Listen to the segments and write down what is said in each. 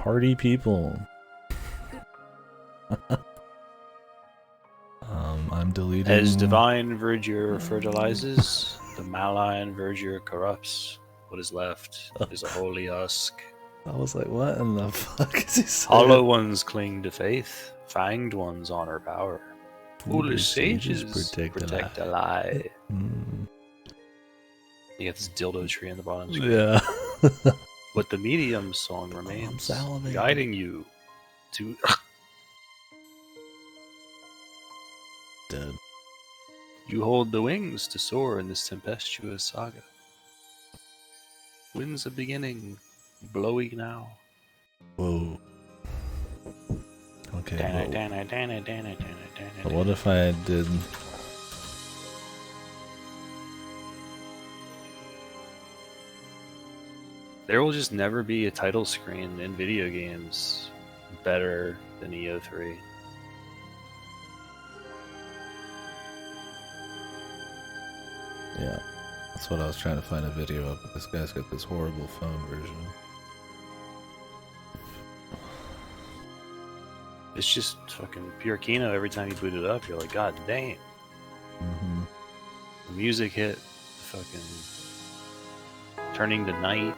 party people. I'm deleting. As divine verdure fertilizes, the malign verdure corrupts. What is left is a holy husk. I was like, what in the fuck is he saying? Hollow ones cling to faith, fanged ones honor power. Foolish sages protect a lie. You get this dildo tree in the bottom screen. Yeah. But the medium song remains, guiding you to... Dead. You hold the wings to soar in this tempestuous saga. Winds of beginning, blowing now. Whoa. Okay, but what if I did... There will just never be a title screen in video games better than EO3. Yeah, that's what I was trying to find a video of, but this guy's got this horrible phone version. It's just fucking pure Kino. Every time you boot it up, you're like, God damn. The music hit, fucking turning to night.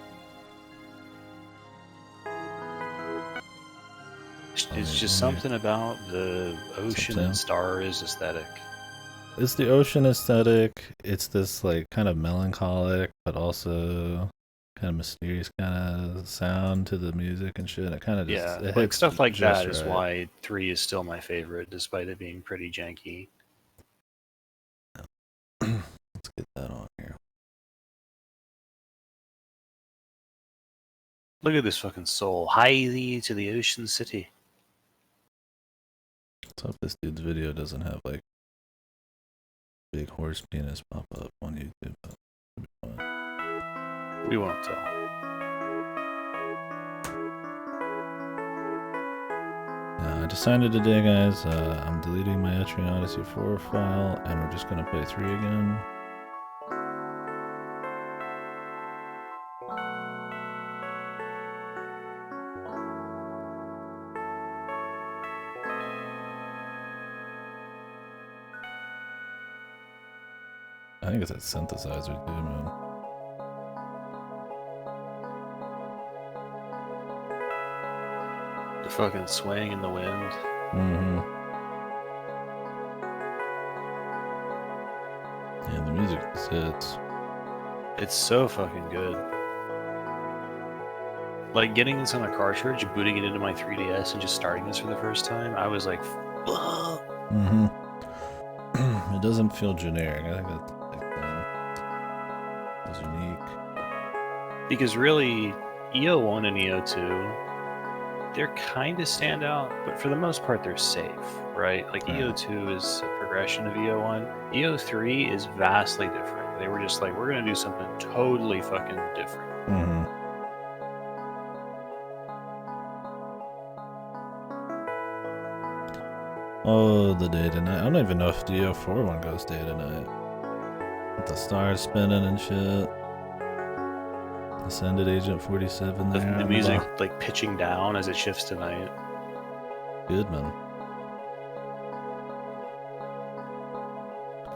It's just something about the ocean and stars aesthetic. It's the ocean aesthetic. It's this like kind of melancholic, but also kind of mysterious kind of sound to the music and shit. It kind of just, yeah, like stuff like that is why 3 is still my favorite, despite it being pretty janky. Let's get that on here. Look at this fucking soul. Hie thee to the ocean city. Let's hope this dude's video doesn't have like big horse penis pop up on YouTube. We won't tell. I decided today, guys, I'm deleting my Etrian Odyssey 4 file, and we're just going to play 3 again. I think it's that synthesizer too, man. The fucking swaying in the wind. Yeah, the music hits. It's so fucking good. Like getting this on a cartridge, booting it into my 3DS, and just starting this for the first time, I was like, fuck. It doesn't feel generic. I think that's was unique. Because really, EO1 and EO2, they're kind of stand out, but for the most part, they're safe, right? Like EO2 is a progression of EO1. EO3 is vastly different. They were just like, we're gonna do something totally fucking different. Oh, the day to night. I don't even know if the EO4 one goes day to night. With the stars spinning and shit. Ascended Agent 47 there. The music like pitching down as it shifts to night. Good, man.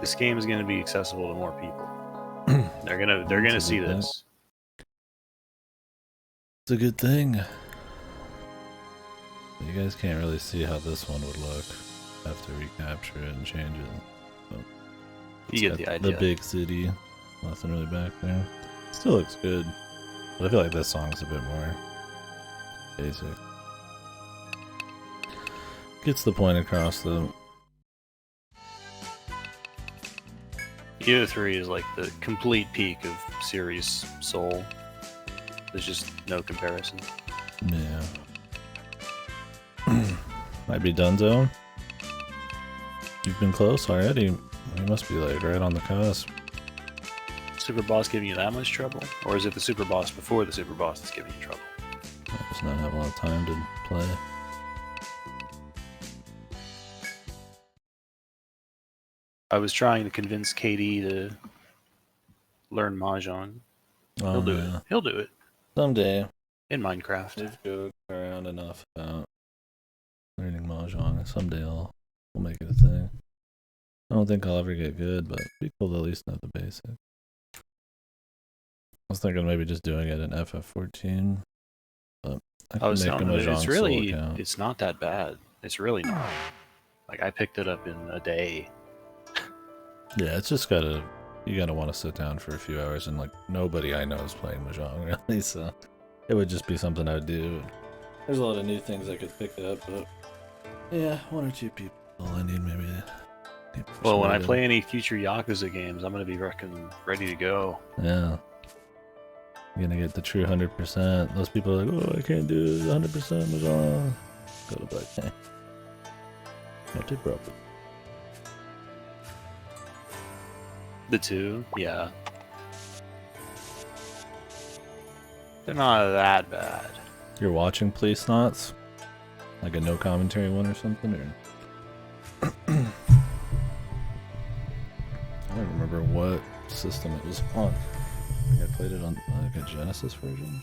This game is gonna be accessible to more people. They're gonna see this. It's a good thing. You guys can't really see how this one would look. I have to recapture it and change it. But you get the idea. The big city. Nothing really back there. Still looks good. But I feel like this song's a bit more basic. Gets the point across though. EO3 is like the complete peak of series soul. There's just no comparison. Yeah. Might be Dunzo. You've been close already. You must be like right on the cusp. Super boss giving you that much trouble? Or is it the super boss before the super boss that's giving you trouble? I just not have a lot of time to play. I was trying to convince KD to learn Mahjong. He'll do it. He'll do it. Someday. In Minecraft. We've go around enough about learning Mahjong. Someday we'll make it a thing. I don't think I'll ever get good, but it'd be cool to at least know the basics. I was thinking maybe just doing it in FF14, but I can make a Mahjong it's really, soul account. it's not that bad. It's really not. Like, I picked it up in a day. Yeah, it's just you gotta want to sit down for a few hours, and like nobody I know is playing Mahjong really, so it would just be something I'd do. There's a lot of new things I could pick up, but yeah, 1 or 2 people all I need maybe. Well, when I play any future Yakuza games, I'm gonna be ready to go. Yeah. You're gonna get the true 100%. Those people are like, oh, I can't do 100% Mahjong. Go to black. Hey. Not too problem. The 2, yeah. They're not that bad. You're watching Police Knots? Like a no commentary one or something? Or I don't remember what system it was on. I think I played it on like a Genesis version.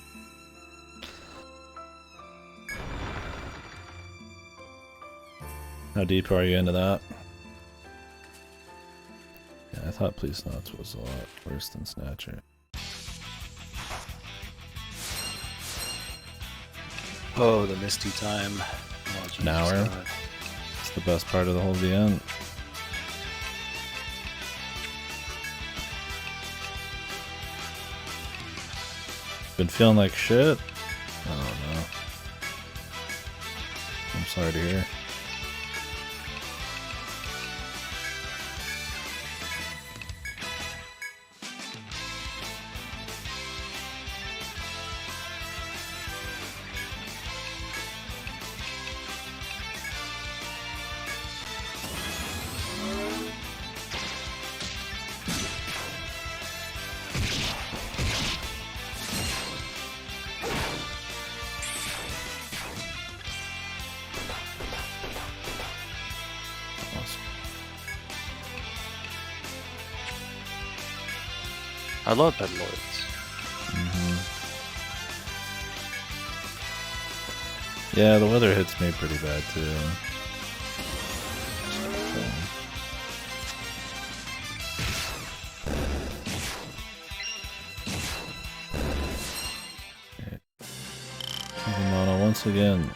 How deep are you into that? Yeah, I thought Police Knots was a lot worse than Snatcher. Oh, the Misty Time. Oh, An hour. It's the best part of the whole VN. Been feeling like shit? Oh no. I'm sorry to hear. I love Pedaloids. Yeah, the weather hits me pretty bad too. Mono once again.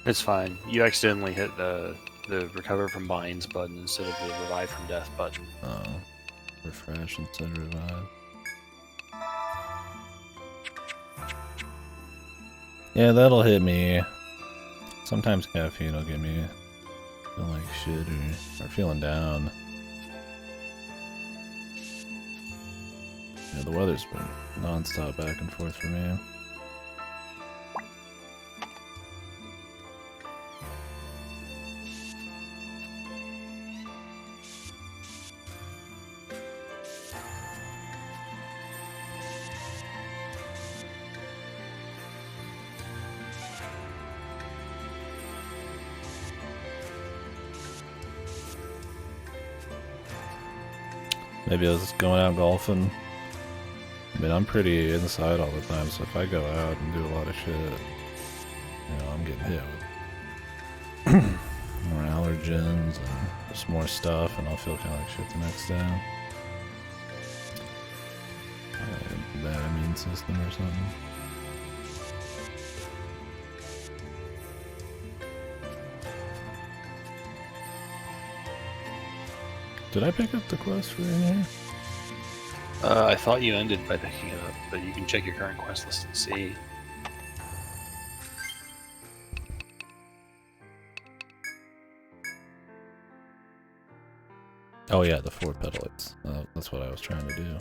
It's fine. You accidentally hit the recover from binds button instead of the revive from death button. Oh. Refresh instead of revive. Yeah, that'll hit me. Sometimes caffeine will get me feeling like shit or feeling down. Yeah, the weather's been non-stop back and forth for me. Maybe I was just going out golfing. I mean, I'm pretty inside all the time, so if I go out and do a lot of shit, you know, I'm getting hit with more allergens and just more stuff, and I'll feel kind of like shit the next day. A bad immune system or something. Did I pick up the quest for in here? I thought you ended by picking it up, but you can check your current quest list and see. Oh yeah, the 4 pedalates. That's what I was trying to do.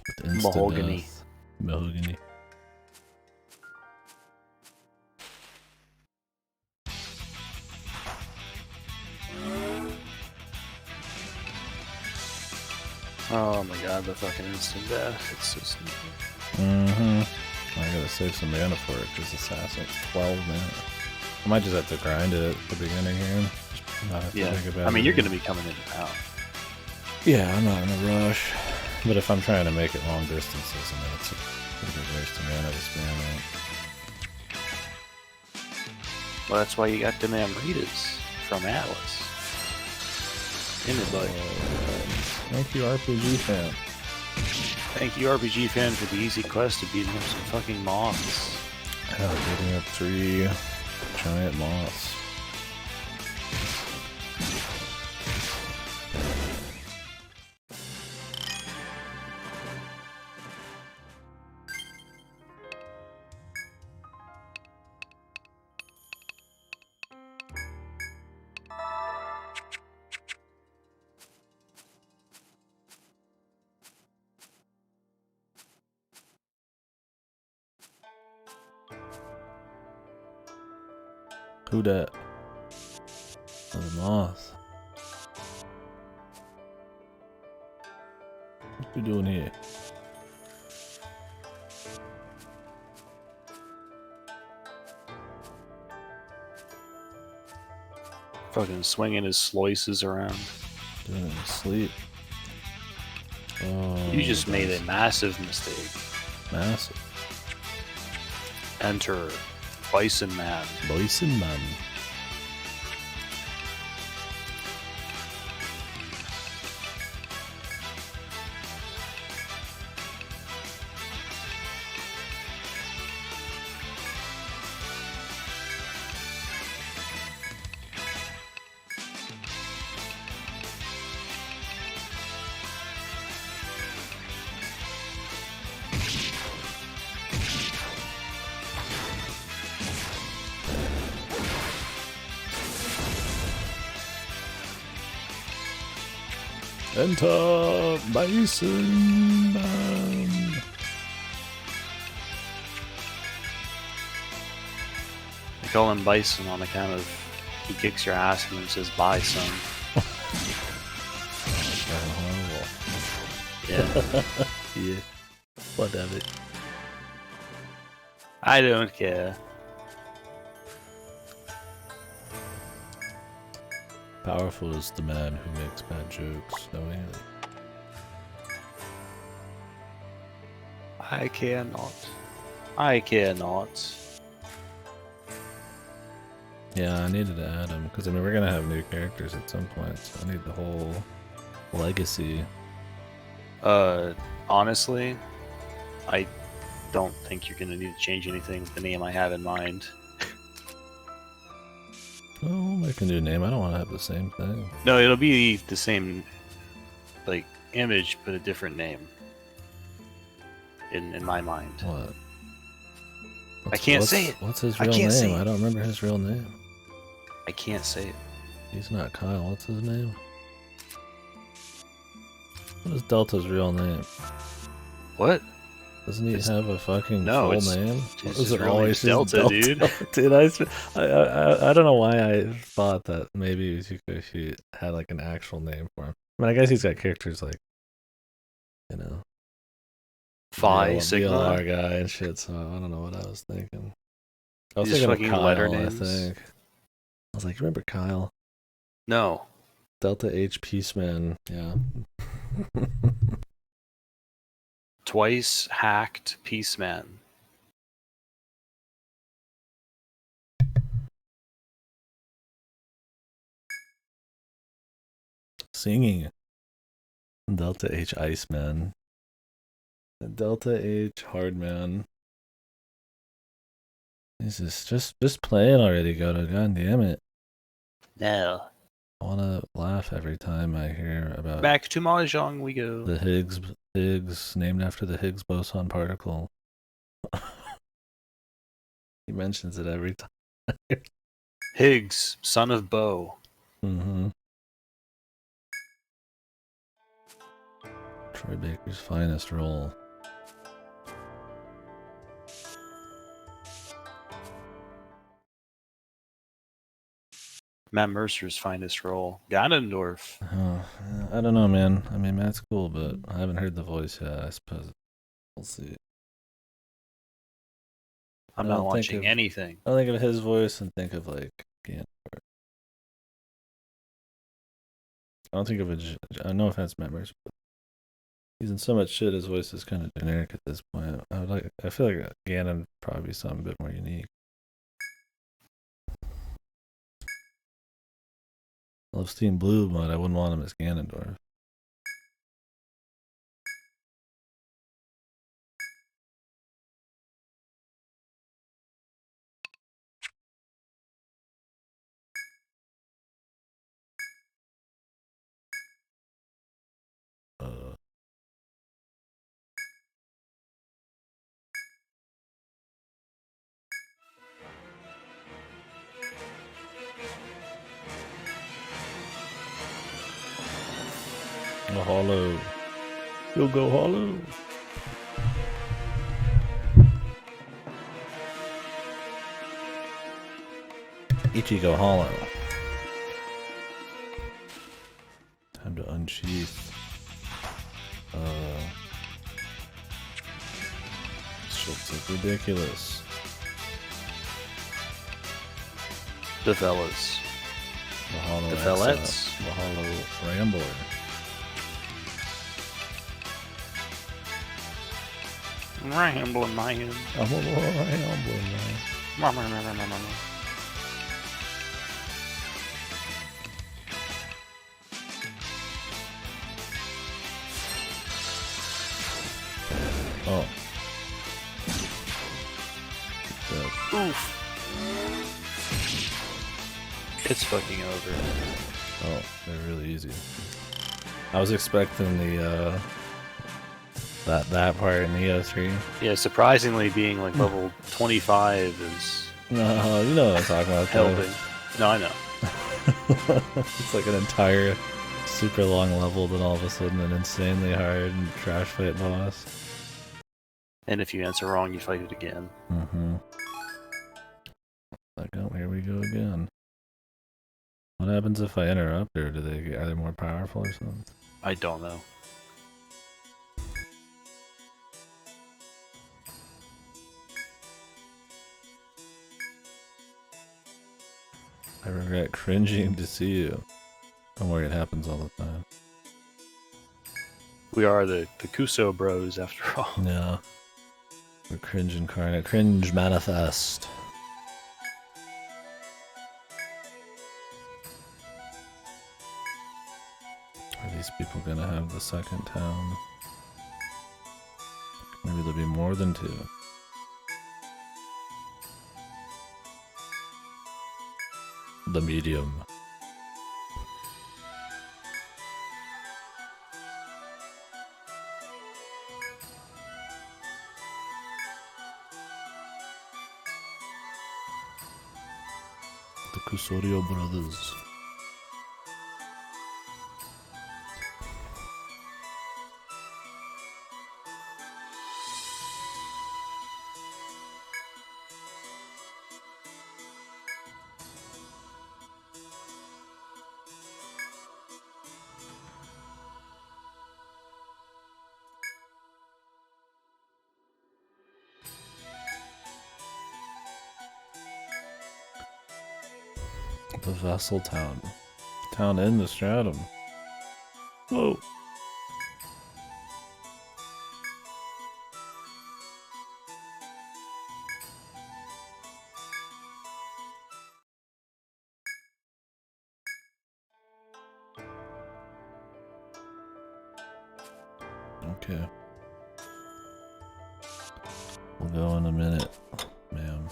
With instant Mahogany. death. Mahogany. Oh my god, the fucking instant death. It's so stupid. I gotta save some mana for it because this has like 12 mana. I might just have to grind it at the beginning here. Just not have to think about I mean, it. you're gonna be coming into town. Yeah, I'm not in a rush. But if I'm trying to make it long distances, I mean, it's a pretty big waste of mana to spam it. Well, that's why you got them Amritas from Atlas. Anybody. Thank you, RPG fan. Thank you, RPG fan, for the easy quest of beating up some fucking moths. Yeah, beating up 3 giant moths. Who dat? Oh, the moth. What you doing here? Fucking swinging his slices around. Doing it in sleep. Oh, You just made a massive mistake. massive. Enter Bison Man. Bison man. Enter Bison Man. They call him Bison on account of he kicks your ass and then says bye, son. Yeah. Yeah. Whatever. I don't care. Powerful is the man who makes bad jokes. No way. I care not. I care not. Yeah, I needed to add him because I mean we're gonna have new characters at some point, so I need the whole legacy. Honestly, I don't think you're gonna need to change anything with the name I have in mind. Oh, I'll make a new name. I don't want to have the same thing. No, it'll be the same, like, image, but a different name. In my mind. What? I can't say it. What's his I real can't say name? it. I don't remember his real name. I can't say it. He's not Kyle. What's his name? What is Delta's real name? What? Doesn't he have a fucking No, full it's- name? his Is it real always name's just Delta, dude. Dude, I don't know why I thought that maybe if you had like an actual name for him. I mean, I guess he's got characters like, you know, Phi Sigma. VLR guy and shit. So I don't know what I was thinking. I was Just thinking of fucking Kyle. letter I names? think. I was like, remember Kyle? No. Delta H Peaceman. Yeah. Twice hacked Peaceman. Singing. Delta H Iceman. Delta H Hardman. Jesus, just play it already, Goto. God damn it. No. I want to laugh every time I hear about Back to Mahjong we go. the Higgs named after the Higgs boson particle. He mentions it every time. Higgs, son of Bo. Mm-hmm. Troy Baker's finest role. Matt Mercer's finest role. Ganondorf. Oh, I don't know, man. I mean, Matt's cool, but I haven't heard the voice yet. I suppose we'll see. I'm I not don't think watching of- anything. I think of his voice and think of like Ganondorf. I don't think of it. No offense, members, but He's in so much shit. His voice is kind of generic at this point. I feel like Ganon would probably be something a bit more unique. I love Steam Blue, but I wouldn't want him as Ganondorf. Go hollow. You'll go hollow. Ichigo hollow. Time to unsheath. Shit's like ridiculous. The fellas. The hollow. The fellettes. The hollow rambler. Rambling man. I'm a little rambling man. Oh. Oof. It's fucking over. Oh, they're really easy. I was expecting the that part in EO3. Yeah, surprisingly being like level 25 is No, you know what I'm talking about. helping. No, I know. It's like an entire super long level, then all of a sudden an insanely hard and trash fight boss. And if you answer wrong, you fight it again. Mm-hmm. Like, oh, here we go again. What happens if I interrupt, or are they more powerful or something? I don't know. I regret cringing to see you. Don't worry, it happens all the time. We are the Kuso bros after all. Yeah. We're cringe incarnate. Cringe manifest. Are these people gonna have the second town? Maybe there'll be more than two. The medium. The Kusorio brothers. The Vessel Town. Town in the Stratum. Whoa. Okay. We'll go in a minute, ma'am.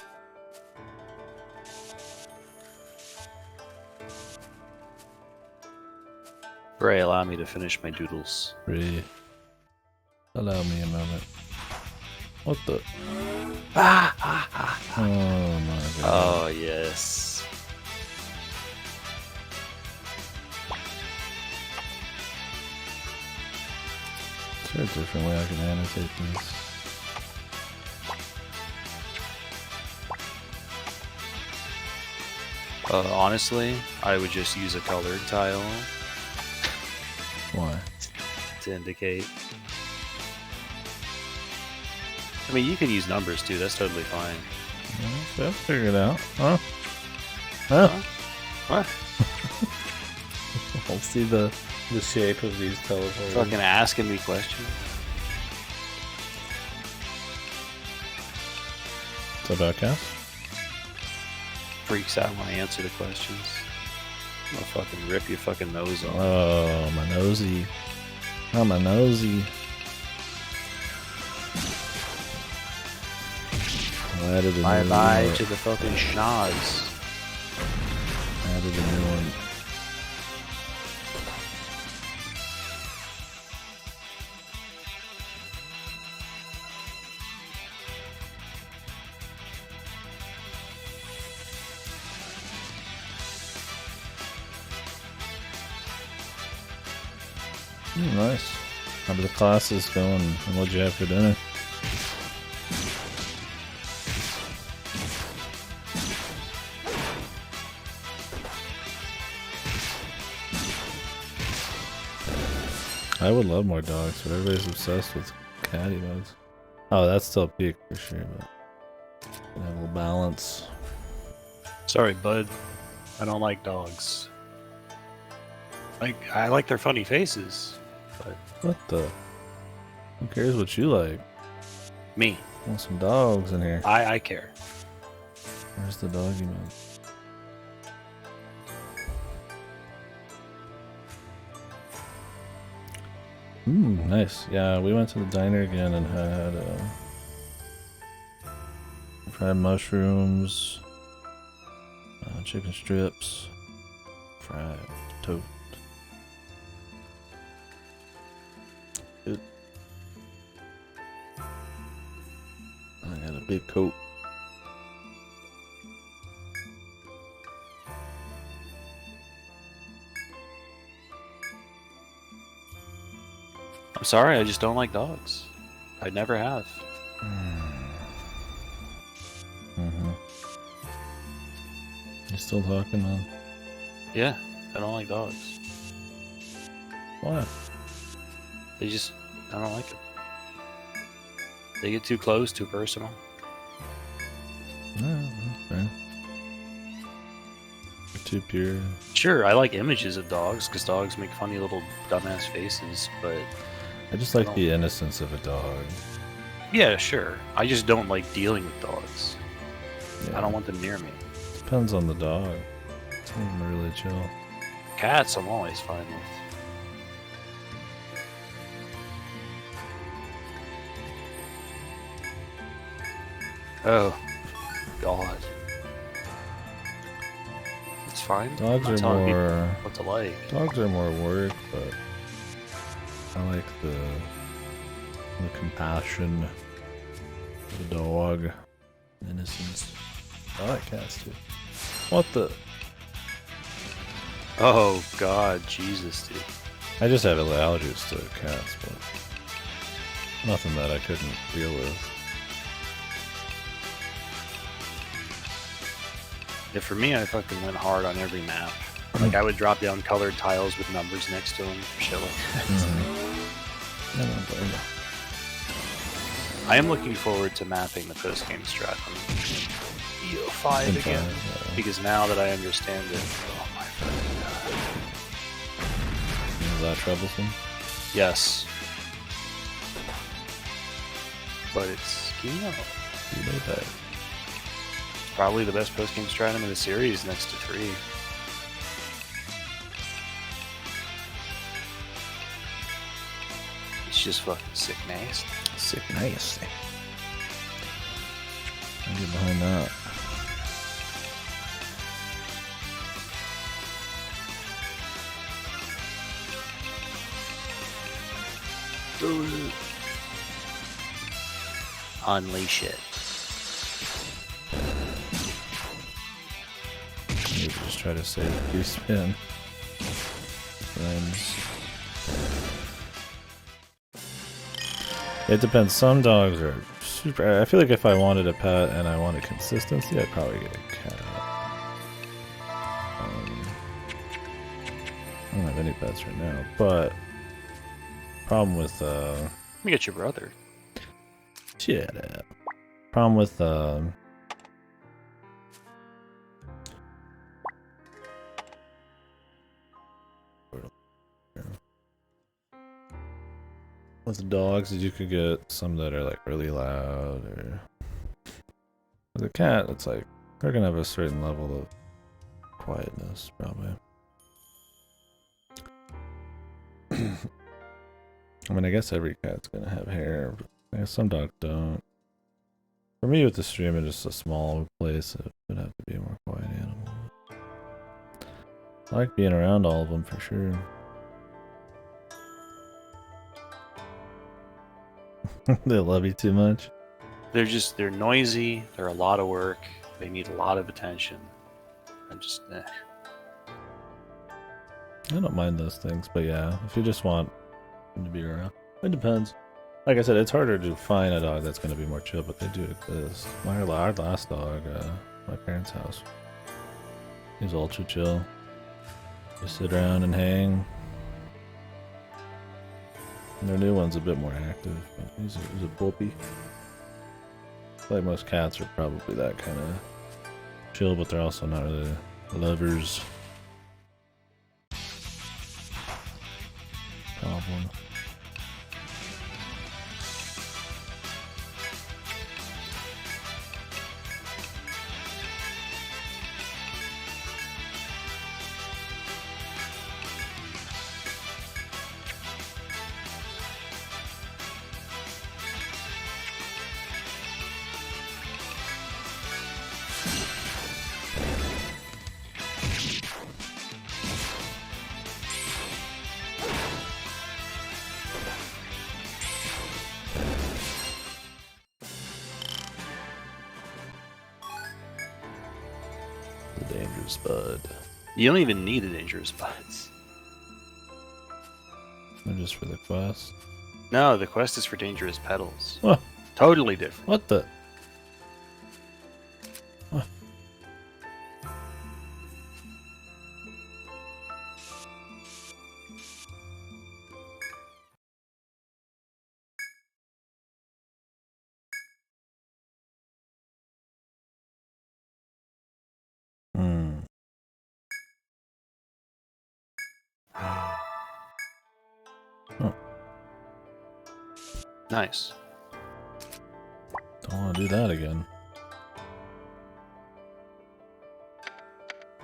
Ray, allow me to finish my doodles. Ray. Allow me a moment. What the? Oh my god. Oh, yes. Is there a different way I can annotate this? Honestly, I would just use a colored tile Why? to indicate. I mean, you can use numbers too, that's totally fine. Well, let's figure it out. Huh? Huh? What? I'll see the shape of these teleporters. Fucking asking me questions. What's up, Outcast? Freaks out when I answer the questions. I'm gonna fucking rip your fucking nose off. Oh, my nosy. Oh, my nosy. I added a Bye to the fucking schnoz. Added a new one. Nice. How did the classes go and what'd you have for dinner? I would love more dogs, but everybody's obsessed with caddy dogs. Oh, that's still peak for sure, but have a little balance. Sorry, bud. I don't like dogs. I like their funny faces, but What the? Who cares what you like? me. Want some dogs in here. I care. Where's the doggy man? Nice. Yeah, we went to the diner again and had fried mushrooms, chicken strips, fried toast. Good. I got a big coat. I'm sorry, I just don't like dogs. I never have. You still talking, man? Yeah, I don't like dogs. Why? They just, I don't like them. They get too close, too personal. No, fair. They're too pure. Sure, I like images of dogs because dogs make funny little dumbass faces, but I just like the innocence of a dog. yeah, sure. I just don't like dealing with dogs. Yeah. I don't want them near me. Depends on the dog. Some of them are really chill. Cats, I'm always fine with. Oh, God. It's fine. Dogs I'm are telling people more. what to like. Dogs are more work, but I like the compassion of the dog, innocence. I like cats too. What the? Oh, God, Jesus, dude. I just have allergies to cats, but nothing that I couldn't deal with. Yeah, for me, I fucking went hard on every map. Like, I would drop down colored tiles with numbers next to them, shit like that. I don't blame you. I am looking forward to mapping the post-game strat on EO5 In again, five, yeah. because now that I understand it, oh my fucking God. Is that troublesome? Yes. But it's Kino. You know that. Probably the best post-game stratum in the series next to 3. It's just fucking sick nasty. Sick nasty. I'll get behind that. Unleash it. Maybe just try to save your spin. Friends. It depends. Some dogs are super. I feel like if I wanted a pet and I wanted consistency, I'd probably get a cat. I don't have any pets right now, but problem with Let me get your brother. shit. Problem with with dogs is you could get some that are like really loud or With a cat, it's like they're gonna have a certain level of quietness, probably. I mean, I guess every cat's gonna have hair, but I guess some dogs don't. For me, with the stream, it's just a small place, it would have to be a more quiet animal. I like being around all of them for sure. They love you too much. They're noisy, they're a lot of work, they need a lot of attention. I'm just, I don't mind those things, but yeah, if you just want them to be around, it depends. Like I said, it's harder to find a dog that's going to be more chill, but they do exist. Our last dog, my parents' house, he's ultra chill. Just sit around and hang. And their new one's a bit more active, but he's a puppy. Like most cats are probably that kind of chill, but they're also not really lovers. Problem. Dangerous bud. you don't even need a dangerous bud. They're just for the quest. No, the quest is for dangerous petals. Huh. Totally different. What the? Huh. Huh. Nice. Don't want to do that again.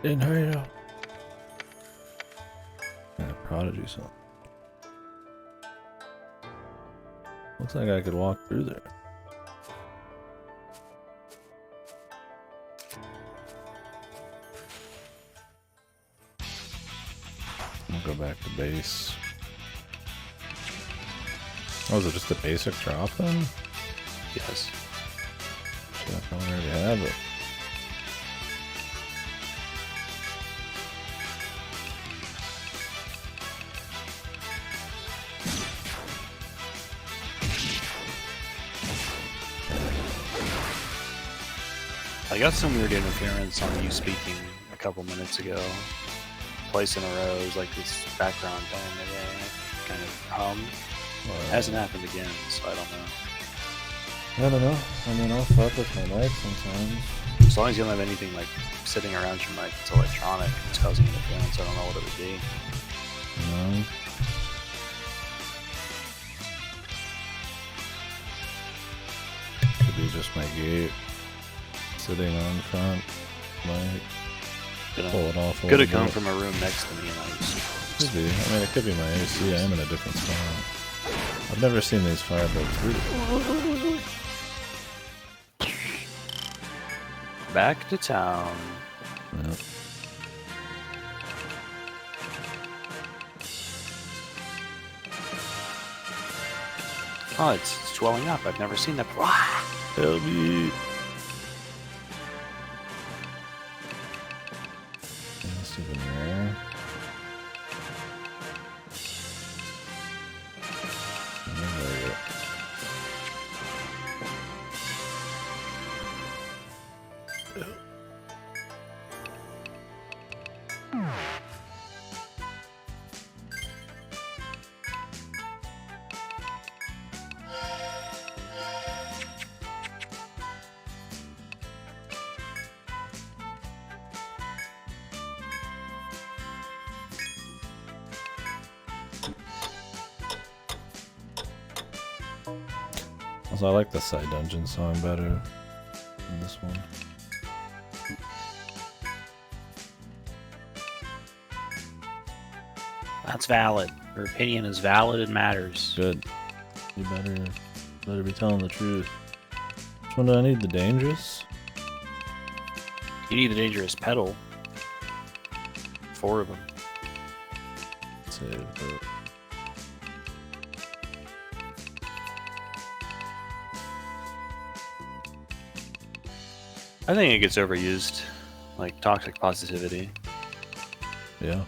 Didn't hurry it up. Yeah, Prodigy song. Looks like I could walk through there. I'll go back to base. Oh, is it just a basic drop then? Yes. Shit, I probably already have it. I got some weird interference on you speaking a couple minutes ago. Twice in a row, it was like this background kind of hum. It hasn't happened again, so I don't know. I don't know. I mean, I'll fuck with my mic sometimes. As long as you don't have anything like sitting around your mic that's electronic, it's causing interference. I don't know what it would be. No. Could be just my gate sitting on front mic. Pull it off. Could have come from a room next to me, and I was. Could be. I mean, it could be my AC. I am in a different spot. I've never seen these firebolts. Back to town. Yep. Oh, it's swelling up. I've never seen that before. Help me. It's even rare. Also, I like the side dungeon song better. in this one. That's valid. Her opinion is valid and matters. Good. You better be telling the truth. Which one do I need? The dangerous? You need the dangerous pedal. 4 of them. Save it. I think it gets overused, like toxic positivity. Yeah.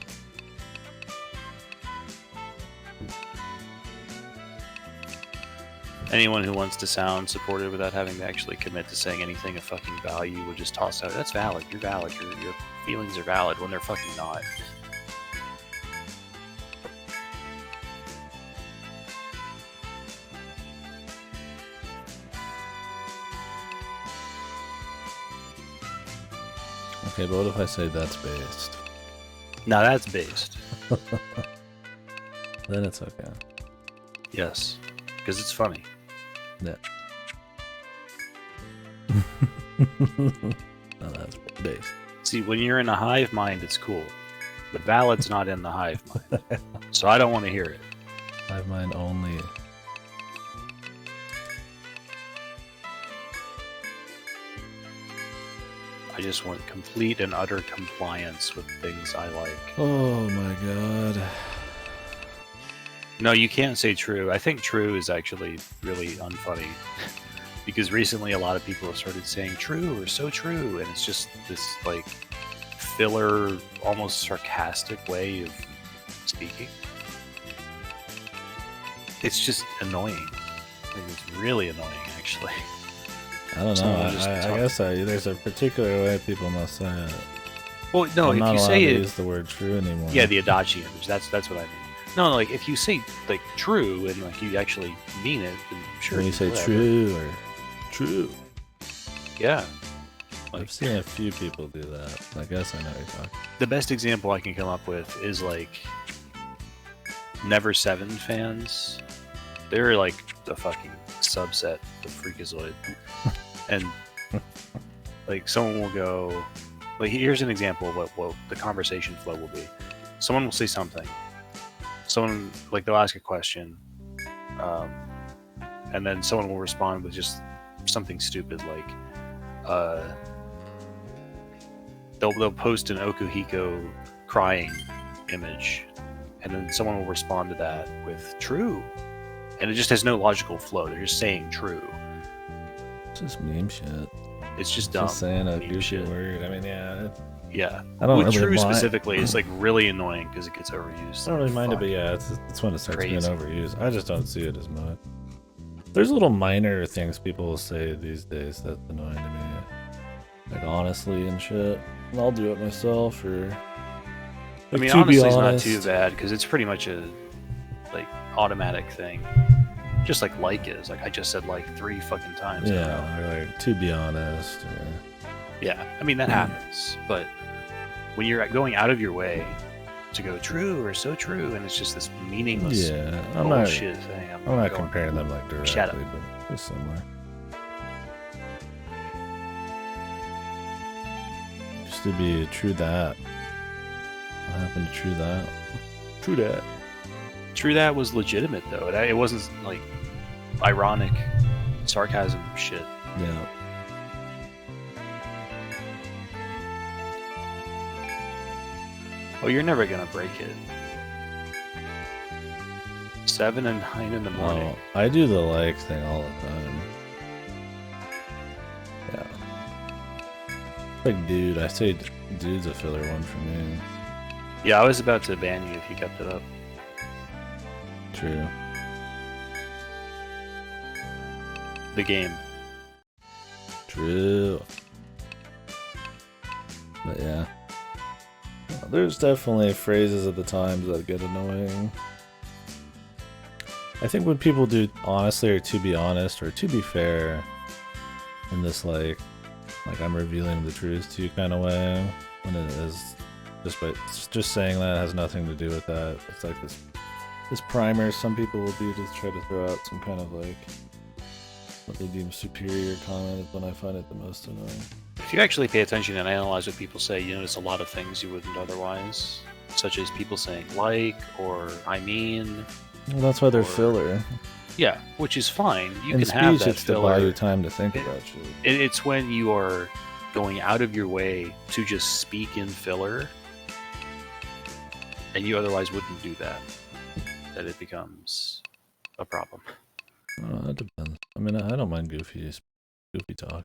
Anyone who wants to sound supportive without having to actually commit to saying anything of fucking value would just toss out, that's valid, you're valid, your feelings are valid, when they're fucking not. Okay, but what if I say that's based? Now that's based. Then it's okay. Yes, because it's funny. Yeah. Now that's based. See, when you're in a hive mind, it's cool. But valid's not in the hive mind. So I don't want to hear it. Hive mind only. I just want complete and utter compliance with things I like. Oh my god. No, you can't say true. I think true is actually really unfunny. Because recently a lot of people have started saying true or so true, and it's just this like filler, almost sarcastic way of speaking. It's just annoying. Like, it's really annoying, actually. I don't know. Someone just I talk- guess there's a particular way people must say it. Well, no, I'm if not you allowed say to it, use the word true anymore. yeah, the adagiums. That's what I mean. No, like if you say like true and like you actually mean it, then sure. When you say whatever. true or true. Yeah. I've seen a few people do that. I guess I know what you're talking. The best example I can come up with is like Never Seven fans. They're like the fucking subset of Freakazoid. And like someone will go, like here's an example of what the conversation flow will be. Someone will say something. Someone, like they'll ask a question. And then someone will respond with just something stupid like, they'll post an Okuhiko crying image, and then someone will respond to that with true, and it just has no logical flow. They're just saying true. It's just meme shit. It's just dumb. Just saying a meme goofy shit. word. I mean, yeah. Yeah. I don't With really true mind. specifically, it's like really annoying because it gets overused. I don't really mind it, Fuck. but yeah, it's when it starts Crazy. getting overused. I just don't see it as much. There's little minor things people will say these days that's annoying to me. Like honestly and shit. And I'll do it myself or... I mean, to be honestly, it's not honest- too bad because it's pretty much a like automatic thing. Just like is. Like I just said like 3 fucking times. in a row. Yeah, or like, to be honest. Or... Yeah, I mean that happens, but when you're going out of your way to go true or so true, and it's just this meaningless Yeah, I'm not bullshit thing. I'm going, comparing them like Shut up. directly, but just similar. Used to be true that. What happened to true that? True that. True that was legitimate though. It wasn't like ironic sarcasm shit. Yeah. Oh, you're never gonna break it. 7 and 9 in the morning. Oh, I do the like thing all the time. Yeah. Like dude, I say dude's a filler one for me. Yeah, I was about to ban you if you kept it up. True. The game. True. But yeah. There's definitely phrases at the times that get annoying. I think when people do honestly or to be honest or to be fair in this like I'm revealing the truth to you kind of way, when it is just saying that has nothing to do with that. It's like this primer some people will do to try to throw out some kind of like what they deem superior comment is when I find it the most annoying. If you actually pay attention and analyze what people say, you notice a lot of things you wouldn't otherwise, such as people saying like or I mean. Well, that's why they're filler. Yeah, which is fine. You In can speech, have that it's filler. to buy you time to think about shit. It's when you are going out of your way to just speak in filler, and you otherwise wouldn't do that it becomes a problem. That depends. I mean, I don't mind goofy talk.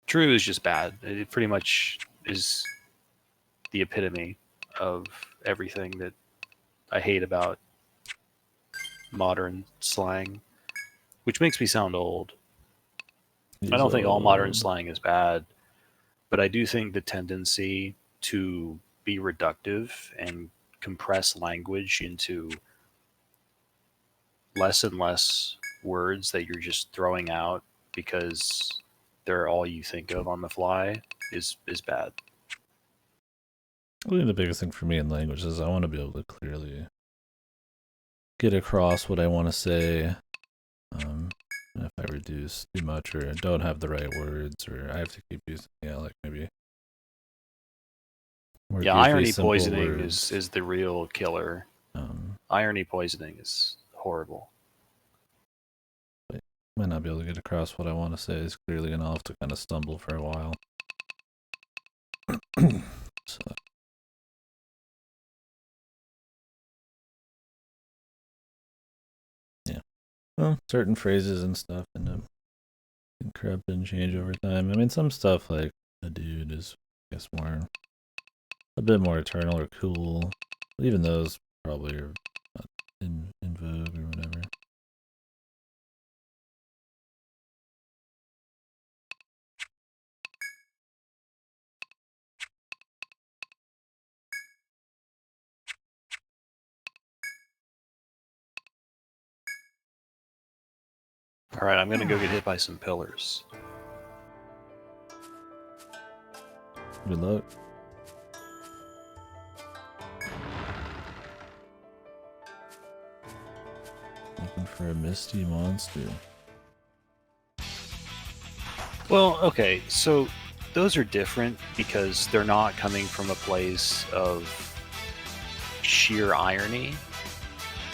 True is just bad. It pretty much is the epitome of everything that I hate about modern slang, which makes me sound old. I don't think all modern slang is bad, but I do think the tendency to be reductive and compress language into less and less words that you're just throwing out because they're all you think of on the fly is bad. I think the biggest thing for me in language is I want to be able to clearly get across what I want to say. If I reduce too much or don't have the right words or I have to keep using, like maybe. Yeah, irony poisoning is the real killer. Irony poisoning is horrible. Might not be able to get across what I want to say as clearly, and I'll have to kind of stumble for a while. So. Yeah. Well, certain phrases and stuff end up corrupt and change over time. I mean, some stuff like a dude is, I guess, a bit more eternal or cool. But even those probably are not in vogue or whatever. All right, I'm gonna go get hit by some pillars. Good luck. Looking for a misty monster. Well, okay, so those are different because they're not coming from a place of sheer irony.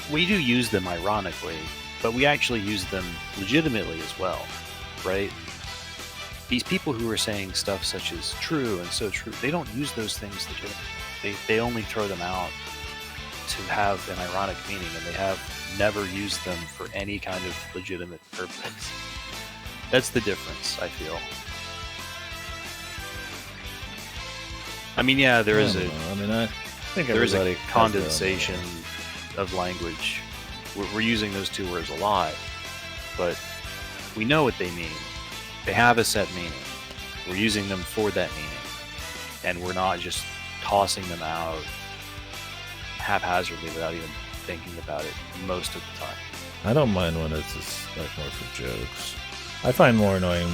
We do use them ironically, but we actually use them legitimately as well, right? These people who are saying stuff such as true and so true, they don't use those things legitimately. They only throw them out to have an ironic meaning, and they have never used them for any kind of legitimate purpose. That's the difference, I feel. I mean, yeah, there is I think there is a condensation of language. We're using those two words a lot, but we know what they mean. They have a set meaning. We're using them for that meaning, and we're not just tossing them out haphazardly without even thinking about it most of the time. I don't mind when it's just like more for jokes. I find more annoying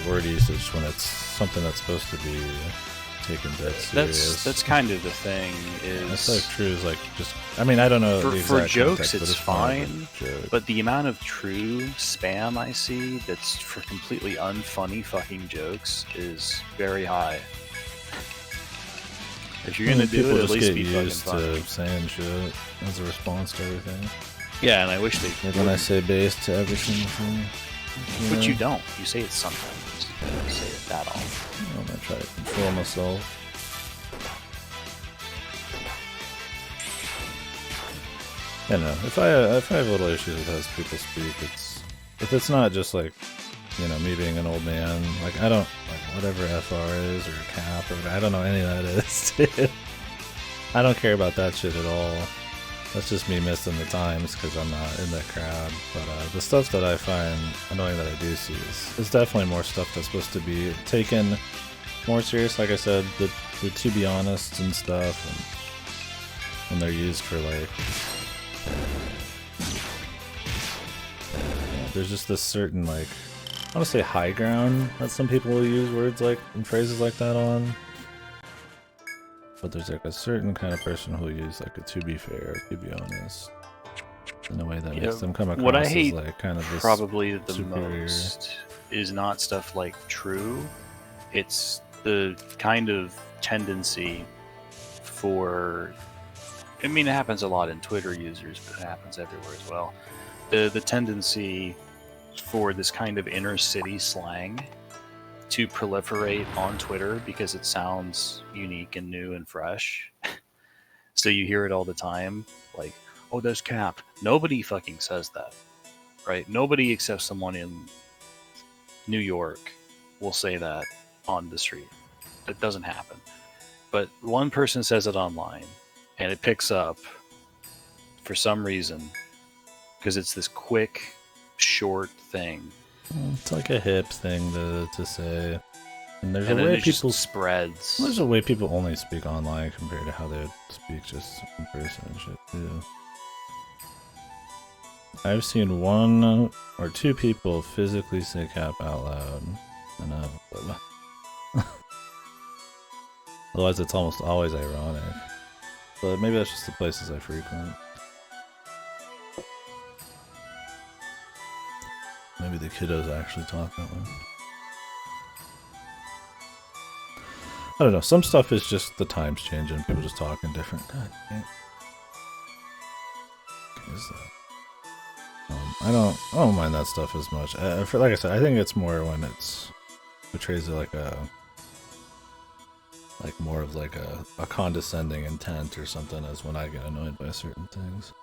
word usage when it's something that's supposed to be taken dead serious. That's kind of the thing. That's like true is like just. I mean, I don't know the for exact jokes, context, it's fine. But the amount of true spam I see that's for completely unfunny fucking jokes is very high. If you're gonna do it, at least be fucking funny. To saying shit as a response to everything. Yeah, and I wish they. Like when I say base to every single thing. But you don't. You say it sometimes. You don't say it that often. I'm gonna try to control myself. I don't know. If I have little issues with how people speak, if it's not just like, me being an old man, like I don't like whatever FR is or cap or I don't know any of that is. I don't care about that shit at all. That's just me missing the times because I'm not in that crowd. But the stuff that I find annoying that I do see is definitely more stuff that's supposed to be taken more serious. Like I said, the to be honest and stuff, and when they're used for like, there's just this certain like, I want to say high ground that some people will use words like and phrases like that on. But there's like a certain kind of person who'll use like a to be fair, to be honest. in a way that You makes know, them come across what I as hate like kind of this probably the superior. most is not stuff like true. It's the kind of tendency for, I mean, it happens a lot in Twitter users, but it happens everywhere as well. The tendency for this kind of inner city slang to proliferate on Twitter because it sounds unique and new and fresh. So you hear it all the time, like, oh, there's cap. Nobody fucking says that, right? Nobody except someone in New York will say that on the street. That doesn't happen. But one person says it online, and it picks up for some reason because it's this quick, short thing. It's like a hip thing to say. And there's And a then way it people just spreads. There's a way people only speak online compared to how they would speak just in person and shit too. I've seen 1 or 2 people physically say cap out loud, and otherwise it's almost always ironic. But maybe that's just the places I frequent. Maybe the kiddos actually talk that way. I don't know. Some stuff is just the times changing. People just talking different. God damn. I don't mind that stuff as much. For like I said, I think it's more when it's portrays it like more of like a condescending intent or something, as when I get annoyed by certain things.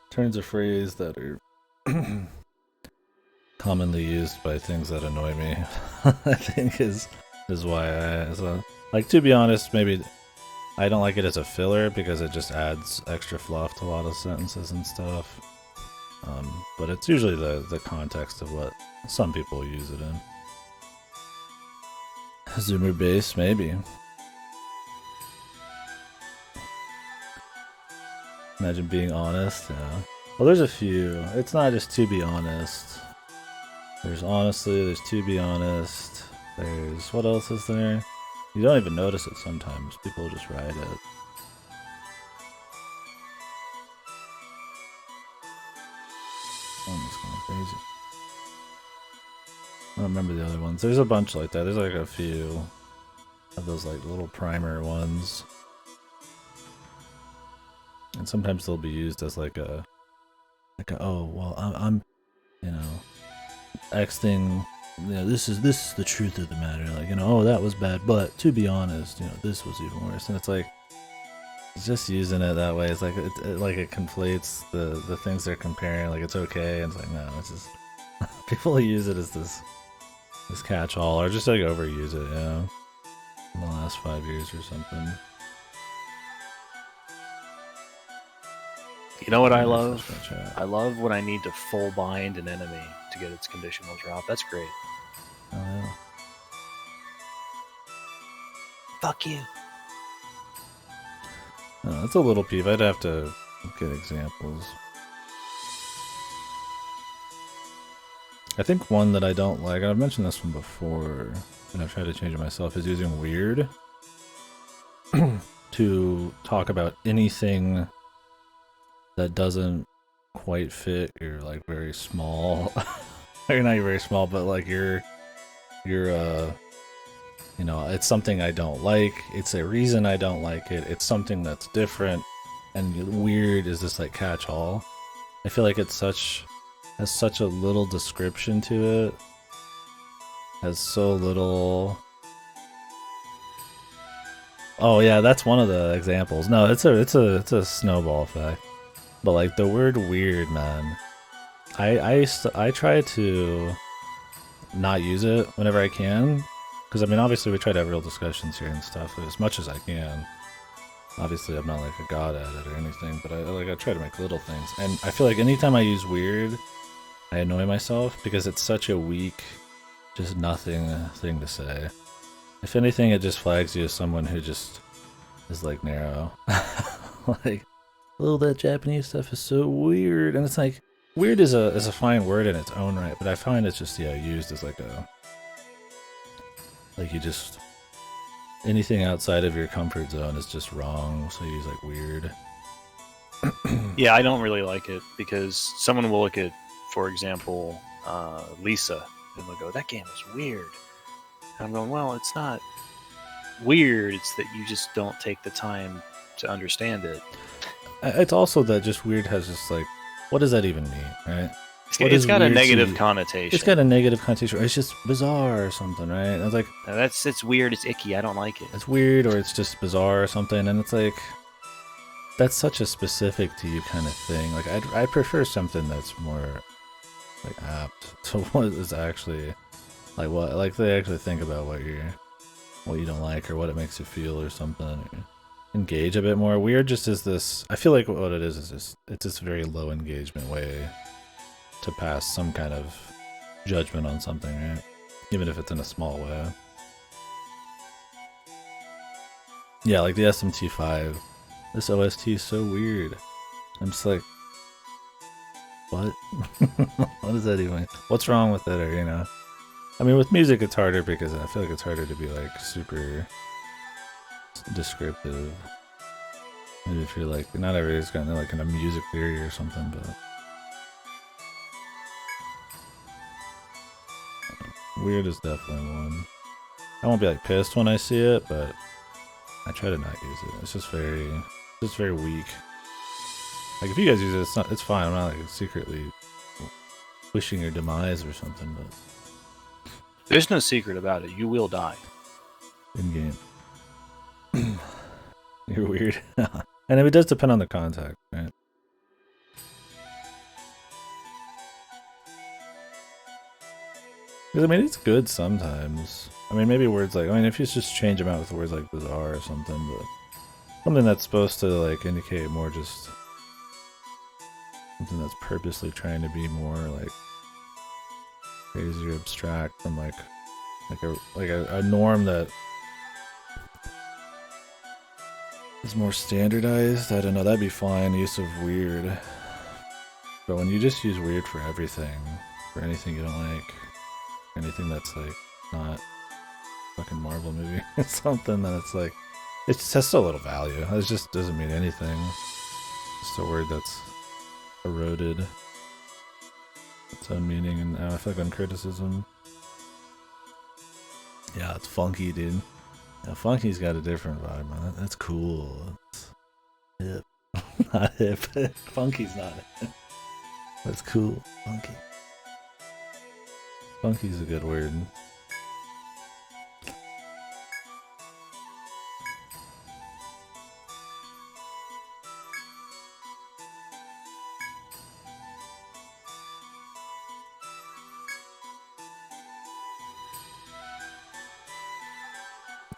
Turns of phrase that are commonly used by things that annoy me, I think is why like, to be honest, maybe I don't like it as a filler because it just adds extra fluff to a lot of sentences and stuff. But it's usually the context of what some people use it in. Zoomer base, maybe. Imagine being honest, yeah. Well, there's a few. It's not just to be honest. There's honestly, there's to be honest. There's, what else is there? You don't even notice it sometimes. People just write it. Oh, it's going crazy. I don't remember the other ones. There's a bunch like that. There's like a few of those like little primer ones. And sometimes they'll be used as like a oh, well, I'm you know, X thing, you know, this is the truth of the matter. Like, you know, oh, that was bad, but to be honest, you know, this was even worse. And it's like, it's just using it that way. It's like it conflates the things they're comparing. Like, it's okay, and it's like, no, it's just people use it as this catch-all, or just like overuse it, you know, in the last 5 years or something. You know what I love? I love when I need to full bind an enemy to get its conditional drop. That's great. Oh, yeah. Fuck you. No, that's a little peeve. I'd have to get examples. I think one that I don't like, I've mentioned this one before, and I've tried to change it myself, is using weird to talk about anything that doesn't quite fit your, like, very small, or not very small, but like your you know, it's something I don't like, it's a reason I don't like it, it's something that's different, and weird is this like catch-all. I feel like it's has such a little description to it, has so little. Oh yeah, that's one of the examples. No, it's a snowball effect. But like the word weird, man, I try to not use it whenever I can, because I mean, obviously we try to have real discussions here and stuff as much as I can. Obviously I'm not like a god at it or anything, but I try to make little things, and I feel like anytime I use weird, I annoy myself because it's such a weak, just nothing thing to say. If anything, it just flags you as someone who just is like narrow. Like, oh, that Japanese stuff is so weird, and it's like, weird is a fine word in its own right, but I find it's just, yeah, used as like you just, anything outside of your comfort zone is just wrong, so you use like weird. Yeah, I don't really like it because someone will look at, for example, Lisa, and they'll go, "That game is weird." And I'm going, "Well, it's not weird. It's that you just don't take the time to understand it." It's also that just weird has just like, what does that even mean, right? What It's is got a weird to negative you? connotation. It's got a negative connotation. It's just bizarre or something, right? And it's like, It's weird. It's icky. I don't like it. it's weird or it's just bizarre or something, and it's like, that's such a specific to you kind of thing. Like, I prefer something that's more like apt to what is actually like, what like they actually think about what you don't like or what it makes you feel or something, or engage a bit more. Weird just is this. I feel like what it is just it's this very low engagement way to pass some kind of judgment on something, right? Even if it's in a small way. Yeah, like the SMT5. This OST is so weird. I'm just like, what? What is that even? What's wrong with it? Or, you know? I mean, with music, it's harder because I feel like it's harder to be like super descriptive. Maybe if you're like, not everybody's got like a music theory or something, but weird is definitely one. I won't be like pissed when I see it, but I try to not use it. It's just very weak. Like if you guys use it, it's fine. I'm not like secretly wishing your demise or something, but There's no secret about it. You will die. in game, you're weird. And it does depend on the context, right? Because I mean, it's good sometimes. I mean, maybe words like, I mean, if you just change them out with words like bizarre or something, but something that's supposed to like indicate more just something that's purposely trying to be more like crazy or abstract from like a norm that is more standardized. I don't know. That'd be fine. Use of weird, but when you just use weird for everything, for anything you don't like, anything that's like not fucking Marvel movie, it's something that's like it just has so little value. It just doesn't mean anything. It's just a word that's eroded its own meaning and effect on criticism. Yeah, it's funky, dude. Yeah, funky's got a different vibe, man. That's cool. It's hip. Not hip. Funky's not hip. That's cool. Funky. Funky's a good word.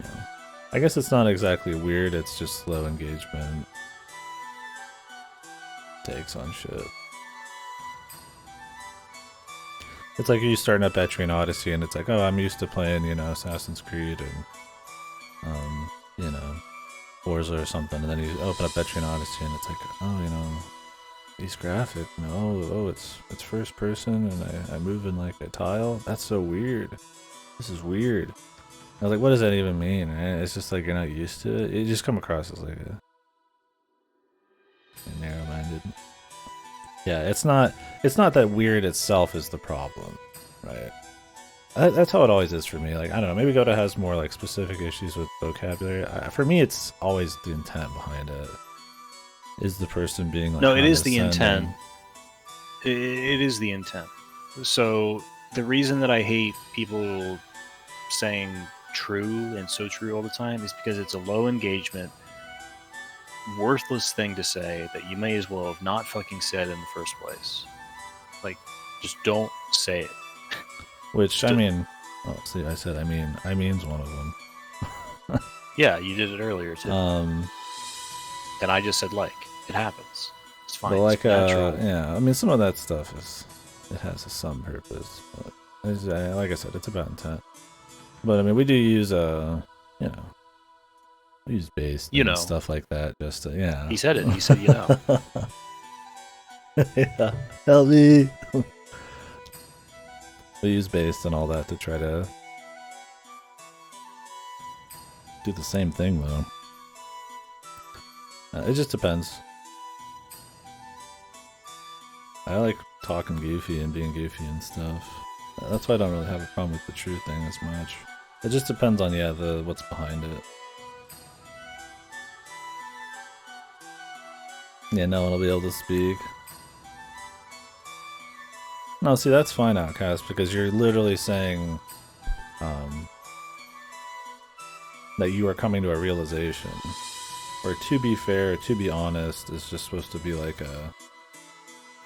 Yeah. I guess it's not exactly weird, it's just low engagement. Takes on shit. It's like you starting up Etrian Odyssey and it's like, oh, I'm used to playing, you know, Assassin's Creed and, you know, Forza or something, and then you open up Etrian Odyssey and it's like, oh, you know, these graphics, you know, oh, it's first person and I move in like a tile. That's so weird. This is weird. I was like, what does that even mean? Right? It's just like you're not used to it. You just come across as like a narrow-minded. Yeah, it's not that weird itself is the problem, right? That's how it always is for me. Like, I don't know, maybe Goda has more like specific issues with vocabulary. For me, it's always the intent behind it. Is the person being like, no, it is the intent. It is the intent. So the reason that I hate people saying true and so true all the time is because it's a low engagement, worthless thing to say that you may as well have not fucking said in the first place. Like, just don't say it. Which, I mean, oh, see, I said, I mean's one of them. Yeah, you did it earlier too. And I just said like. It happens. It's fine. But like, natural. yeah, I mean, some of that stuff it has some purpose. But like I said, it's about intent. But I mean, we do use you know, we use base and stuff like that. Just to, yeah. He said it. He said, you know. Yeah, help me. We use base and all that to try to do the same thing, though. It just depends. I like talking goofy and being goofy and stuff. That's why I don't really have a problem with the true thing as much. It just depends on what's behind it. Yeah, no one will be able to speak. No, see, that's fine, Outcast, because you're literally saying that you are coming to a realization. Or to be fair, to be honest, is just supposed to be like a...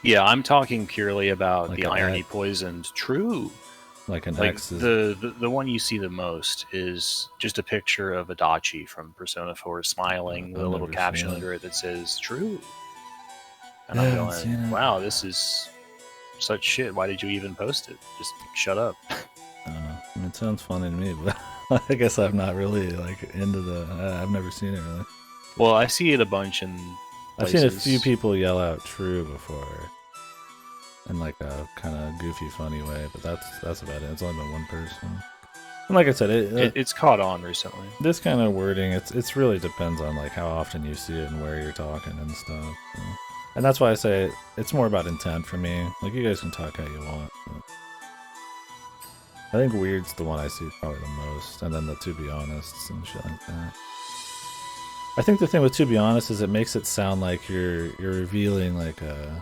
Yeah, I'm talking purely about Like the an irony X. poisoned true. Like an Like X is... the one you see the most is just a picture of Adachi from Persona 4 smiling with a I've little never caption seen under it that says "True," and Yeah, I I'm haven't seen going, it. "Wow, this is such shit. Why did you even post it? Just shut up." I don't know. I mean, it sounds funny to me, but I guess I'm not really like into the... I've never seen it really. Well, I see it a bunch in I've places. seen a few people yell out "true" before, in like a kind of goofy, funny way, but that's about it. It's only been one person. And like I said, It's caught on recently. this kind of wording, it's really depends on like how often you see it and where you're talking and stuff. And that's why I say it's more about intent for me. Like you guys can talk how you want. I think weird's the one I see probably the most, and then the to be honest and shit like that. I think the thing with to be honest is it makes it sound like you're revealing like a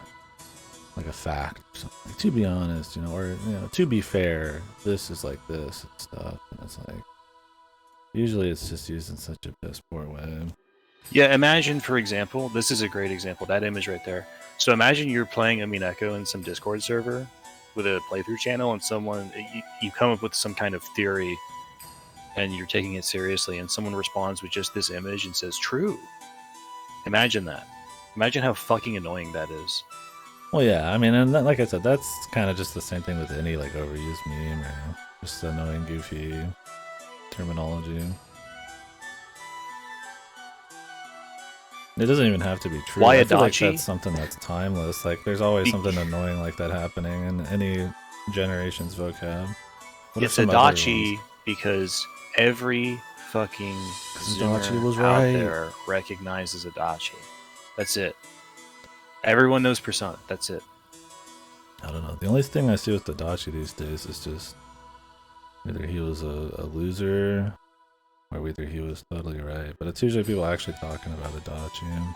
fact. Like, to be honest, or to be fair, this is like this and stuff, and it's like usually it's just used in such a piss poor way. Yeah, imagine, for example, this is a great example. That image right there. So imagine you're playing a Mineko in some Discord server with a playthrough channel, and you come up with some kind of theory, and you're taking it seriously, and someone responds with just this image and says "true." Imagine that. Imagine how fucking annoying that is. Well, yeah, I mean, and like I said, that's kind of just the same thing with any like overused meme or just annoying, goofy terminology. It doesn't even have to be true. Why I feel like Adachi? that's something that's timeless. Like, there's always something annoying like that happening in any generation's vocab. What It's Adachi because every fucking Zoomer was out right. there recognizes Adachi. That's it. Everyone knows Persona. That's it. I don't know. The only thing I see with Adachi these days is just either he was a loser or whether he was totally right. But it's usually people actually talking about Adachi.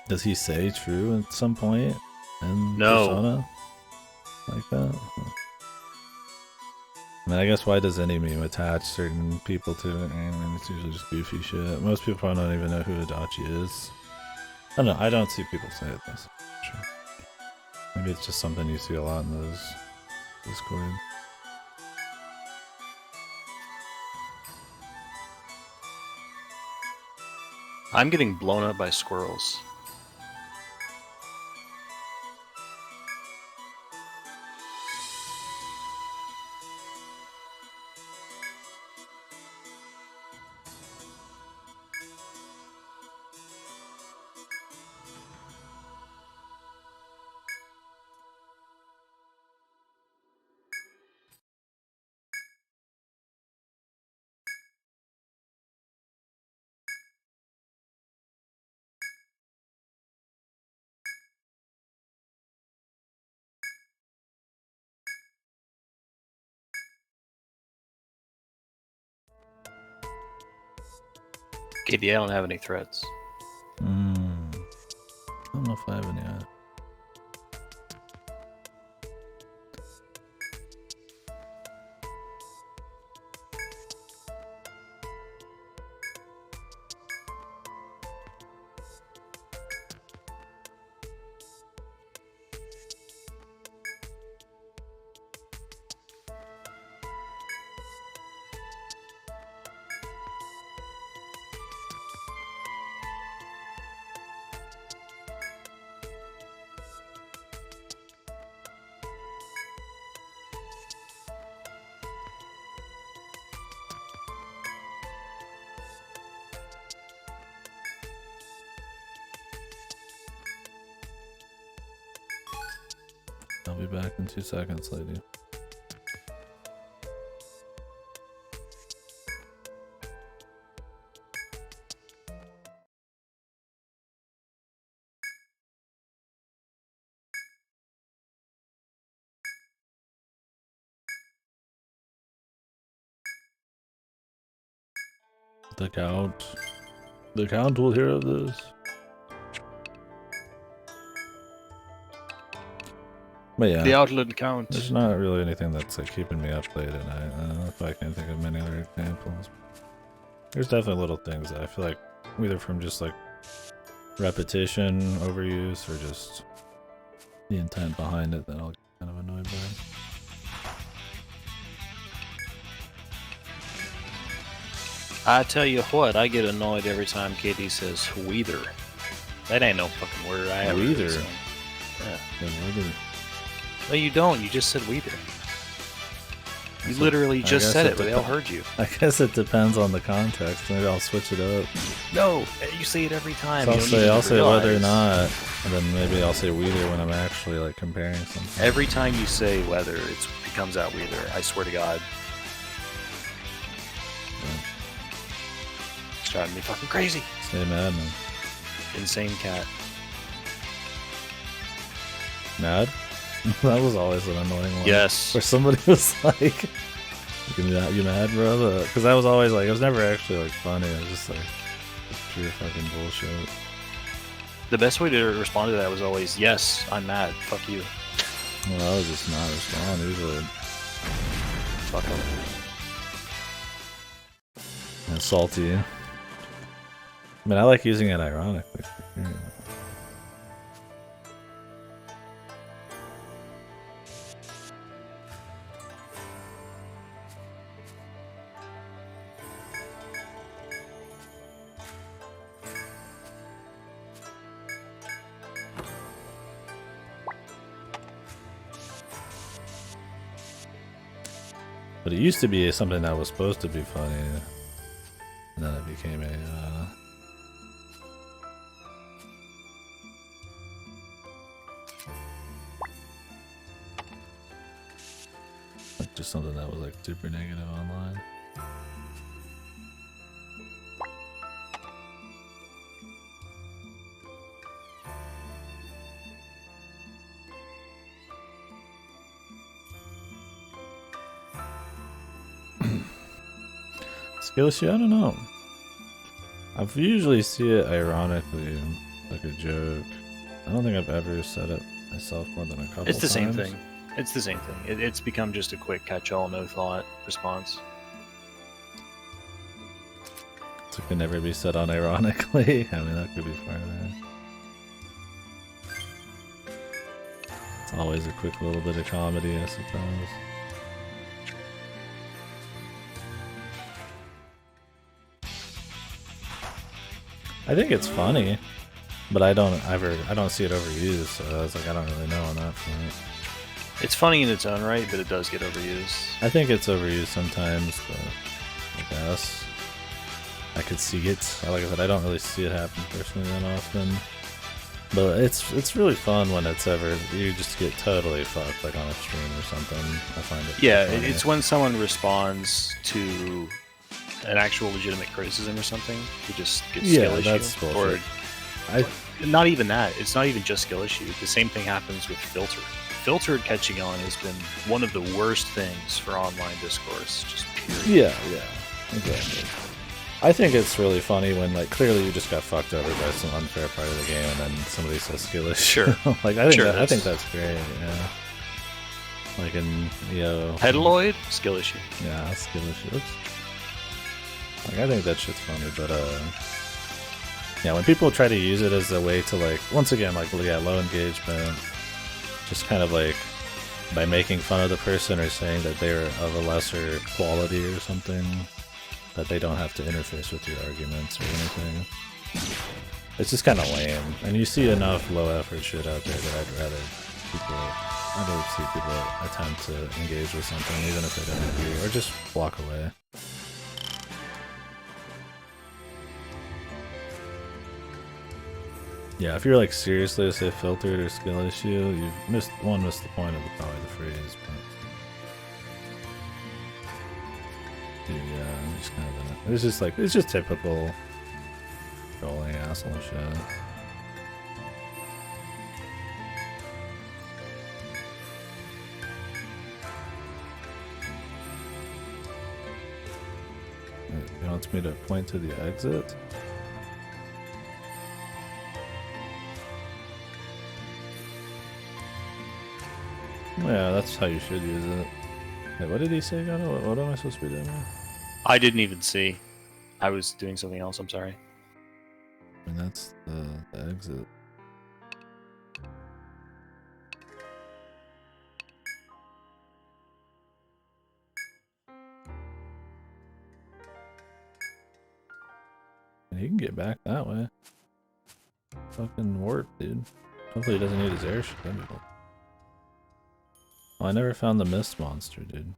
Does he say true at some point in Persona? Like that? I mean, I guess why does any meme attach certain people to it? I mean, it's usually just goofy shit. Most people probably don't even know who Adachi is. I don't know. I don't see people say it this. Sure. Maybe it's just something you see a lot in those Discord. I'm getting blown up by squirrels. KDkill, I don't have any threats. I don't know if I have any yet. I'll be back in 2 seconds, lady. The Count. The Count will hear of this. But yeah, The Outland Count. there's not really anything that's like keeping me up late at night. I don't know if I can think of many other examples. There's definitely little things that I feel like either from just like repetition, overuse, or just the intent behind it that I'll get kind of annoyed by. I tell you what, I get annoyed every time KD says "weather." That ain't no fucking word. I ever Weather. use. Yeah. The weather. No, you don't. You just said "weather." You So, literally I just guess said it it, but they all heard you. I guess it depends on the context. Maybe I'll switch it up. No, you say it every time. So You don't I'll even say whether or realize. not, and then maybe I'll say weather when I'm actually like comparing something. Every time you say weather, it comes out weather. I swear to God. It's driving me fucking crazy. Stay mad, man. Insane cat. Mad? That was always an annoying one. Yes. Where somebody was like, you mad, bro? Because that was always like, it was never actually like funny. It was just like pure fucking bullshit. The best way to respond to that was always, yes, I'm mad. Fuck you. Well, I was just not respond usually. Fuck up. And salty. I mean, I like using it ironically. Yeah. But it used to be something that was supposed to be funny, and then it became a like just something that was like super negative online. Skill issue? I don't know. I usually see it ironically, like a joke. I don't think I've ever said it myself more than a couple times. It's the same thing. It's the same thing. It's become just a quick catch-all, no-thought response. So it can never be said unironically. I mean, that could be part of that. It's always a quick little bit of comedy, I suppose. I think it's funny, but I don't see it overused, so I was like, I don't really know on that point. It's funny in its own right, but it does get overused. I think it's overused sometimes, but I guess I could see it. Like I said, I don't really see it happen personally that often. But it's really fun when it's ever you just get totally fucked like on a stream or something. I find it. Yeah, funny. it's when someone responds to an actual legitimate criticism or something. It just gets skill issue. That's bullshit. Or not even that. It's not even just skill issue. The same thing happens with filter. Filtered catching on has been one of the worst things for online discourse. Just period. Yeah, exactly. I think it's really funny when like clearly you just got fucked over by some unfair part of the game, and then somebody says skill issue. Sure. Like I think that's great. Yeah. Like in Pedaloid skill issue. Yeah, skill issue. Oops. Like I think that shit's funny, but yeah, when people try to use it as a way to like once again like low engagement, just kind of like by making fun of the person or saying that they're of a lesser quality or something, that they don't have to interface with your arguments or anything. It's just kind of lame, and you see enough low effort shit out there that I'd rather see people attempt to engage with something even if they don't agree, or just walk away. Yeah, if you're like seriously to say filtered or skill issue, you've missed the point of probably the phrase, but dude, yeah, it's kind of it's just typical trolling asshole shit. You wants me to point to the exit. Yeah, that's how you should use it. Hey, what did he say, Gunna? What am I supposed to be doing now? I didn't even see. I was doing something else, I'm sorry. I mean, that's the exit. And he can get back that way. Fucking warp, dude. Hopefully he doesn't need his airship. That'd be cool. Oh, I never found the mist monster, dude.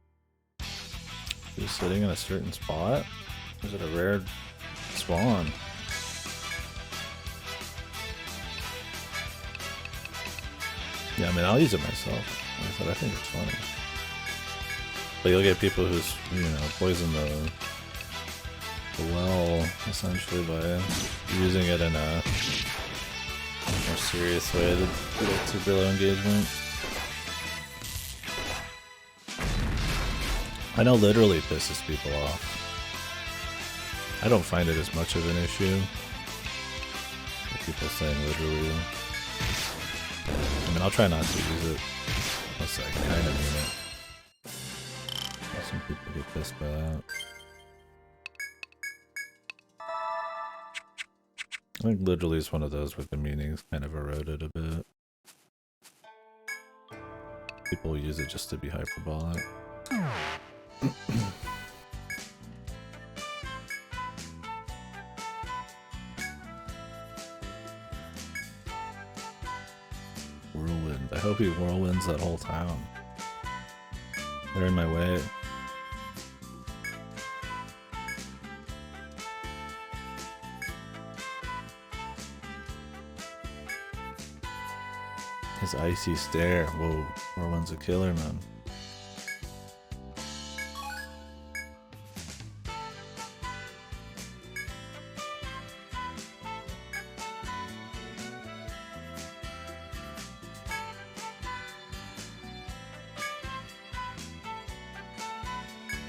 Is he sitting in a certain spot? Or is it a rare spawn? Yeah, I mean, I'll use it myself. Like I said, I think it's funny. But you'll get people who's, you know, poison the well, essentially, by using it in a more serious way to get super low engagement. I know literally pisses people off. I don't find it as much of an issue. With people saying literally. I mean, I'll try not to use it unless I kind of mean it. Some people get pissed by that. I think literally is one of those where the meaning's kind of eroded a bit. People use it just to be hyperbolic. Whirlwind. I hope he whirlwinds that whole town. They're in my way. His icy stare. Whoa, Whirlwind's a killer, man.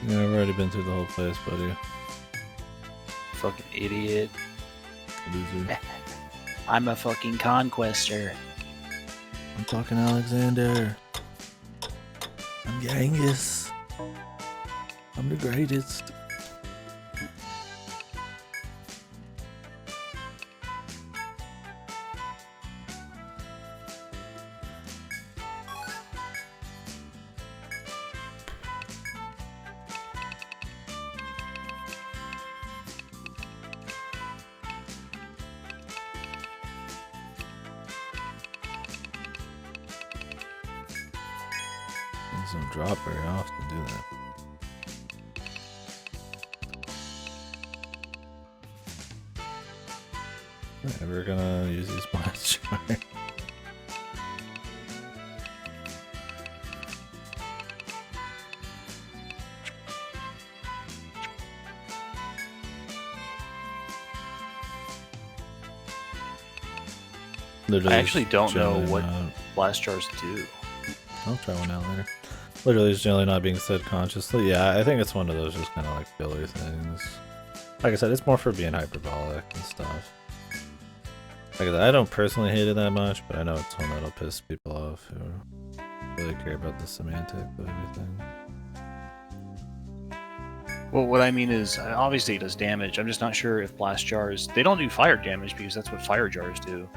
Yeah, I've already been through the whole place, buddy. Fucking idiot. Loser. I'm a fucking conquester. I'm talking Alexander. I'm Genghis. I'm the greatest. These don't drop very often, do they? We're gonna use these blast charge. I actually don't know what blast jars do. I'll try one out later. Literally, it's generally not being said consciously. Yeah, I think it's one of those just kind of like filler things. Like I said, it's more for being hyperbolic and stuff. Like I said, I don't personally hate it that much, but I know it's one that'll piss people off who really care about the semantic of everything. Well, what I mean is, obviously it does damage. I'm just not sure if blast jars... They don't do fire damage because that's what fire jars do.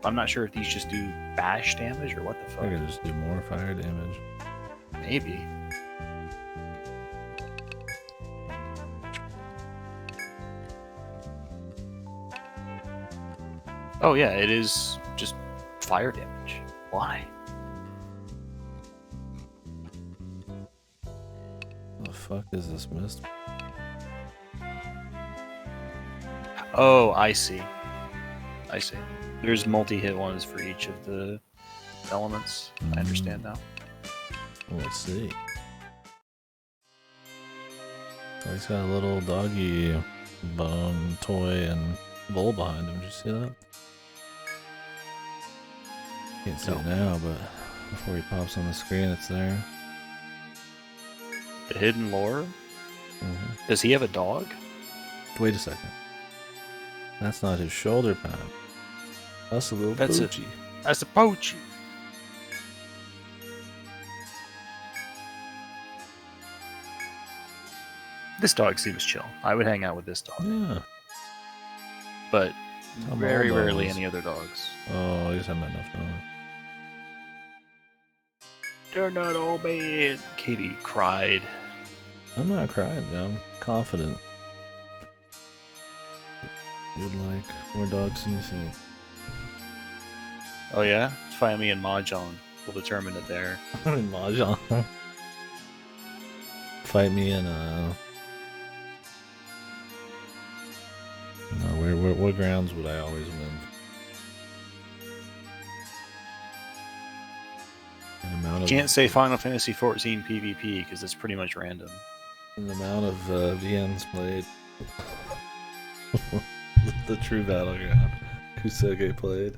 I'm not sure if these just do bash damage or what the fuck. I could just do more fire damage. Maybe. Oh yeah, it is just fire damage. Why? What the fuck is this mist? Oh, I see. I see. There's multi-hit ones for each of the elements. I understand now. Well, let's see. Oh, he's got a little doggy bone toy and bowl behind him. Did you see that? Can't see it now, but before he pops on the screen, it's there. The hidden lore? Mm-hmm. Does he have a dog? Wait a second. That's not his shoulder pad. That's a little That's poochie. That's a poachy. This dog seems chill. I would hang out with this dog. Yeah. But How very old rarely dogs? any other dogs. Oh, I guess I meant enough dogs. They're not all bad. Katie cried. I'm not crying, I'm confident. You'd like more dogs than you think. Oh yeah? Find me in Mahjong. We'll determine it there. In Mahjong. Fight me in no, what grounds would I always win? An amount You of, can't say Final Fantasy XIV PvP because it's pretty much random. an amount of VNs played. The true battleground. Kusege played.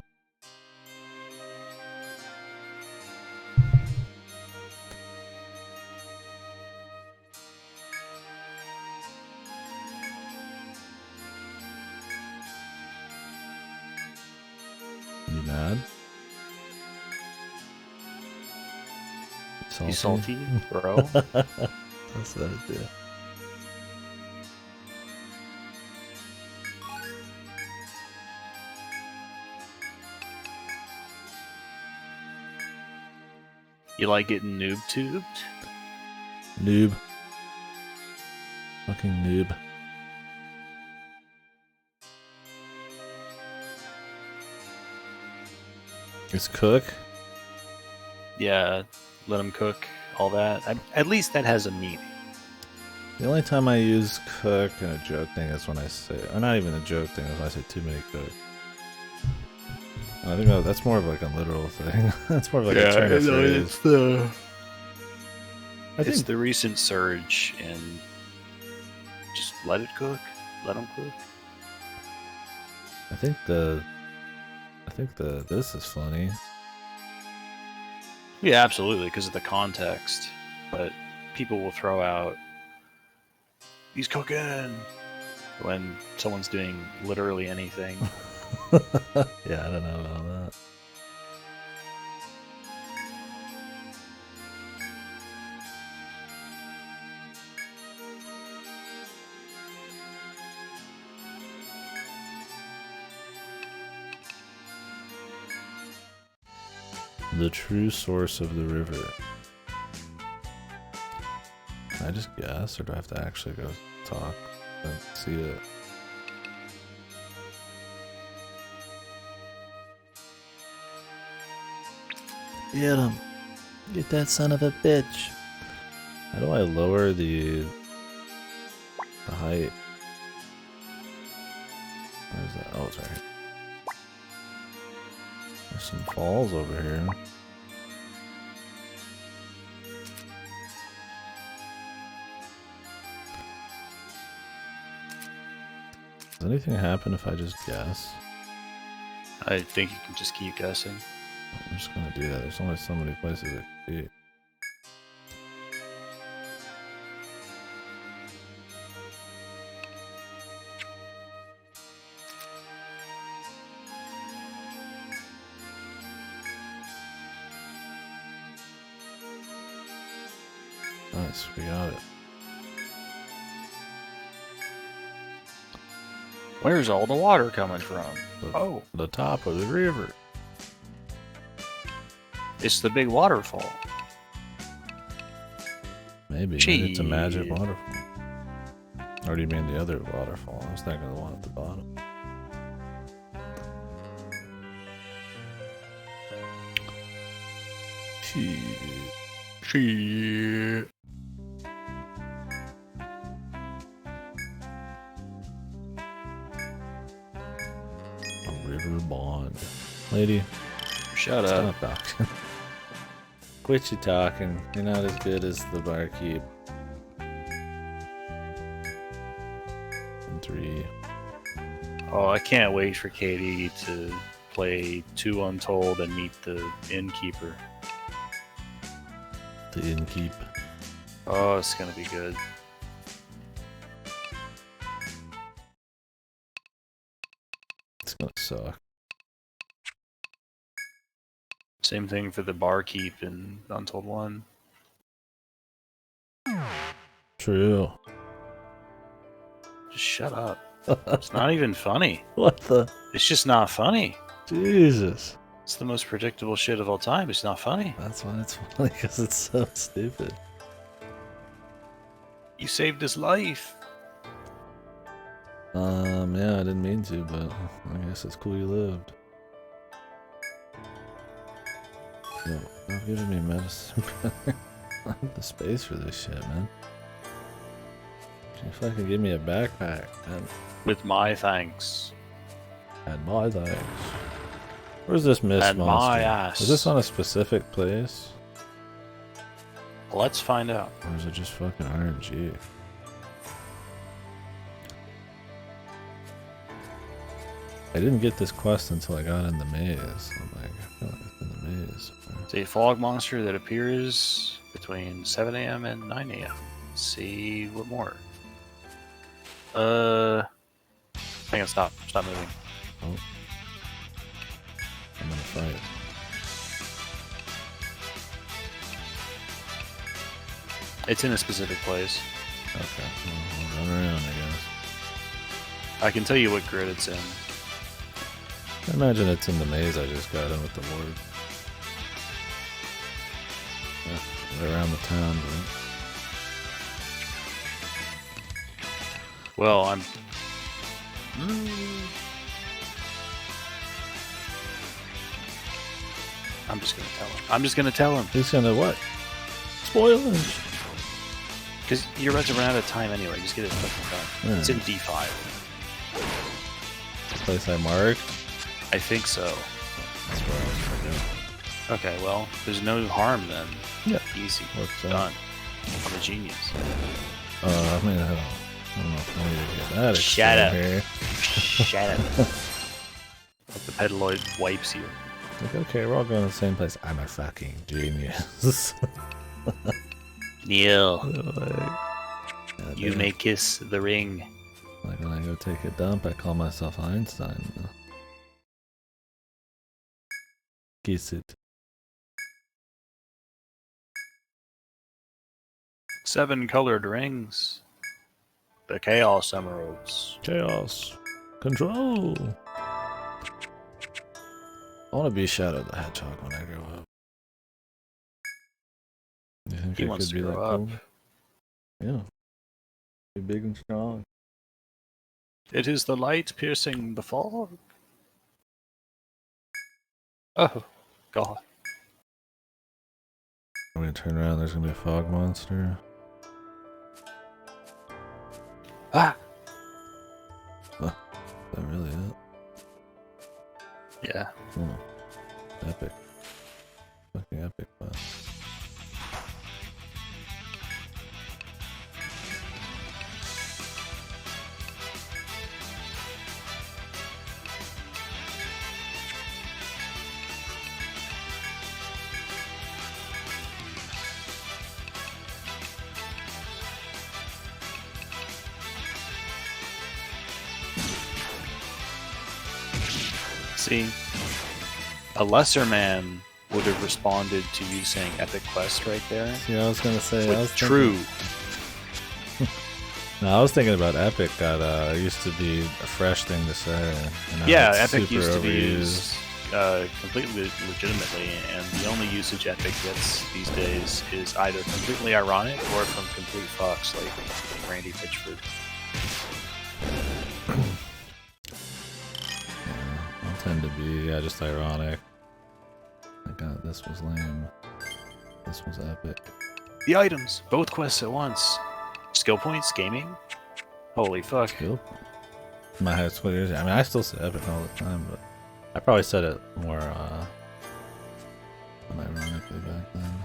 You mad? You salty, bro? That's what I do. You like getting noob tubed? Noob. Fucking noob. It's cook. Yeah, let them cook, all that. At least that has a meaning. The only time I use cook in a joke thing is when I say, or not even a joke thing, is when I say too many cook. I think that's more of like a literal thing. That's more of like a turn of phrase. It's the recent surge in just let it cook, let them cook. I think this is funny. Yeah, absolutely, because of the context. But people will throw out, he's cooking, when someone's doing literally anything. Yeah, I don't know about that. The true source of the river. Can I just guess, or do I have to actually go talk and see it? Get him! Get that son of a bitch! How do I lower the height? Where's that? Oh, it's right here. There's some falls over here. Does anything happen if I just guess? I think you can just keep guessing. I'm just gonna do that. There's only so many places it could be. Nice, we got it. Where's all the water coming from? The top of the river. It's the big waterfall. Maybe it's a magic waterfall. Or do you mean the other waterfall? I was thinking of the one at the bottom. Shit. A river bond. Lady, Shut up. stop talking. Quit you talking. You're not as good as the barkeep. And 3. Oh, I can't wait for Katie to play 2 Untold and meet the innkeeper. The innkeep. Oh, it's gonna be good. suck. Same thing for the barkeep in Untold 1. True. Just shut up. It's not even funny. What the? It's just not funny. Jesus. It's the most predictable shit of all time. It's not funny. That's why it's funny, because it's so stupid. You saved his life. Yeah, I didn't mean to, but I guess it's cool you lived. Yo, stop giving me medicine, brother. I have the space for this shit, man. If I could give me a backpack, man. With my thanks. And my thanks. Where's this mist And monster? my ass. Is this on a specific place? Let's find out. Or is it just fucking RNG? I didn't get this quest until I got in the maze. I'm like, I feel like it's in the maze. It's a fog monster that appears between 7 a.m. and 9 a.m. Let's see what more. Hang on, stop. Stop moving. Oh. I'm gonna fight. It's in a specific place. Okay. Well, I'll run around, I guess. I can tell you what grid it's in. I imagine it's in the maze I just got in with the ward. Yeah, around the town, but... Well, I'm just gonna tell him. I'm just gonna tell him. He's gonna what? Spoilers! Because you're about to run out of time anyway. Just get it fucking done. It's in D5. The place I marked? I think so. That's where I was gonna go. Okay, well, there's no harm then. Yeah. Easy. What's Done. I'm a genius. I mean, I don't know if I need to get that Shut up. here. Shut up. The pedaloid wipes you. Like, okay, we're all going to the same place. I'm a fucking genius. Neil, Like, you may kiss the ring. Like when I go take a dump, I call myself Einstein. Kiss it. 7 colored rings. The Chaos Emeralds. Chaos. Control. I want to be Shadow the Hedgehog when I grow up. Do you think He I wants could to be grow that up. cool? Yeah. Be big and strong. It is the light piercing the fog. Oh, God. I'm gonna turn around, there's gonna be a fog monster. Ah! Is that really it? Yeah. Oh. Epic. Fucking epic, man. See, a lesser man would have responded to you saying epic quest right there. Yeah, I was gonna say. With I was true. No, I was thinking about epic. That used to be a fresh thing to say. And now Yeah, it's epic super used to be overused. used completely legitimately, and the only usage epic gets these days is either completely ironic or from complete fucks like Randy Pitchford. I'll tend to be, just ironic. Like, God, this was lame. This was epic. The items, both quests at once. Skill points, gaming. Holy fuck. Skill. My highest 20 years. I mean, I still say epic all the time, but I probably said it more unironically back then.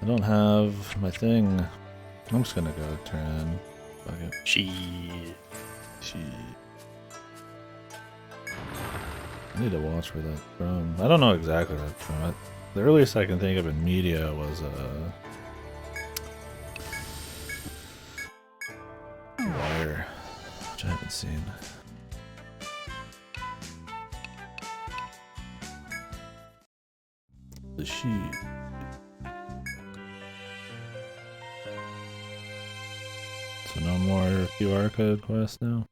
I don't have my thing. I'm just gonna go turn in. Fuck it. Shit. I need to watch where that's from. I don't know exactly where that's from. The earliest I can think of in media was Wire, which I haven't seen. the sheep. So no more QR code quests now?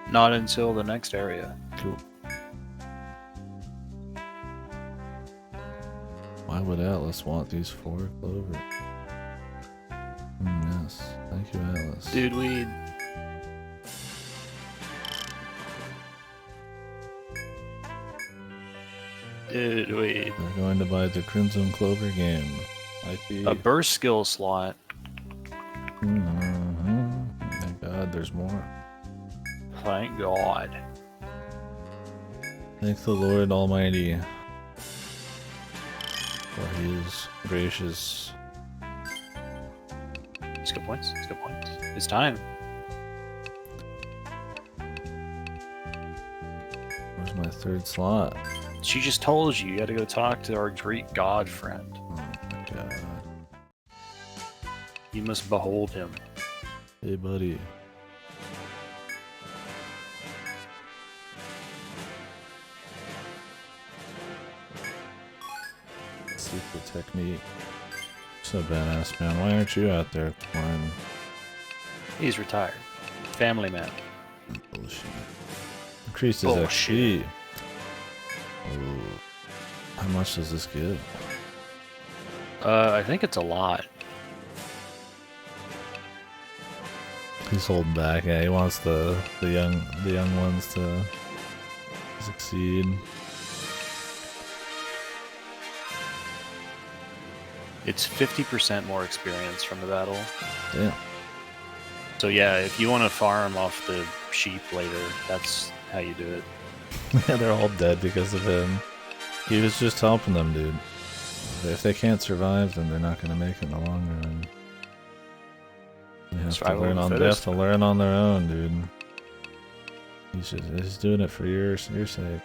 Not until the next area. Cool. Why would Atlas want these 4 clover? Yes. Thank you, Atlas. Dude, weed. Dude, weed. They're going to buy the Crimson Clover game. IP. A burst skill slot. Thank God there's more. Thank God. Thank the Lord Almighty. For he is gracious. Skill points. Skill points. It's time. Where's my 3rd slot? She just told you had to go talk to our Greek god friend. Oh my God. You must behold him. Hey buddy. Secret technique. So badass, man. Why aren't you out there exploring? He's retired. Family man. Bullshit. Increases Bullshit. XP. Oh. How much does this give? I think it's a lot. He's holding back. Yeah, he wants the young ones to succeed. It's 50% more experience from the battle. Damn. So yeah, if you want to farm off the sheep later, that's how you do it. Yeah, they're all dead because of him. He was just helping them, dude. If they can't survive, then they're not gonna make it in the long run. They have to learn on their own, dude. He's doing it for your sake.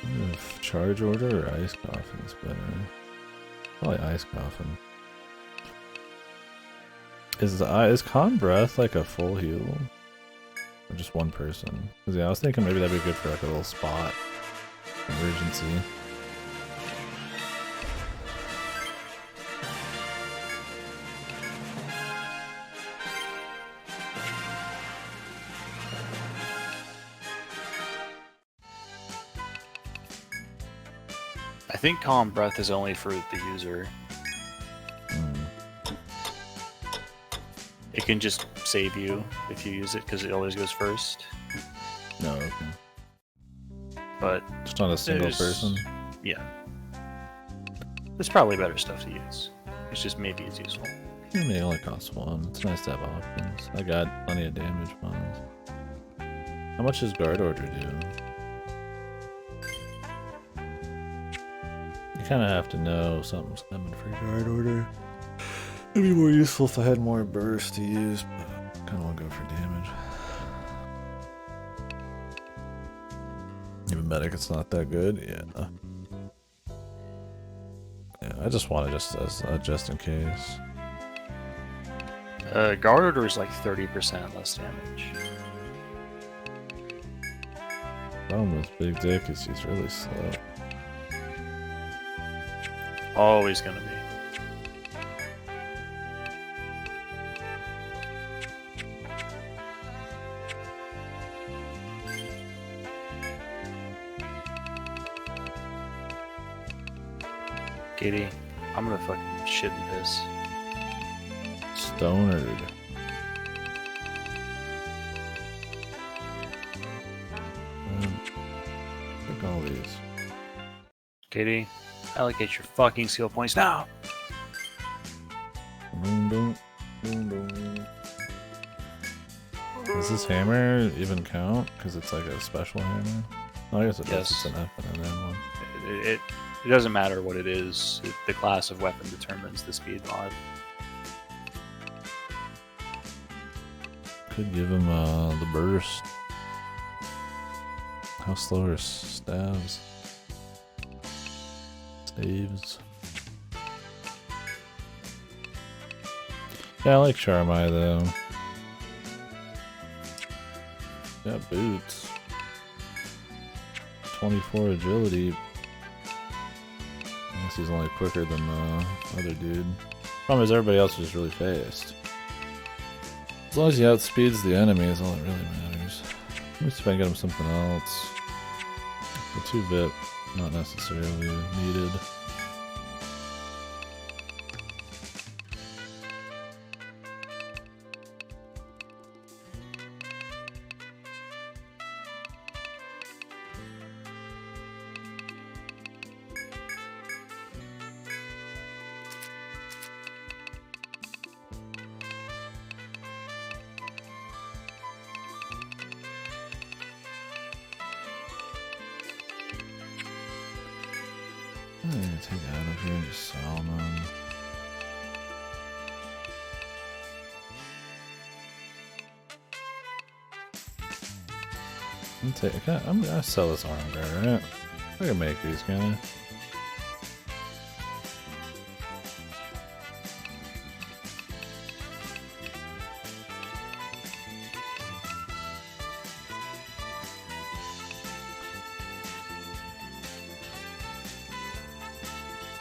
I wonder if charge order or ice coffin is better. Probably ice coffin. Is calm breath like a full heal? Or just one person? Cause yeah, I was thinking maybe that'd be good for like a little spot. Emergency. I think calm breath is only for the user. It can just save you if you use it because it always goes first. No, okay. But just on a single person? Yeah. There's probably better stuff to use. It's just maybe it's useful. I mean, it only costs 1. It's nice to have options. I got plenty of damage ones. How much does guard order do? You kind of have to know something's coming for guard order. It'd be more useful if I had more burst to use, but I kind of want to go for damage. Even medic, it's not that good. Yeah. Yeah, I just want it just in case. Guard order is like 30% less damage. Problem with Big Dick is he's really slow. Always gonna be. KD, I'm gonna fucking shit and piss. Stonered. Take all these. KD, allocate your fucking skill points now! Boom, boom, boom, boom. Does this hammer even count? Because it's like a special hammer? Oh, I guess it does. Yes. It's an F and an M one. It doesn't matter what it is. The class of weapon determines the speed mod. Could give him the burst. How slow are stabs? Saves. Yeah, I like Charmai though. Got boots. 24 agility. I guess he's only quicker than the other dude. Problem is everybody else is really fast. As long as he outspeeds the enemy is all that really matters. Let me see if I can get him something else. The 2-bit, not necessarily needed. I'm gonna take it out of here and just sell them. I'm gonna sell this arm guard, right? I can make these, can I?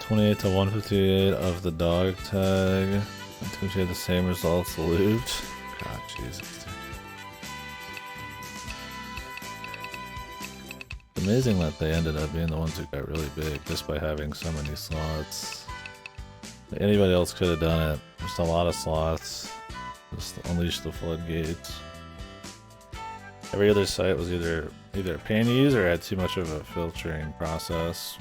$28 to $158 of the dog tag. Until she had the same results looped. God, Jesus. It's amazing that they ended up being the ones who got really big just by having so many slots. Anybody else could have done it. Just a lot of slots. Just unleash the floodgates. Every other site was either a pain to use or had too much of a filtering process.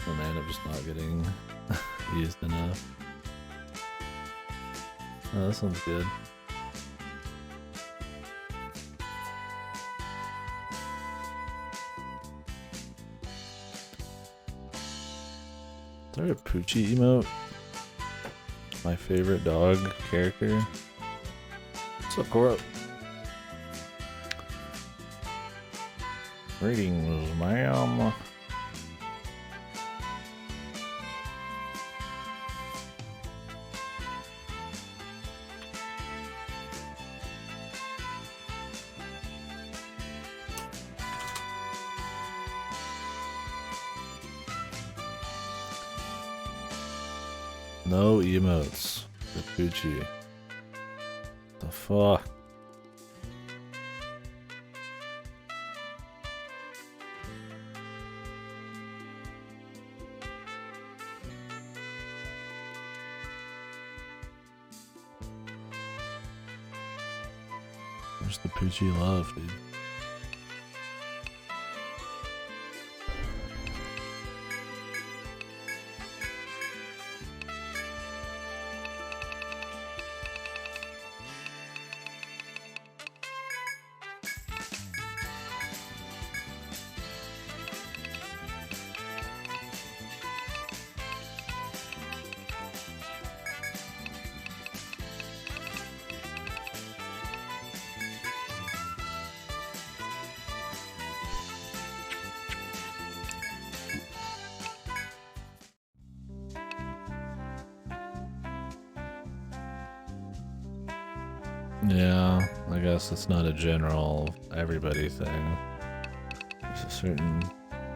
And they end up just not getting used enough. Oh, this one's good. Is there a Poochie emote? My favorite dog character. What's up, Cora? Greetings, ma'am. No emotes with Poochie. The fuck? Where's the Poochie love, dude? Yeah, I guess it's not a general everybody thing. There's a certain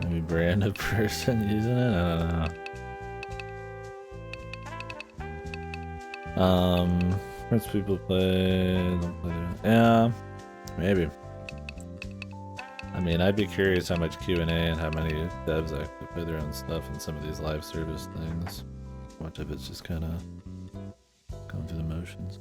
maybe brand of person using it. I don't know. Most people play. Don't play their, yeah, maybe. I mean, I'd be curious how much Q&A and how many devs actually play their own stuff in some of these live service things. Much of it's just kind of going through the motions.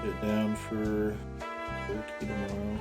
Get down for work tomorrow.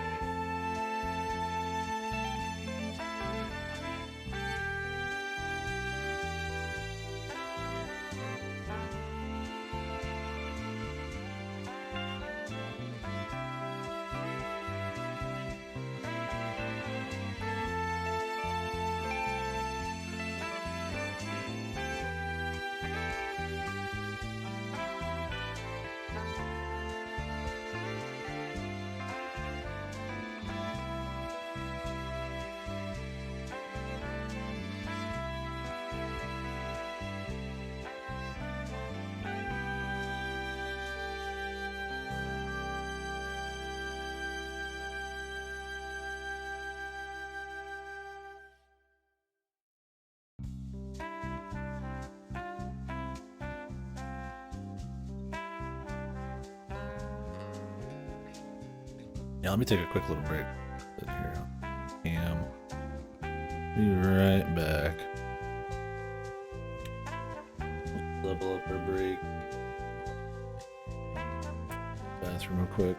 Yeah, let me take a quick little break. Sit here. Be right back. Level up our break. Bathroom real quick.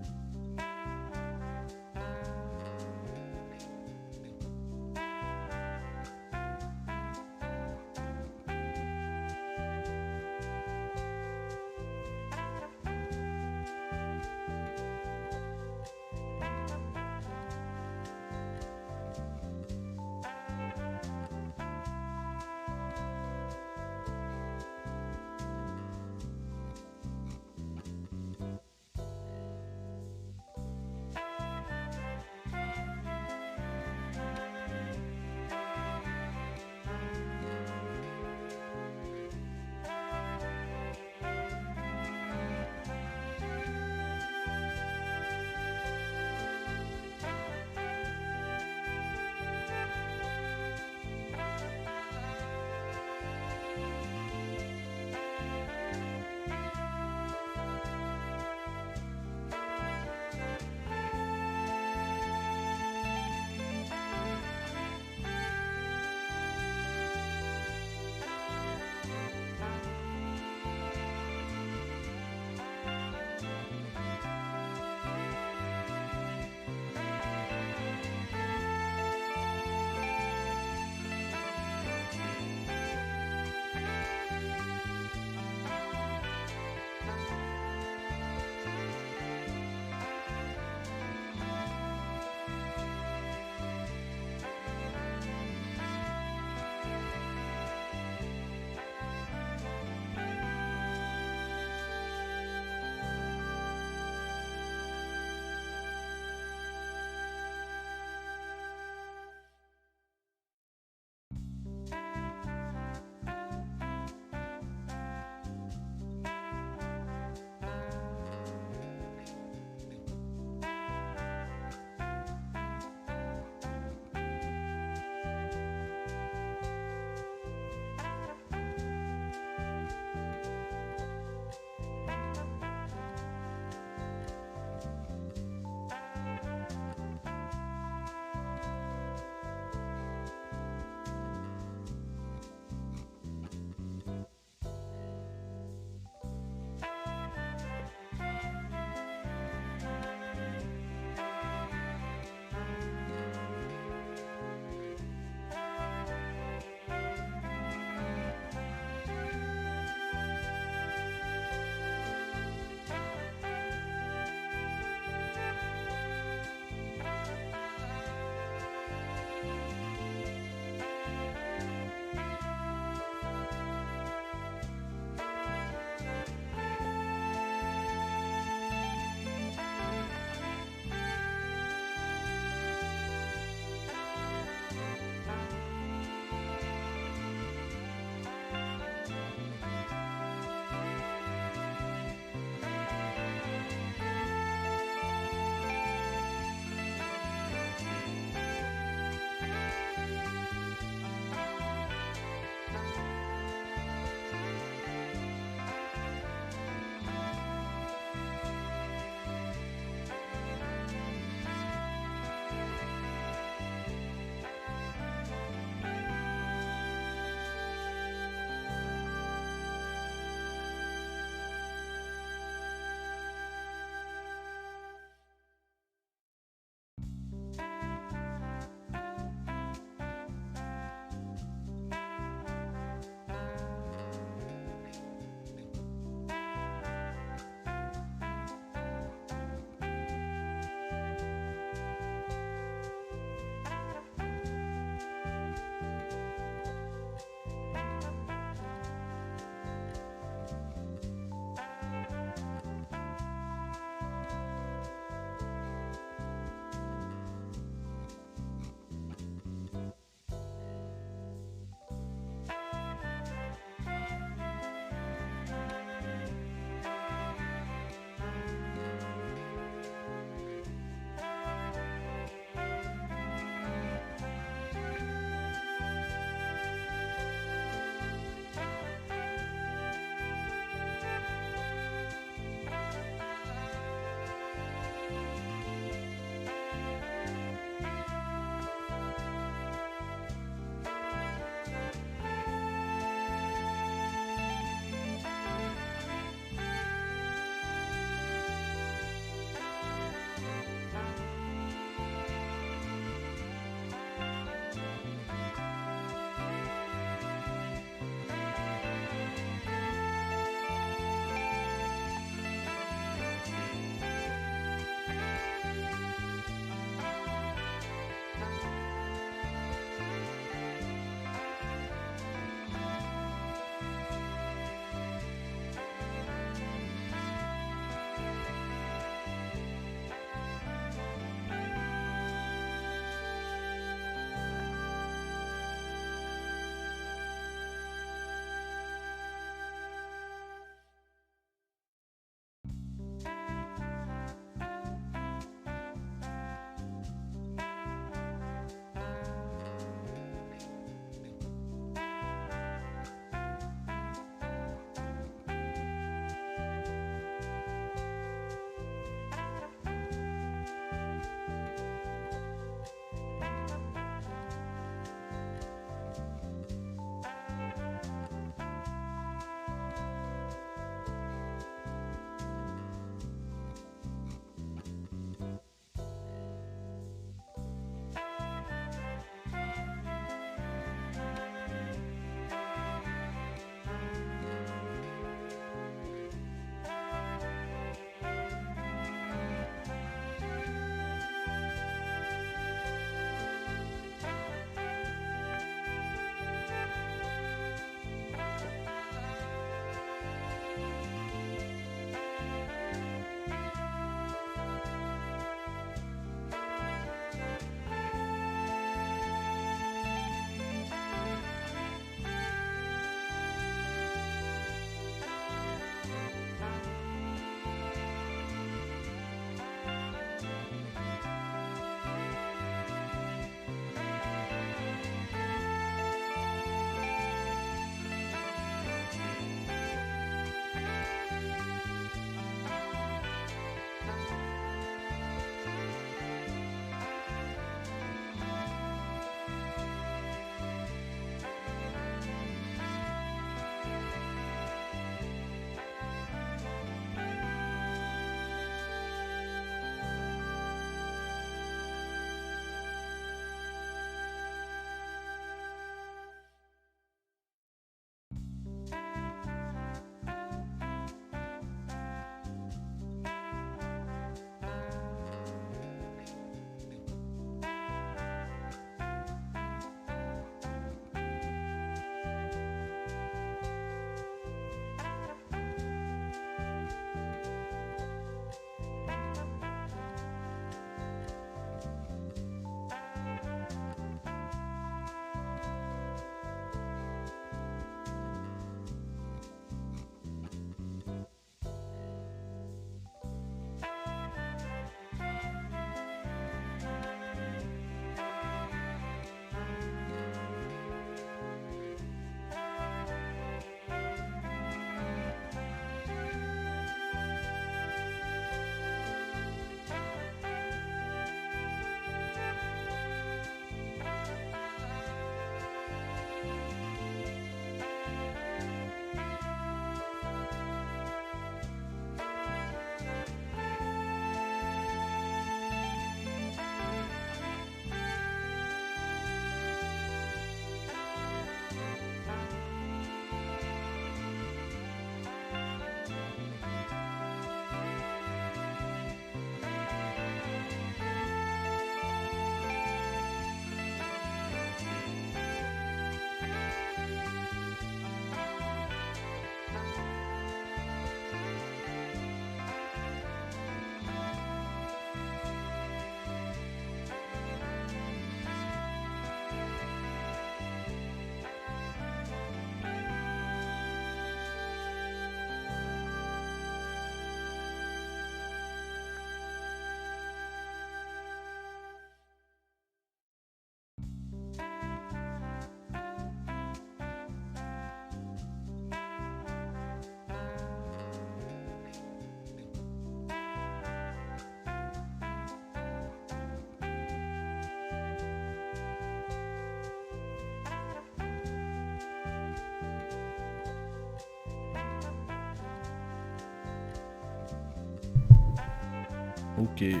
Okay.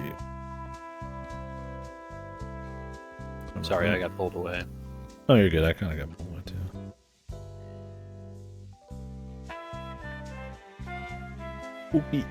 Sorry, I got pulled away. Oh, you're good. I kind of got pulled away too. Okay.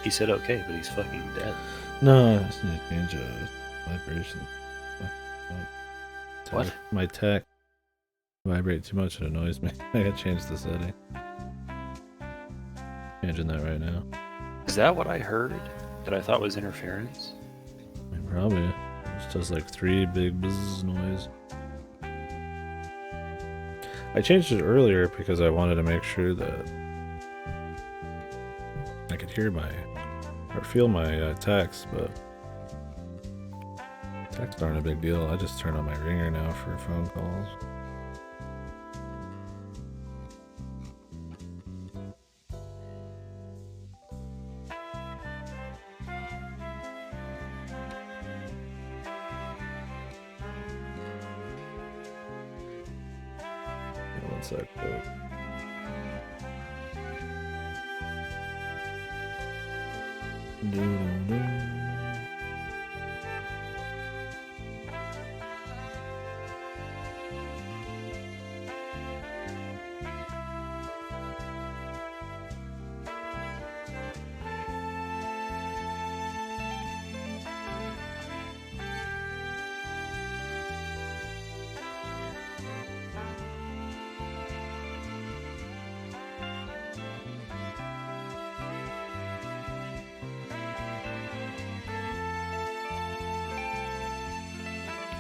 He said okay, but he's fucking dead. No, I just need to change vibration. What? My tech vibrate too much, it annoys me. I gotta change the setting. Changing that right now. Is that what I heard? That I thought was interference? I mean, probably. It's just like 3 big buzz noise. I changed it earlier because I wanted to make sure that I could hear or feel my text, but texts aren't a big deal. I just turn on my ringer now for phone calls. One sec, but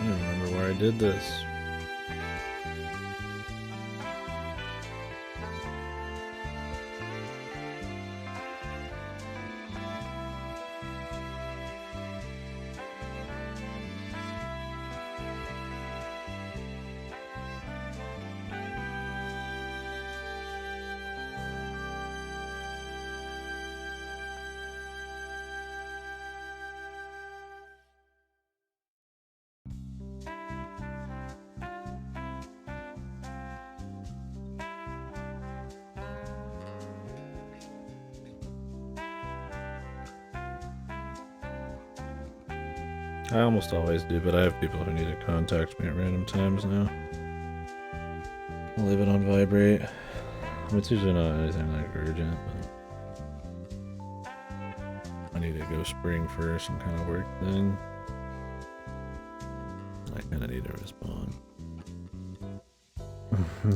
I don't remember where I did this. I almost always do, but I have people who need to contact me at random times now. I'll leave it on vibrate. It's usually not anything like urgent, but I need to go spring for some kind of work thing. I kind of need to respond.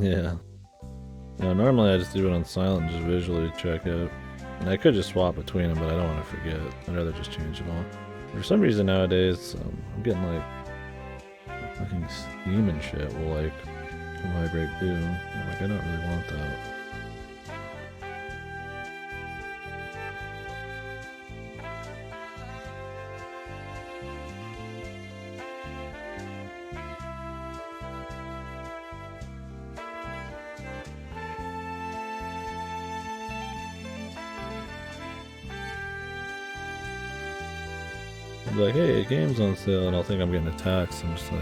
Yeah. No, normally I just do it on silent and just visually check it. And I could just swap between them, but I don't want to forget. I'd rather just change them all. For some reason nowadays, I'm getting like fucking Steam and shit will like vibrate too. I'm like, I don't really want that. I'll be like, hey, game's on sale, and I'll think I'm getting a text. I'm just like,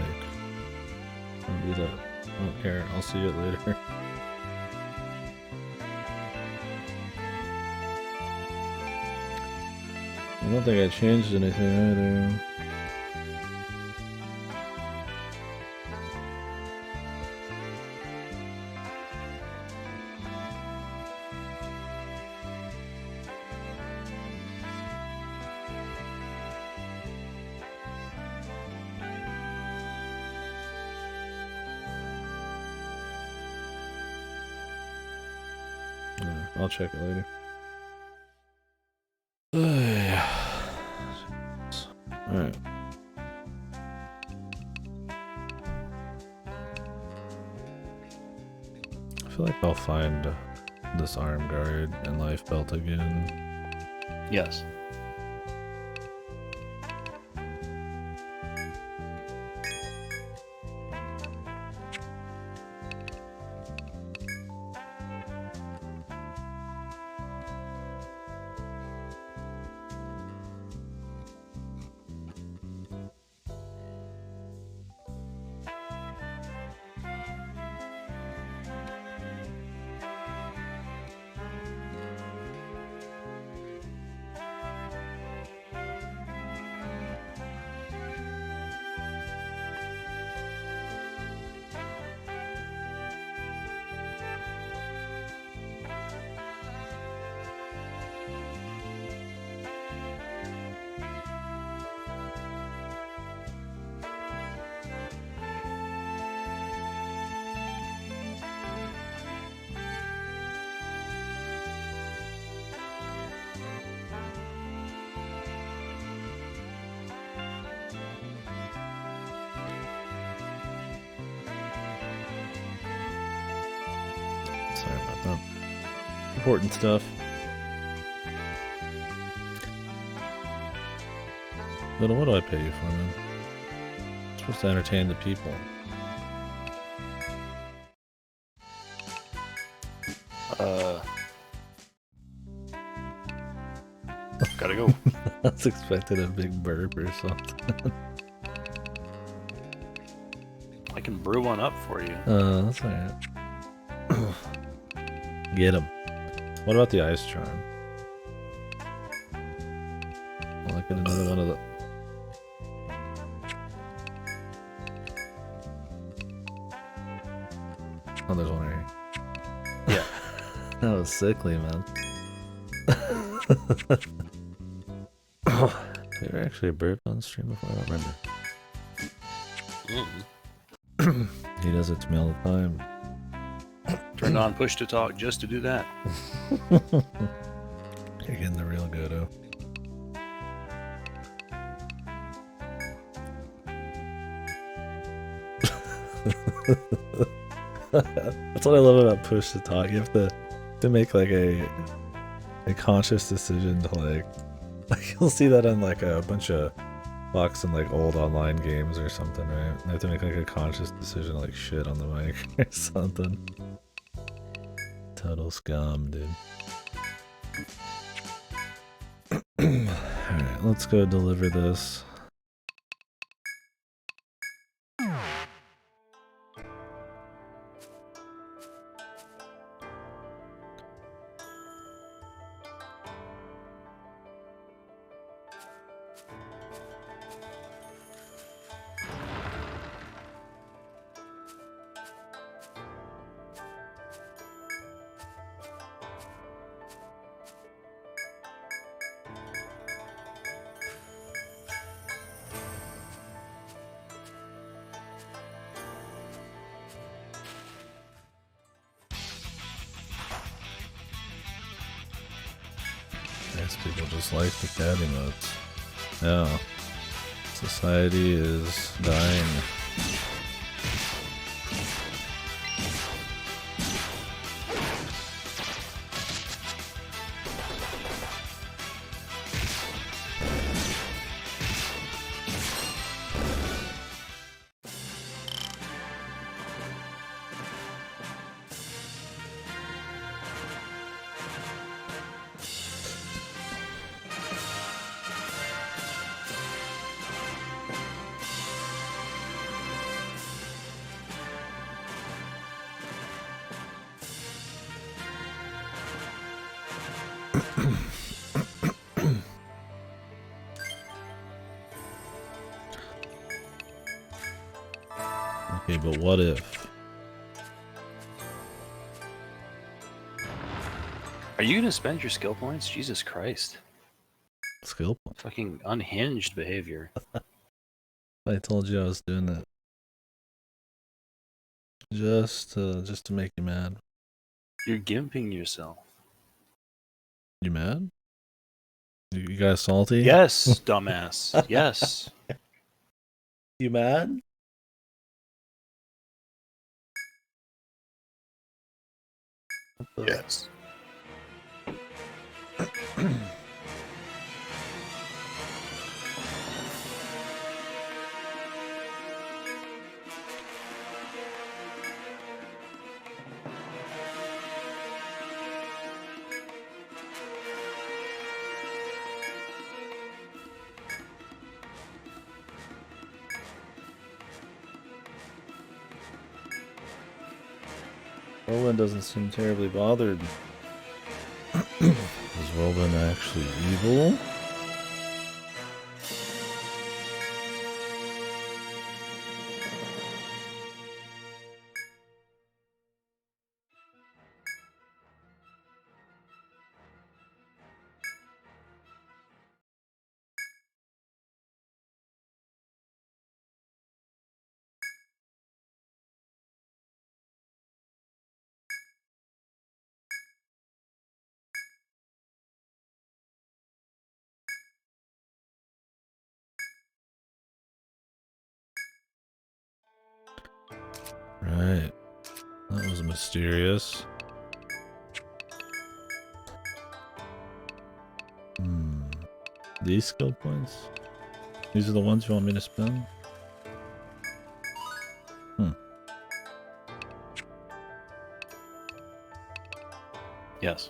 I'll do that. I don't care. I'll see it later. I don't think I changed anything either. I'll check it later. Alright. I feel like I'll find this arm guard and life belt again. Yes. Sorry about that. Important stuff. But what do I pay you for, man? I'm supposed to entertain the people. Gotta go. I was expecting a big burp or something. I can brew one up for you. That's alright. Get him. What about the ice charm? I'll get another one of the... Oh, there's one right here. Yeah. That was sickly, man. Did there actually a burp on stream before? I don't remember. He does it to me all the time. Turned on push to talk just to do that. You're getting the real Godo. That's what I love about push to talk. You have to make like a conscious decision to like you'll see that on like a bunch of box and like old online games or something, right? I have to make like a conscious decision to like shit on the mic or something. Total scum, dude. Alright, let's go deliver this. People just like the cat emotes. Yeah. Society is dying. Okay, but what if? Are you gonna spend your skill points? Jesus Christ. Skill point? Fucking unhinged behavior. I told you I was doing that. Just to make you mad. You're gimping yourself. You mad? You guys salty? Yes, dumbass. Yes. You mad? Yes. Roland doesn't seem terribly bothered. Is Roland actually evil? Right. That was mysterious. These skill points? These are the ones you want me to spend? Yes.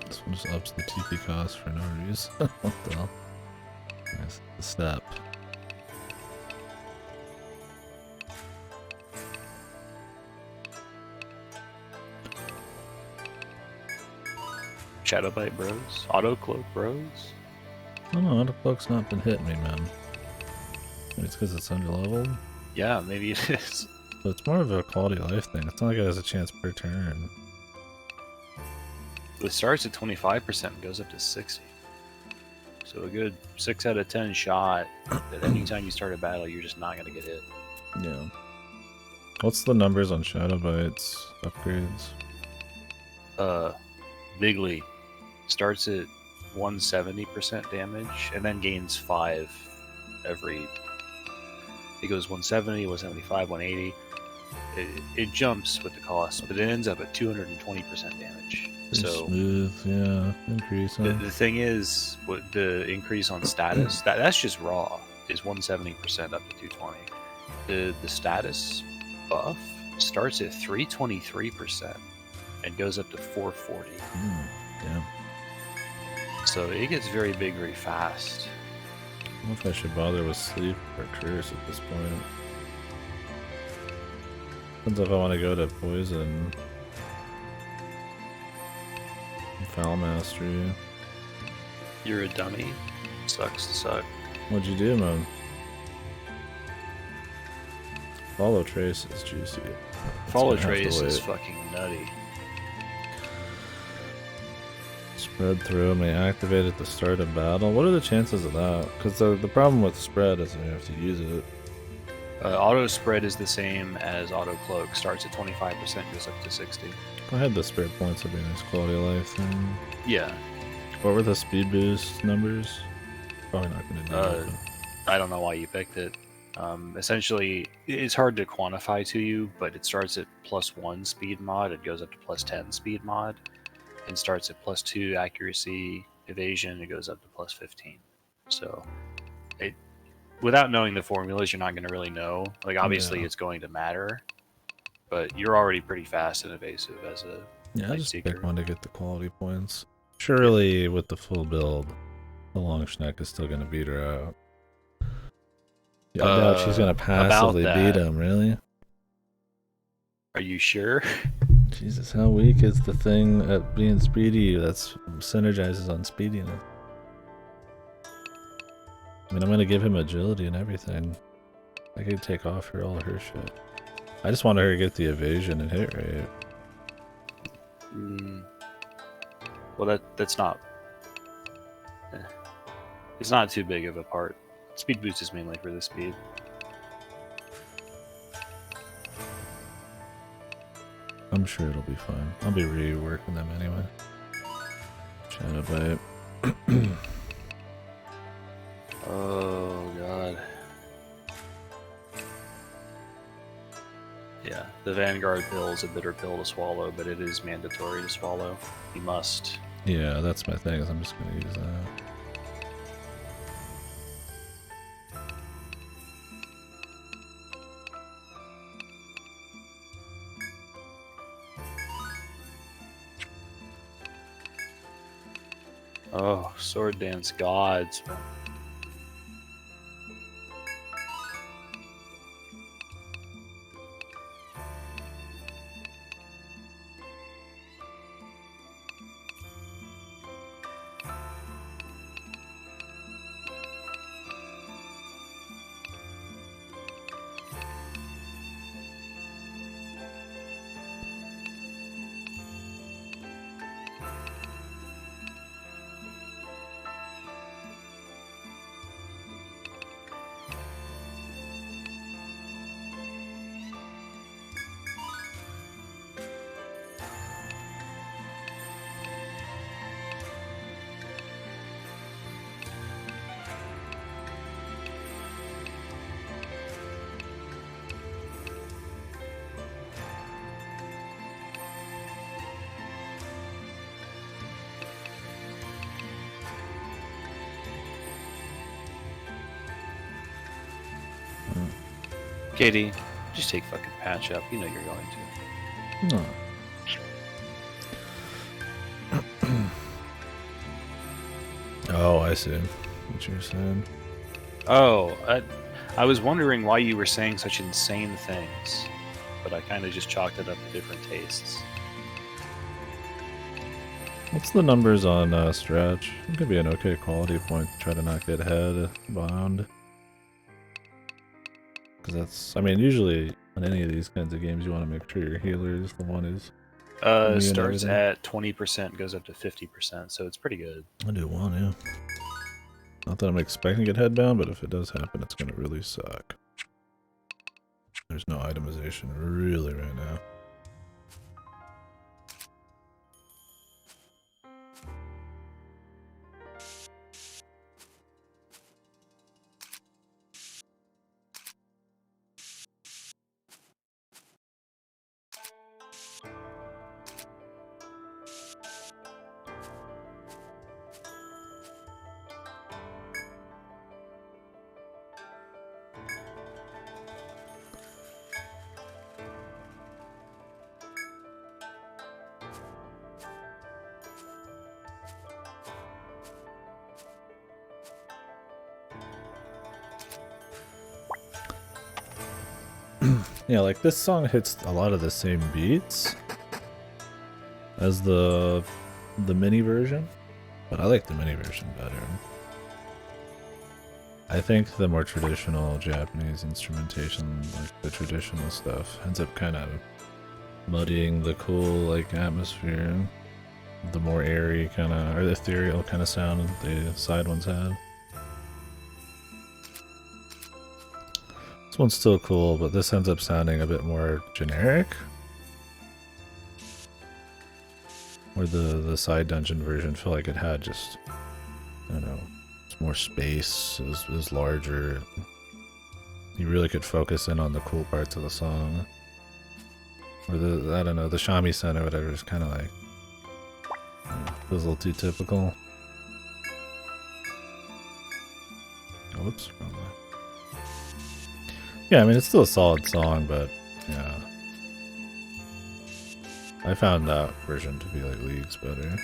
This one just ups the TP cost for no reason. What the hell? Nice. The step. Shadow Bite bros. Auto Cloak bros. Oh no, Autocloak's not been hitting me, man. Maybe it's because it's underleveled? Yeah, maybe it is. But it's more of a quality of life thing. It's not like it has a chance per turn. It starts at 25% and goes up to 60. So a good 6 out of 10 shot that anytime you start a battle, you're just not going to get hit. Yeah. What's the numbers on Shadow Bites upgrades? Bigly starts at 170% damage and then gains 5 every. It goes 170, 175, 180. It jumps with the cost, but it ends up at 220% damage. Pretty so smooth, yeah. Increase. the thing is, what the increase on status, that's just raw, is 170% up to 220. The status buff starts at 323% and goes up to 440. Yeah. So it gets very big very fast. I don't know if I should bother with sleep or curse at this point. Depends if I want to go to poison. Foul mastery. You're a dummy. Sucks to suck. What'd you do, man? Follow trace is juicy. It's Follow gonna have to trace is wait. fucking nutty. Spread through may activate at the start of battle. What are the chances of that? Because the problem with spread is you have to use it. Auto spread is the same as auto cloak. Starts at 25%, goes up to 60. If I had the spread points, it'd be a nice quality of life thing. Yeah. What were the speed boost numbers? Probably not going to do that. I don't know why you picked it. Essentially, it's hard to quantify to you, but it starts at +1 speed mod, it goes up to +10 speed mod, and starts at +2 accuracy evasion, it goes up to +15. So, without knowing the formulas, you're not going to really know. Like, obviously, Yeah. it's going to matter, but you're already pretty fast and evasive as a Yeah, I Light just Seeker. pick one to get the quality points. Surely, with the full build, the long schneck is still going to beat her out. Yeah, I doubt she's going to passively beat him, really? Are you sure? Jesus, how weak is the thing at being speedy that's synergizes on speediness? I mean, I'm going to give him agility and everything. I could take off all her shit. I just want her to get the evasion and hit rate. Well, that's not. It's not too big of a part. Speed boost is mainly for the speed. I'm sure it'll be fine. I'll be reworking them anyway. Shadow Bite. Oh god. Yeah, the Vanguard pill is a bitter pill to swallow, but it is mandatory to swallow. You must. Yeah, that's my thing. Is I'm just gonna use that. Oh, Sword Dance gods. KD, just take fucking patch up. You know you're going to. No. Oh, I see what you're saying. Oh, I was wondering why you were saying such insane things, but I kind of just chalked it up to different tastes. What's the numbers on stretch? It could be an okay quality point to try to not get head bound. Because that's, I mean, usually on any of these kinds of games, you want to make sure your healer is the one who's. Starts at 20%, goes up to 50%, so it's pretty good. I do one, yeah. Not that I'm expecting to get head bound, but if it does happen, it's going to really suck. There's no itemization really right now. Yeah, like this song hits a lot of the same beats as the mini version, but I like the mini version better. I think the more traditional Japanese instrumentation, like the traditional stuff, ends up kind of muddying the cool like atmosphere. The more airy kind of, or ethereal kind of sound the side ones have. This one's still cool, but this ends up sounding a bit more generic. Where the side dungeon version felt like it had just, I don't know, more space, it was larger. You really could focus in on the cool parts of the song. Or the, I don't know, the shamisen or whatever is kind of like, feels a little too typical. Oh, whoops, wrong way. Yeah, I mean, it's still a solid song, but yeah. I found that version to be like leagues better.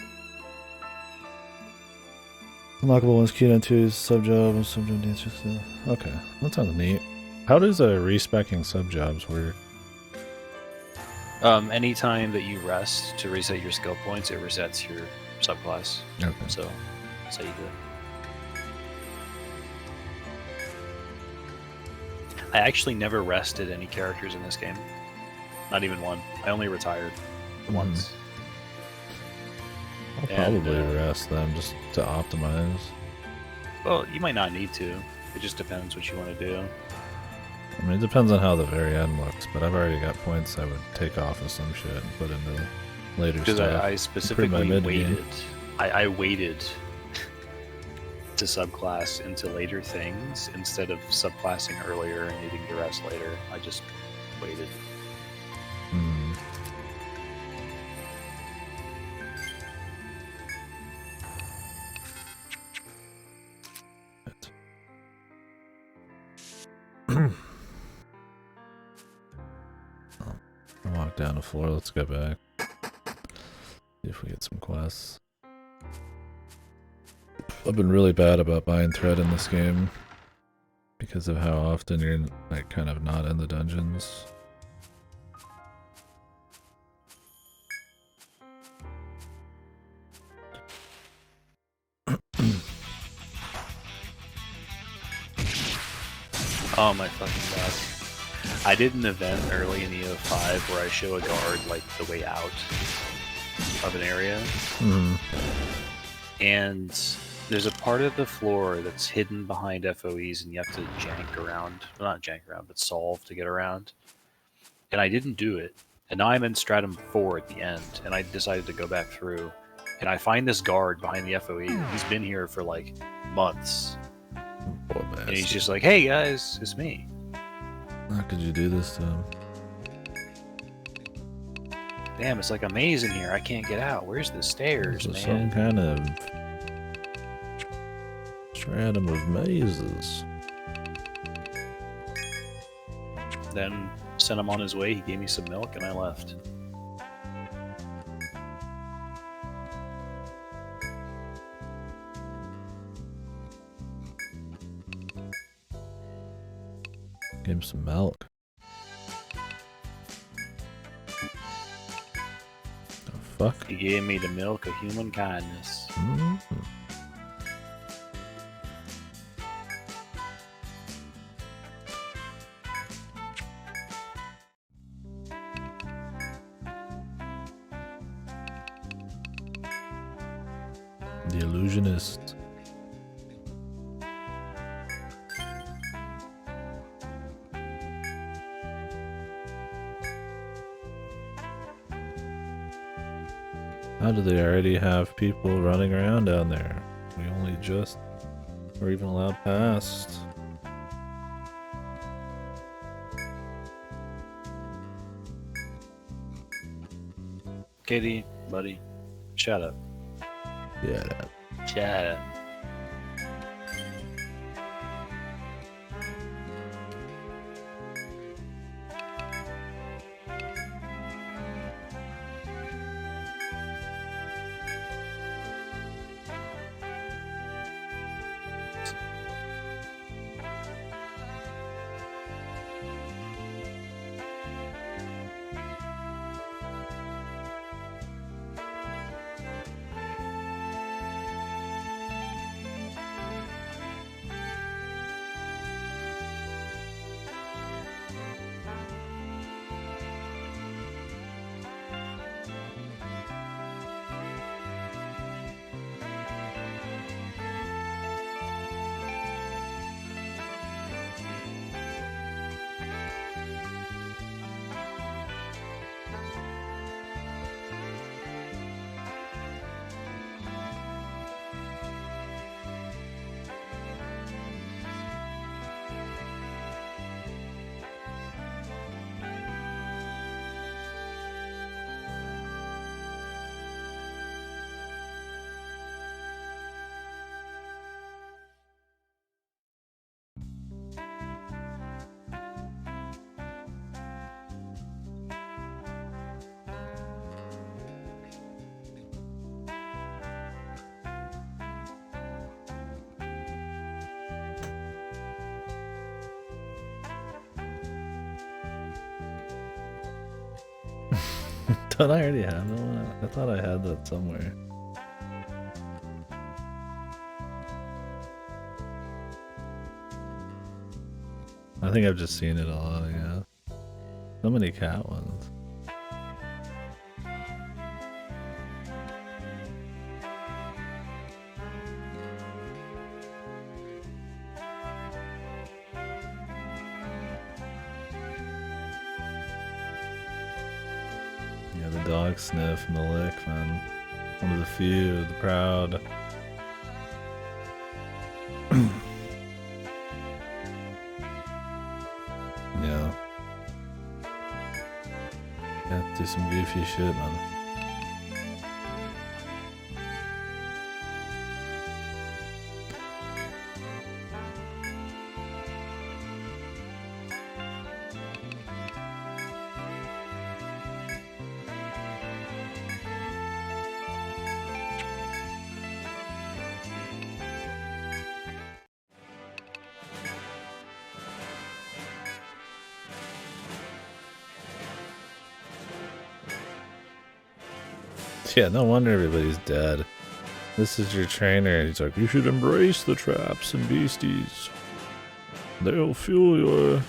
Unlockable ones, Keynote 2's subjob and subjob dancer. Okay, that sounds neat. How does respecking subjobs work? Anytime that you rest to reset your skill points, it resets your subclass. Okay. So that's how you do it. I actually never rested any characters in this game. Not even one. I only retired once. I'll probably rest them just to optimize. Well, you might not need to. It just depends what you want to do. I mean, it depends on how the very end looks, but I've already got points I would take off of some shit and put into later Because stuff. I specifically waited. I waited to subclass into later things instead of subclassing earlier and needing to rest later. I just waited. Hmm. I walked down the floor. Let's go back. See if we get some quests. I've been really bad about buying thread in this game because of how often you're like kind of not in the dungeons. Oh my fucking god. I did an event early in EO5 where I show a guard like the way out of an area. Mm. And there's a part of the floor that's hidden behind FOEs and you have to jank around. Well, not jank around, but solve to get around. And I didn't do it. And now I'm in Stratum 4 at the end, and I decided to go back through. And I find this guard behind the FOE. He's been here for like months. And he's just like, hey guys, it's me. How could you do this to him? Damn, it's like a maze in here. I can't get out. Where's the stairs, So man? some kind of stratum of mazes. Then sent him on his way. He gave me some milk, and I left. Give him some milk. The fuck? He gave me the milk of human kindness. Mm-hmm. The illusionist. How do they already have people running around down there? We only just were even allowed past. KD, buddy, shut up. Yeah. Shut up. Don't I already have that one? I thought I had that somewhere. I think I've just seen it a lot, yeah. So many cat ones. dog sniff and the lick, man. One of the few, the proud. Yeah. Yeah, do some goofy shit, man. Yeah, no wonder everybody's dead. This is your trainer. He's like, you should embrace the traps and beasties. They'll fuel your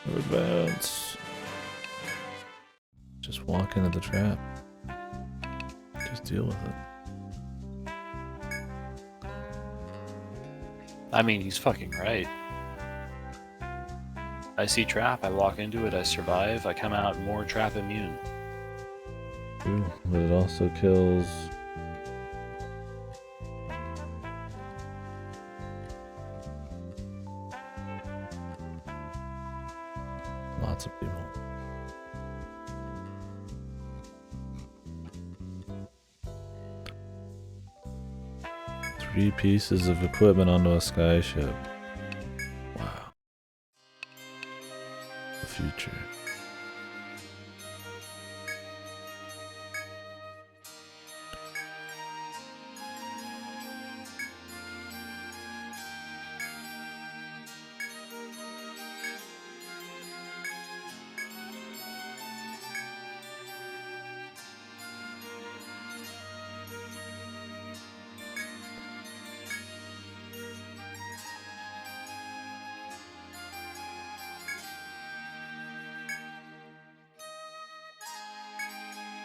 advance. Just walk into the trap. Just deal with it. I mean, he's fucking right. I see trap, I walk into it, I survive, I come out more trap immune. True, but it also kills. Lots of people. Three pieces of equipment onto a skyship. Wow. The future.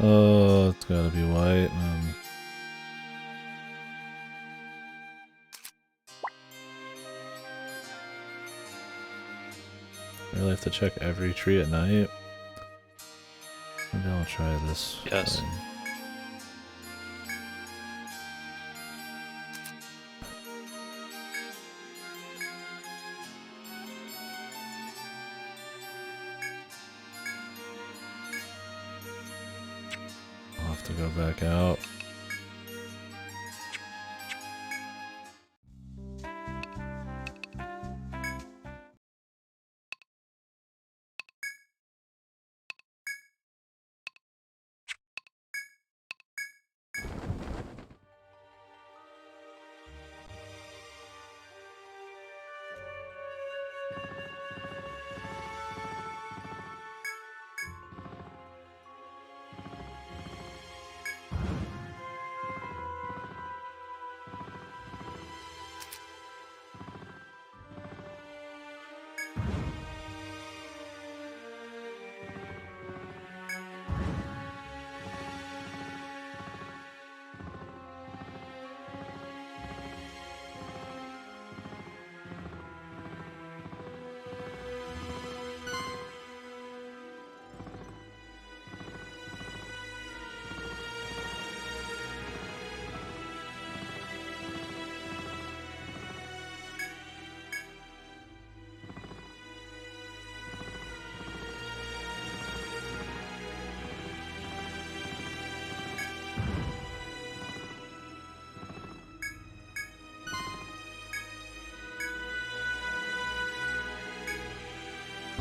Oh, it's gotta be white, man. Really have to check every tree at night? Maybe I'll try this. Yes. thing. I'll have to go back out.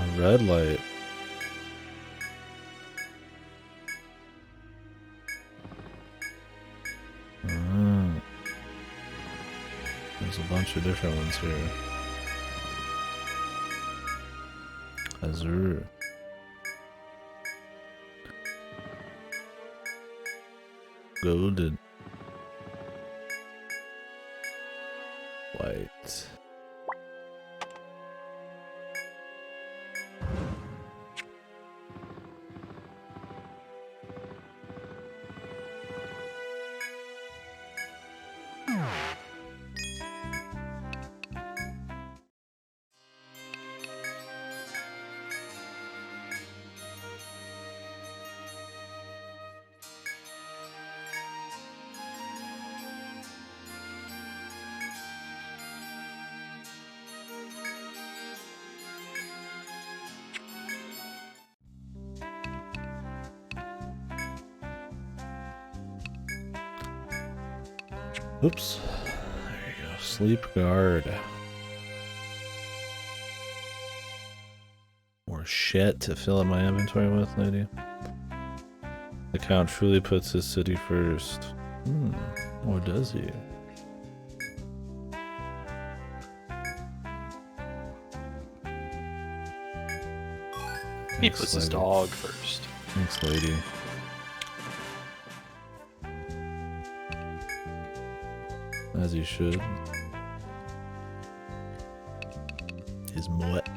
A red light. Ah. There's a bunch of different ones here. Azure. Golden. White. Oops. There you go. Sleep guard. More shit to fill up my inventory with, lady. The Count truly puts his city first. Or does he? He puts his dog first. Thanks, lady. As you should. His mutt.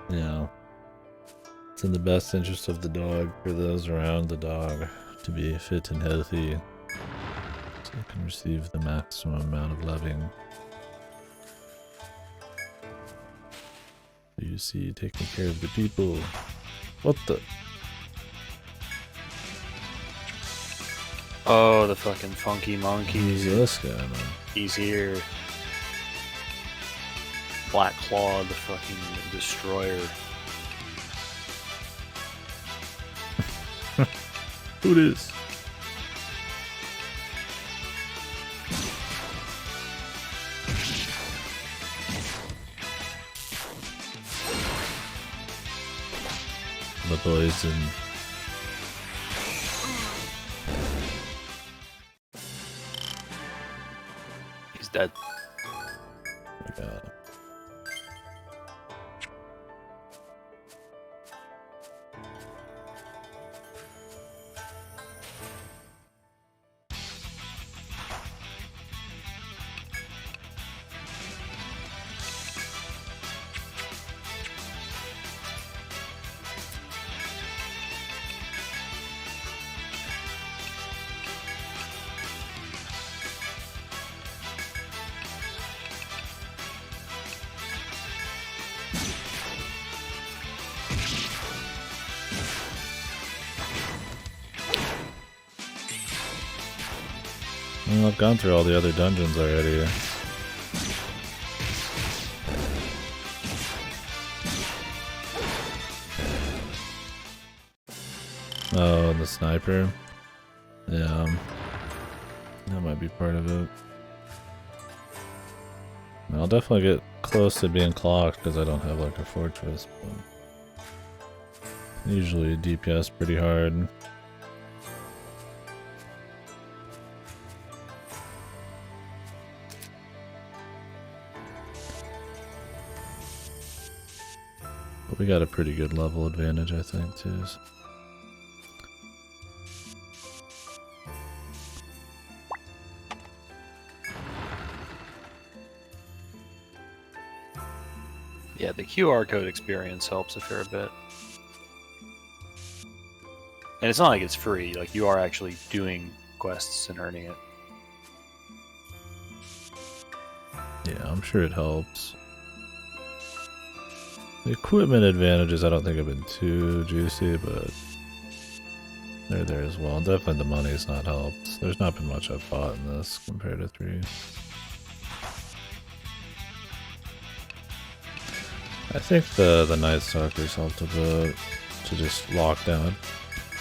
Yeah. It's in the best interest of the dog for those around the dog to be fit and healthy so it can receive the maximum amount of loving. You see, taking care of the people. What the? Oh, the fucking funky monkey. Who's this guy, man? He's here. Black Claw, the fucking destroyer. Who this? The poison. He's dead. Oh my god. Well, I've gone through all the other dungeons already. Oh, the sniper. Yeah. That might be part of it. I'll definitely get close to being clocked because I don't have like a fortress. But usually DPS pretty hard. But we got a pretty good level advantage, I think, too. So. Yeah, the QR code experience helps a fair bit. And it's not like it's free, like you are actually doing quests and earning it. Yeah, I'm sure it helps. The equipment advantages I don't think have been too juicy, but they're there as well. Definitely the money's not helped. There's not been much I've bought in this compared to 3. I think the Night Stalkers helped a bit to just lock down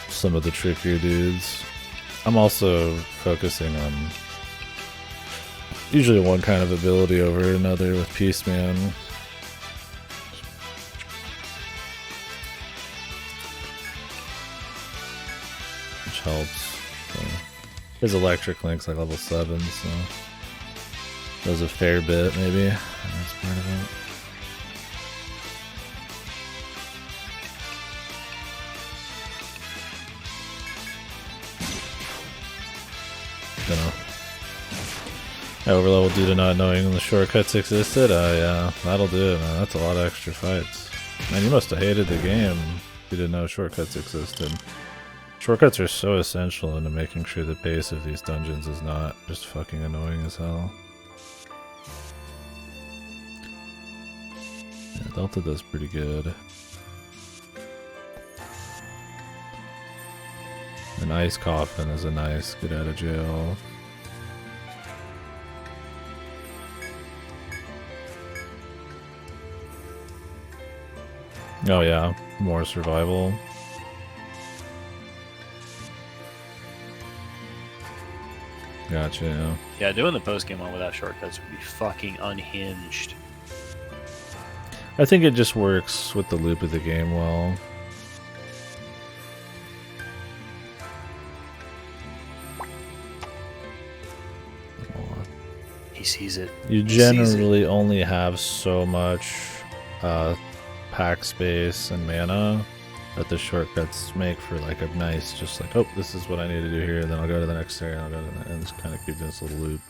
some of the trickier dudes. I'm also focusing on usually one kind of ability over another with Peaceman. Which helps. So his electric link's like level 7, so does a fair bit maybe. That's part of it. I overleveled due to not knowing the shortcuts existed. Yeah, that'll do it, man. That's a lot of extra fights. Man, you must have hated the game if you didn't know shortcuts existed. Shortcuts are so essential into making sure the pace of these dungeons is not just fucking annoying as hell. Yeah, Delta does pretty good. An ice coffin is a nice get out of jail. Oh yeah, more survival. Gotcha. Yeah. Yeah, doing the post game one without shortcuts would be fucking unhinged. I think it just works with the loop of the game well. He sees it. You generally only have so much pack space and mana that the shortcuts make for like a nice, just like, oh, this is what I need to do here, and then I'll go to the next area, and I'll go to the, and just kind of keep this little loop.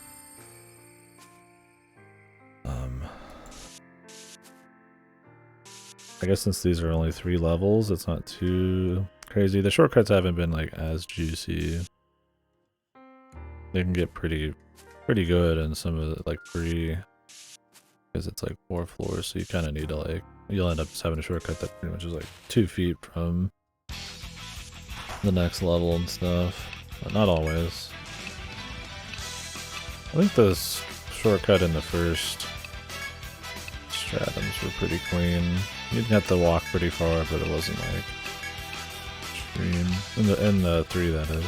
I guess since these are only 3 levels, it's not too crazy. The shortcuts haven't been like as juicy. They can get pretty good in some of the like free, because it's like 4 floors, so you kind of need to like, you'll end up just having a shortcut that pretty much is like 2 feet from the next level and stuff, but not always. I think this shortcut in the first stratums were pretty clean. You'd have to walk pretty far, but it wasn't like extreme. In the 3, that is.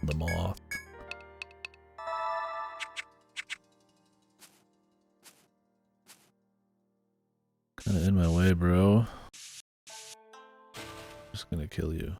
The moth. Kinda in my way, bro. Just gonna kill you.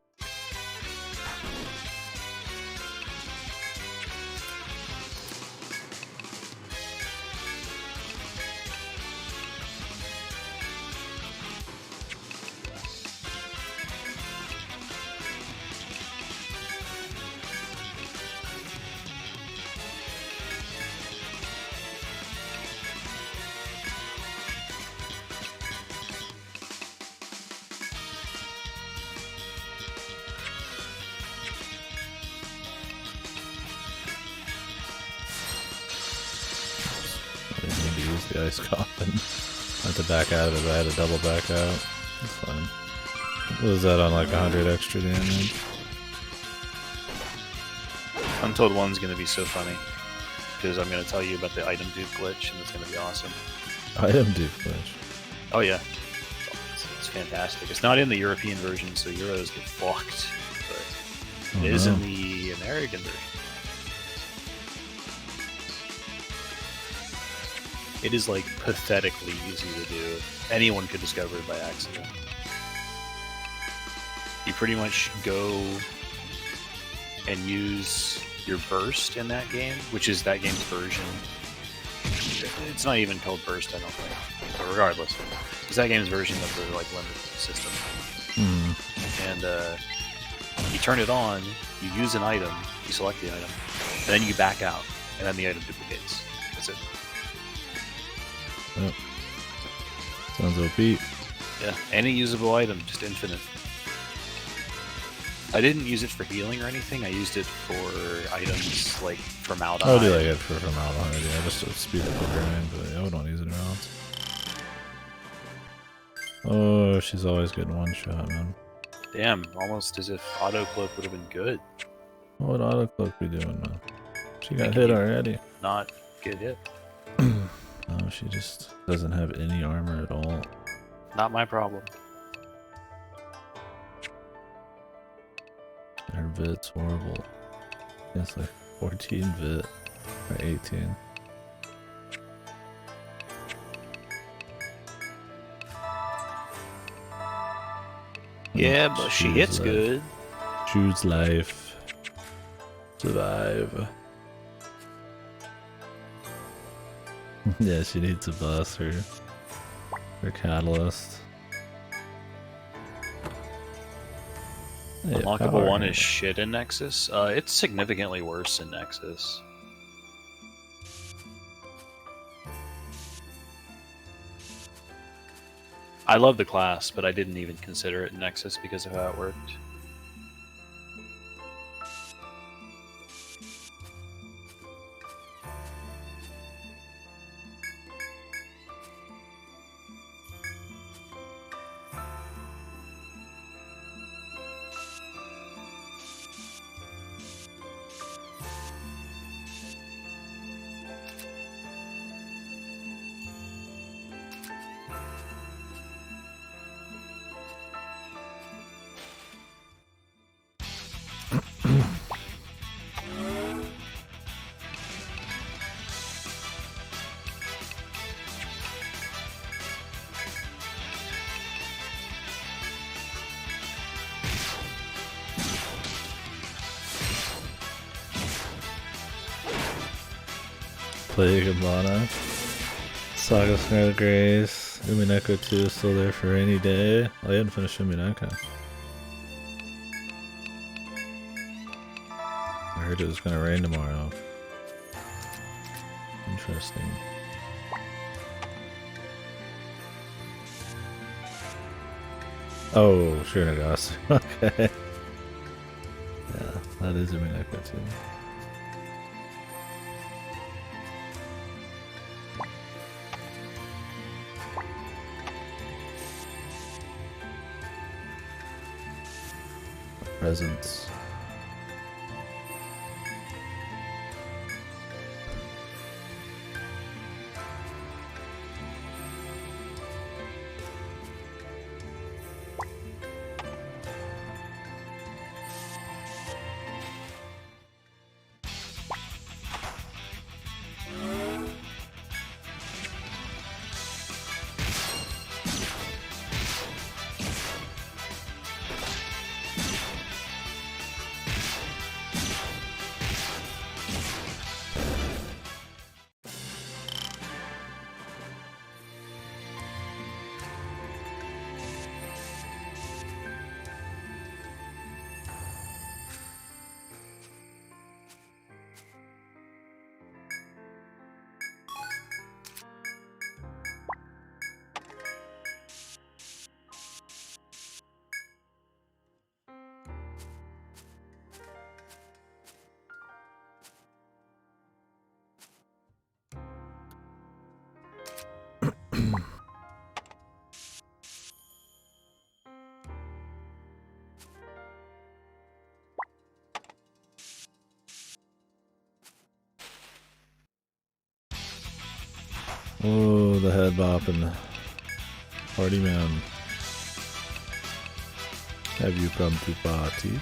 The ice coffin. I had to back out of it, but I had to double back out. That's fine. What was that on like 100 extra damage? Untold 1's gonna be so funny, because I'm gonna tell you about the item dupe glitch, and it's gonna be awesome. Item dupe glitch? Oh yeah. It's fantastic. It's not in the European version, so Euros get fucked, but it is in the American version. It is like pathetically easy to do. Anyone could discover it by accident. You pretty much go and use your burst in that game, which is that game's version. It's not even called burst, I don't think. But regardless, it's that game's version of the like limit system. And you turn it on, you use an item, you select the item, and then you back out, and then the item duplicates. That's it. Yep. Sounds OP. Yeah, any usable item, just infinite. I didn't use it for healing or anything, I used it for items like formaldehyde. I would do like it for formaldehyde, yeah, just to speed up the grind, but yeah, I don't use it around. Oh, she's always getting one shot, man. Damn, almost as if auto cloak would have been good. What would auto cloak be doing, man? She got hit already. Not get hit. No, she just doesn't have any armor at all. Not my problem. Her vit's horrible. It's like 14 vit or 18. Yeah, but she hits good. Choose life. Survive. Yeah, she needs a bus or catalyst. Yeah, Unlockable 1 is shit in Nexus. It's significantly worse in Nexus. I love the class, but I didn't even consider it in Nexus because of how it worked. Plague of Mana. Saga Snare of Grace. Umineko 2 is still there for any day. Oh, I hadn't finished Umineko. I heard it was gonna rain tomorrow. Interesting. Oh, sure, Nagase. Okay. Yeah, that is Umineko too. Presents. Oh, the head bopping. Party man. Have you come to party?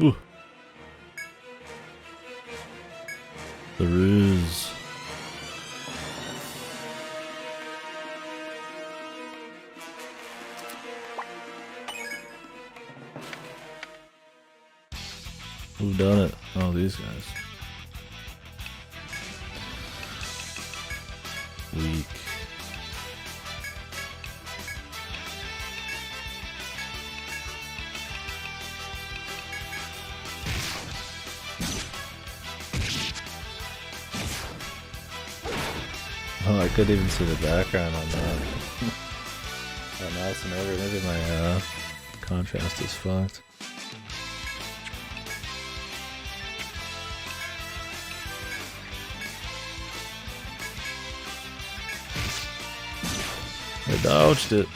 Ooh. The ruse. Who done it? Oh, these guys. Weak. Oh, I couldn't even see the background on that. Oh, mouse and over. Maybe my contrast is fucked. I dodged it.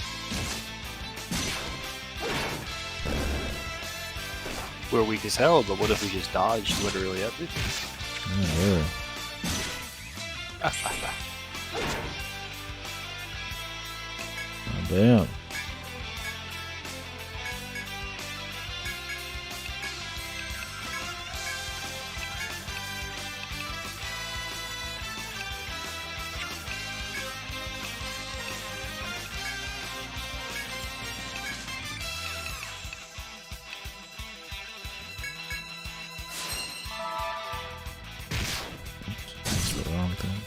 We're weak as hell, but what if we just dodged literally everything? Yeah, really. Oh, damn. That's the wrong thing.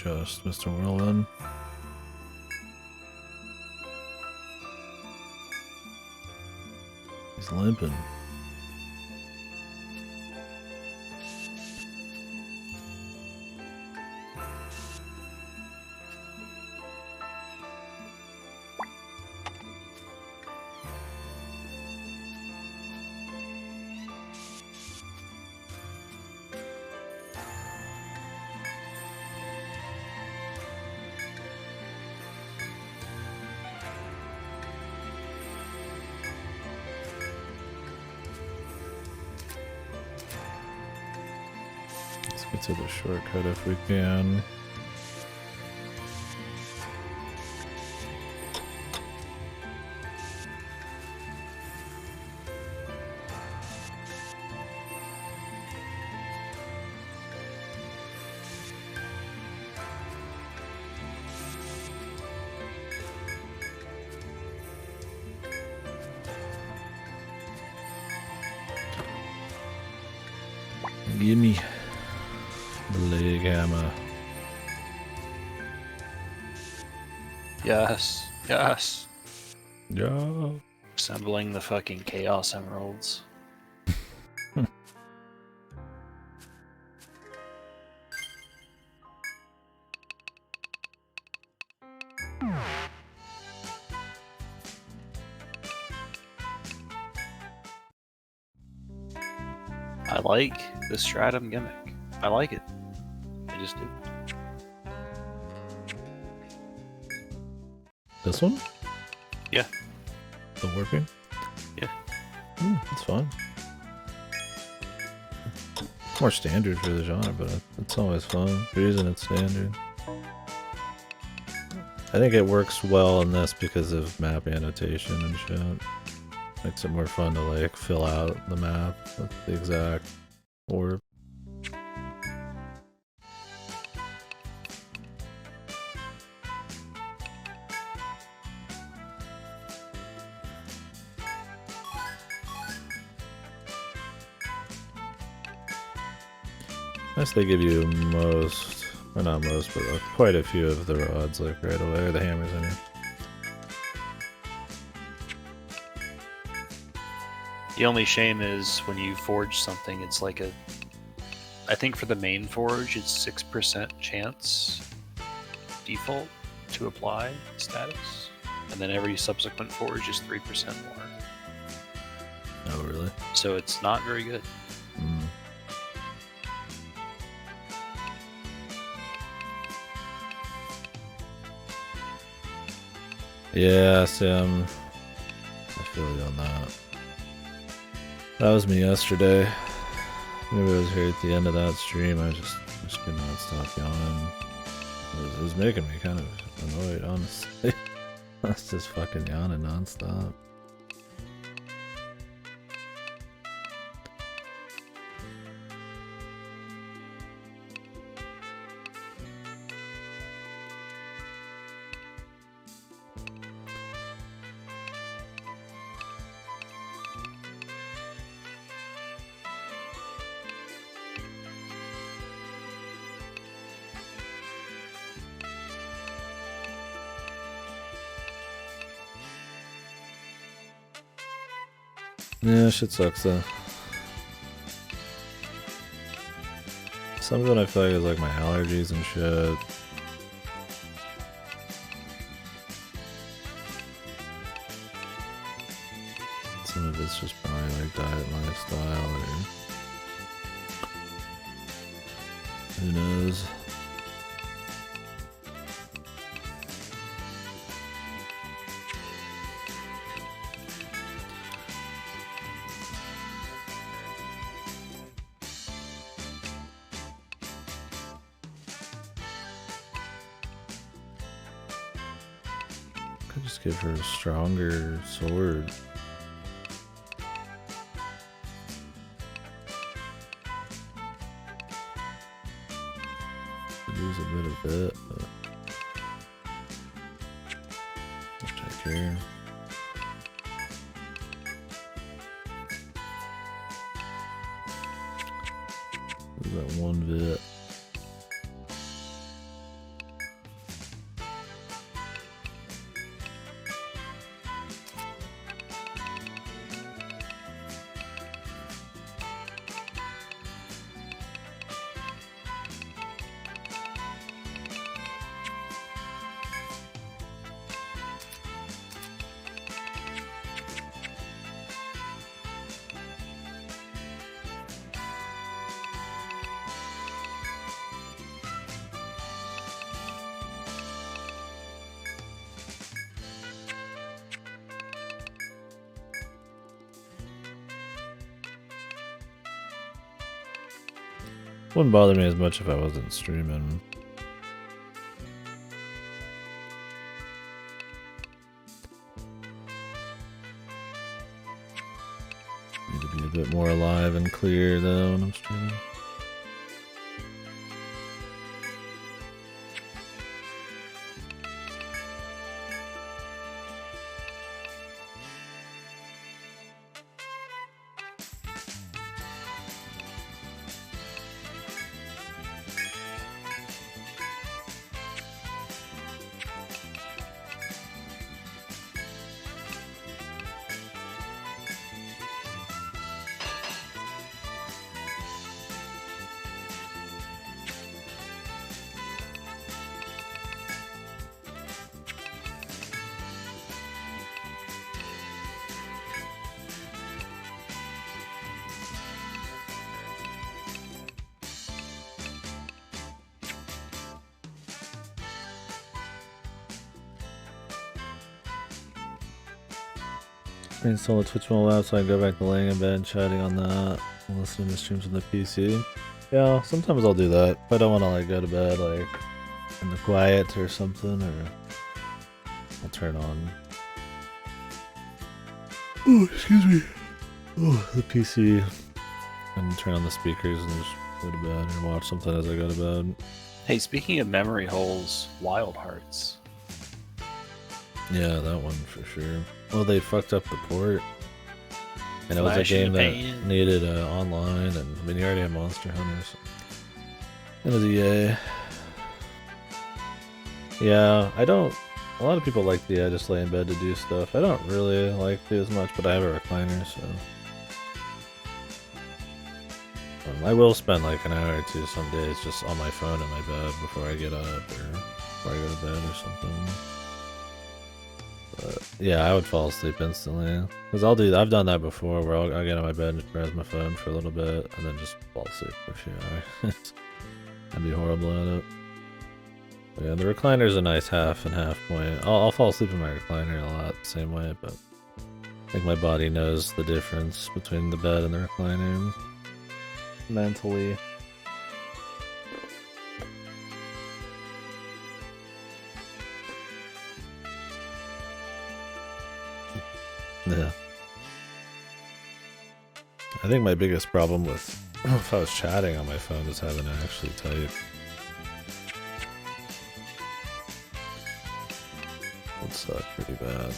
adjust, Mr. Whirlwind. He's limping. Let's get to the shortcut if we can. Gimme the leg hammer. Yes, yes. Yeah. Assembling the fucking Chaos Emeralds. I like the Stratum gimmick. I like it. I just do. This one? Yeah. Still working? Yeah. That's fine. More standard for the genre, but it's always fun. The reason it's standard. I think it works well in this because of map annotation and shit. Makes it more fun to like fill out the map with the exact orb. Nice they give you most, or not most, but quite a few of the rods like right away, or the hammers in it. The only shame is when you forge something, it's like a... I think for the main forge, it's 6% chance default to apply status. And then every subsequent forge is 3% more. Oh, really? So it's not very good. Mm. Yeah, Sam. I feel you on that. That was me yesterday. Maybe I was here at the end of that stream. I just could not stop yawning. It was making me kind of annoyed, honestly. I was just fucking yawning nonstop. Yeah, shit sucks though. Some of it I feel like is like my allergies and shit. Some of it's just probably like diet and lifestyle or who knows. Could just give her a stronger sword. Could use a bit of it, but I'll check here. Use that one bit. Wouldn't bother me as much if I wasn't streaming. Need to be a bit more alive and clear though when I'm streaming. Install a Twitch mobile app so I can go back to laying in bed and chatting on that and listening to streams on the PC. Yeah, sometimes I'll do that. If I don't want to like go to bed like in the quiet or something, or I'll turn on. Oh, excuse me. Oh, the PC and turn on the speakers and just go to bed and watch something as I go to bed. Hey, speaking of memory holes, Wild Hearts. Yeah, that one for sure. Well, they fucked up the port. And it was a game that needed online, and I mean, you already have Monster Hunter, so. It was EA. Yeah, I don't. A lot of people like the I just lay in bed to do stuff. I don't really like to as much, but I have a recliner, so. I will spend like an hour or two some days just on my phone in my bed before I get up or before I go to bed or something. But yeah, I would fall asleep instantly. Cause I've done that before where I'll get on my bed and browse my phone for a little bit and then just fall asleep for a few hours. I'd be horrible at it. But yeah, the recliner's a nice half and half point. I'll fall asleep in my recliner a lot the same way, but I think my body knows the difference between the bed and the recliner. Mentally. Yeah. I think my biggest problem with if I was chatting on my phone is having to actually type. Would suck pretty bad.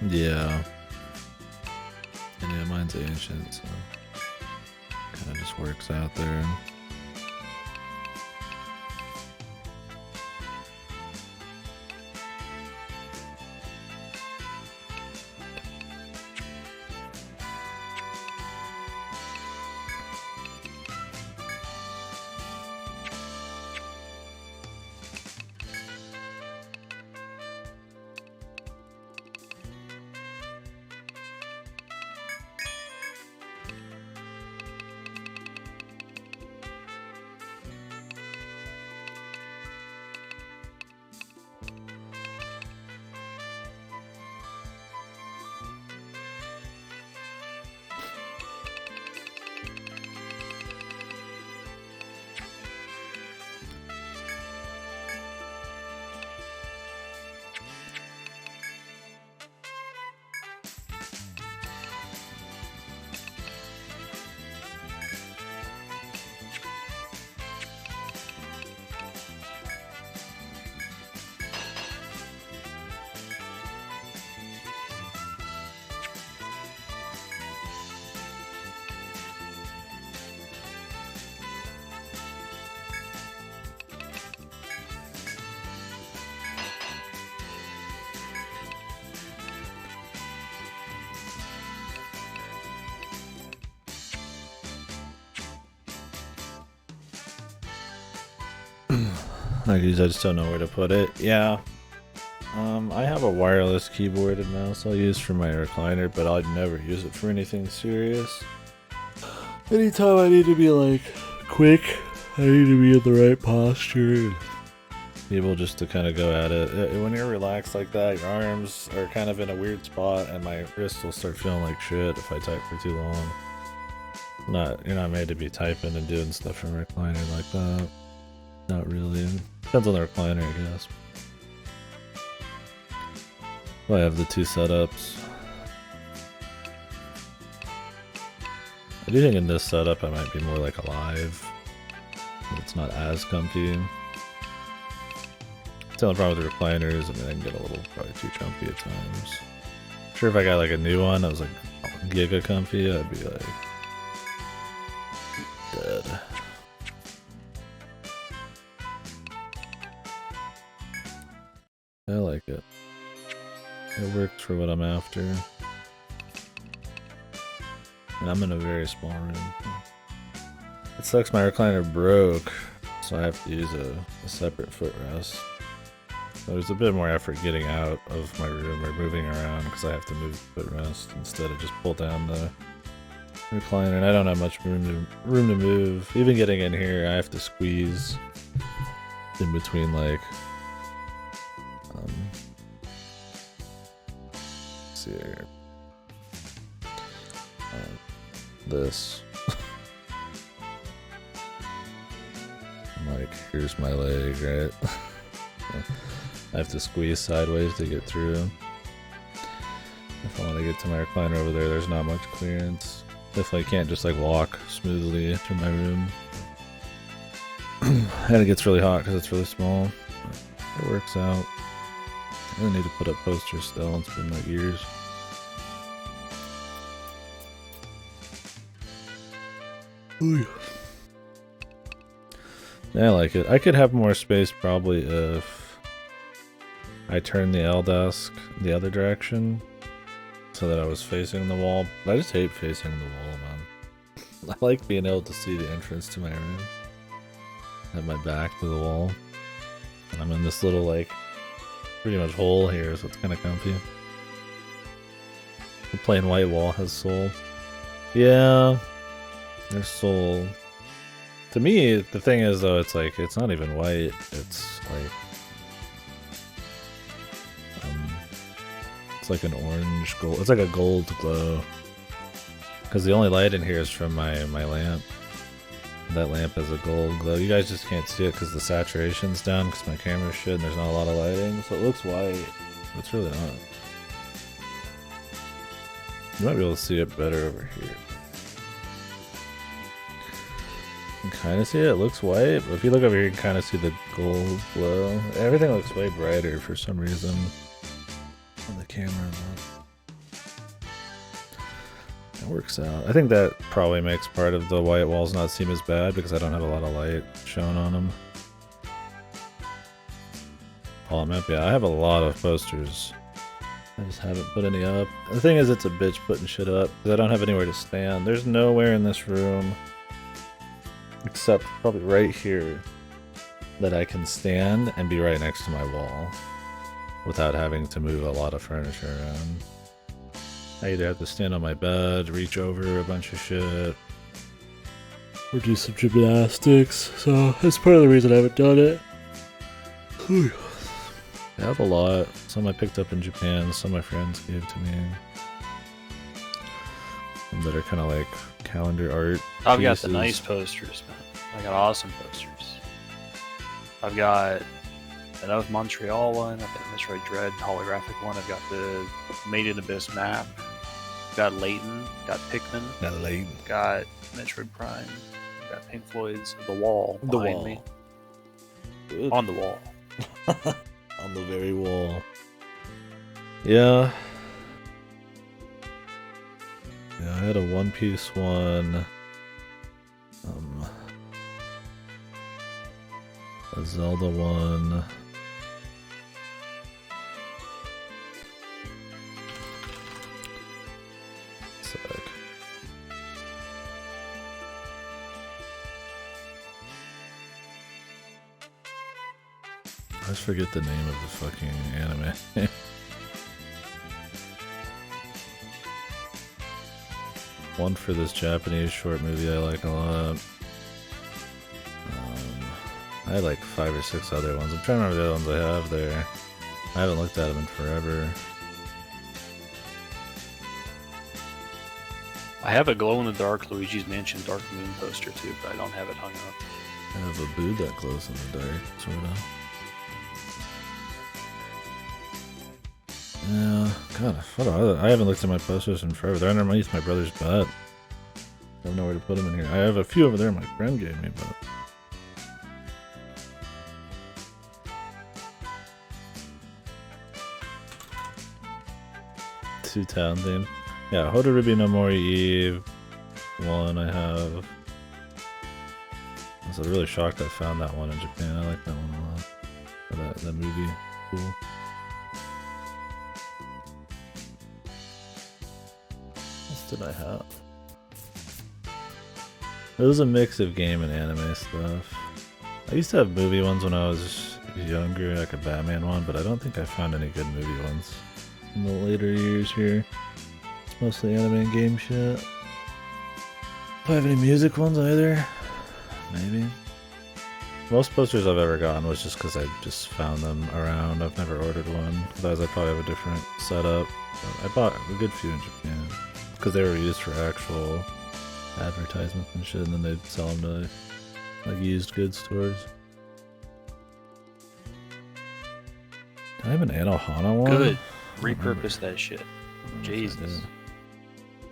Yeah. And yeah, mine's ancient, so kind of just works out there. I just don't know where to put it. Yeah. I have a wireless keyboard and mouse I'll use for my recliner, but I'd never use it for anything serious. Anytime I need to be like quick, I need to be in the right posture and be able just to kind of go at it. When you're relaxed like that, your arms are kind of in a weird spot, and my wrists will start feeling like shit if I type for too long. You're not made to be typing and doing stuff from a recliner like that. Not really. Depends on the recliner, I guess. Well, I have the two setups. I do think in this setup I might be more like alive. It's not as comfy. The only problem with the recliners, I mean, I can get a little probably too comfy at times. Sure, if I got like a new one that was like giga comfy, I'd be like dead. I like it. It works for what I'm after. And I'm in a very small room. It sucks my recliner broke, so I have to use a separate footrest. There's a bit more effort getting out of my room or moving around because I have to move the footrest instead of just pull down the recliner. And I don't have much room to move. Even getting in here, I have to squeeze in between like let's see here. This. Like, here's my leg, right? I have to squeeze sideways to get through. If I want to get to my recliner over there, there's not much clearance. Definitely can't just like walk smoothly through my room. And it gets really hot because it's really small. It works out. I really need to put up posters still. It's been like years. Ooh. Yeah, I like it. I could have more space probably if I turned the L desk the other direction so that I was facing the wall. I just hate facing the wall, man. I like being able to see the entrance to my room. I have my back to the wall. And I'm in this little, like, pretty much hole here, so it's kind of comfy. The plain white wall has soul. Yeah, there's soul. To me, the thing is, though, it's like, it's not even white, it's like an orange gold, it's like a gold glow. Because the only light in here is from my lamp. That lamp has a gold glow. You guys just can't see it because the saturation's down because my camera's shit and there's not a lot of lighting, so it looks white. But it's really not. You might be able to see it better over here. You can kind of see it. It looks white, but if you look over here, you can kind of see the gold glow. Everything looks way brighter for some reason on the camera. It works out. I think that probably makes part of the white walls not seem as bad because I don't have a lot of light shown on them. Oh, yeah, I have a lot of posters. I just haven't put any up. The thing is, it's a bitch putting shit up because I don't have anywhere to stand. There's nowhere in this room except probably right here that I can stand and be right next to my wall without having to move a lot of furniture around. I either have to stand on my bed, reach over a bunch of shit, or do some gymnastics, so that's part of the reason I haven't done it. Whew. I have a lot. Some I picked up in Japan, some my friends gave to me. Some that are kind of like calendar art I've got pieces. the nice posters, man. I got awesome posters. I've got an Of Montreal one, I've got the Metroid Dread holographic one, I've got the Made in Abyss map, got Layton, got Pikmin, Got Layton. got Metroid Prime, got Pink Floyd's The Wall behind me. Good. On the wall. On the very wall. Yeah. Yeah, I had a One Piece one. A Zelda one. Sec. always forget the name of the fucking anime. One for this Japanese short movie I like a lot. I had like 5 or 6 other ones. I'm trying to remember the other ones I have there. I haven't looked at them in forever. I have a glow-in-the-dark Luigi's Mansion Dark Moon poster too, but I don't have it hung up. I have a boo that glows in the dark, sort of. Yeah, God, I haven't looked at my posters in forever. They're underneath my brother's bed. I have nowhere to put them in here. I have a few over there my friend gave me, but... Two-town theme. Yeah, Hodorubi no Mori Eve. One I have. I was really shocked I found that one in Japan. I like that one a lot. For that movie. Cool. What else did I have? It was a mix of game and anime stuff. I used to have movie ones when I was younger, like a Batman one, but I don't think I found any good movie ones in the later years here. It's mostly anime and game shit. Do I have any music ones either? Maybe. Most posters I've ever gotten was just because I just found them around. I've never ordered one. Otherwise I'd probably have a different setup. But I bought a good few in Japan. Because they were used for actual advertisements and shit, and then they'd sell them to like used goods stores. Do I have an Anohana one? Good. Repurpose that shit. Jesus.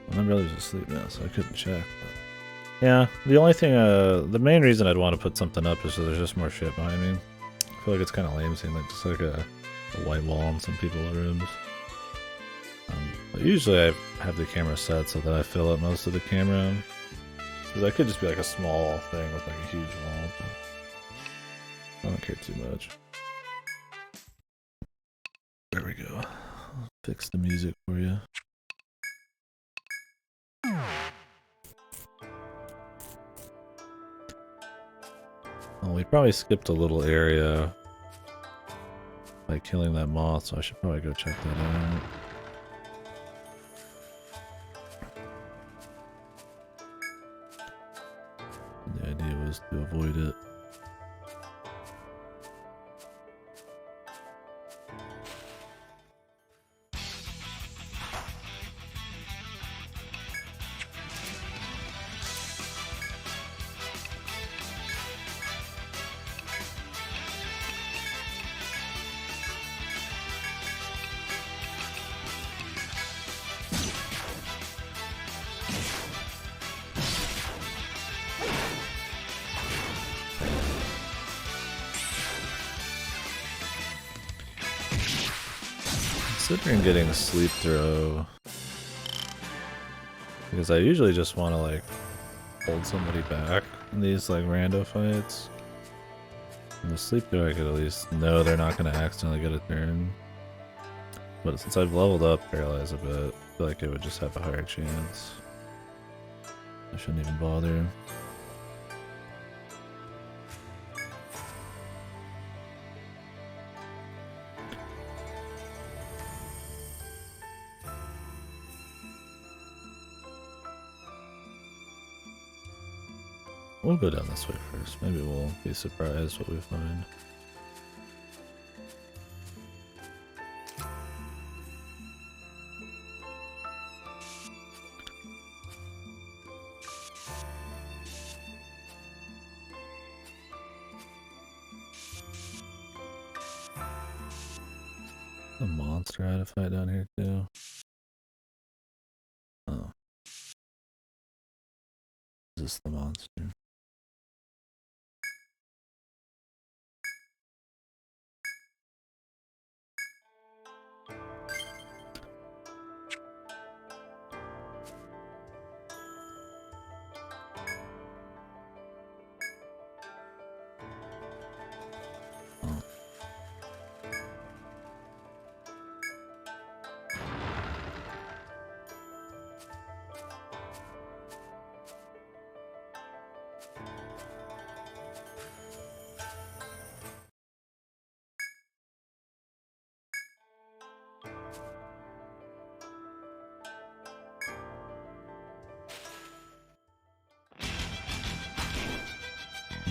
Well, my brother's asleep now, so I couldn't check. But... yeah, the only thing, the main reason I'd want to put something up is so there's just more shit behind me. I feel like it's kind of lame seeing like just like a white wall in some people's rooms. But usually I have the camera set so that I fill up most of the camera. Because I could just be like a small thing with like a huge wall, but I don't care too much. There we go. I'll fix the music for you. Oh, we probably skipped a little area by killing that moth, so I should probably go check that out. The idea was to avoid it. Considering getting a sleep throw, because I usually just want to like hold somebody back in these like rando fights. And the sleep throw I could at least know they're not going to accidentally get a turn. But since I've leveled up Paralyze a bit, I feel like it would just have a higher chance. I shouldn't even bother. We'll go down this way first. Maybe we'll be surprised what we find. A monster I had to fight down here too. Oh. Is this the monster?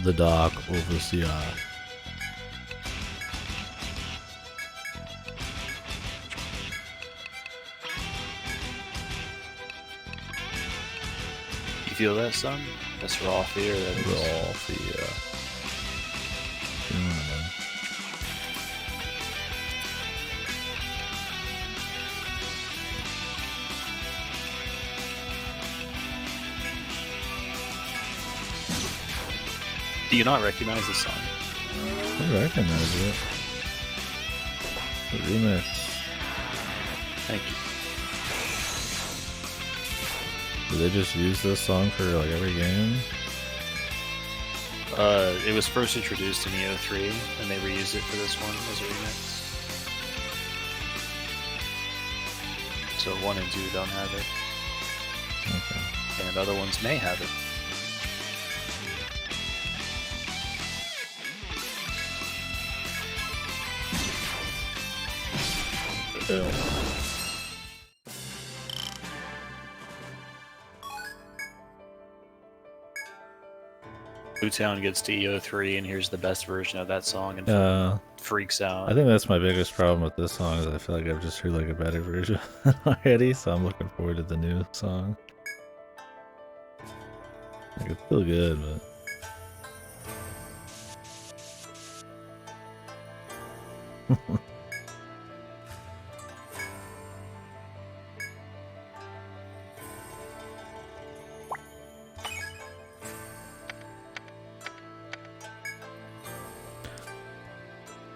The Dark Overseer. You feel that, son? That's raw fear. That is. Raw fear. Do you not recognize the song? I recognize it. The remix. Thank you. Do they just use this song for like every game? It was first introduced in EO3, and they reused it for this one as a remix. So 1 and 2 don't have it. Okay. And other ones may have it. Town gets to EO3 and here's the best version of that song and freaks out. I think that's my biggest problem with this song is I feel like I've just heard like a better version already, so I'm looking forward to the new song. Like it's still good, but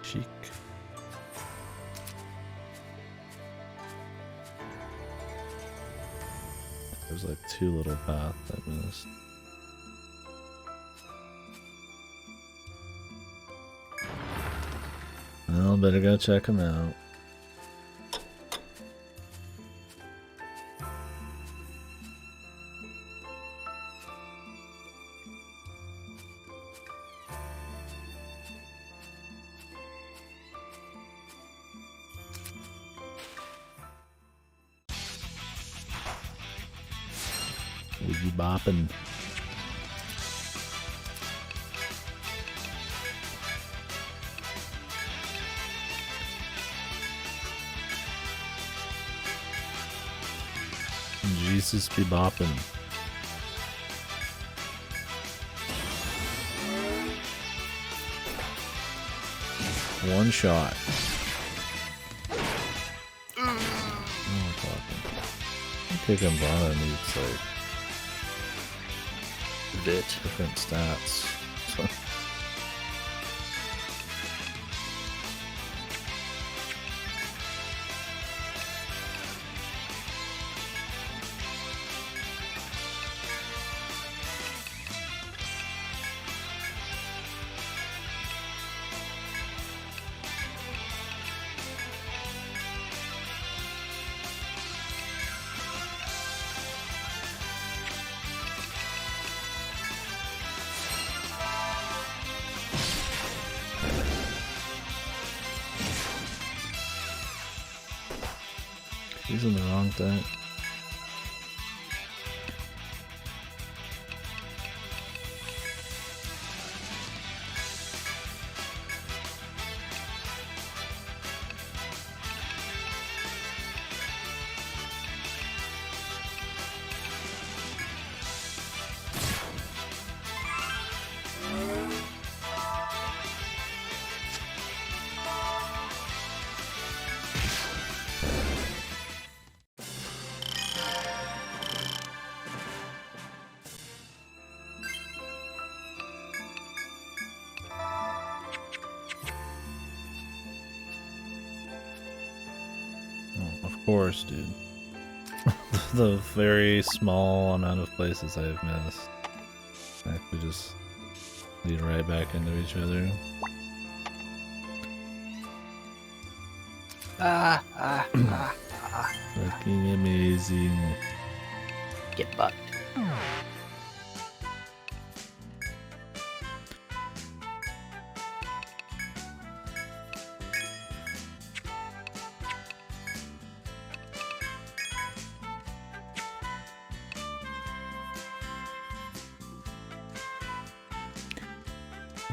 chic. There's like 2 little paths I missed. Well, better go check them out. Wiggy bopping. Jesus be bopping. One shot. Oh, I think Umbana needs like different stats. He's in the wrong deck. Of course, dude. The very small amount of places I've missed actually just lead right back into each other. Fucking amazing. Get bucked.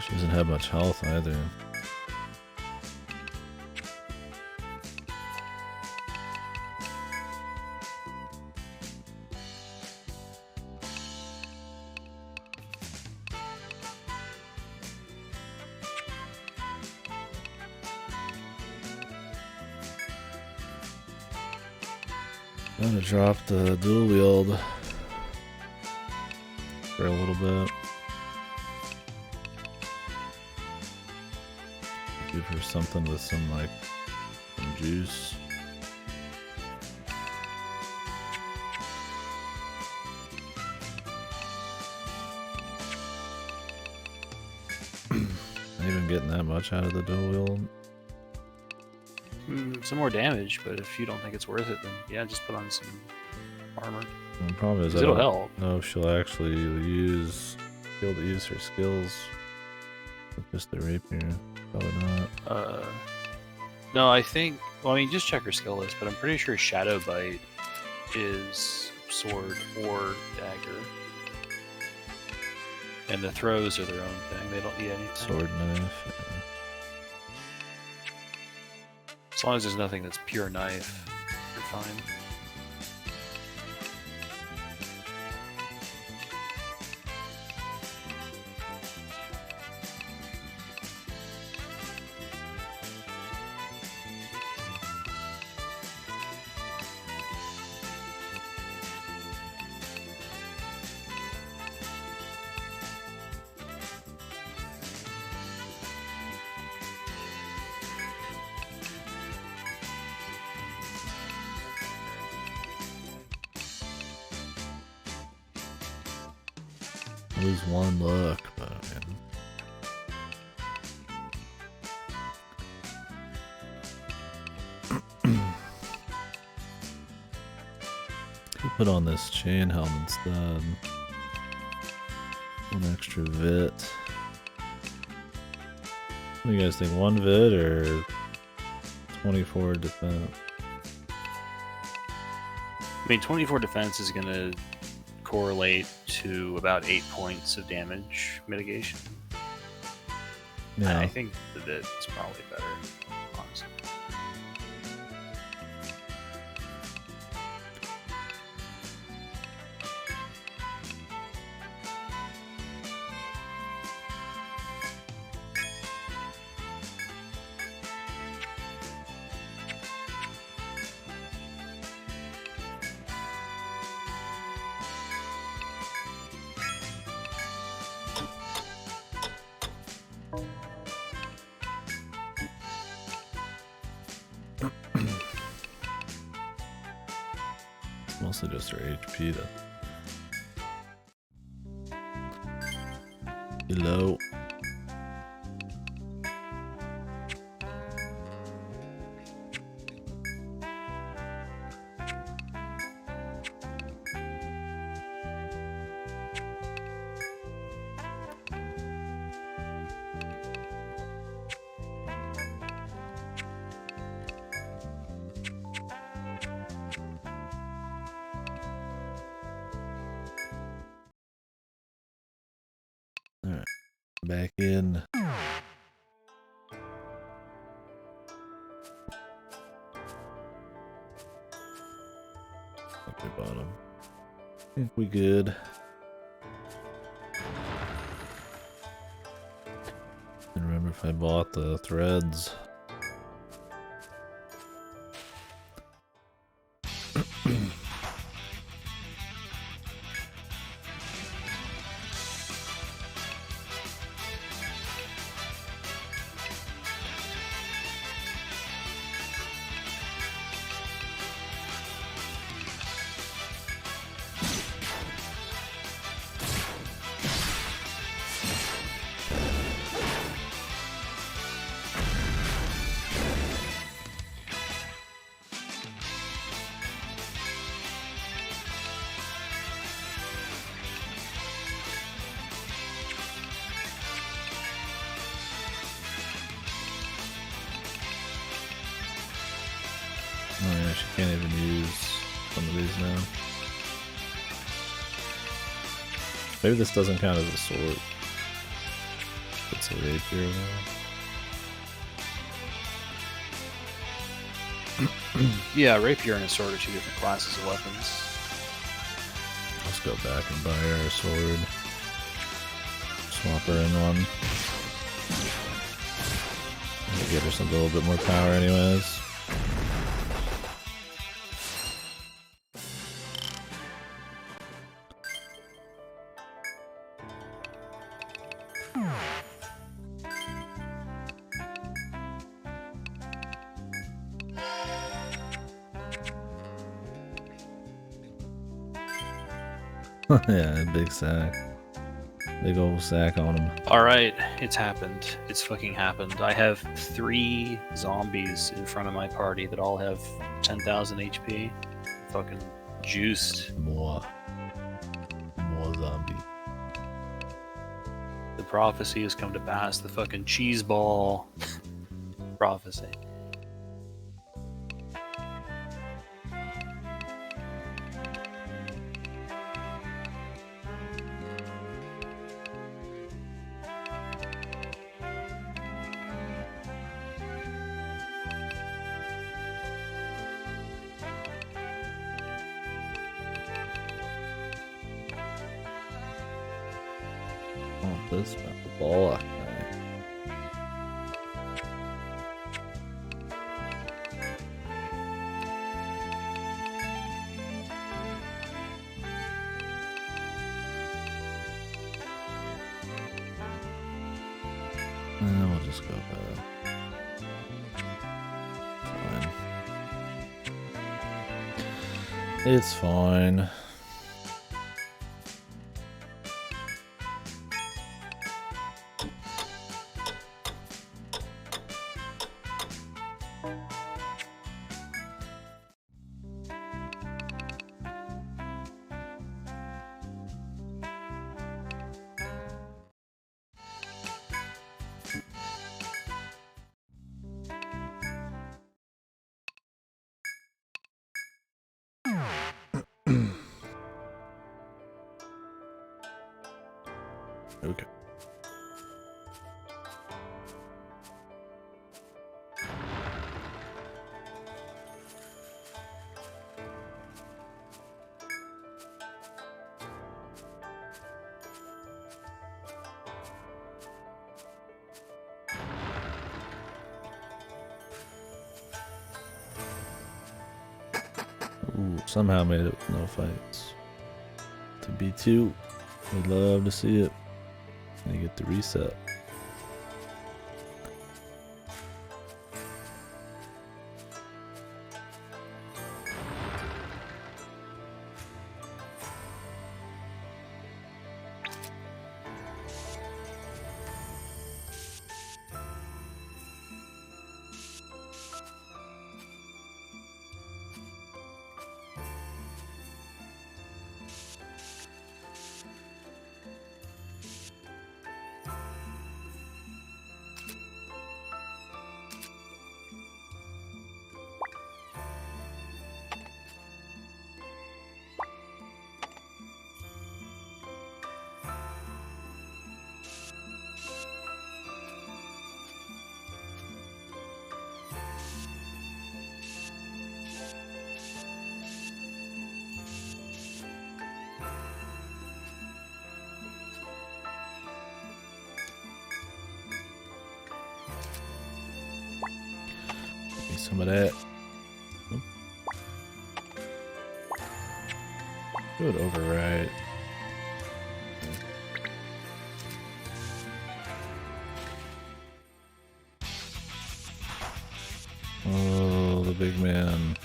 She doesn't have much health either. I'm gonna drop the dual wield for a little bit. Give her something with some juice. Not even getting that much out of the dual wield. Some more damage, but if you don't think it's worth it, then yeah, just put on some armor. The problem is it'll help. No, she'll actually be able to use her skills with just the rapier. Probably not. No, I think. Well, I mean, just check her skill list, but I'm pretty sure Shadow Bite is sword or dagger, and the throws are their own thing. They don't need anything. Sword, knife. Yeah. As long as there's nothing that's pure knife, you're fine. Lose one look, but put on this chain helm instead. One extra vit. What do you guys think? One vit or 24 defense? I mean, 24 defense is going to correlate to about 8 points of damage mitigation. Yeah. I think the vit is probably better, honestly. Mostly just her HP though. Hello. Alright, back in. I think we bought them. I think we good. And remember if I bought the threads. Oh yeah, she can't even use some of these now. Maybe this doesn't count as a sword. It's a rapier though. Yeah, rapier and a sword are two different classes of weapons. Let's go back and buy her a sword. Swap her in one. Get her something a little bit more power anyways. Yeah, big sack. Big old sack on him. Alright, it's happened. It's fucking happened. I have 3 zombies in front of my party that all have 10,000 HP. Fucking juiced. More zombie. The prophecy has come to pass. The fucking cheese ball prophecy. This about the ball. We'll just go back. Fine. It's fine. Okay. Ooh, somehow made it with no fights. To B2, we'd love to see it. And you get the reset. Some of that. Good override. Oh, the big man.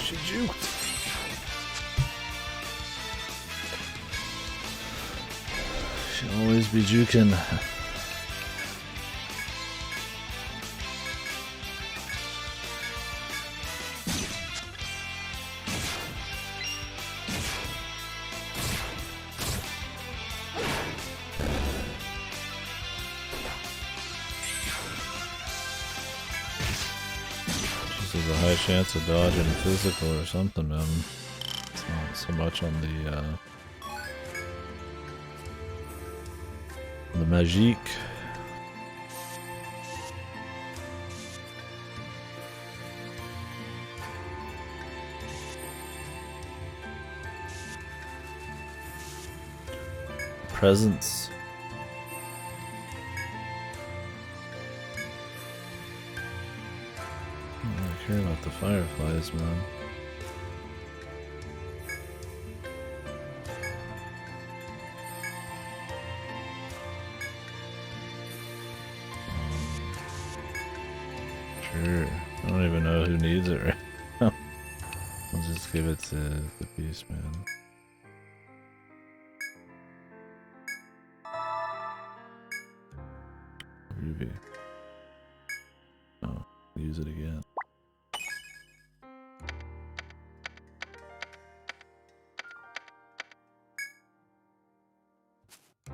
She juked. Always be juking. There's a high chance of dodging physical or something, man. It's not so much on the magique. Presence. I don't really care about the fireflies, man. Sure. I don't even know who needs it right now. I'll just give it to the beast, man. Ruby. Oh, use it again.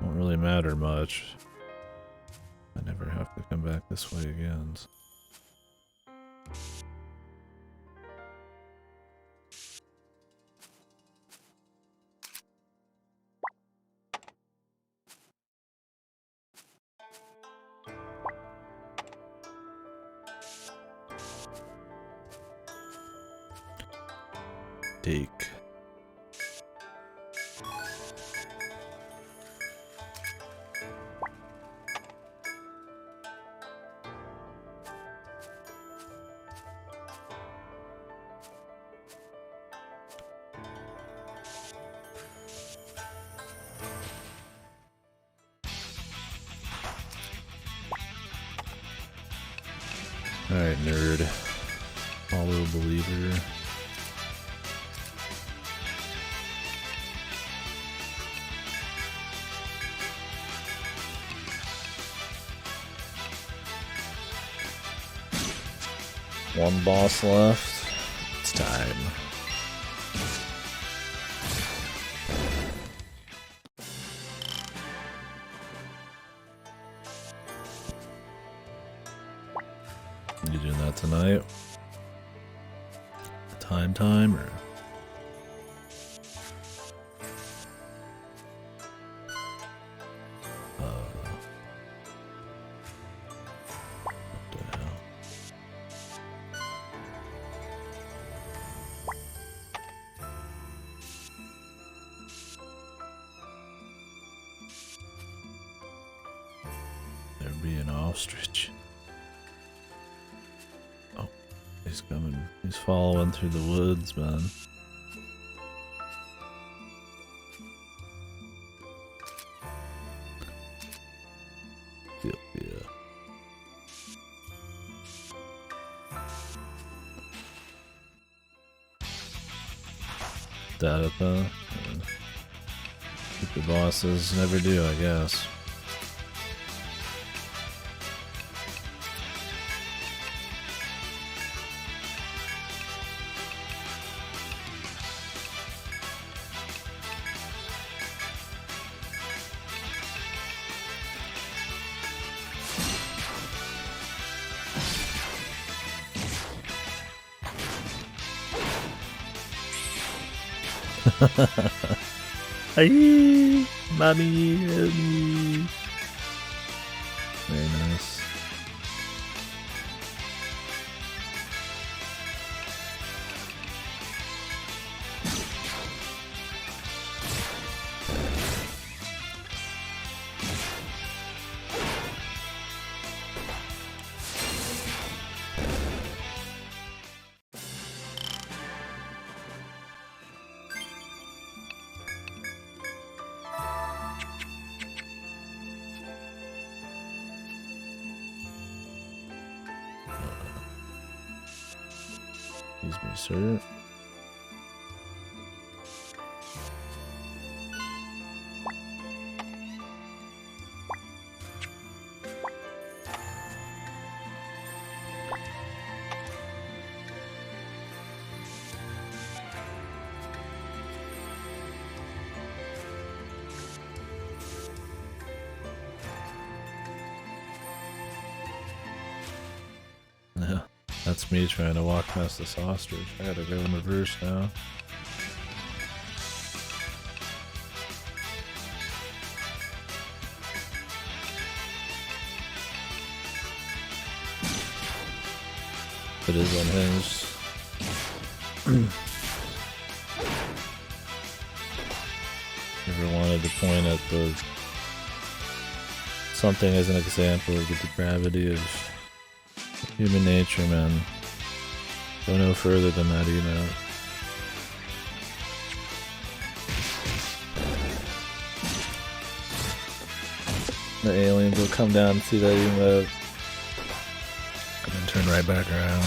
Won't really matter much. I never have to come back this way again. So. Take. Alright, nerd. Follow believer. One boss left. It's time. You doing that tonight? Time or? What the hell? There'd be an ostrich. Oh, he's coming. He's following through the woods, man. Yeah. That it though? The bosses never do, I guess. Aye, mommy, help me. Very nice. Excuse me, sir. That's me trying to walk past this ostrich. I gotta go in reverse now. It is unhinged. Never wanted to point at the something as an example of the depravity of human nature, man. Go no further than that, you know. The aliens will come down and see that emote. And then turn right back around.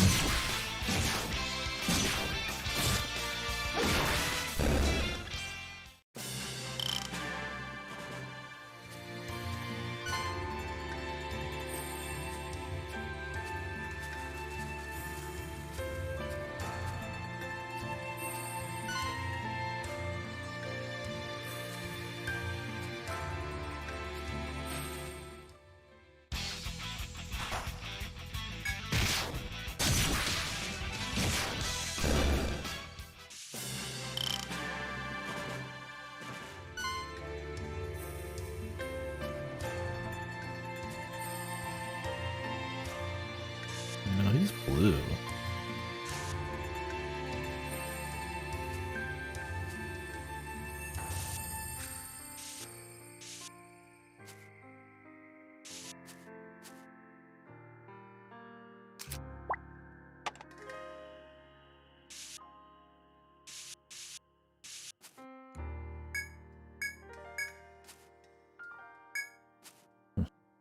No, he's blue.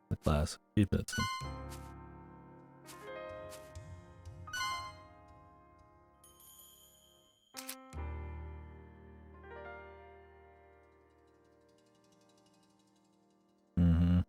The class. Keep it. Mm-hmm.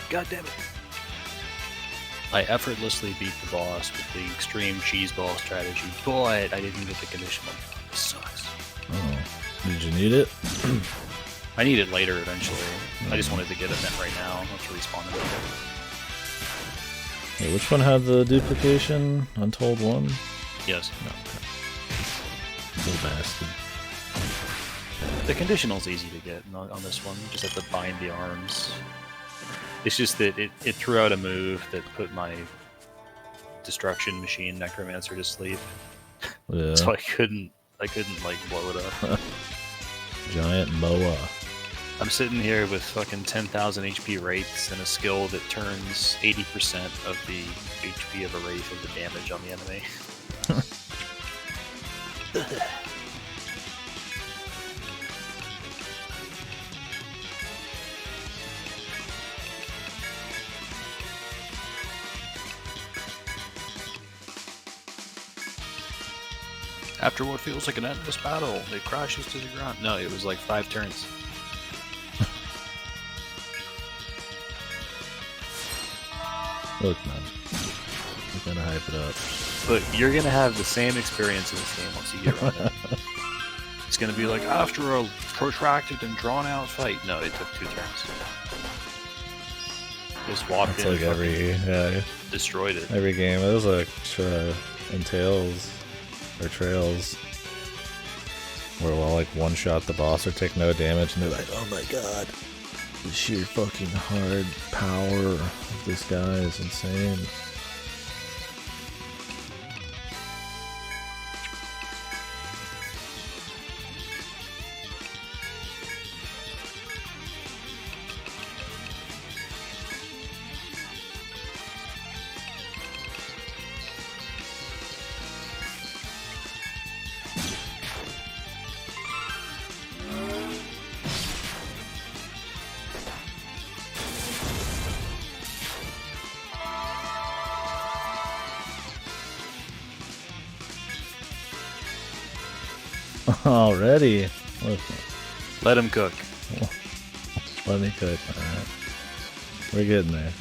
God damn it. I effortlessly beat the boss with the extreme cheeseball strategy, but I didn't get the conditional. This sucks. Oh. Did you need it? I need it later eventually. I just wanted to get it right now. Let's respawn it later. Wait, which one had the duplication? Untold 1? Yes. No, okay. Little bastard. The conditional's easy to get on this one. You just have to bind the arms. It's just that it threw out a move that put my destruction machine necromancer to sleep. Yeah. So I couldn't like blow it up. Giant Moa. I'm sitting here with fucking 10,000 HP wraiths and a skill that turns 80% of the HP of a wraith into damage on the enemy. After what feels like an endless battle, it crashes to the ground. No, it was like 5 turns. Look, man. We're gonna hype it up. But you're gonna have the same experience in this game once you get around it. It's gonna be like, after a protracted and drawn out fight. No, it took 2 turns. Just walked in. It's like destroyed it. Every game. It was like entails or trails where we'll like one shot the boss or take no damage and they're like, oh my god, the sheer fucking hard power of this guy is insane. Already? Let him cook. Let me cook. Alright. We're getting there.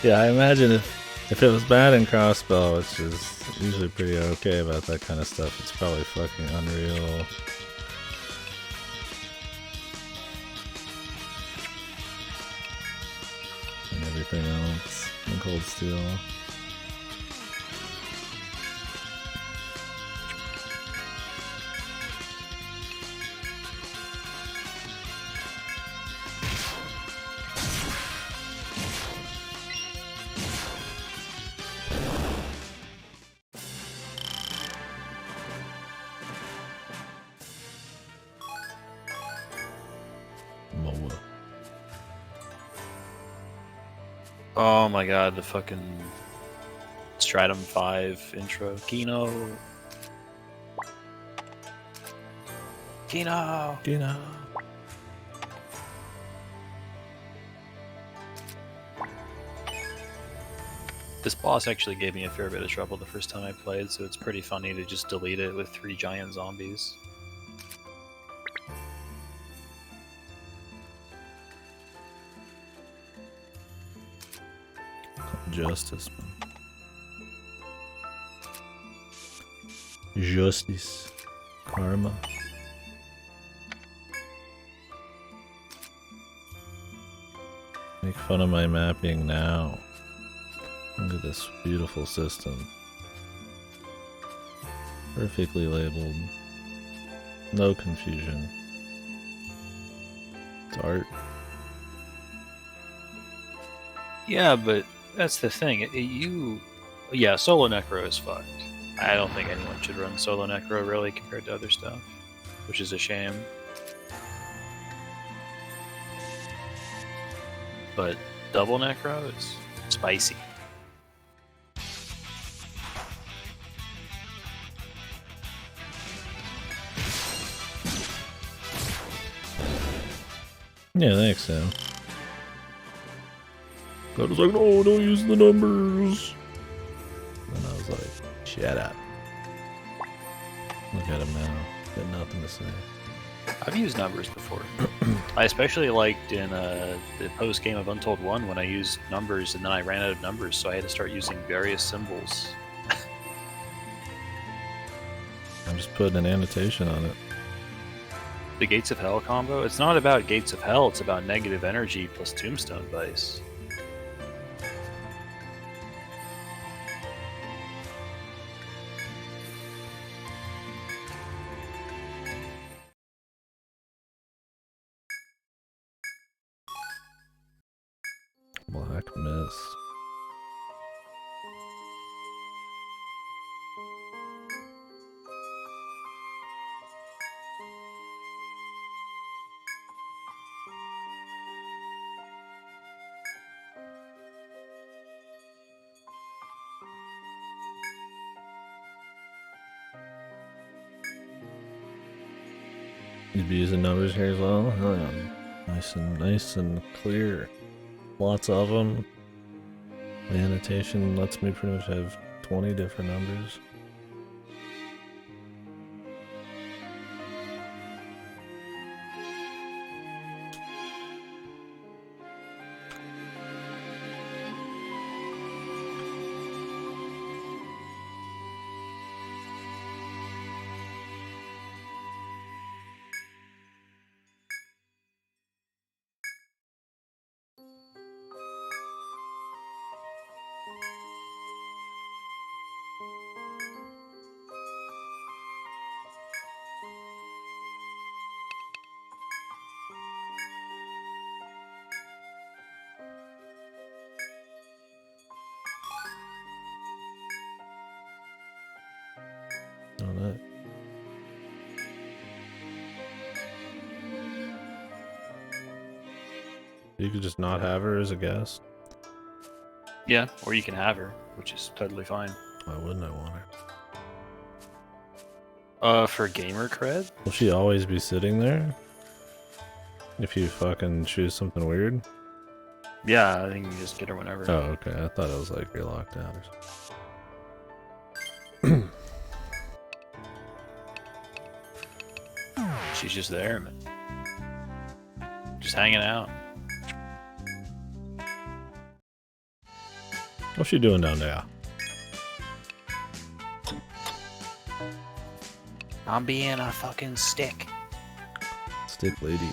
Yeah, I imagine if it was bad in crossbow, which is usually pretty okay about that kind of stuff, it's probably fucking unreal. And everything else in Cold Steel. Oh my god, the fucking Stratum 5 intro. Kino. Kino. Kino. This boss actually gave me a fair bit of trouble the first time I played, so it's pretty funny to just delete it with 3 giant zombies. Justice, man. Justice. Karma. Make fun of my mapping now. Look at this beautiful system. Perfectly labeled. No confusion. It's art. Yeah, but that's the thing. Yeah, solo necro is fucked. I don't think anyone should run solo necro really compared to other stuff, which is a shame. But double necro is spicy. Yeah, thanks, Sam. I was like, no, don't use the numbers. And I was like, shut up. Look at him now. Got nothing to say. I've used numbers before. I especially liked in the post game of Untold 1 when I used numbers and then I ran out of numbers, so I had to start using various symbols. I'm just putting an annotation on it. The Gates of Hell combo, it's not about Gates of Hell, it's about negative energy plus Tombstone Vice. Black Mist. You'd be using numbers here as well? Hell yeah. Nice and clear. Lots of them. The annotation lets me pretty much have 20 different numbers. Oh, that. You could just not have her as a guest. Yeah, or you can have her, which is totally fine. Why wouldn't I want her? For gamer cred? Will she always be sitting there? If you fucking choose something weird? Yeah, I think you can just get her whenever. Oh, okay. I thought it was like you're locked out or something. She's just there, man. Just hanging out. What's she doing down there? I'm being a fucking stick. Stick lady.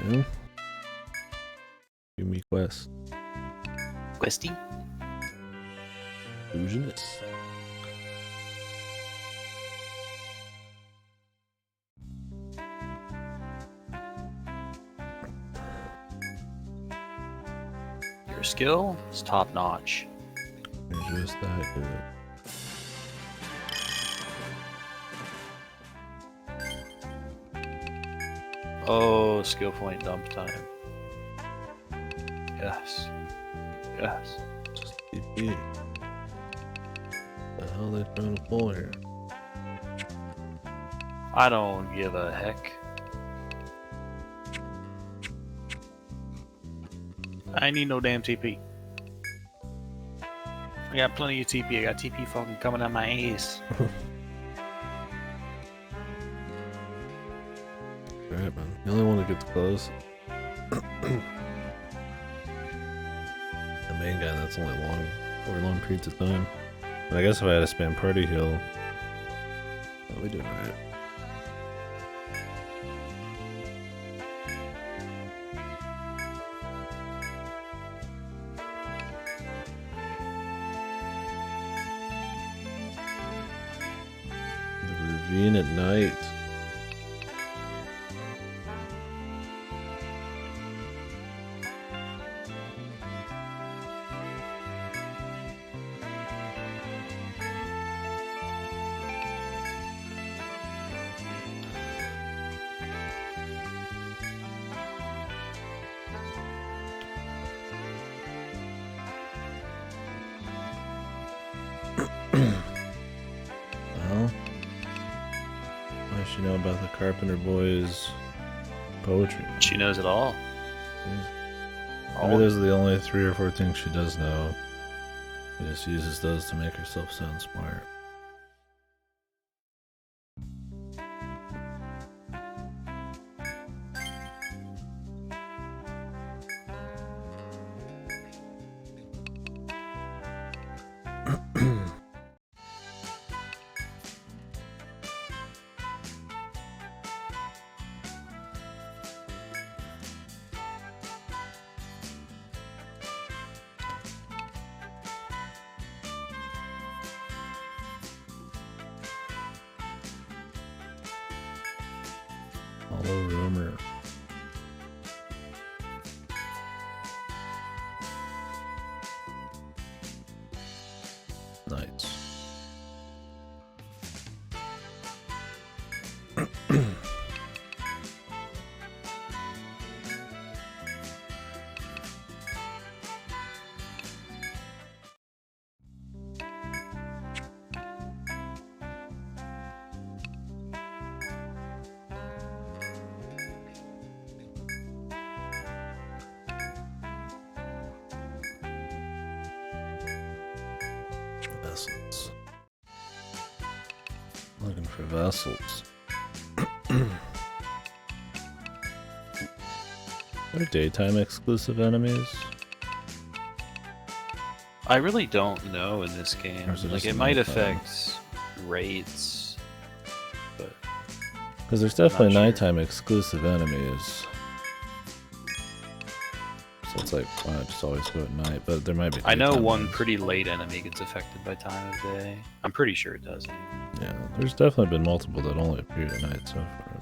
Okay. Give me quest. Questy? Illusionist. Your skill is top notch. You're just that good. Oh, skill point dump time. Yes. Yes. Just TP. The hell they trying to pull here? I don't give a heck. I ain't need no damn TP. I got plenty of TP. I got TP fucking coming out my ass. Alright, man. The only one that gets close. The main guy, that's only over long periods of time. But I guess if I had a spam party heal, we doing alright. The ravine at night. Well, what does she know about the Carpenter Boys' poetry? She knows it all. Maybe those are the only 3 or 4 things she does know. She just uses those to make herself sound smart. Hollow rumor. Nice. vessels. Looking for vessels. Are there daytime exclusive enemies? I really don't know in this game. Or is it Like, just it might nighttime? affect rates, but Because there's definitely Not sure. nighttime exclusive enemies. So it's like, why not just always go at night? But there might be. I know daytime one ones. pretty late enemy gets affected by time of day. I'm pretty sure it does. Yeah, there's definitely been multiple that only appear at night so far.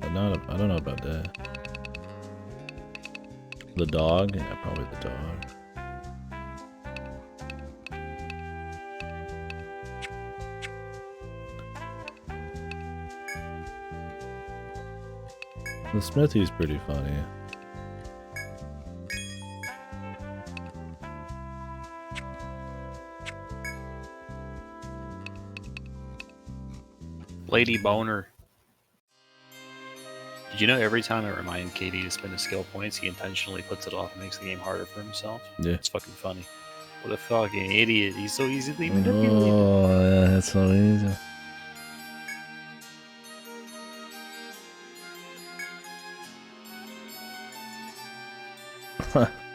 But not, I don't know about day. The dog? Yeah, probably the dog. The smithy's pretty funny. Lady Boner. Did you know every time I remind KD to spend his skill points, he intentionally puts it off and makes the game harder for himself? Yeah. It's fucking funny. What a fucking idiot. He's so easily manipulated. Oh, yeah, that's so easy.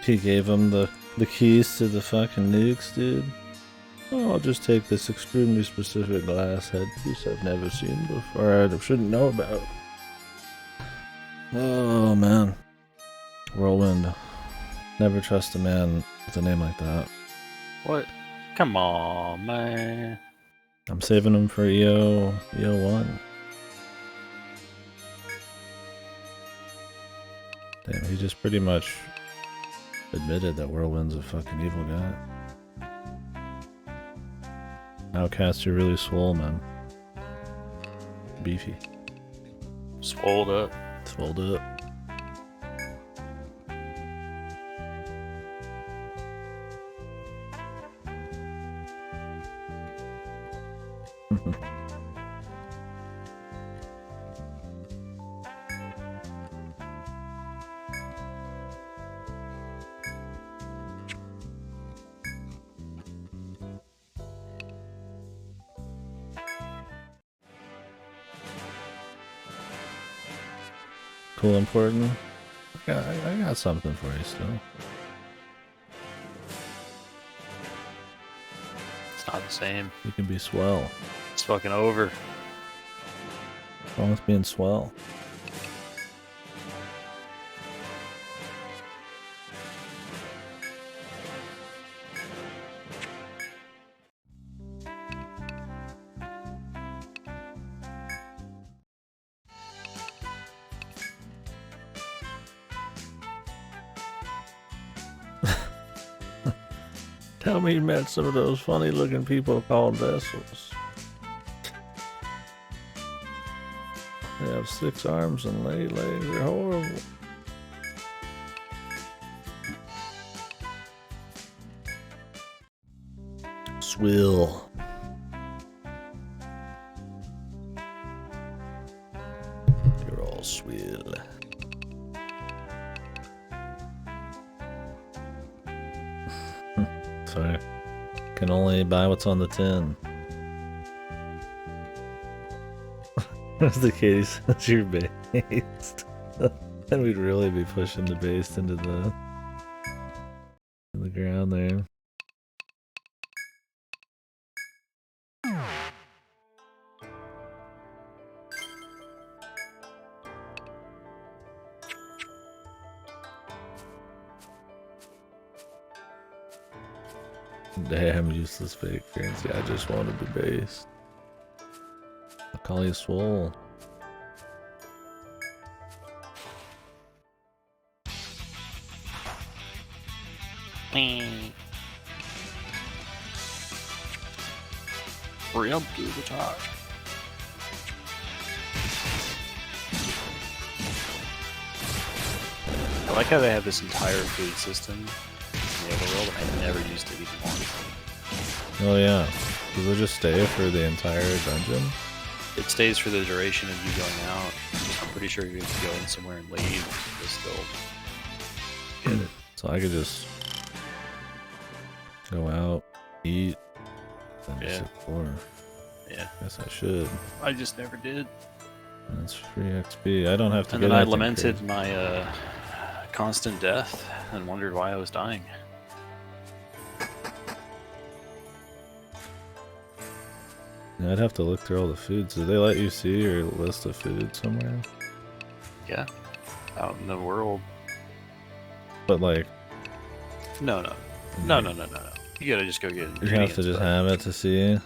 He gave him the keys to the fucking nukes, dude. Oh, I'll just take this extremely specific glass headpiece I've never seen before. I shouldn't know about. Oh, man. Whirlwind. Never trust a man with a name like that. What? Come on, man. I'm saving him for EO1. Damn, he just pretty much admitted that Whirlwind's a fucking evil guy. Outcast, you're really swole, man. Beefy. Swolled up. Swolled up. Cool, important. Yeah, I got something for you still. It's not the same. You can be swell. It's fucking over. What's wrong with being swell? Tell me you met some of those funny looking people called vessels. They have 6 arms and 8 legs. They're horrible. Swill. You're all swill. Sorry. Can only buy what's on the tin. That's the case. That's your based. Then we'd really be pushing the base into the ground there. Damn useless fake currency. I just wanted the base. I'll call you swole. Preemptive attack. I like how they have this entire food system in the overworld, and I never used it even once. Oh yeah. Does it just stay for the entire dungeon? It stays for the duration of you going out. I'm pretty sure you can go in somewhere and leave, you'll still get it. So I could just go out, eat, then Yeah. just hit 4. Yeah. Guess I should. I just never did. That's free XP. I don't have to And get then I anything lamented crazy. my constant death and wondered why I was dying. Yeah, I'd have to look through all the foods. Do they let you see your list of food somewhere? Yeah. Out in the world. But like, No. You gotta just go get you have ingredients. to just but- have it to see.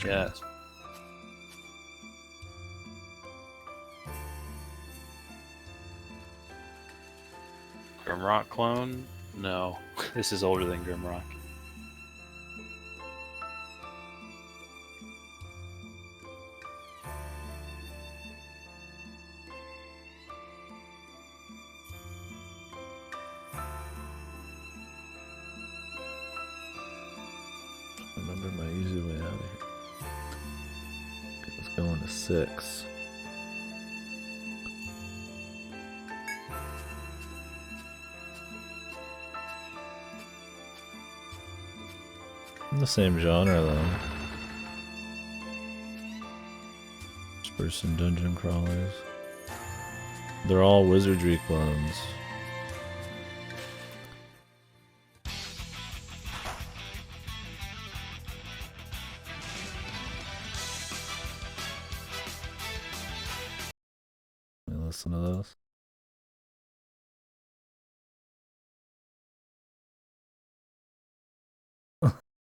Yes. Grimrock clone? No. This is older than Grimrock. Remember my easy way out of here. Let's go into 6. In the same genre though. First-person dungeon crawlers. They're all wizardry clones. Let me listen to those.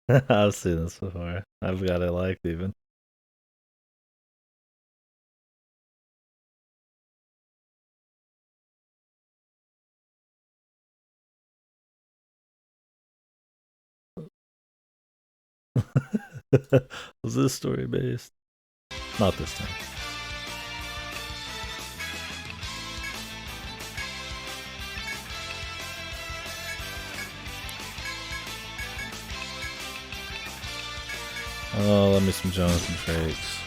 I've seen this before. I've got it liked even. Was this story based? Not this time. Oh, let me some Jonathan Frakes.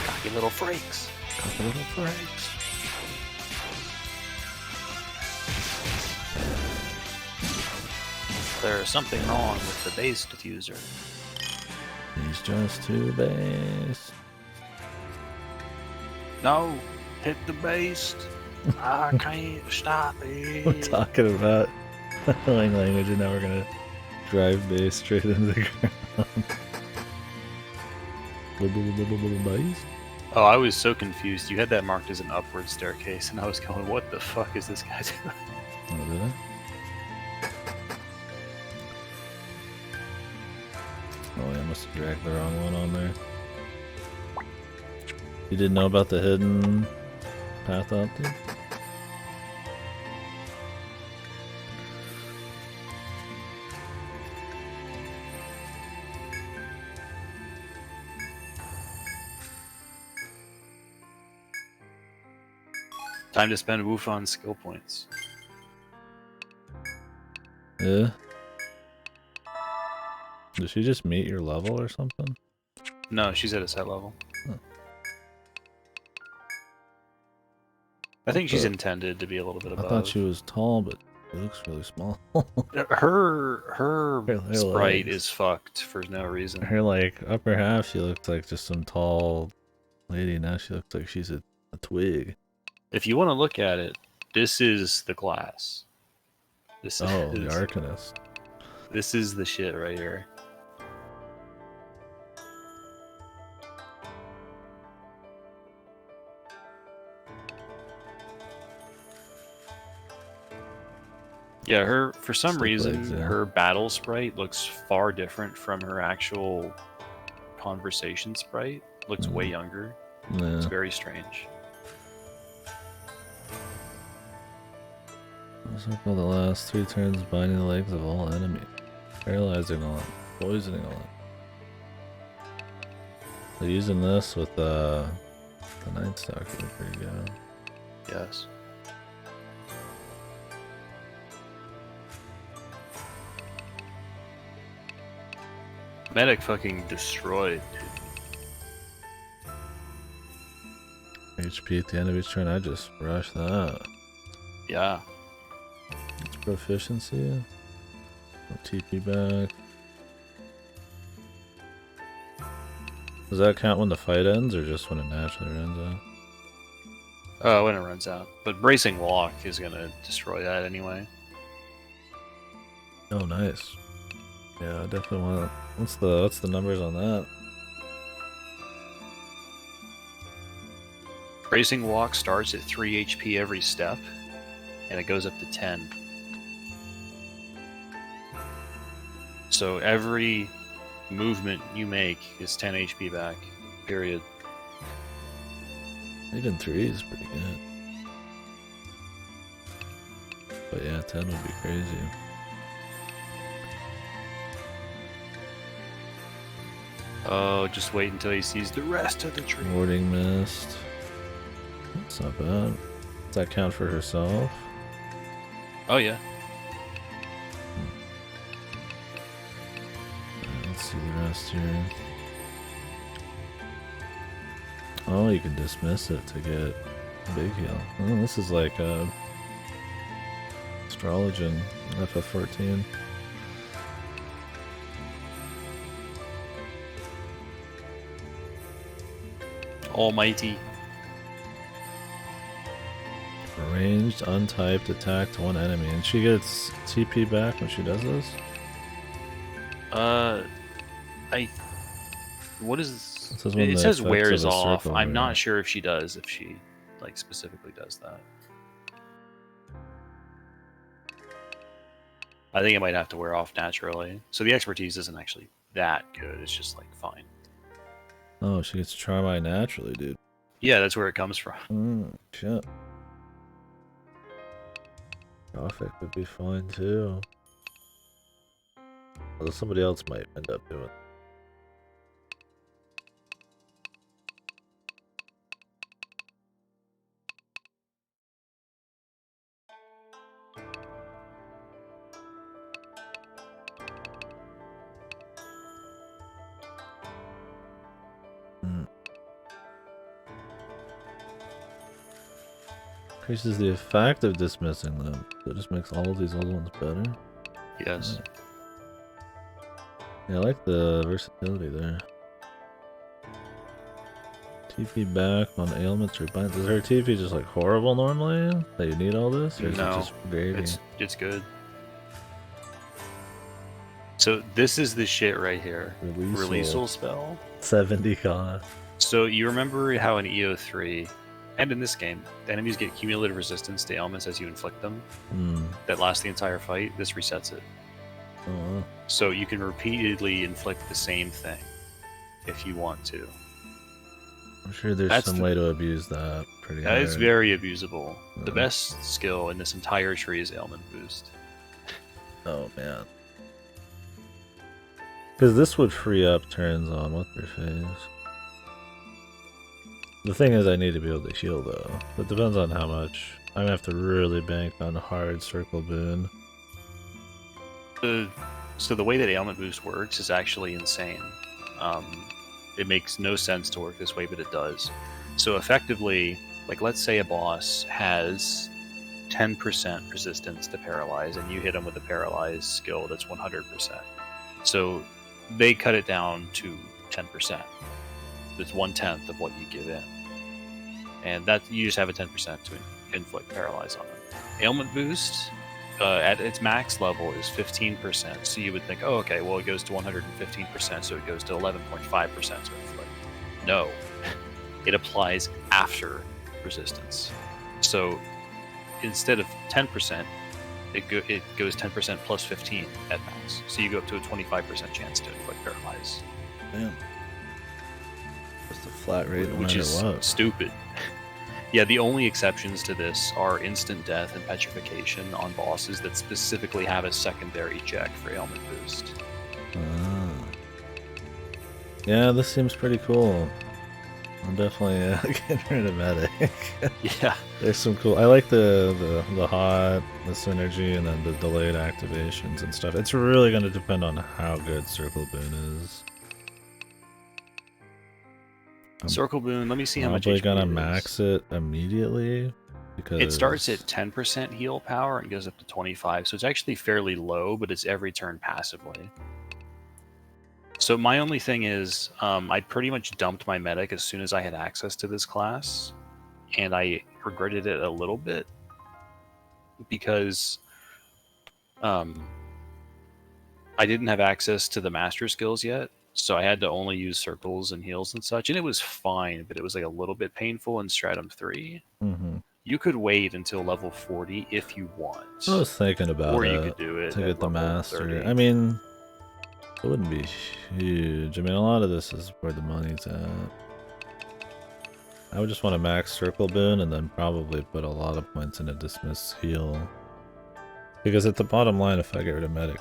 Cocky little freaks. Couple little Frakes. There's something wrong with the base diffuser. He's just too based. No, hit the base. I can't stop it. We're talking about language and now we're gonna drive base straight into the ground. Base? Oh, I was so confused. You had that marked as an upward staircase, and I was going, what the fuck is this guy doing? Oh, did I? Oh, yeah, I must have dragged the wrong one on there. You didn't know about the hidden path out there? Time to spend Wufan skill points. Yeah. Did she just meet your level or something? No, she's at a set level. Huh. I think she's intended to be a little bit above. I thought she was tall, but she looks really small. Her Her sprite legs. is fucked for no reason. Her like upper half, she looked like just some tall lady. Now she looks like she's a twig. If you want to look at it, this is the class. This Oh, is the Arcanist. This is the shit right here. Yeah, her for some Stick reason legs, yeah. her battle sprite looks far different from her actual conversation sprite. Looks way younger. Yeah. It's very strange. Circle the last 3 turns, binding the legs of all enemies. Paralyzing all, poisoning all. They're using this with the Night Stalker pretty good. Yes. Medic fucking destroyed, dude. HP at the end of each turn, I just rush that. Yeah. It's proficiency. TP back. Does that count when the fight ends, or just when it naturally runs out? When it runs out. But Bracing Walk is gonna destroy that anyway. Oh, nice. Yeah, I definitely want. What's the numbers on that? Bracing Walk starts at 3 HP every step, and it goes up to 10. So every movement you make is 10 HP back, period. Even 3 is pretty good. But yeah, 10 would be crazy. Oh, just wait until he sees the rest of the tree. Warding mist. That's not bad. Does that count for herself? Oh yeah. Let's see the rest here. Oh, you can dismiss it to get big heal. Oh, this is like Astrologian FF14. Almighty. Ranged, untyped, attack to one enemy. And she gets TP back when she does this? What is... It says wears off. Circle, I'm not sure if she does, if she, like, specifically does that. I think it might have to wear off naturally. So the expertise isn't actually that good, it's just, like, fine. Oh, she gets Charm Eye naturally, dude. Yeah, that's where it comes from. Shit. Gothic would be fine too. Although somebody else might end up doing it. Increases the effect of dismissing them. So it just makes all of these other ones better. Yes. Yeah, I like the versatility there. TP back on ailments or binds. Is her TP just like horrible normally? That you need all this? Or is it just gravy? It's good. So this is the shit right here. Releasal spell. 70 cost. So you remember how in EO3, and in this game, the enemies get cumulative resistance to ailments as you inflict them? That lasts the entire fight. This resets it. Oh, wow. So you can repeatedly inflict the same thing if you want to. I'm sure there's some way to abuse that pretty hard. That is very abusable. The best skill in this entire tree is ailment boost. Oh man. Because this would free up turns on what's their face. The thing is I need to be able to heal though. It depends on how much. I'm gonna have to really bank on a hard circle boon. So the way that ailment boost works is actually insane. It makes no sense to work this way, but it does. So effectively, like let's say a boss has 10% resistance to paralyze, and you hit them with a paralyze skill that's 100%. So they cut it down to 10%. That's 1/10 of what you give in, and that you just have a 10% to inflict paralyze on them. Ailment boost at its max level is 15%. So you would think, oh, okay, well it goes to 115%, so it goes to 11.5% to inflict. No, it applies after resistance. So instead of 10%, it goes 10% plus 15 at max. So you go up to a 25% chance to inflict paralyze. Damn. Just a flat rate, which is stupid. Yeah, the only exceptions to this are instant death and petrification on bosses that specifically have a secondary check for ailment boost. Yeah, this seems pretty cool. I'm definitely getting rid of medic. Yeah, there's some cool. I like the hot, the synergy, and then the delayed activations and stuff. It's really going to depend on how good Circle Boon is. Circle Boon. Let me see how much. I'm probably gonna max it immediately Because It starts at 10% heal power and goes up to 25, so it's actually fairly low, but it's every turn passively. So my only thing is, I pretty much dumped my medic as soon as I had access to this class, and I regretted it a little bit because I didn't have access to the master skills yet, so I had to only use circles and heals and such, and it was fine, but it was like a little bit painful in Stratum 3. Mm-hmm. You could wait until level 40 if you want. I was thinking about or it you could do it to at get the level master. 30. I mean, it wouldn't be huge. I mean, a lot of this is where the money's at. I would just want a max circle boon and then probably put a lot of points in a dismiss heal. Because at the bottom line, if I get rid of medic,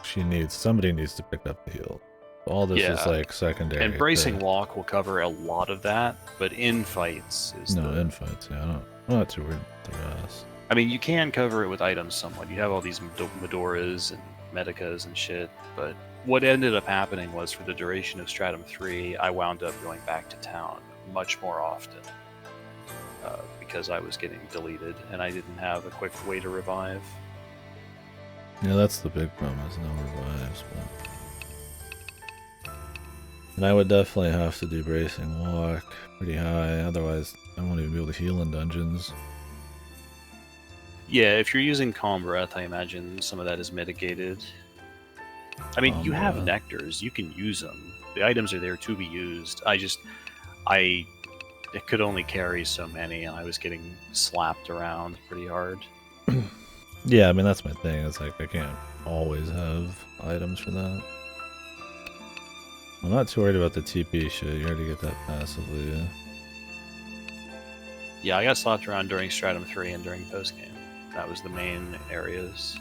somebody needs to pick up the heal. All this is like secondary. And bracing walk will cover a lot of that, but in fights is in fights. Yeah, I'm not too worried about the rest. I mean, you can cover it with items somewhat. You have all these Medoras and Medicas and shit, but what ended up happening was for the duration of Stratum 3, I wound up going back to town much more often because I was getting deleted and I didn't have a quick way to revive. Yeah, that's the big problem, is no revives. But... And I would definitely have to do bracing walk pretty high, otherwise I won't even be able to heal in dungeons. Yeah, if you're using Calm Breath, I imagine some of that is mitigated. I mean, you have nectars, you can use them. The items are there to be used. It could only carry so many, and I was getting slapped around pretty hard. Yeah, I mean, that's my thing. It's like I can't always have items for that. I'm not too worried about the TP shit. You already get that passively. Yeah, I got slapped around during Stratum 3 and during postgame. That was the main areas.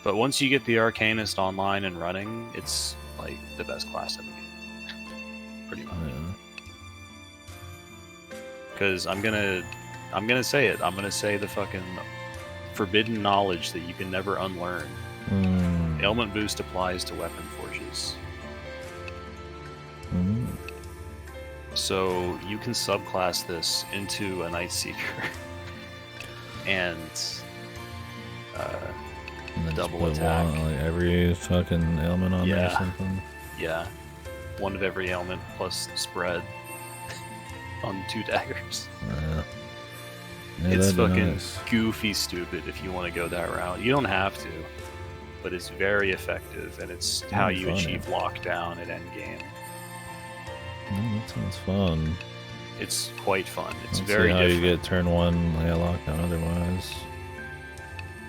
But once you get the Arcanist online and running, it's like the best class in the game. Pretty much. Because I'm gonna say it. I'm gonna say the fucking forbidden knowledge that you can never unlearn. Ailment boost applies to weapon forges. So you can subclass this into a Night Seeker and double attack. Like every fucking ailment on there or something? Yeah. One of every ailment plus spread on 2 daggers. Yeah, it's fucking goofy stupid if you want to go that route. You don't have to, but it's very effective, and it's how you achieve lockdown at endgame. That sounds fun. It's quite fun. It's Let's very see how different. you get turn 1 lockdown otherwise.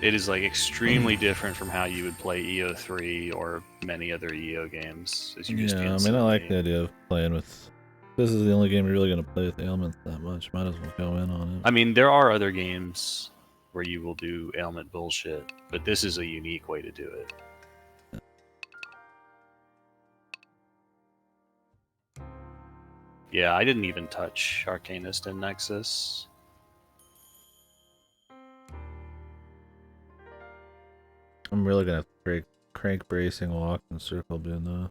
It is like extremely different from how you would play EO3 or many other EO games. As you just I mean, I like the idea of playing with... This is the only game you're really going to play with ailments that much. Might as well go in on it. I mean, there are other games where you will do ailment bullshit, but this is a unique way to do it. Yeah, I didn't even touch Arcanist and Nexus. I'm really going to crank bracing walk and circle boon though.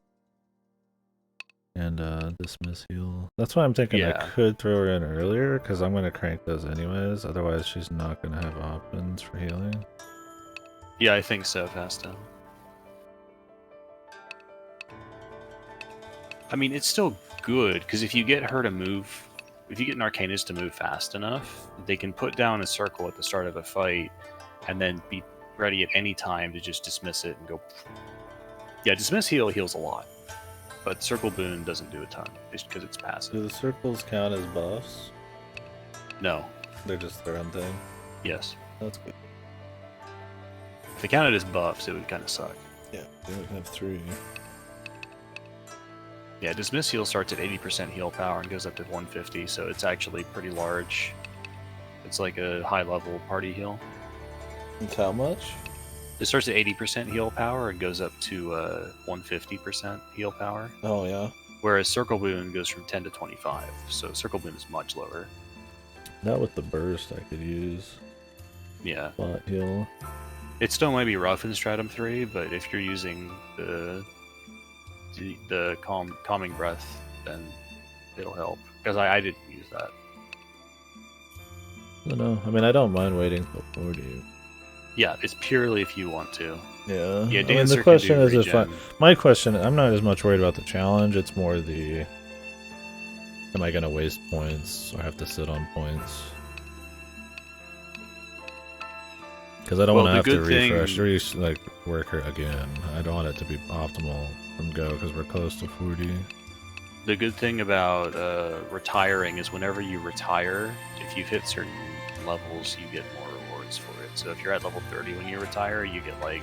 And dismiss heal. That's why I'm thinking I could throw her in earlier, because I'm going to crank those anyways. Otherwise, she's not going to have options for healing. Yeah, I think so, Fasta. I mean, it's still good, because if you get her to move... If you get an Arcanist to move fast enough, they can put down a circle at the start of a fight, and then be ready at any time to just dismiss it and go... Yeah, dismiss heal heals a lot. But Circle Boon doesn't do a ton, just because it's passive. Do the circles count as buffs? No. They're just their own thing? Yes. That's good. If they counted as buffs, it would kind of suck. Yeah, they would have 3. Yeah, Dismiss Heal starts at 80% heal power and goes up to 150, so it's actually pretty large. It's like a high-level party heal. And how much? It starts at 80% heal power and goes up to 150% heal power. Oh, yeah. Whereas Circle Boon goes from 10 to 25, so Circle Boon is much lower. Not with the burst I could use. Yeah. Spot heal. It still might be rough in Stratum 3, but if you're using the calming breath, then it'll help. Because I didn't use that. I don't know. I mean, I don't mind waiting till 40. Yeah, it's purely if you want to. Yeah. Yeah, I mean, Dancer the question can do is if I... regen. My question, I'm not as much worried about the challenge. It's more the... Am I going to waste points or have to sit on points? Because I don't want to have to refresh, like, work her again. I don't want it to be optimal from go because we're close to 40. The good thing about retiring is whenever you retire, if you've hit certain levels, you get more rewards for it. So if you're at level 30 when you retire, you get like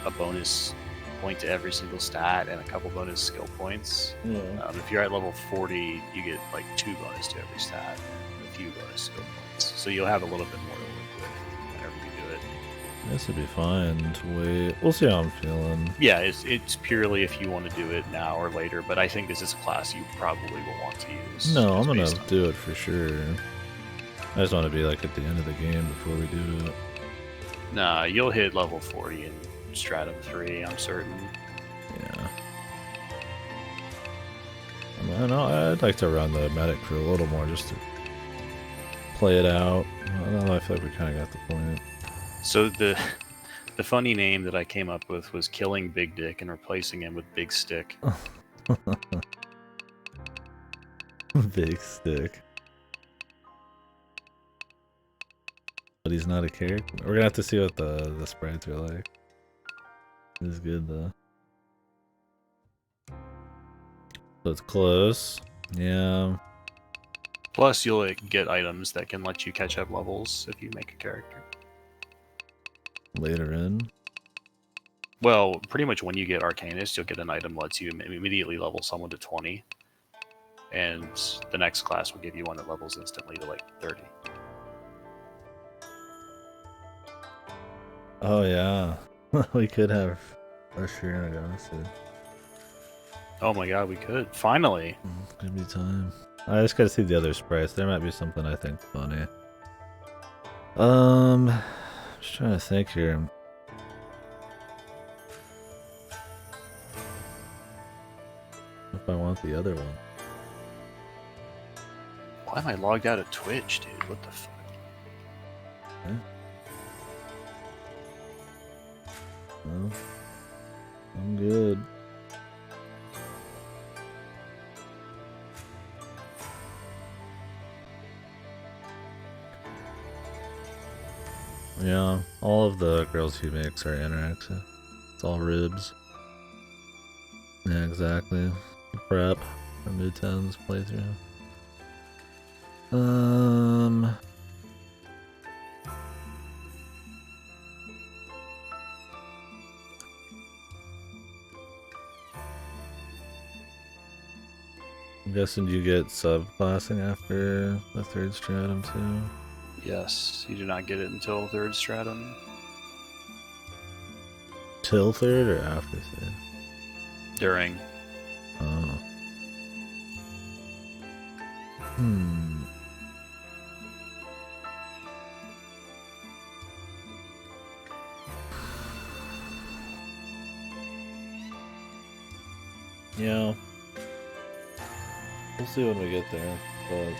a bonus point to every single stat and a couple bonus skill points. Yeah. If you're at level 40, you get like 2 bonus to every stat and a few bonus skill points. So you'll have a little bit more to work with whenever you do it. This would be fine to wait. We'll see how I'm feeling. Yeah, it's purely if you want to do it now or later, but I think this is a class you probably will want to use. No, I'm gonna do it for sure. I just want to be like at the end of the game before we do it. Nah, you'll hit level 40 in Stratum 3, I'm certain. Yeah. I know, I'd like to run the medic for a little more just to play it out. I feel like we kind of got the point. So the funny name that I came up with was killing Big Dick and replacing him with Big Stick. Big Stick. But he's not a character. We're gonna have to see what the sprites are like. This is good though. So it's close. Yeah. Plus, you'll get items that can let you catch up levels if you make a character. Later in. Well, pretty much when you get Arcanist, you'll get an item that lets you immediately level someone to 20. And the next class will give you one that levels instantly to like 30. Oh yeah. We could have Etrian and Odyssey. Oh my god, we could. Finally! Give me time. I just gotta see the other sprites. There might be something I think funny. Just trying to think here. If I want the other one. Why am I logged out of Twitch, dude? What the fuck? Okay. No. I'm good. Yeah, all of the girls he makes are anorexic. It's all ribs. Yeah, exactly. Prep for mid-10s playthrough. I'm guessing you get subclassing after the 3rd stratum too? Yes, you do not get it until 3rd stratum. Till 3rd or after 3rd? During. Oh. Yeah. We'll see when we get there, but...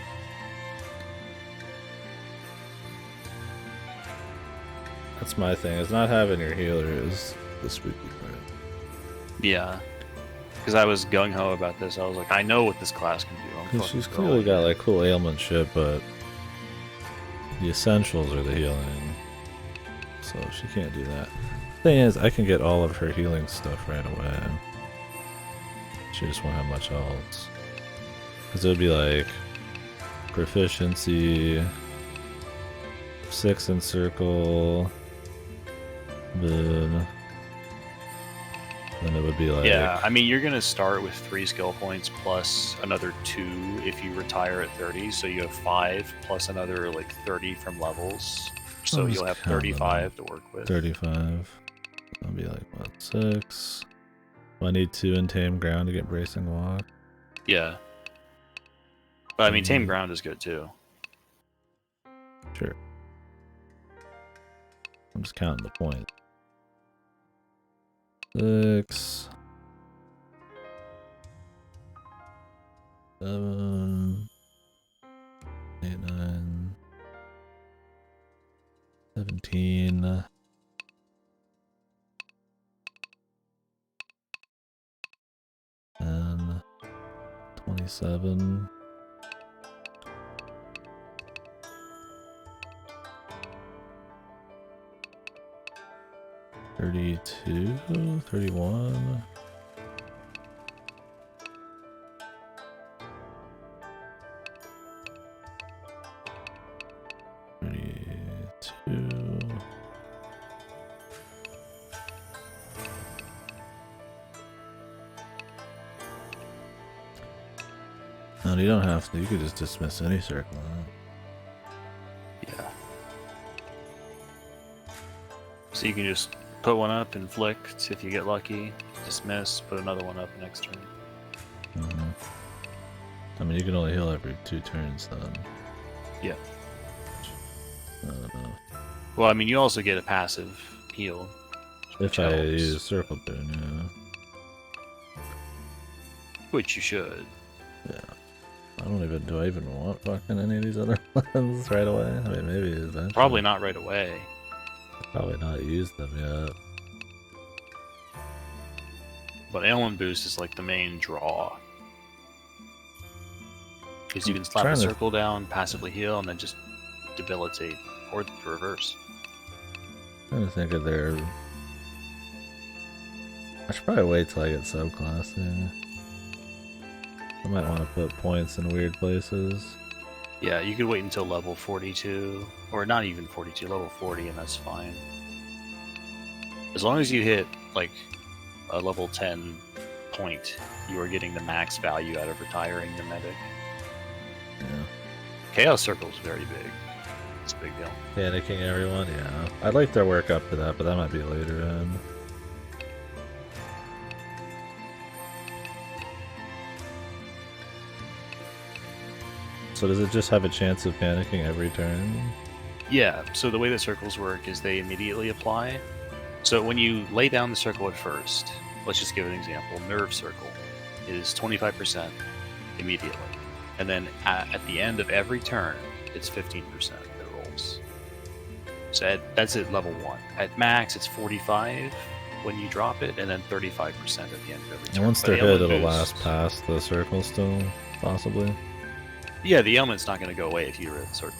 That's my thing, is not having your healer is the spooky part. Yeah. Because I was gung-ho about this. I was like, I know what this class can do. Because she's clearly got like cool ailment shit, but the essentials are the healing. So she can't do that. Thing is, I can get all of her healing stuff right away. She just won't have much else. Because it would be like proficiency, 6 in circle, then it would be like... Yeah, I mean, you're going to start with 3 skill points plus another 2 if you retire at 30. So you have 5 plus another like 30 from levels. So you'll have 35 to work with. 35. That'll be like, what, 6? I need 2 in Tame Ground to get Bracing Walk. Yeah. But I mean, Tame Ground is good too. Sure. I'm just counting the points. 6. 7. 8, 9. 27. 32, 31. 32. No, you don't have to. You could just dismiss any circle. Yeah. So you can just put one up, inflict if you get lucky, dismiss, put another one up next turn. Mm-hmm. I mean, you can only heal every 2 turns then. Yeah. I don't know. Well, I mean, you also get a passive heal. If I use circle burn, yeah. Which you should. Yeah. Do I even want fucking any of these other ones right away? I mean, maybe eventually. Probably not right away. Probably not used them yet. But ailment boost is like the main draw. Because you can slap a circle down, passively heal, and then just debilitate, or the reverse. I'm trying to think of their... I should probably wait till I get subclassing. I might want to put points in weird places. Yeah, you could wait until level 42, or not even 42, level 40, and that's fine. As long as you hit, like, a level 10 point, you are getting the max value out of retiring your medic. Yeah. Chaos Circle is very big. It's a big deal. Panicking everyone, yeah. I'd like their work up to that, but that might be later in. So does it just have a chance of panicking every turn? Yeah, so the way that circles work is they immediately apply. So when you lay down the circle at first, let's just give an example. Nerve Circle is 25% immediately. And then at the end of every turn, it's 15% that rolls. So that's at level 1. At max, it's 45 when you drop it, and then 35% at the end of every turn. And once they're hit, it'll last past the circle still, possibly? Yeah, the ailment's not going to go away if you hit the circle.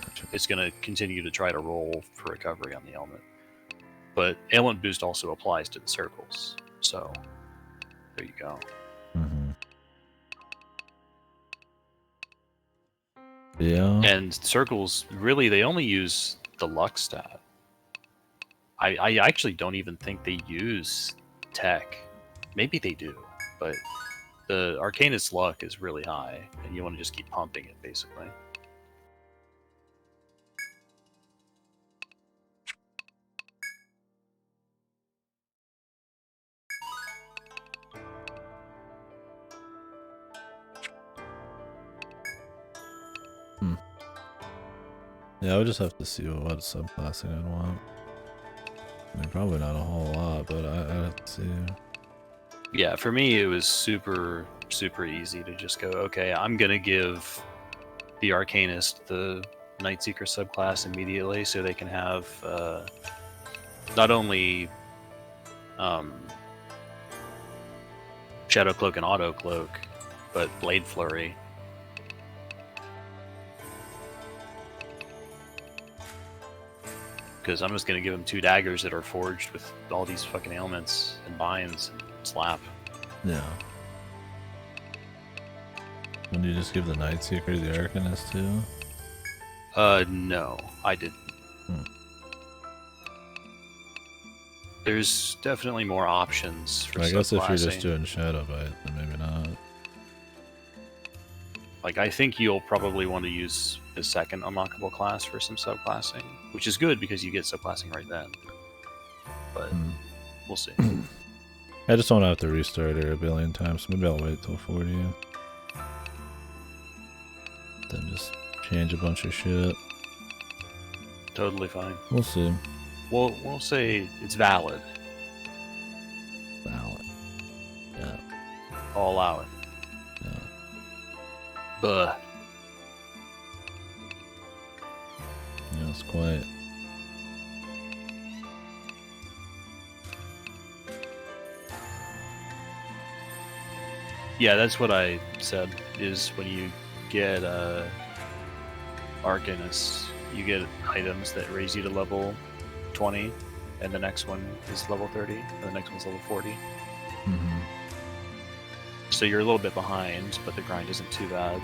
Gotcha. It's going to continue to try to roll for recovery on the ailment. But ailment boost also applies to the circles. So, there you go. Mm-hmm. Yeah. And circles, really, they only use the luck stat. I actually don't even think they use tech. Maybe they do, but the Arcanist luck is really high, and you want to just keep pumping it, basically. Yeah, I would just have to see what subclassing I'd want. I mean, probably not a whole lot, but I'd have to see. Yeah, for me, it was super, super easy to just go, okay, I'm going to give the Arcanist the Nightseeker subclass immediately so they can have not only Shadow Cloak and Auto Cloak, but Blade Flurry. Because I'm just going to give them 2 daggers that are forged with all these fucking ailments and binds and slap. Yeah. When you just give the Nightseeker to the Arcanist too? No, I didn't. There's definitely more options for I guess if you're just subclassing. doing Shadow Bite, then maybe not. Like, I think you'll probably want to use the second unlockable class for some subclassing, which is good because you get subclassing right then. But we'll see. I just don't have to restart it a billion times, so maybe I'll wait till 40. Then just change a bunch of shit. Totally fine. We'll see. We'll say it's valid. Valid. Yeah. I'll allow it. Yeah. Buh. Yes, quite. Yeah, that's what I said, is when you get Arcanist, you get items that raise you to level 20, and the next one is level 30, and the next one's level 40. Mm-hmm. So you're a little bit behind, but the grind isn't too bad.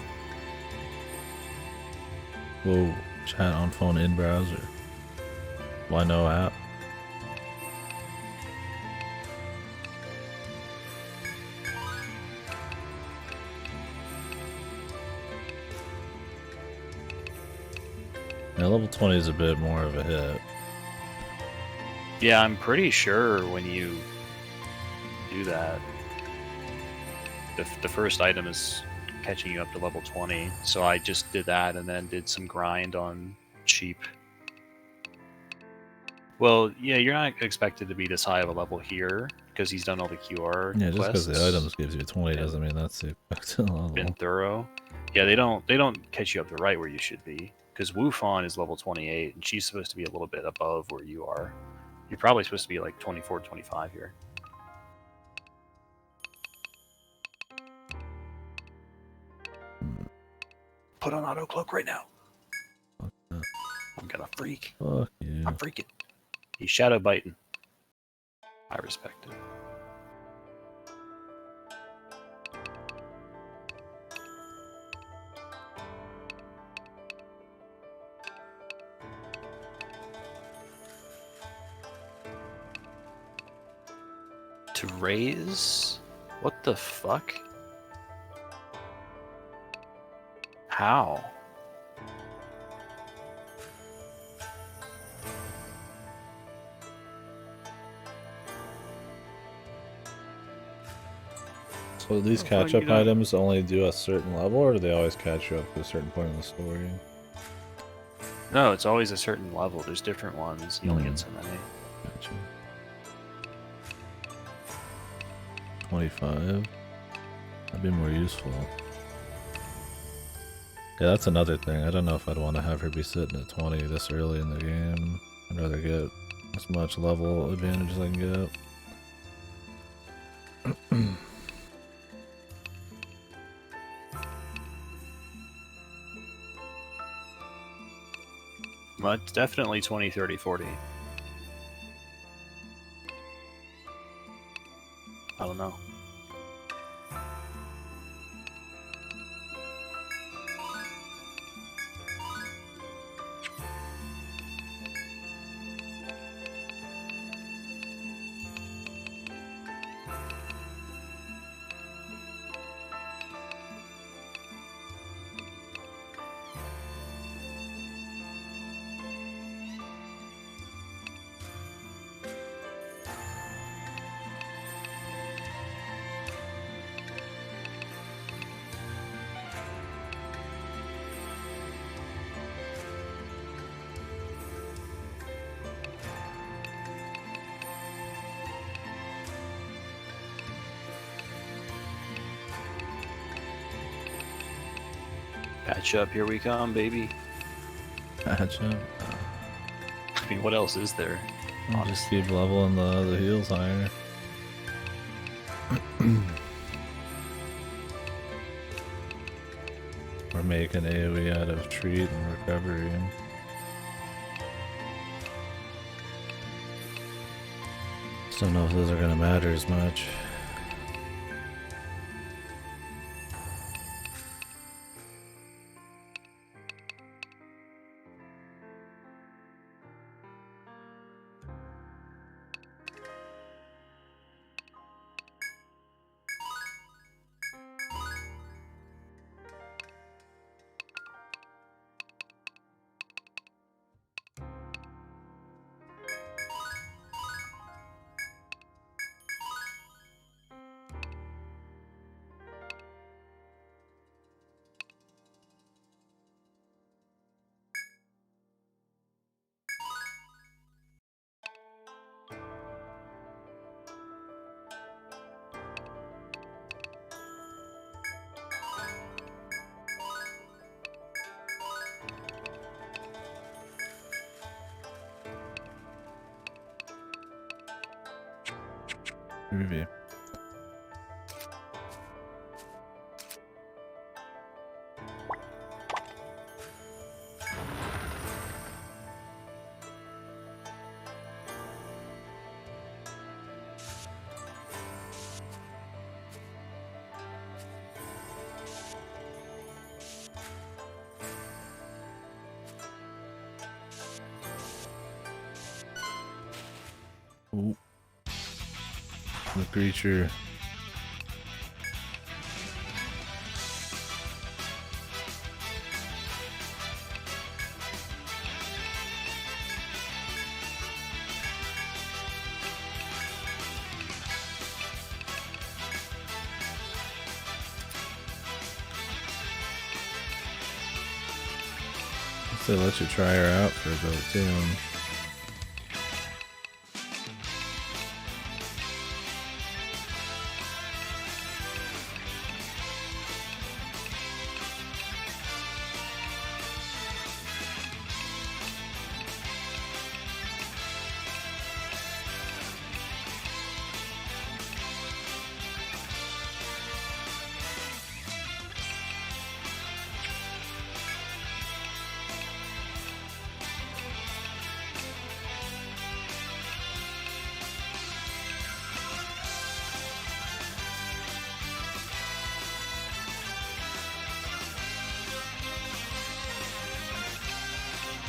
Whoa, chat on phone in browser. Why no app? Yeah, level 20 is a bit more of a hit. Yeah, I'm pretty sure when you do that, the first item is catching you up to level 20. So I just did that and then did some grind on cheap. Well, yeah, you're not expected to be this high of a level here because he's done all the QR Yeah, just because quests. the items gives you 20 doesn't mean that's the expected level. Been thorough. Yeah, they don't catch you up to right where you should be because Wufan is level 28 and she's supposed to be a little bit above where you are. You're probably supposed to be like 24, 25 here. Put on auto cloak right now. Fuck that. I'm gonna freak. Fuck you. I'm freaking. He's shadow biting. I respect it. To raise? What the fuck? How? So these catch-up items only do a certain level, or do they always catch you up to a certain point in the story? No, it's always a certain level. There's different ones. You only get so many. Gotcha. 25. That'd be more useful. Yeah, that's another thing. I don't know if I'd want to have her be sitting at 20 this early in the game. I'd rather get as much level advantage as I can get. Well, it's definitely 20, 30, 40. I don't know. Patch up, here we come, baby. Patch up. I mean, what else is there? I'll just keep leveling the heals higher. Or make an AoE out of treat and recovery. Just don't know if those are gonna matter as much. Review. The creature. They let you try her out for a bit too.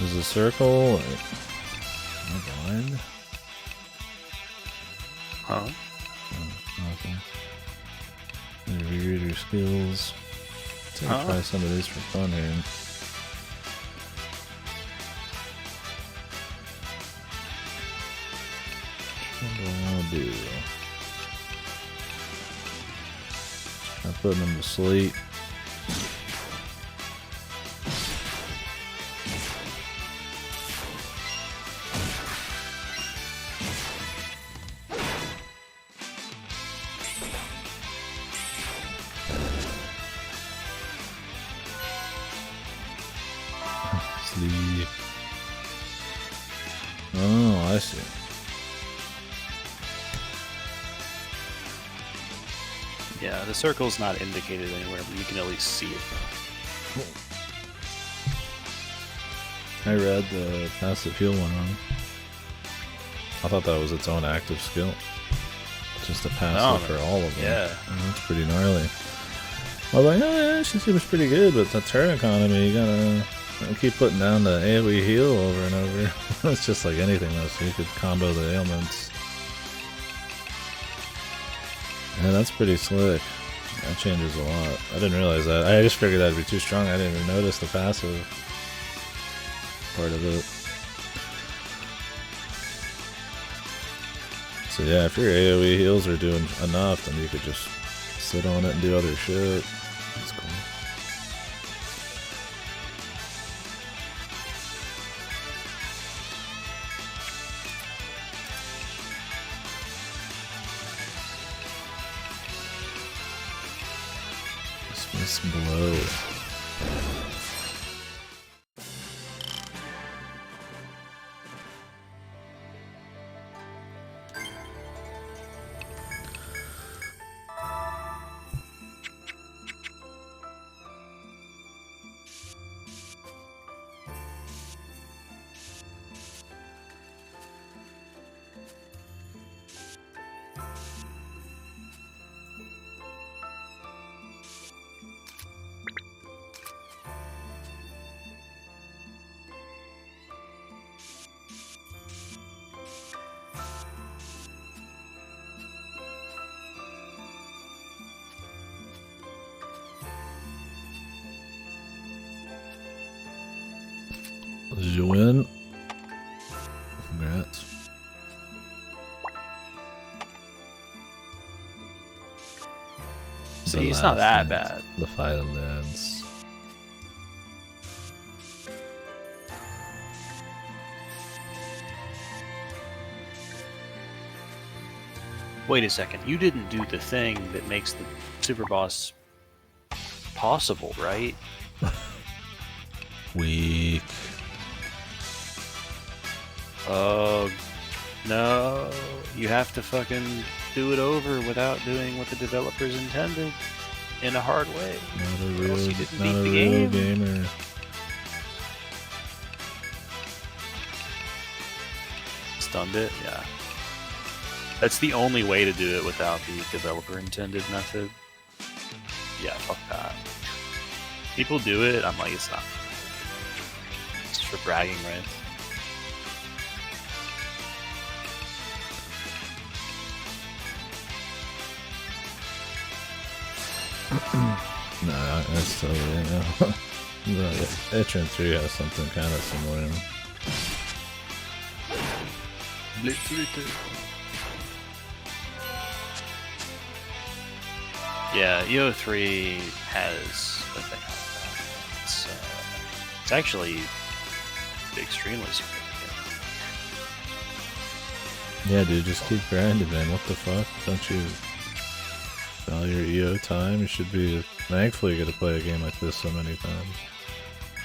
There's a circle. Am I blind? Huh? Oh, okay. Reread your skills. Let's try some of these for fun here. What do I want to do? I'm putting them to sleep. Sleep. Oh, I see. Yeah, the circle's not indicated anywhere, but you can at least see it. I read the passive heal one wrong. I thought that was its own active skill. Just a passive for all of them. Yeah. Oh, that's pretty gnarly. I was like, oh yeah, she seems pretty good, but that's her economy. You gotta keep putting down the AoE heal over and over. It's just like anything though, so you could combo the ailments. Yeah, that's pretty slick. That changes a lot. I didn't realize that. I just figured that'd be too strong. I didn't even notice the passive part of it. So yeah, if your AoE heals are doing enough, then you could just sit on it and do other shit. That's cool. Dismiss blow. Did you win? Congrats. See, it's not that bad. The final dance. Wait a second, you didn't do the thing that makes the super boss possible, right? Weak. Oh, no. You have to fucking do it over without doing what the developers intended in a hard way. Not a Or else real, you didn't not beat a the real game. gamer. Stunned it? Yeah. That's the only way to do it without the developer intended method. Yeah, fuck that. People do it, I'm like, it's not. It's for bragging rights. Nah, that's totally, the Etrian 3 has something kind of similar. Yeah, EO3 has a thing like that. It's actually extremely significant. Yeah, dude, just keep grinding, man. What the fuck? Don't you value your EO time? You should be thankfully get to play a game like this so many times.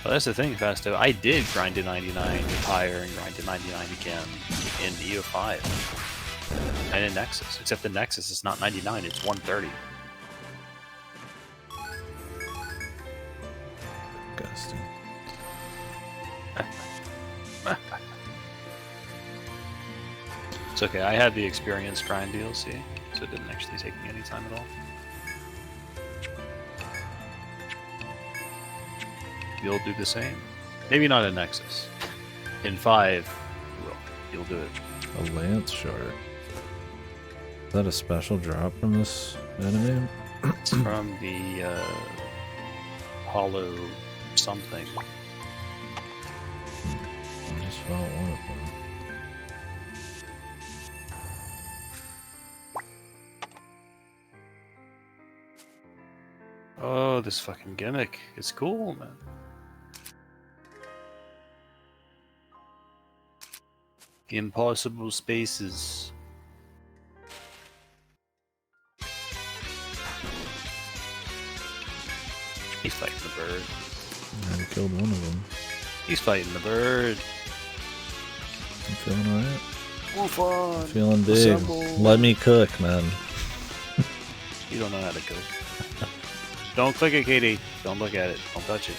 Well, that's the thing, Festo. I did grind to 99, retire, and grind to 99 again in EO5 and in Nexus. Except the Nexus is not 99; it's 130. Disgusting. It's okay. I had the experience grind DLC, so it didn't actually take me any time at all. You'll do the same. Maybe not in Nexus. In 5, you will. You'll do it. A lance shard. Is that a special drop from this enemy? It's from the hollow something. I just felt one of them. Oh, this fucking gimmick. It's cool, man. Impossible spaces. He's fighting the bird. I killed one of them. He's fighting the bird. I'm feeling alright. Wolf on. I'm feeling big. Assemble. Let me cook, man. You don't know how to cook. Don't click it, Katie. Don't look at it. Don't touch it.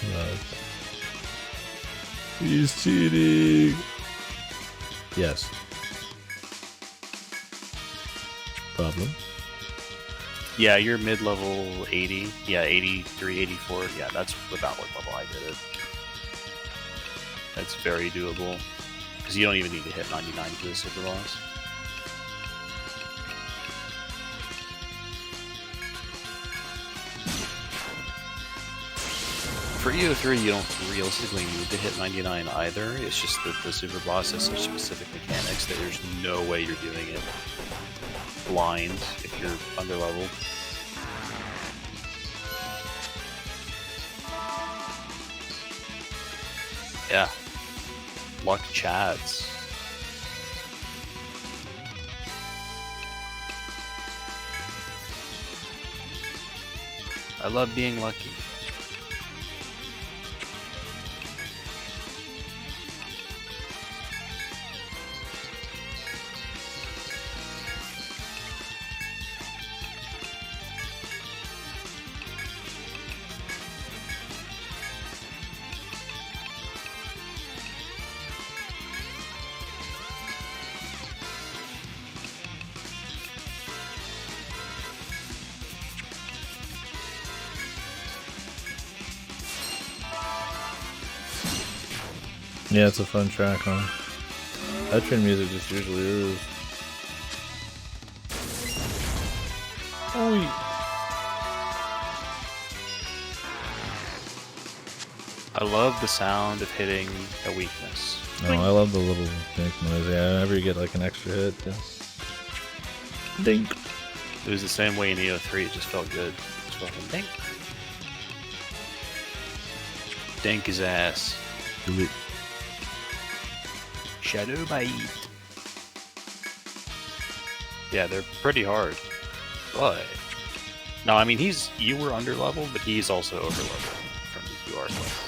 He's cheating. Yes. Problem? Yeah, you're mid-level 80. Yeah, 83, 84. Yeah, that's about what level I did it. That's very doable. Because you don't even need to hit 99 for the super boss. For EO3, you don't realistically need to hit 99 either. It's just that the super boss has such specific mechanics that there's no way you're doing it blind if you're underleveled. Yeah. Luck chads. I love being lucky. Yeah, it's a fun track, huh? Etrian music just usually is. I love the sound of hitting a weakness. Oh, I love the little dink noise. Yeah, whenever you get like an extra hit. Yeah. Dink. It was the same way in EO3, it just felt good. Just fucking dink. Dink his ass. Do it. Shadow Bite. Yeah, they're pretty hard. But no, I mean you were under level, but he's also over level from the QR quest.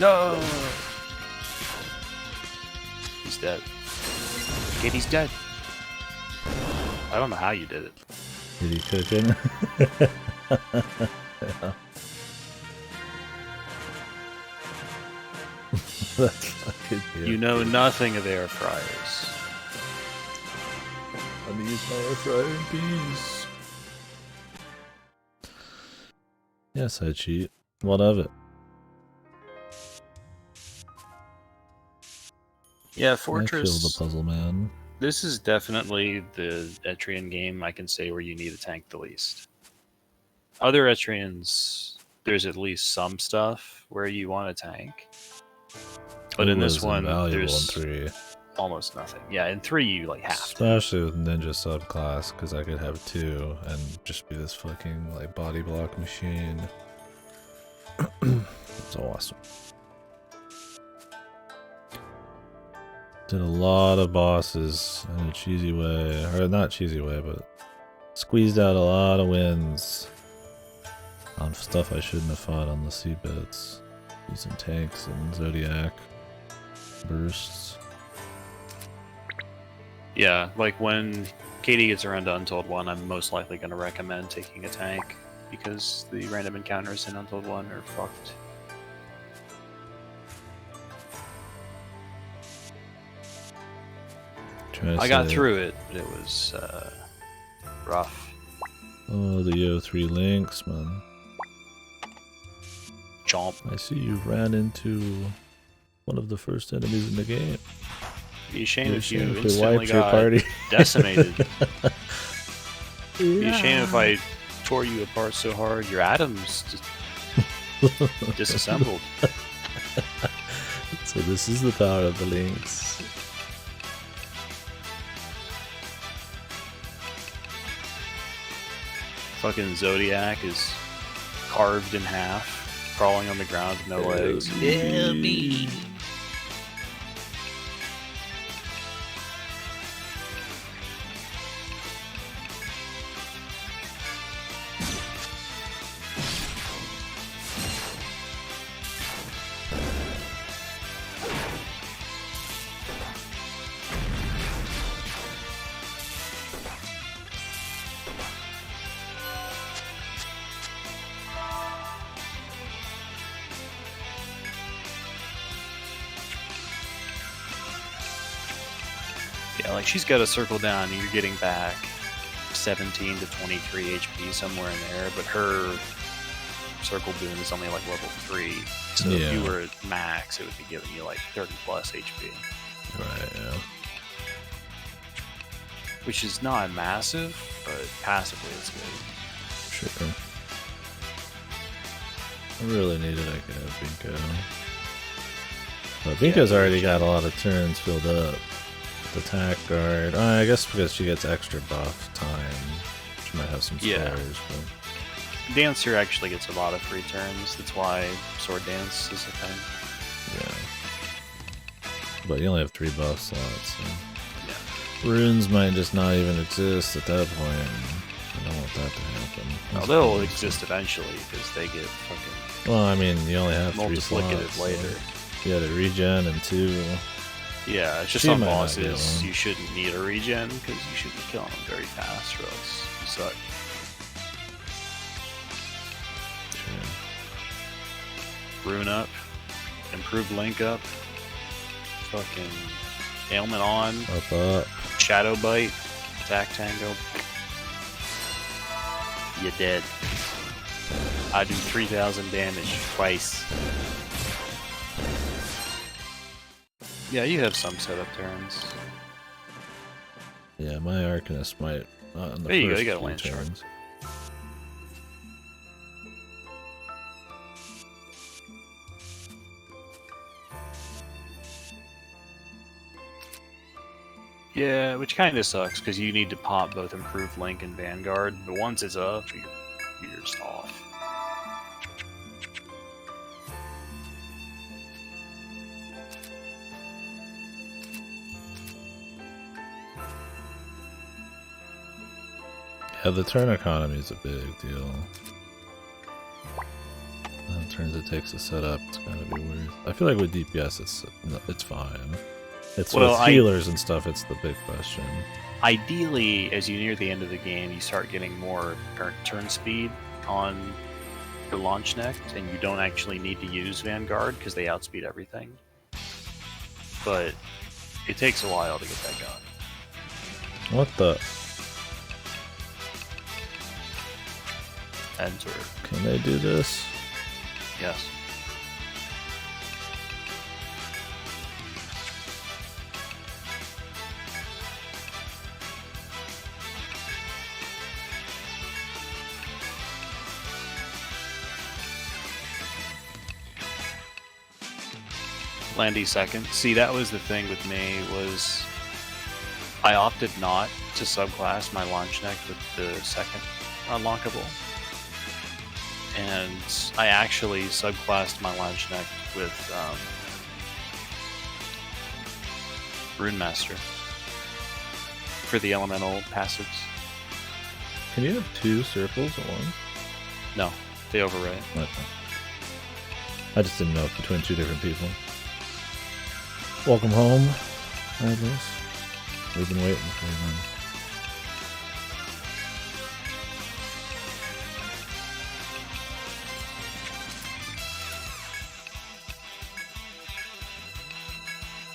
No! He's dead. Katie's dead. I don't know how you did it. Did he cook in? Yeah. That's fucking good. You know nothing of air fryers. I'm gonna use my air fryer in peace. Yes, I cheat. What of it? Yeah, I Fortress. killed the puzzle man. This is definitely the Etrian game I can say where you need a tank the least. Other Etrians, there's at least some stuff where you want a tank. But It in this was one, invaluable there's in 3. almost nothing. Yeah, in 3 you like have to. Especially with Ninja subclass, because I could have 2 and just be this fucking like body block machine. It's awesome. Did a lot of bosses in a cheesy way, or not cheesy way, but squeezed out a lot of wins on stuff I shouldn't have fought on the seabeds, using tanks and Zodiac bursts. Yeah, like when KD gets around to Untold 1, I'm most likely going to recommend taking a tank because the random encounters in Untold 1 are fucked. I got through it, but it was rough. Oh, the EO3 links, man. Chomp. I see you ran into one of the first enemies in the game. Be ashamed if you Wiped instantly your got party. decimated. Be ashamed if I tore you apart so hard your atoms just disassembled. So this is the power of the links. Fucking Zodiac is carved in half, crawling on the ground with no legs. Help me. Yeah, like she's got to circle down and you're getting back 17 to 23 HP somewhere in there, but her circle boon is only like level 3. So if you were at max, it would be giving you like 30 plus HP. Right, yeah. Which is not massive, but passively it's good. Sure. I really needed like a Binko. But Binko's already got a lot of turns filled up. Attack guard. I guess because she gets extra buff time. She might have some spares, but Dancer actually gets a lot of free turns. That's why Sword Dance is a thing. Yeah. But you only have 3 buff slots. So. Yeah. Runes might just not even exist at that point. I don't want that to happen. No, they'll exist eventually because they get fucking. Well, I mean, you only have 3 multiplicative slots, later. So you had a regen and 2. Yeah, it's just on bosses you shouldn't need a regen because you should be killing them very fast or else you suck. Sure. Rune up, improved link up, fucking ailment on, Up. shadow bite, attack tango. You're dead. I do 3,000 damage twice. Yeah, you have some setup turns. Yeah, my Arcanist might not in the There you go, first you got a few lance shard. turns. Yeah, which kind of sucks because you need to pop both improved link and Vanguard, but once it's up, you're just off. Yeah, the turn economy is a big deal. Turns it takes to set up, it's gotta be worth. I feel like with DPS it's fine. It's with healers and stuff, it's the big question. Ideally, as you near the end of the game, you start getting more turn speed on your launch next, and you don't actually need to use Vanguard because they outspeed everything. But it takes a while to get that going. What the? Enter. Can they do this? Yes. Landy second. See, that was the thing with me, was I opted not to subclass my launch neck with the second unlockable. And I actually subclassed my launch neck with Rune Master for the elemental passives. Can you have 2 circles at once? No, they overwrite. Okay. I just didn't know if between 2 different people. Welcome home, Atlas. We've been waiting for you, man.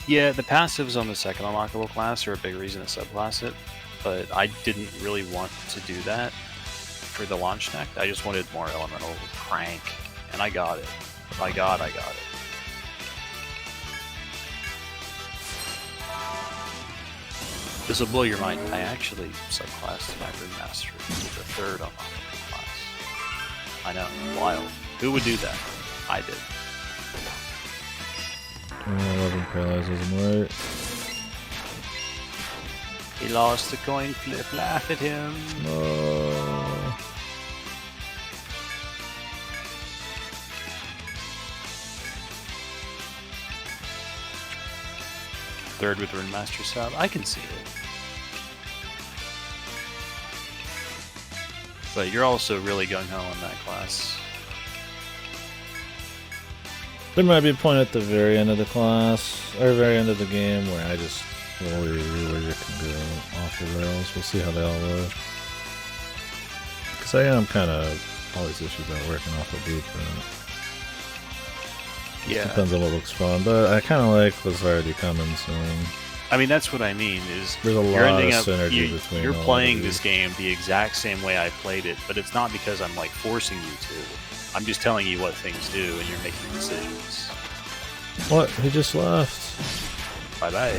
Yeah, the passives on the second unlockable class are a big reason to subclass it, but I didn't really want to do that for the launch neck. I just wanted more elemental crank, and I got it. By God, I got it. This will blow your mind. I actually subclassed my Rune Master to the third unlockable class. I know, wild. Who would do that? I did. 11 paralyzes him, right? He lost the coin flip. Laugh at him. Oh. Third with Rune Master sub. I can see it. But you're also really gung-ho on that class. There might be a point at the very end of the class, or very end of the game, where I just really where you can go off the rails. We'll see how they all look. Because I am kind of always issues about working off a blueprint. Yeah. Depends on what looks fun, but I kind of like what's already coming soon. I mean, that's what I mean, is There's a you're lot ending of up, synergy between you're all playing of this these. game the exact same way I played it, but it's not because I'm like forcing you to. I'm just telling you what things do, and you're making decisions. What? He just left. Bye-bye.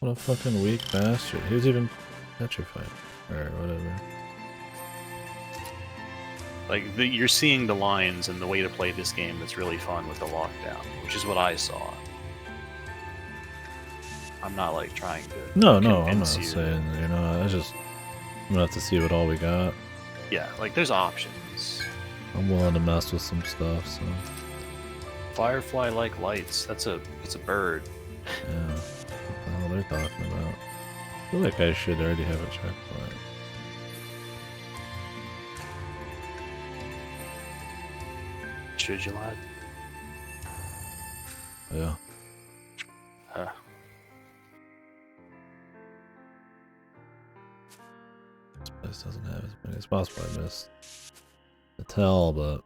What a fucking weak bastard. He was even petrified. Or whatever. Like, you're seeing the lines and the way to play this game that's really fun with the lockdown, which is what I saw. I'm not, like, trying to No, I'm not convince you. saying you're not. I just... I'm gonna have to see what all we got. Yeah, like, there's options. I'm willing to mess with some stuff, so... Firefly like lights. It's a bird. Yeah. What the hell they're talking about. I feel like I should already have a checkpoint. Should you, lad? Yeah. Huh. This place doesn't have as many. It's possible I missed the tell, but...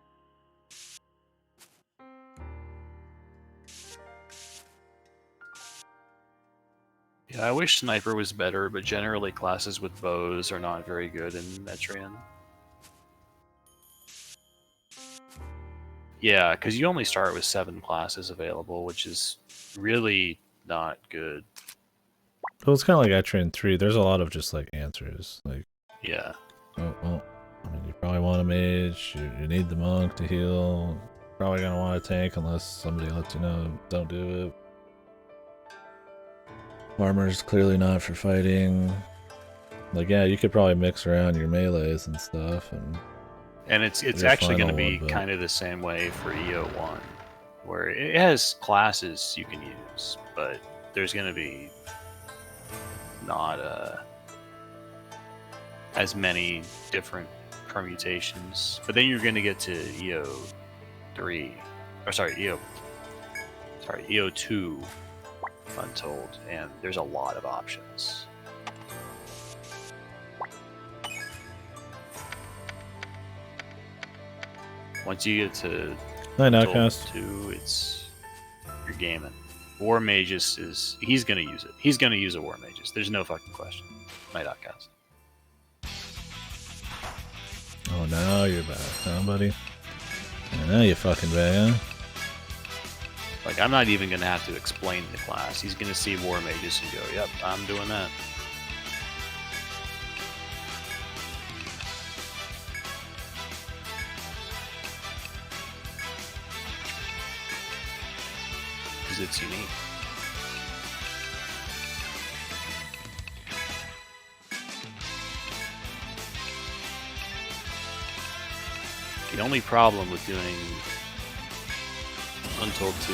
Yeah, I wish Sniper was better, but generally classes with bows are not very good in Etrian. Yeah, because you only start with 7 classes available, which is really not good. Well, it's kind of like Etrian 3. There's a lot of just, like, answers. Like, Yeah. oh, well, I mean, you probably want a mage. You need the monk to heal. Probably gonna want a tank unless somebody lets you know don't do it. Armor's clearly not for fighting. Like, yeah, you could probably mix around your melees and stuff, And it's your actually going to final be one, but- kind of the same way for EO1, where it has classes you can use, but there's going to be not as many different permutations. But then you're going to get to EO3, or sorry, EO2 Untold, and there's a lot of options. Once you get to Night Untold Outcast. 2, you're gaming. War Magus he's gonna use it. He's gonna use a War Magus. There's no fucking question. Night Outcast. Oh, now you're back, huh, buddy? Yeah, now you're fucking back, huh? Like, I'm not even gonna have to explain the class. He's gonna see War Magus and go, "Yep, I'm doing that." because it's unique. The only problem with doing Untold 2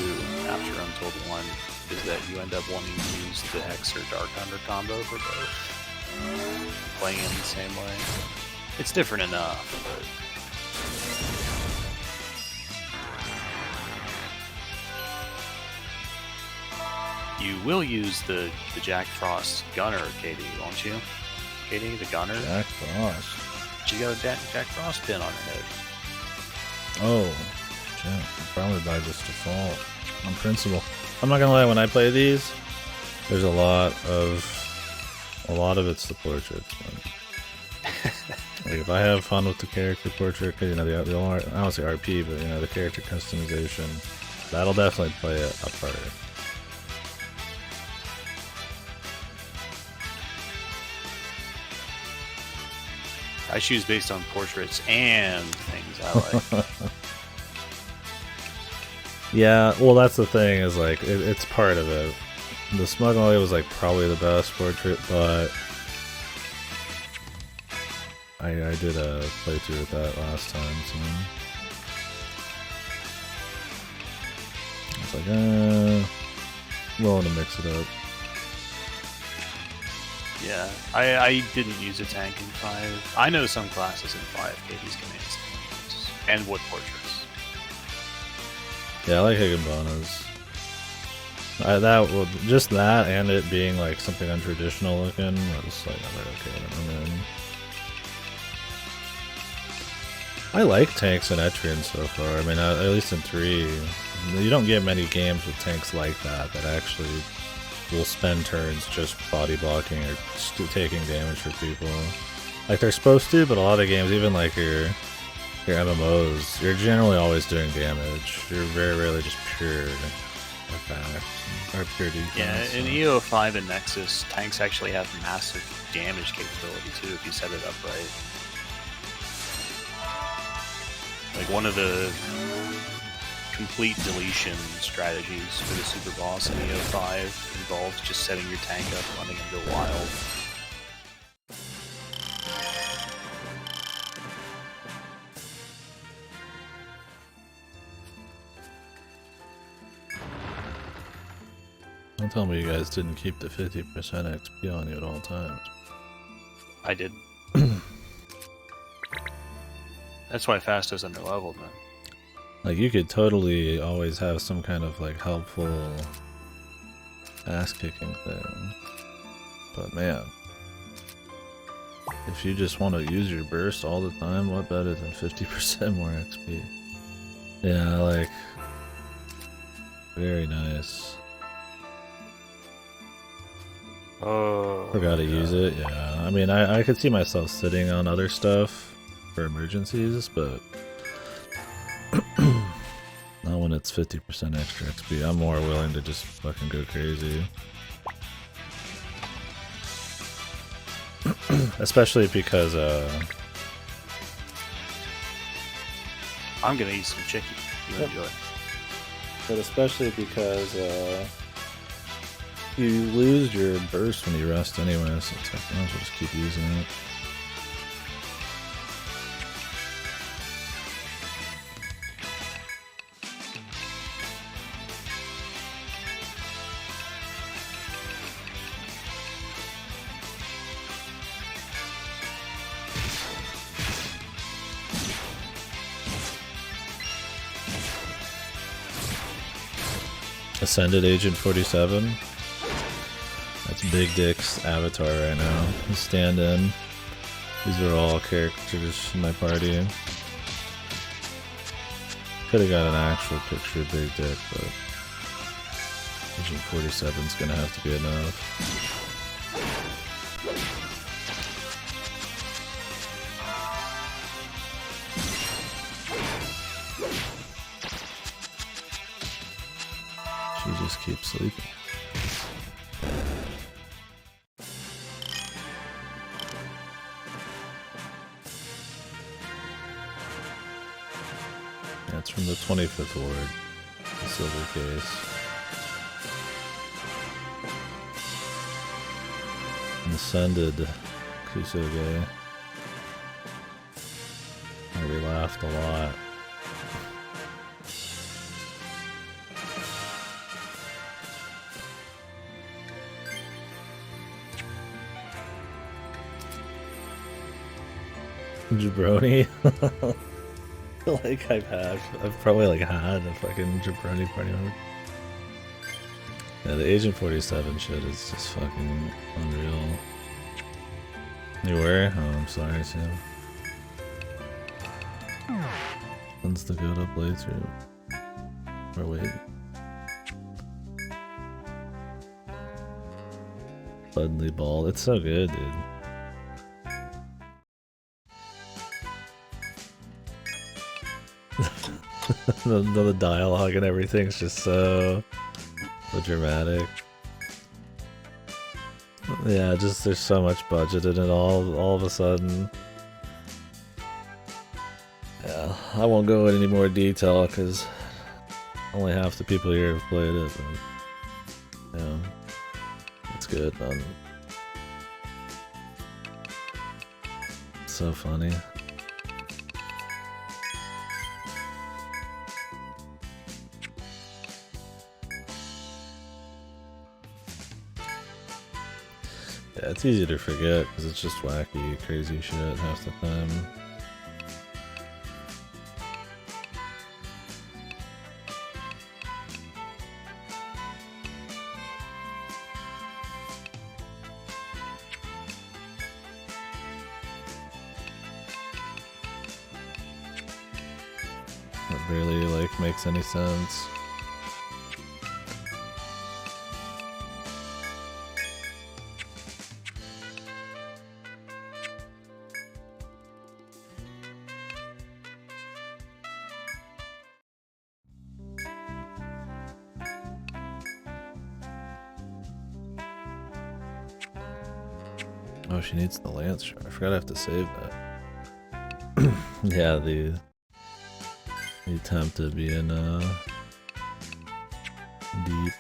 after Untold 1 is that you end up wanting to use the Hex or Dark Hunter combo for both. Playing in the same way. It's different enough, but... You will use the Jack Frost Gunner, KD, won't you? KD, the Gunner? Jack Frost. You got a Jack Frost pin on your head. Oh, shit. Probably by just default. On principle. I'm not gonna lie, when I play these, there's a lot of it's the portraits. Like if I have fun with the character portrait, cause, you know, the I don't say RP, but you know, the character customization, that'll definitely play a part. I choose based on portraits and things I like. Yeah, well, that's the thing, is like it's part of it. The Smuggler was like probably the best portrait, but I did a playthrough with that last time, so it's like willing to mix it up. Yeah, I didn't use a tank in 5. I know some classes in 5 KD's commands and wood portraits. Yeah, I like Higginbona's. Just that and it being like something untraditional looking was like, I'm like, okay, I'm in. I like tanks in Etrian so far. I mean, at least in 3, you don't get many games with tanks like that actually will spend turns just body blocking or taking damage for people. Like they're supposed to, but a lot of games, even like your MMOs, you're generally always doing damage. You're very rarely just pure attack or pure defense. Yeah, in EO5 and Nexus, tanks actually have massive damage capability too if you set it up right. Like one of the complete deletion strategies for the super boss in EO5 involves just setting your tank up, running him go wild. Don't tell me you guys didn't keep the 50% XP on you at all times. I did. That's why Fast is under leveled, man. Like you could totally always have some kind of like helpful ass kicking thing. But man, if you just want to use your burst all the time, what better than 50% more XP? Yeah, like very nice. Oh, forgot to use it. Yeah, I mean, I could see myself sitting on other stuff for emergencies, but not when it's 50% extra XP. I'm more willing to just fucking go crazy. Especially because I'm gonna eat some chicken. You enjoy. But especially because you lose your burst when you rest anyway, so it's like, might as well just keep using it. Ascended Agent 47. That's Big Dick's avatar right now. He's stand-in. These are all characters in my party. Could have got an actual picture of Big Dick, but Agent 47's gonna have to be enough. She just keeps sleeping. That's from the 25th Ward, the silver case. Ascended Kusoge. And we laughed a lot. Jabroni? I feel like I've probably like had a fucking jabroni party member. Yeah, the Agent 47 shit is just fucking unreal. You were? Oh, I'm sorry, Sam. When's the good up playthrough? Or wait. Budley Ball. It's so good, dude. the dialogue and everything's just so dramatic. Yeah, just there's so much budget in it all of a sudden. Yeah, I won't go into any more detail because only half the people here have played it. But, yeah, it's good, man. So funny. Yeah, it's easy to forget because it's just wacky, crazy shit half the time. That barely, like, makes any sense. Oh, she needs the lance shard. I forgot I have to save that. Yeah, the attempt to be in deep.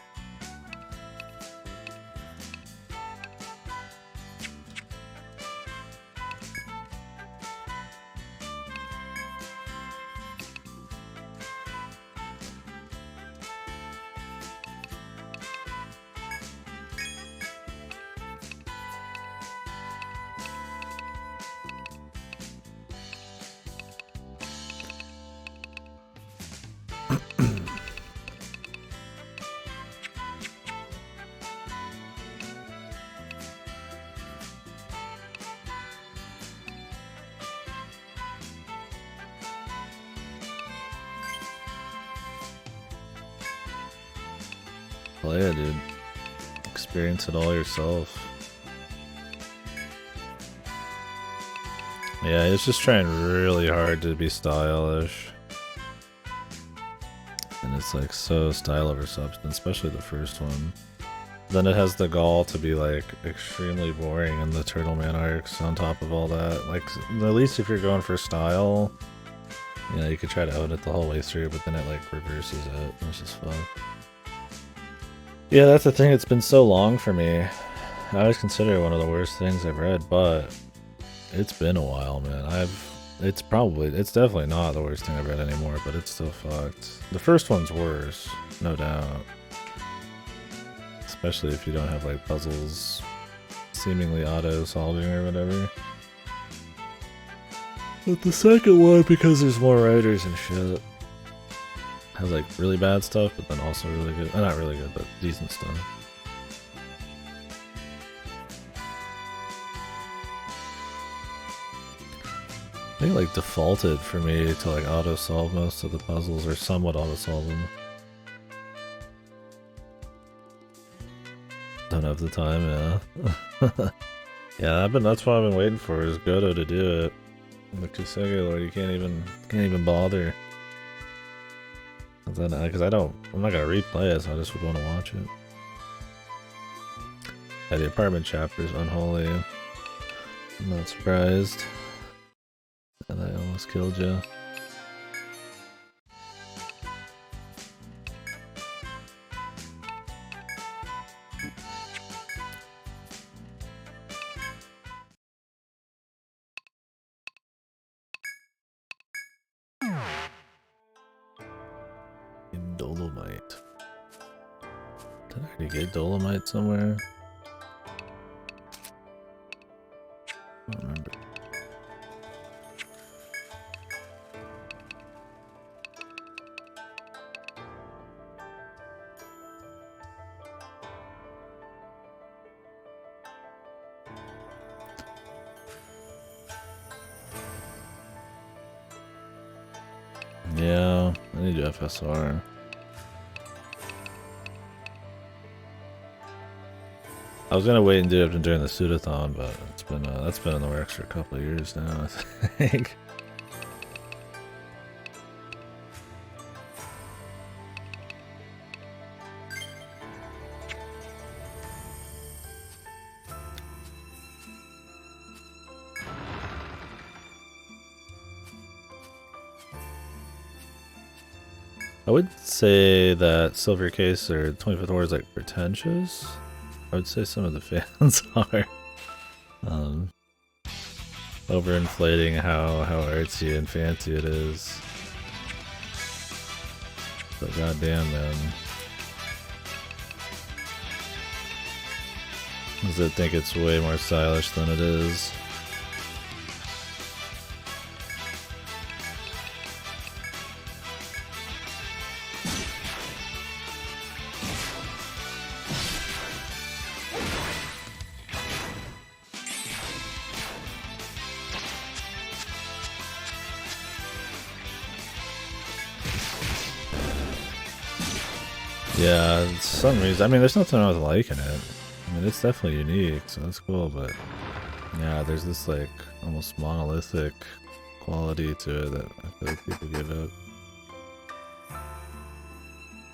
Play it, dude. Experience it all yourself. Yeah, it's just trying really hard to be stylish. And it's like so style over substance, especially the first one. Then it has the gall to be like extremely boring in the Turtle Man arcs on top of all that. Like, at least if you're going for style, you know, you could try to own it the whole way through, but then it like reverses it, which is fun. Yeah, that's the thing, it's been so long for me. I always consider it one of the worst things I've read, but it's been a while, man. It's definitely not the worst thing I've read anymore, but it's still fucked. The first one's worse, no doubt. Especially if you don't have like puzzles seemingly auto-solving or whatever. But the second one, because there's more writers and shit, has like really bad stuff, but then also really good. Not really good, but decent stuff. I think it like defaulted for me to like auto-solve most of the puzzles, or somewhat auto-solve them. Don't have the time, yeah. Yeah, that's what I've been waiting for, is Godo to do it. The Kusege Lord, you can't even bother. Because I'm not gonna replay it, so I just would want to watch it. Yeah, the apartment chapter is unholy. I'm not surprised. And I almost killed you. Dolomite. Did I already get Dolomite somewhere? I don't remember. Yeah, I need to FSR. I was gonna wait and do it during the suitathon, but it's been that's been in the works for a couple of years now, I think. I would say that Silver Case or 25th War is like pretentious. I would say some of the fans are overinflating how artsy and fancy it is. But goddamn, man, does it think it's way more stylish than it is? Yeah, for some reason. I mean, there's nothing wrong with liking it. I mean, it's definitely unique, so that's cool, but yeah, there's this like almost monolithic quality to it that I feel like people give up.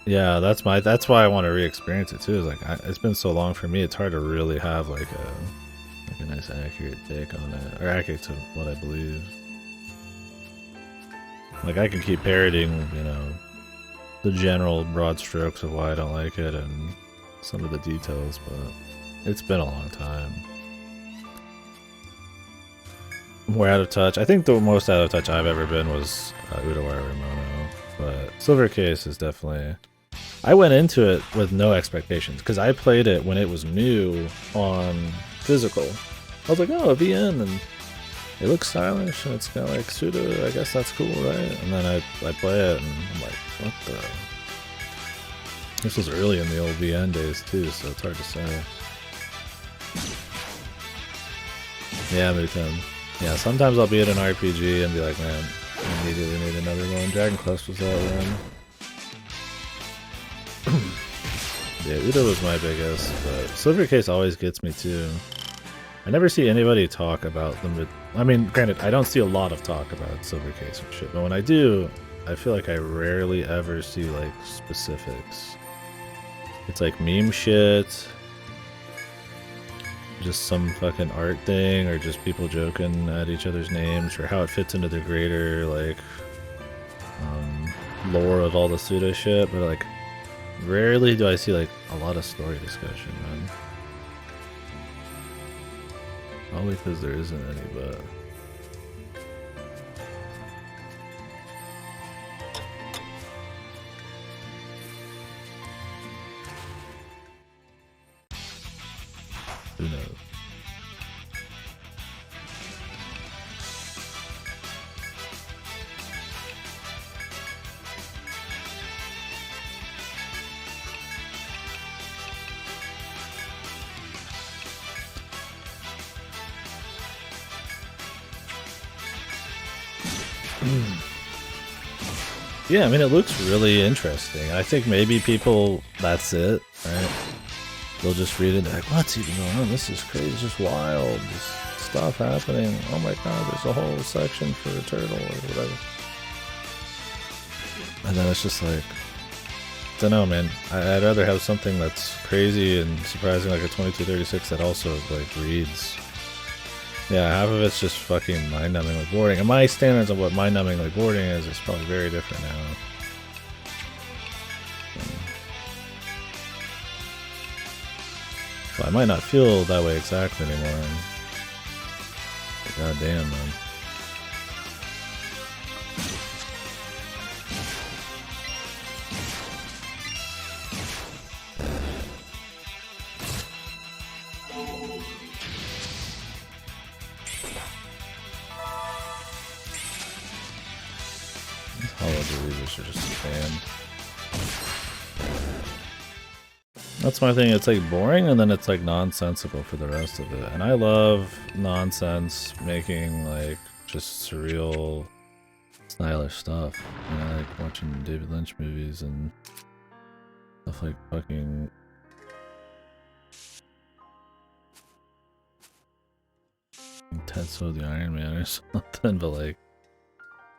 Yeah, that's why I want to re-experience it too. Is like it's been so long for me, it's hard to really have like a nice accurate take on it, or accurate to what I believe. Like I can keep parroting, you know, the general broad strokes of why I don't like it and some of the details, but it's been a long time. We're out of touch. I think the most out of touch I've ever been was Udawara Ramono, but Silver Case is definitely... I went into it with no expectations, because I played it when it was new on physical. I was like, oh, a VN, and it looks stylish, and it's got like pseudo, I guess that's cool, right? And then I play it, and I'm like, what the... This was early in the old VN days too, so it's hard to say. Yeah, me too. Yeah, sometimes I'll be at an RPG and be like, man, I immediately need another one. Dragon Quest was that one. Yeah, Udo was my biggest, but Silver Case always gets me too. I never see anybody talk about the I mean, granted, I don't see a lot of talk about Silver Case and shit, but when I do, I feel like I rarely ever see, like, specifics. It's like meme shit, just some fucking art thing, or just people joking at each other's names, or how it fits into the greater, like, lore of all the pseudo shit, but, like, rarely do I see, like, a lot of story discussion, man. Probably because there isn't any, but... who knows? Yeah, I mean, it looks really interesting. I think maybe people, that's it, right? They'll just read it like, what's even going on? This is crazy, it's just wild. This stuff happening. Oh my god, there's a whole section for a turtle or whatever. And then it's just like, I don't know, man. I'd rather have something that's crazy and surprising like a 2236 that also like reads. Yeah, half of it's just fucking mind-numbing like boarding. And my standards of what mind-numbing like boarding is probably very different now. So I might not feel that way exactly anymore. But goddamn, man. All of these are just spam. That's my thing, it's like boring and then it's like nonsensical for the rest of it. And I love nonsense making like just surreal stylish stuff. You know, I like watching David Lynch movies and stuff like fucking Tetsuo the Iron Man or something, but like,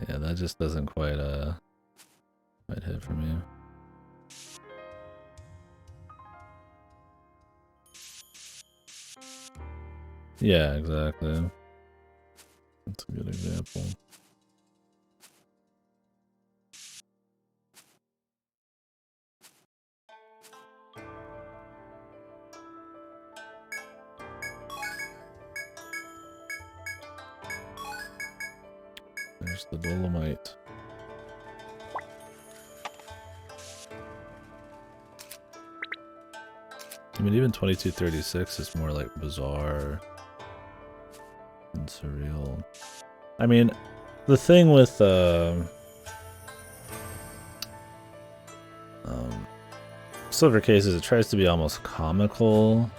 yeah, that just doesn't quite hit for me. Yeah, exactly. That's a good example. There's the Dolomite. I mean, even 2236 is more like bizarre and surreal. I mean, the thing with Silver Case is it tries to be almost comical.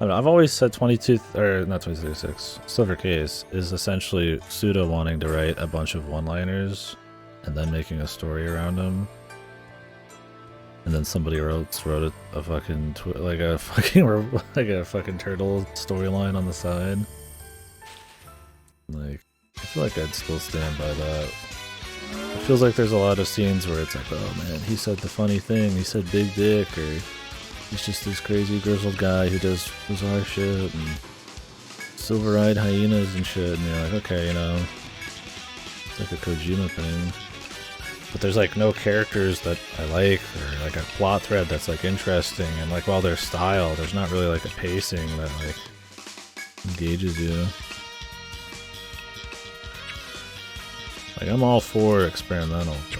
I mean, I've always said 2236 Silver Case is essentially pseudo wanting to write a bunch of one-liners and then making a story around them. And then somebody wrote a fucking like a fucking turtle storyline on the side. Like, I feel like I'd still stand by that. It feels like there's a lot of scenes where it's like, oh man, he said the funny thing, he said big dick, or he's just this crazy grizzled guy who does bizarre shit and silver-eyed hyenas and shit, and you're like, okay, you know, it's like a Kojima thing. But there's like no characters that I like, or like a plot thread that's like interesting, and like while there's style, there's not really like a pacing that like engages you. Like I'm all for experimental, but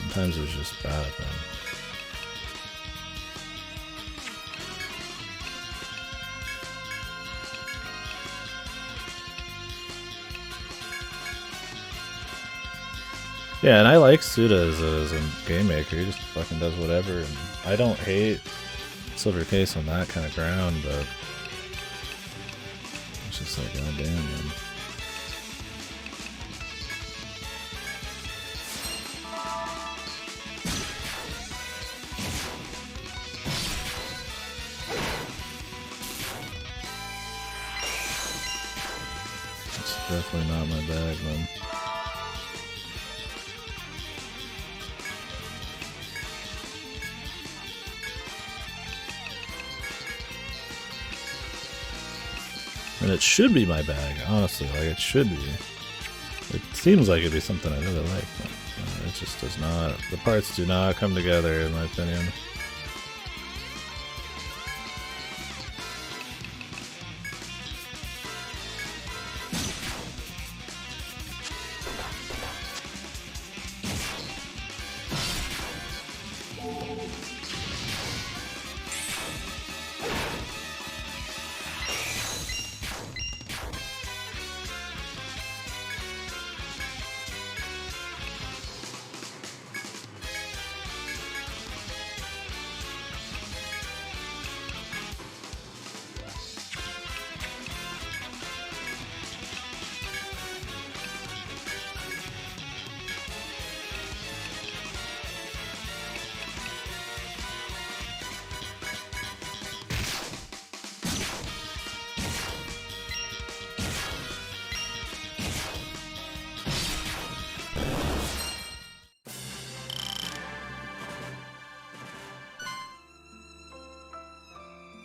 sometimes it's just bad then. Yeah, and I like Suda as a game maker. He just fucking does whatever, and I don't hate Silver Case on that kind of ground, but it's just like, god damn, man. It's definitely not my bag, man. And it should be my bag, honestly, like it should be. It seems like it'd be something I really like, but it just does not. The parts do not come together, in my opinion.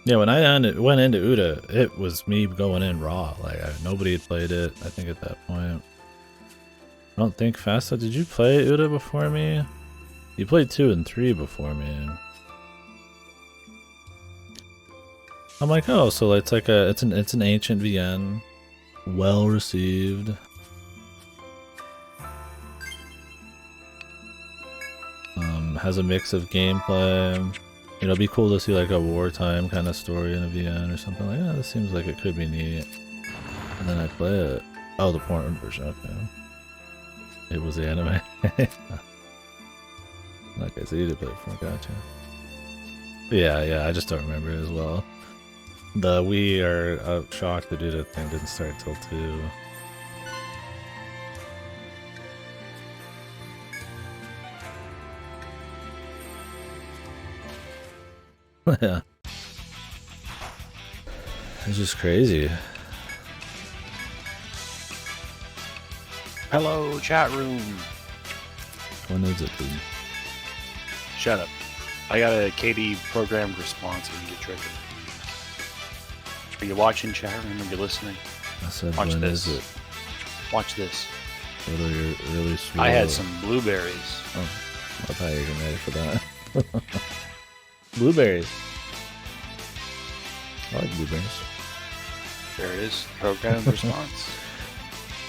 Yeah, when I went into Uda, it was me going in raw. Like, nobody had played it, I think, at that point. I don't think Fasta, did you play Uda before me? You played 2 and 3 before me. I'm like, oh, so it's like it's an ancient VN, well received. Has a mix of gameplay. You know, it'd be cool to see like a wartime kind of story in a VN or something. Like, this seems like it could be neat. And then I play it. Oh, the porn version, okay. It was the anime. Like I see it, but I gotcha. Yeah, I just don't remember it as well. We are shocked the dude thing didn't start till 2. Yeah. It's just crazy. Hello, chat room. When is it, dude? Shut up. I got a KD programmed response and you get triggered. Are you watching chat room? Are you listening? I said, Watch when this. is it? Watch this. What are your really sweet? I had some blueberries. Oh, I thought you were getting ready for that. Blueberries. I like blueberries. There it is. Programmed response.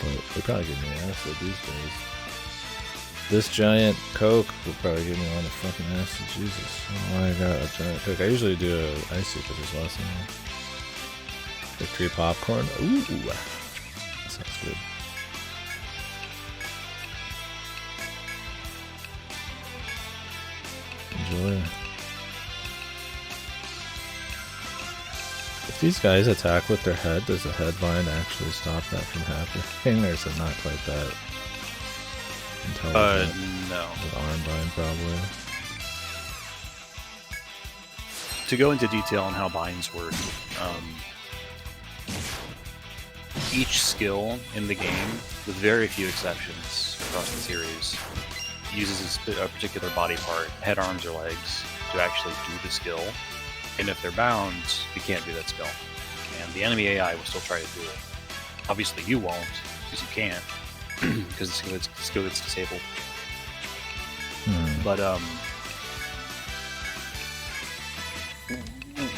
But they probably give me acid these days. This giant Coke will probably give me a lot of fucking acid. Jesus. I don't know why I got a giant Coke. I usually do a icy because there's less in there. Victory popcorn. Ooh. That sounds good. Enjoy. If these guys attack with their head, does the head bind actually stop that from happening? Or is it not quite that intelligent? No. With arm bind, probably. To go into detail on how binds work, each skill in the game, with very few exceptions across the series, uses a particular body part, head, arms, or legs, to actually do the skill. And if they're bound, you can't do that skill. And the enemy AI will still try to do it. Obviously you won't, because you can't, because the skill gets disabled. But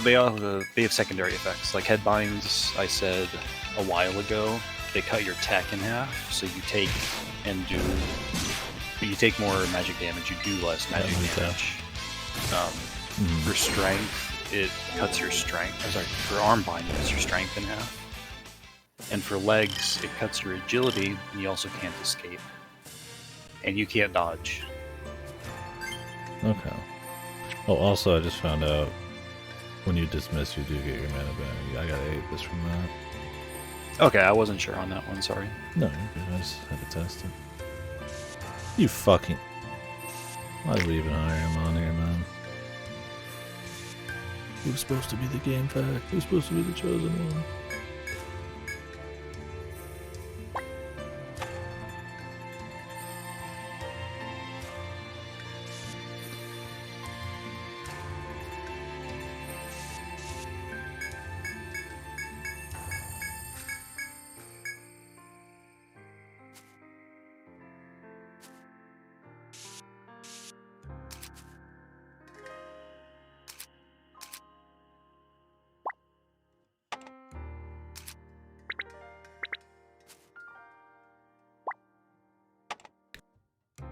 they have secondary effects, like head binds. I said a while ago, they cut your tech in half, so you take more magic damage, you do less magic damage. For strength, it cuts your strength. For arm bind, it cuts your strength in half. And for legs, it cuts your agility, and you also can't escape. And you can't dodge. Okay. Oh, also, I just found out when you dismiss, you do get your mana back. I got 8 this from that. Okay, I wasn't sure on that one, sorry. No, you're good. I just had to test it. You fucking... Why did we even hire him on here, man? Who's supposed to be the game fact? Who's supposed to be the chosen one?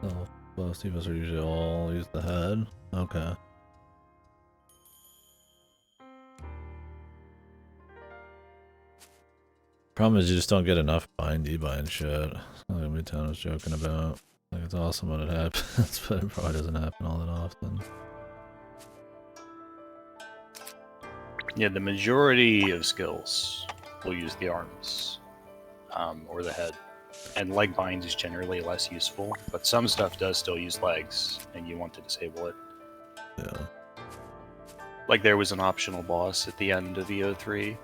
Oh, most of us are usually all use the head. Okay. Problem is you just don't get enough bind debind shit. It's not gonna be Town was joking about. Like, it's awesome when it happens, but it probably doesn't happen all that often. Yeah, the majority of skills will use the arms or the head. And leg bind is generally less useful, but some stuff does still use legs, and you want to disable it. Yeah. Like there was an optional boss at the end of EO3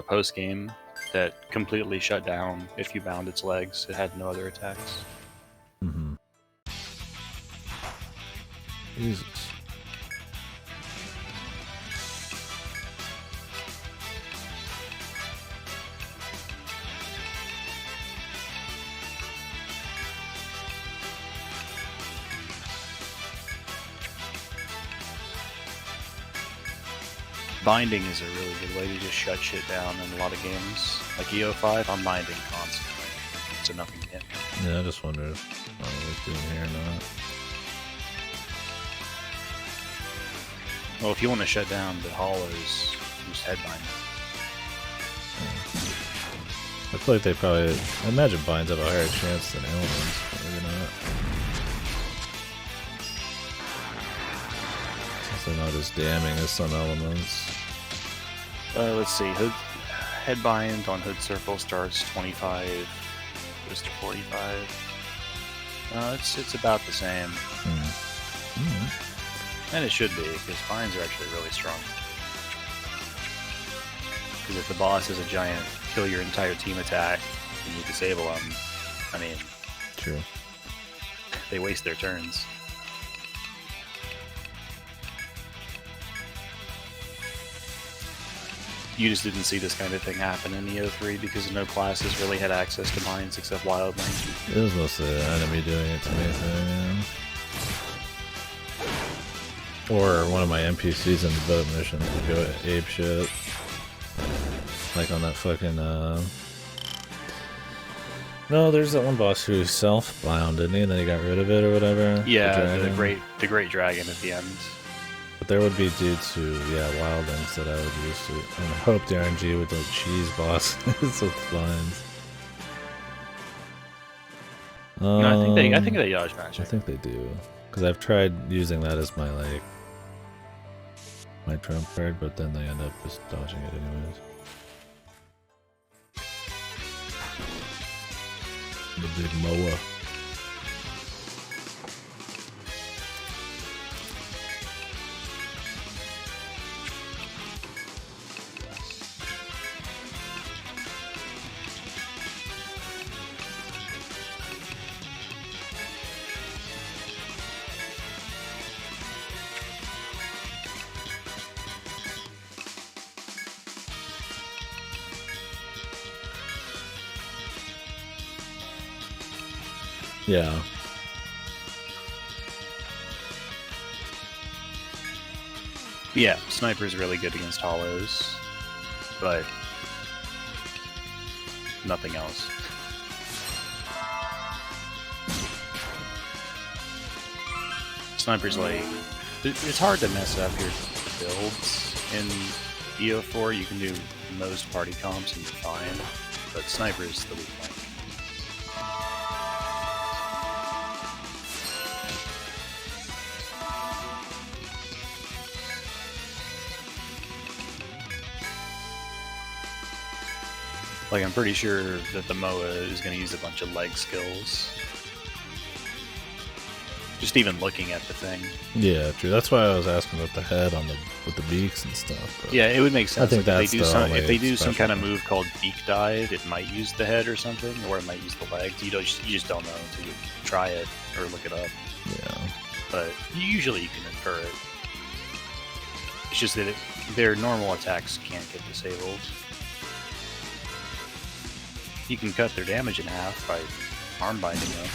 post-game that completely shut down if you bound its legs. It had no other attacks. Mm-hmm. Jesus. Binding is a really good way to just shut shit down in a lot of games. Like EO5, I'm binding constantly, so nothing can hit me. Yeah, I just wondered if I was doing here or not. Well, if you want to shut down the hollows, use headbinding. I feel like they probably... I imagine binds have a higher chance than elements, but maybe not. Since they're not as damning as some elements. Let's see. Headbind on Hood Circle starts 25, goes to 45. It's about the same. And it should be, because binds are actually really strong. Because if the boss is a giant kill your entire team attack and you disable them, I mean... True. They waste their turns. You just didn't see this kind of thing happen in EO3 because no classes really had access to binds except Wildling. It was mostly the enemy doing it to me, yeah. Or one of my NPCs in the boat missions would go ape shit. Like on that fucking, No, there's that one boss who self-bound, didn't he? And then he got rid of it or whatever? Yeah, the great dragon at the end. But there would be dudes who, yeah, wildlings that I would use to, and I hope the RNG with like cheese bosses with binds. No, I think they dodge magic. I think they do, because I've tried using that as my like my trump card, but then they end up just dodging it anyways. The big moa. Yeah. Yeah, Sniper's really good against hollows, but nothing else. Sniper's like... It's hard to mess up your builds in EO4. You can do most party comps and you're fine, but Sniper's the weak link. Like, I'm pretty sure that the MOA is going to use a bunch of leg skills. Just even looking at the thing. Yeah, true. That's why I was asking about the head on the with the beaks and stuff. But yeah, it would make sense. I think like that's if they do some kind of move called beak dive, it might use the head or something, or it might use the legs. You just don't know until you try it or look it up. Yeah. But usually you can infer it. It's just that their normal attacks can't get disabled. You can cut their damage in half by arm binding them.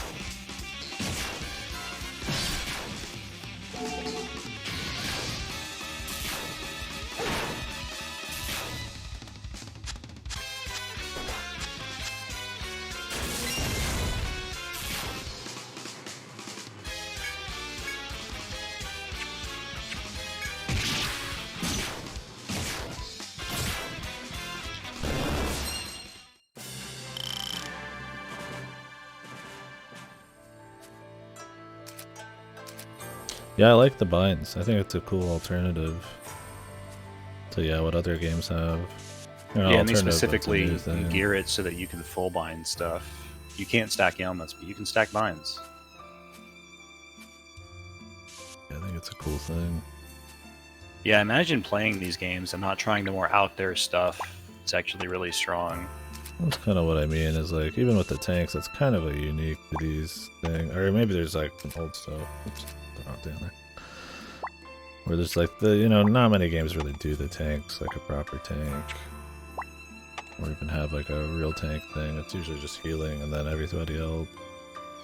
Yeah, I like the binds. I think it's a cool alternative to what other games have. Yeah, and they specifically gear it so that you can full bind stuff. You can't stack ailments, but you can stack binds. Yeah, I think it's a cool thing. Yeah, imagine playing these games and not trying the more out there stuff. It's actually really strong. That's kind of what I mean, is like, even with the tanks, it's kind of a unique to these things. Or maybe there's like some old stuff. Oops. Down there. Where there's like not many games really do the tanks like a proper tank, or even have like a real tank thing. It's usually just healing and then everybody else.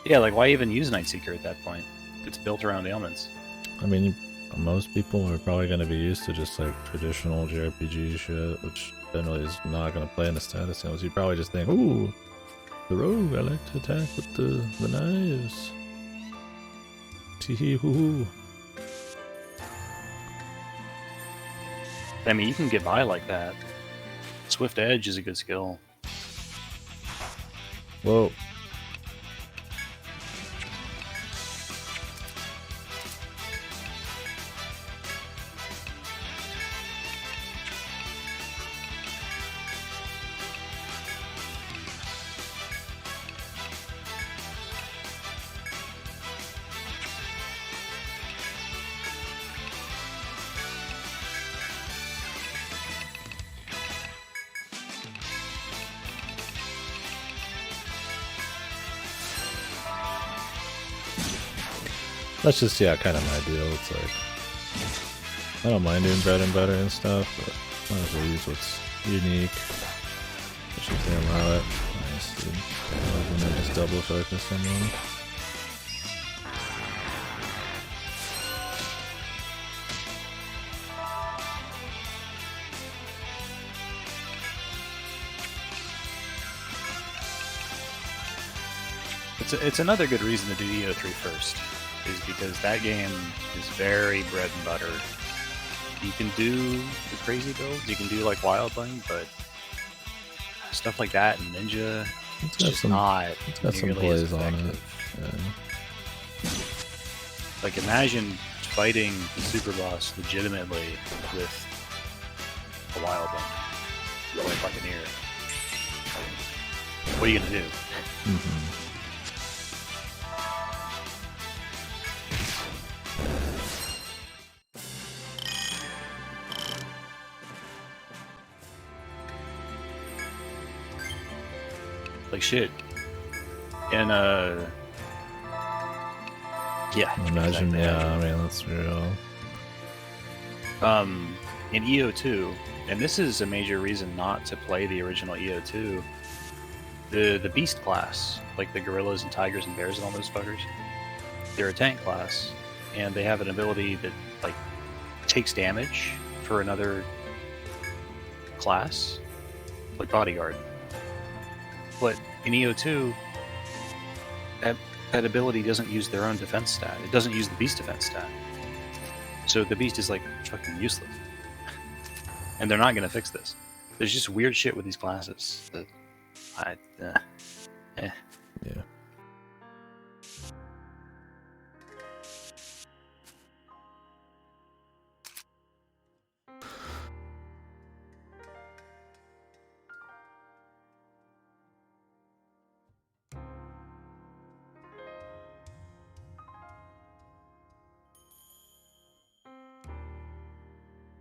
Yeah, like why even use Nightseeker at that point? It's built around ailments. I mean, most people are probably going to be used to just like traditional JRPG shit, which generally is not going to play in the status ailments. You probably just think, ooh, the rogue, I like to attack with the knives. Tee hoo hoo. I mean, you can get by like that. Swift Edge is a good skill. Whoa. That's just, yeah, kind of my deal. It's like, I don't mind doing bread and butter and stuff, but might as well use what's unique. Especially if they allow it. Nice, dude. I love when they just double focus someone. It's another good reason to do EO3 first, is because that game is very bread and butter. You can do the crazy builds, you can do like Wildling, but stuff like that and Ninja, it's just not it's got some plays on it. Yeah. Like imagine fighting the super boss legitimately with a Wildling, or a Buccaneer. What are you gonna do? Mm-hmm. Like shit. And yeah. Imagine, exactly. Yeah, I mean that's real. In EO2, and this is a major reason not to play the original EO2, the beast class, like the gorillas and tigers and bears and all those fuckers, they're a tank class, and they have an ability that like takes damage for another class, like bodyguard. But in EO2, that ability doesn't use their own defense stat. It doesn't use the beast defense stat. So the beast is like fucking useless. And they're not going to fix this. There's just weird shit with these classes that Yeah.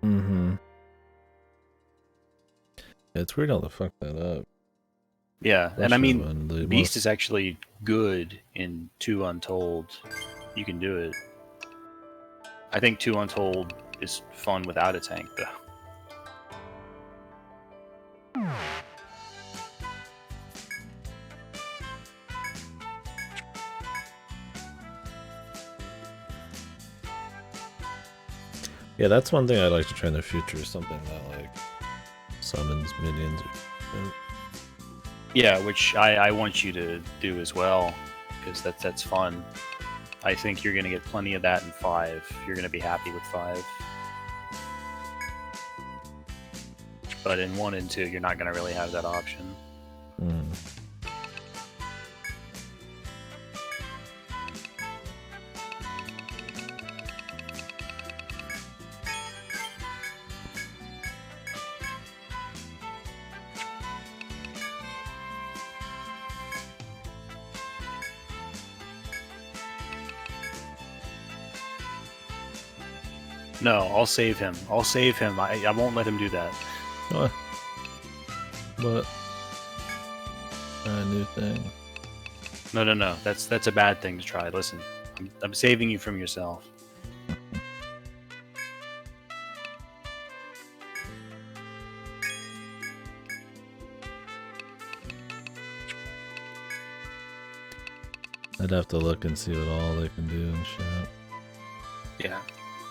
Mm-hmm. It's weird how they fuck that up. Yeah, and I mean, Beast is actually good in 2 Untold. You can do it. I think 2 Untold is fun without a tank, though. Yeah, that's one thing I'd like to try in the future, something that like summons minions. Yeah, which I want you to do as well, because that's fun. I think you're going to get plenty of that in 5. You're going to be happy with 5. But in 1 and 2, you're not going to really have that option. Mm. No, I'll save him. I'll save him. I won't let him do that. What? But a new thing. No. That's a bad thing to try. Listen, I'm saving you from yourself. I'd have to look and see what all they can do and shit. Yeah.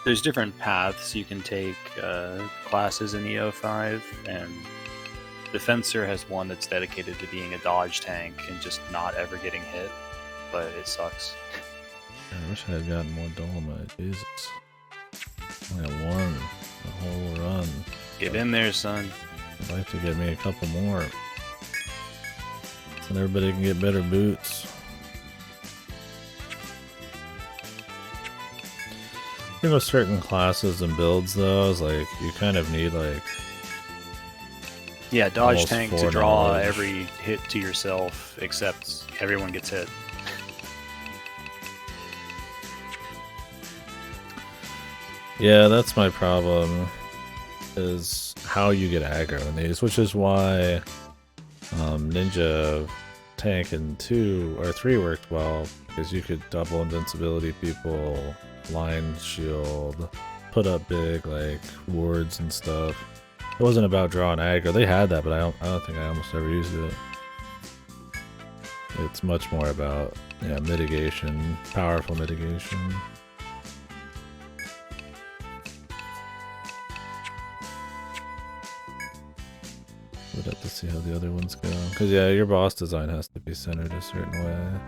There's different paths you can take classes in EO5, and the Fencer has one that's dedicated to being a dodge tank and just not ever getting hit, but it sucks. I wish I had gotten more Dolomite. Jesus. Only got 1. The whole run. Get in there, son. I'd like to get me a couple more. and everybody can get better boots. You know, certain classes and builds, though, is like you kind of need like dodge tank to draw knowledge. every hit to yourself, except everyone gets hit. Yeah, that's my problem, is how you get aggro in these, which is why Ninja Tank in 2 or 3 worked well, because you could double invincibility people, line shield, put up big like wards and stuff. It wasn't about drawing aggro. They had that, but I don't think I almost ever used it. It's much more about mitigation, powerful mitigation. We'd have to see how the other ones go. Because, your boss design has to be centered a certain way.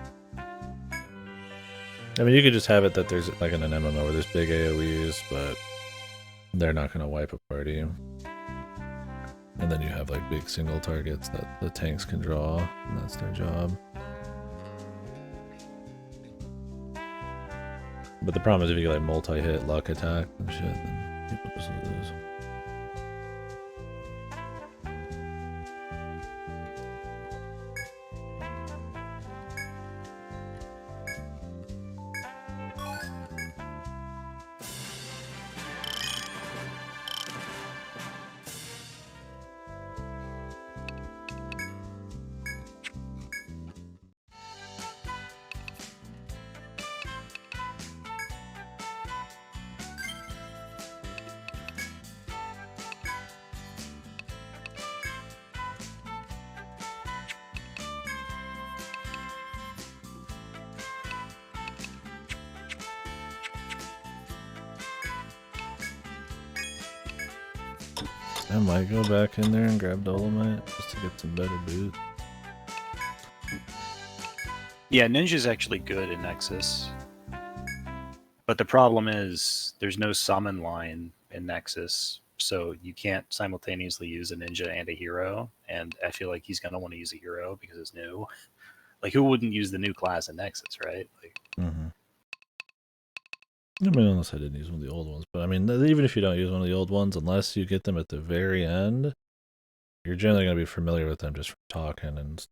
I mean, you could just have it that there's, like in an MMO, where there's big AoEs, but they're not going to wipe a party. And then you have, like, big single targets that the tanks can draw, and that's their job. But the problem is if you get, like, multi-hit luck attack and shit, then people just lose. I might go back in there and grab Dolomite just to get some better boots. Yeah, Ninja's actually good in Nexus. But the problem is there's no summon line in Nexus, so you can't simultaneously use a ninja and a hero, and I feel like he's going to want to use a hero because it's new. Like, who wouldn't use the new class in Nexus, right? Like, I mean, unless I didn't use one of the old ones. But I mean, even if you don't use one of the old ones, unless you get them at the very end, you're generally going to be familiar with them just from talking and...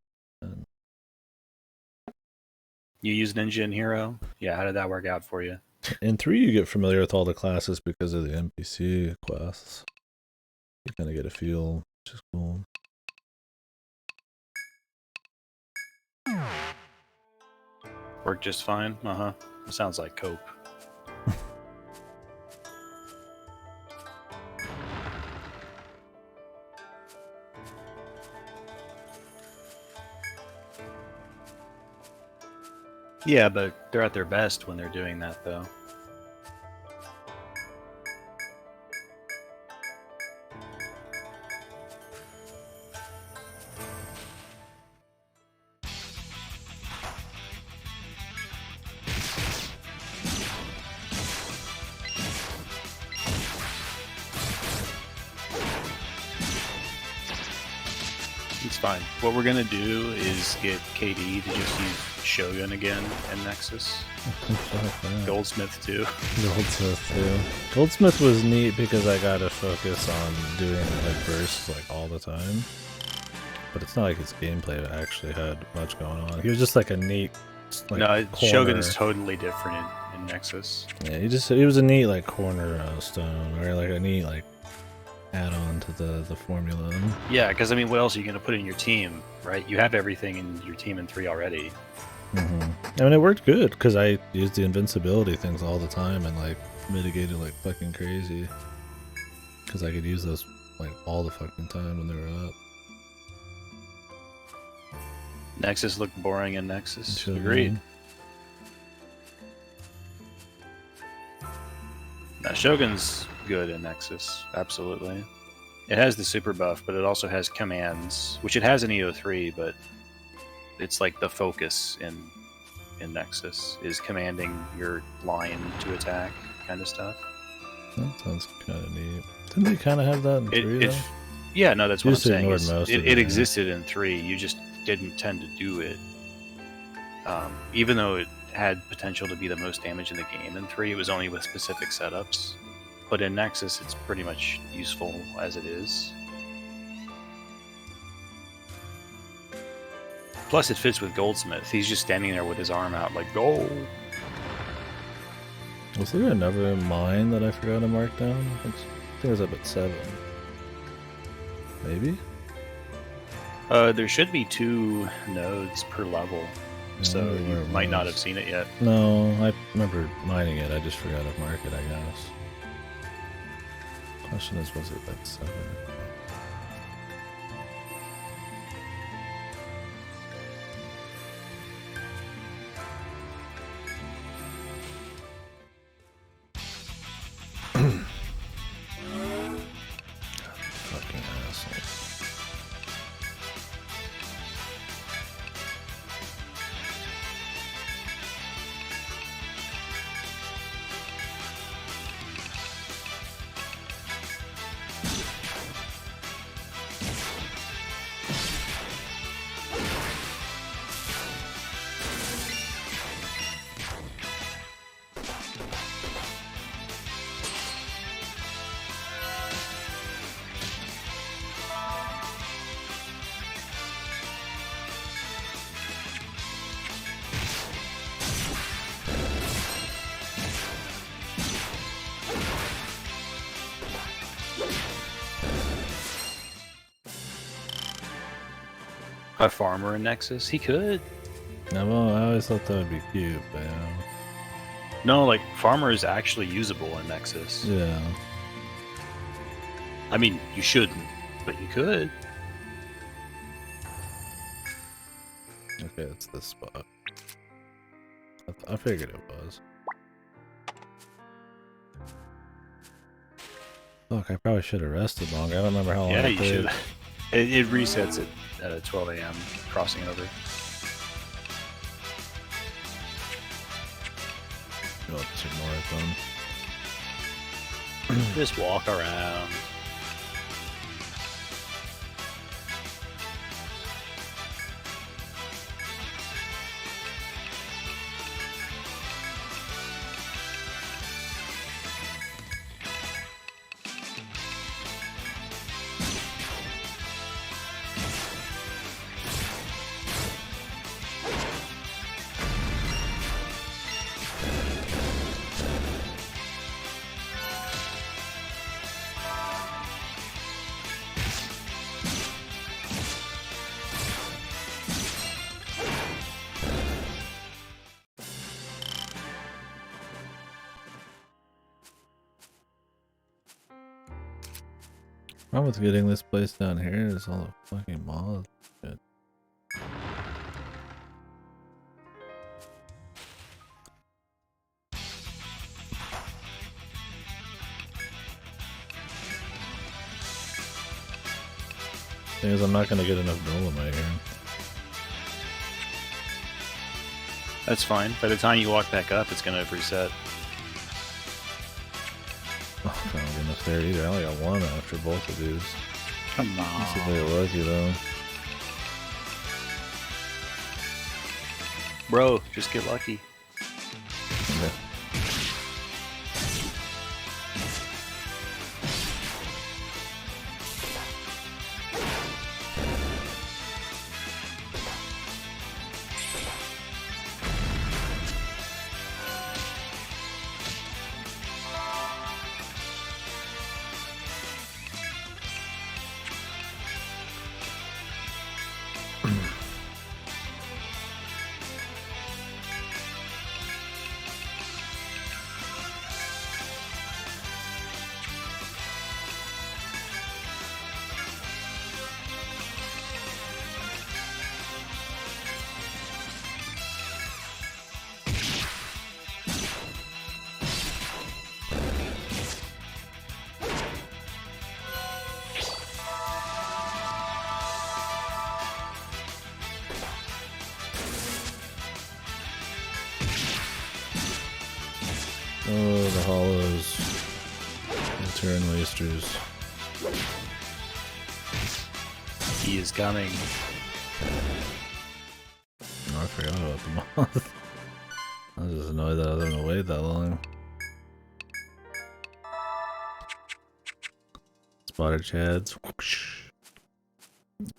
You use ninja and hero? Yeah, how did that work out for you? In 3, you get familiar with all the classes because of the NPC quests. You kind of get a feel, which is cool. Worked just fine? Uh-huh. Sounds like cope. Yeah, but they're at their best when they're doing that, though. It's fine. What we're gonna do is get KD to just use Shogun again in Nexus. Goldsmith too. Goldsmith too. Goldsmith was neat because I got to focus on doing like bursts like all the time. But it's not like his gameplay actually had much going on. He was just like a neat like, no, corner. Shogun's totally different in Nexus. Yeah, he was a neat like corner stone, or like a neat like add on to the formula. Yeah, because I mean, what else are you going to put in your team, right? You have everything in your team in 3 already. I mean, it worked good because I used the invincibility things all the time and like mitigated like fucking crazy. Because I could use those like all the fucking time when they were up. Nexus looked boring in Nexus. Shogun. Agreed. Now, Shogun's good in Nexus, absolutely. It has the super buff, but it also has commands, which it has in EO3, but it's like the focus in Nexus is commanding your line to attack kind of stuff. That sounds kind of neat. Didn't they kind of have that in 3 though? Yeah, no, that's what I'm saying. Most it existed in 3. You just didn't tend to do it. Even though it had potential to be the most damage in the game in 3, it was only with specific setups. But in Nexus, it's pretty much useful as it is. Plus, it fits with Goldsmith. He's just standing there with his arm out like, go! Was there another mine that I forgot to mark down? I think it was up at 7. Maybe? There should be 2 nodes per level. So you might not have seen it yet. No, I remember mining it. I just forgot to mark it, I guess. Question is, was it at 7? Fucking asshole. A farmer in Nexus? He could. No, well, I always thought that would be cute, but No, like, farmer is actually usable in Nexus. yeah. I mean, you shouldn't, but you could. Okay, it's this spot. I figured it was. Look, I probably should have rested longer. I don't remember how long Yeah, it you took. should. It resets at 12 a.m. crossing over. Go up to more of them. Just walk around. Problem with getting this place down here is all the fucking moths. Shit. Thing is, I'm not gonna get enough dolomite here. That's fine. By the time you walk back up, it's going to reset. Oh, I don't get enough there either. I only got one after both of these. Come This is very lucky though. Bro, just get lucky. Okay. Oh, the hollows. Etrian wasters. He is coming. forgot about the moth. I was just annoyed that I was gonna wait that long. Spotted chads. Whoosh.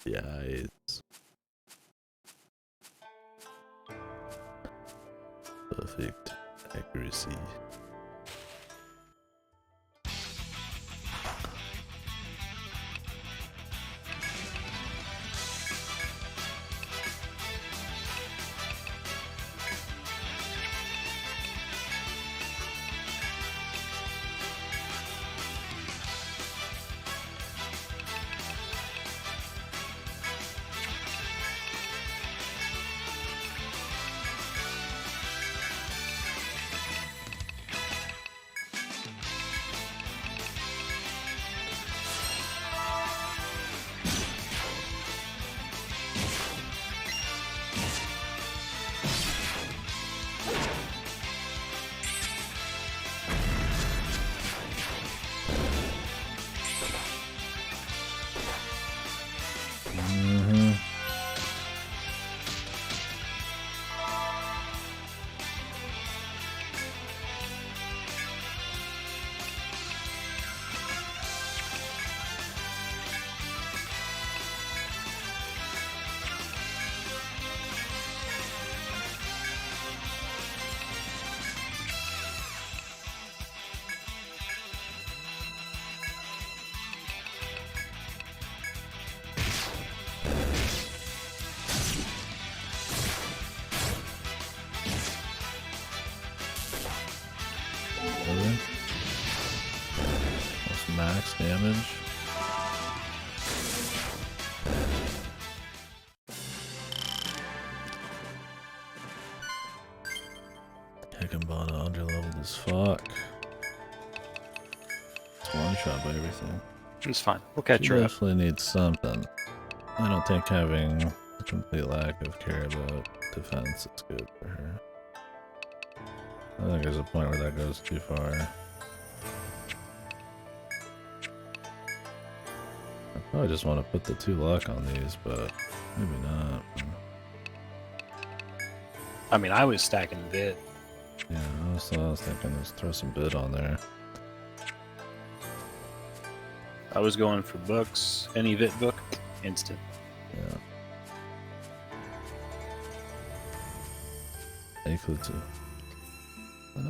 Yes. Perfect accuracy. That's max damage. Heckenbana underleveled as fuck. It's one shot by everything. It's fine. We'll catch She her up. definitely needs something. I don't think having a complete lack of care about defense is good for her. I think there's a point where that goes too far. I probably just want to put the 2 luck on these, but maybe not. I mean, I was stacking bit. Yeah, I was thinking let's throw some bid on there. I was going for books. Any Vit book, instant. Yeah. Hey, Klutsu.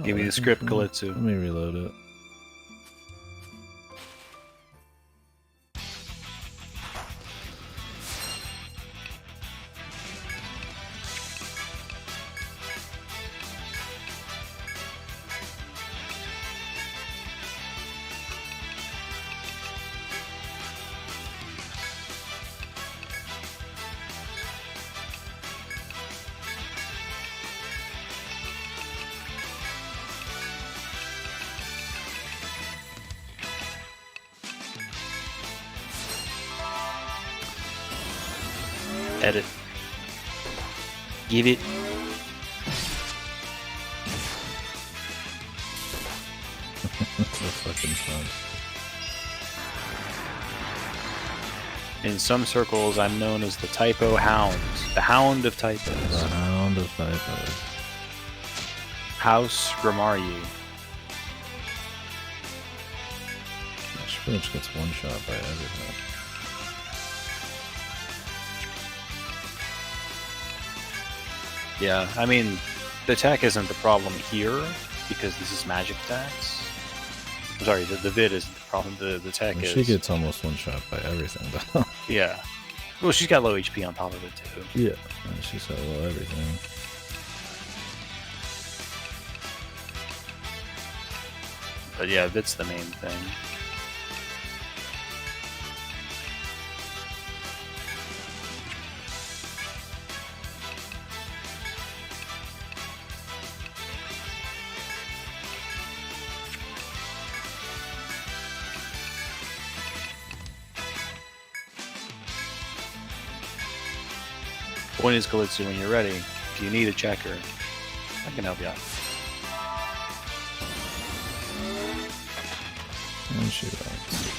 Give me the script, Kalitsu. Let me reload it. Edit. Give it. So fucking fun. In some circles, I'm known as the Typo Hound. The Hound of Typos. The Hound of Typos. House Gramarye. She pretty much gets one shot by everything. Yeah, I mean, the attack isn't the problem here, because this is magic attacks. I'm sorry, the vid isn't the problem, the attack is... She gets almost one shot by everything, though. Yeah. Well, she's got low HP on top of it, too. Yeah, and she's got low everything. But yeah, Vit's the main thing. Point is, Kalitsu, when you're ready, if you need a checker, I can help you out. And she runs.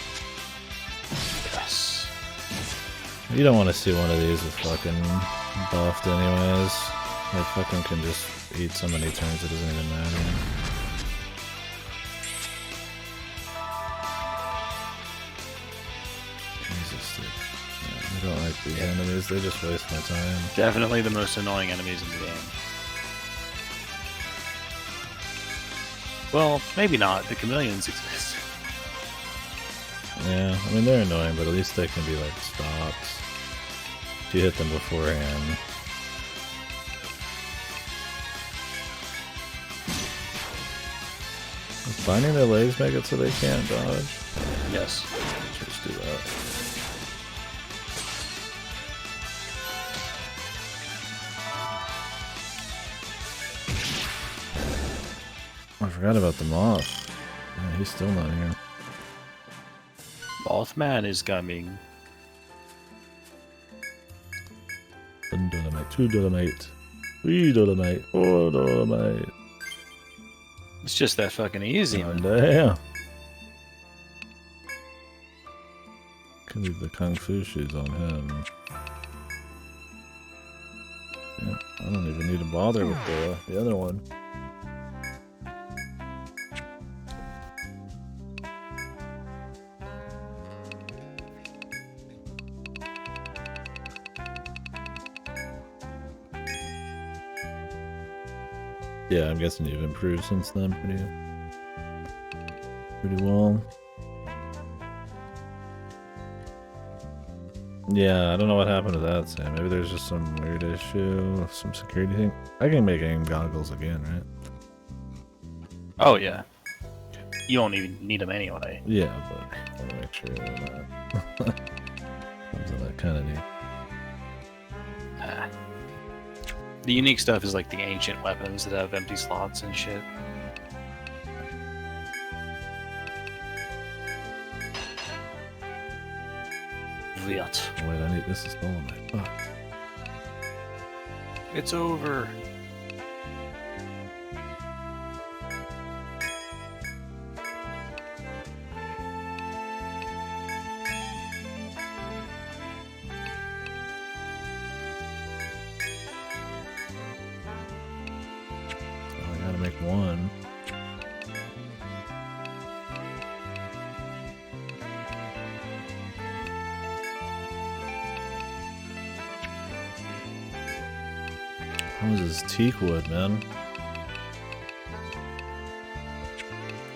Yes. You don't want to see one of these with fucking buffed anyways. I fucking can just eat so many turns it doesn't even matter. Jesus, dude. Yeah, I don't like these enemies, they just waste my time. Definitely the most annoying enemies in the game. Well, maybe not. The chameleons exist. Yeah, I mean they're annoying, but at least they can be like stopped. If you hit them beforehand. Does binding their legs make it so they can't dodge? Yes. Just do that. I forgot about the moth. Yeah, he's still not here. Mothman is coming. 1 dolomite, 2 dolomite, 3 dolomite, 4 dolomite. It's just that fucking easy, Oh, man. damn. Can leave the kung fu shoes on him. Yeah, I don't even need to bother with the other one. Yeah, I'm guessing you've improved since then pretty well. Yeah, I don't know what happened to that, Sam. Maybe there's just some weird issue, some security thing. I can make aim goggles again, right? Oh, yeah. You won't even need them anyway. Yeah, but I want to make sure they're not something that kind of neat. The unique stuff is like the ancient weapons that have empty slots and shit. Weird. Oh, wait, I need this is dolomite. Fuck. It's over. Oh, I gotta make one. How was this teak wood, man?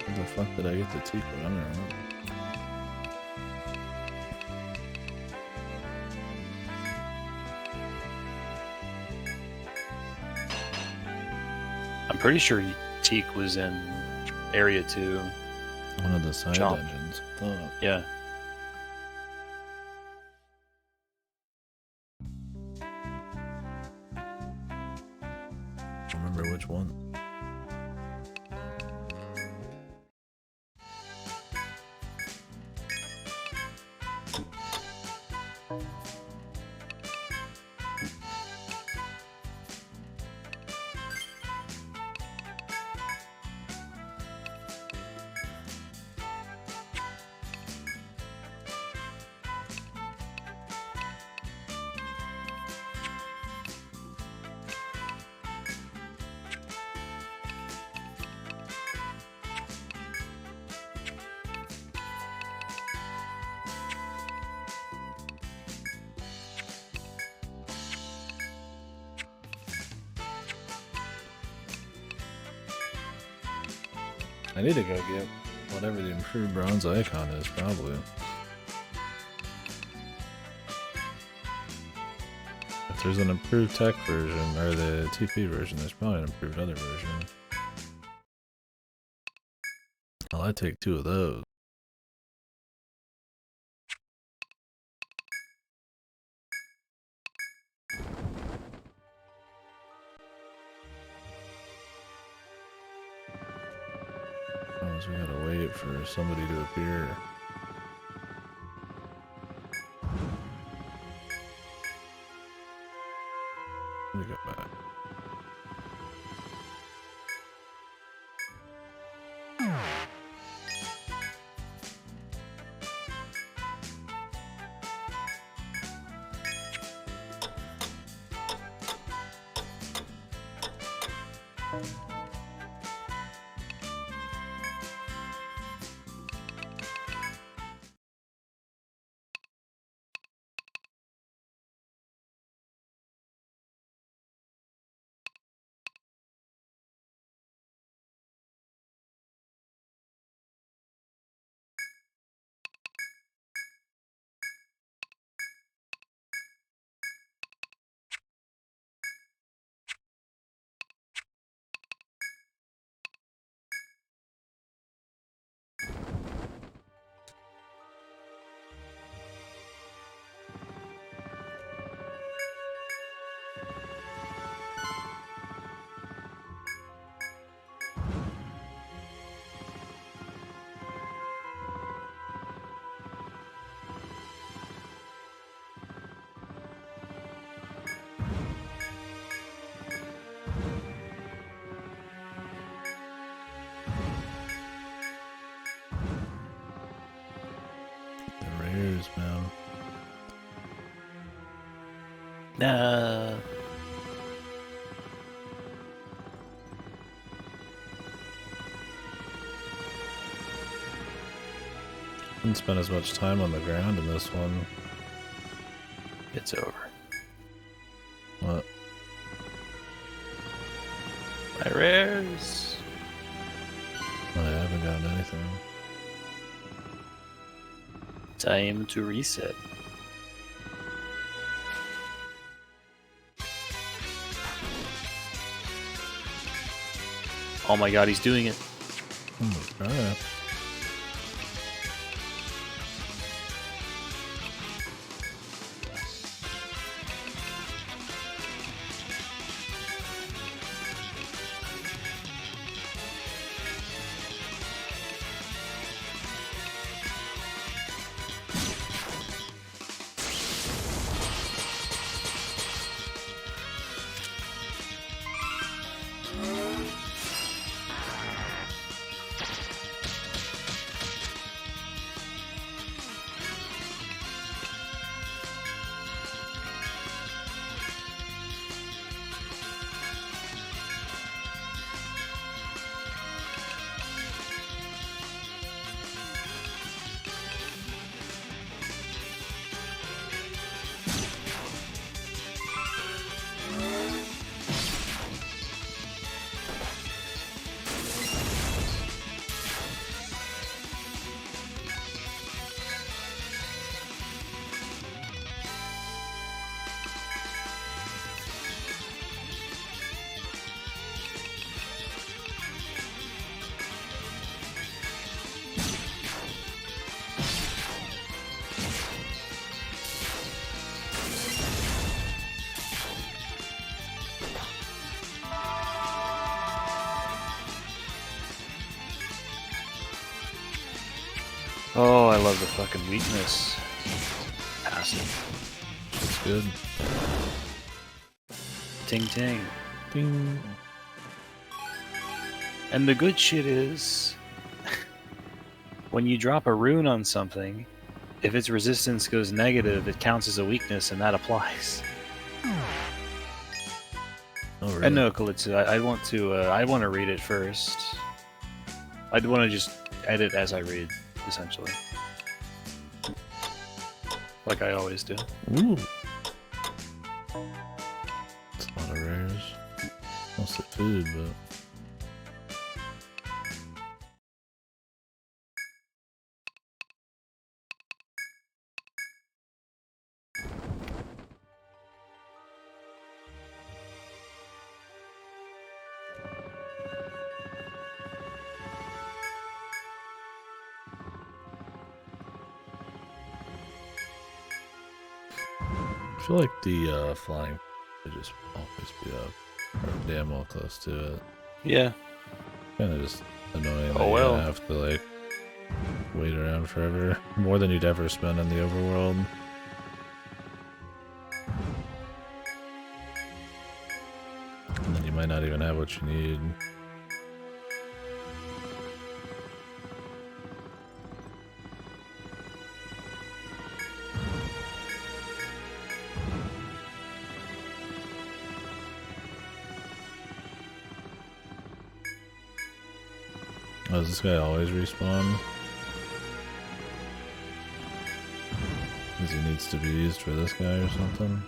Where the fuck did I get the teak wood? I don't know. I'm pretty sure Teak was in Area 2. One of the side Chomp. dungeons. Oh. Yeah. I don't remember which one. I need to go get whatever the improved bronze icon is, probably. If there's an improved tech version, or the TP version, there's probably an improved other version. Well, I'd take 2 of those. Oh, so we gotta wait for somebody to appear. Let me go back. Man. Nah. Didn't spend as much time on the ground in this one. It's over. What? My rares. I haven't gotten anything. Time to reset. Oh my god, he's doing it. Oh my god. Oh, I love the fucking weakness. Passive. It's good. Ting ting. Ding. And the good shit is, when you drop a rune on something, if its resistance goes negative, it counts as a weakness, and that applies. Oh, really? And no, Kalitsu, I want to read it first. I'd want to just edit as I read, essentially. Like I always do. Ooh. It's a lot of rares. Mostly food, but... I feel like the flying should just always be up, or damn well close to it. Yeah. Kind of just annoying that Oh well. you have to like wait around forever, more than you'd ever spend in the overworld. And then you might not even have what you need. Oh, does this guy always respawn? Because he needs to be used for this guy or something?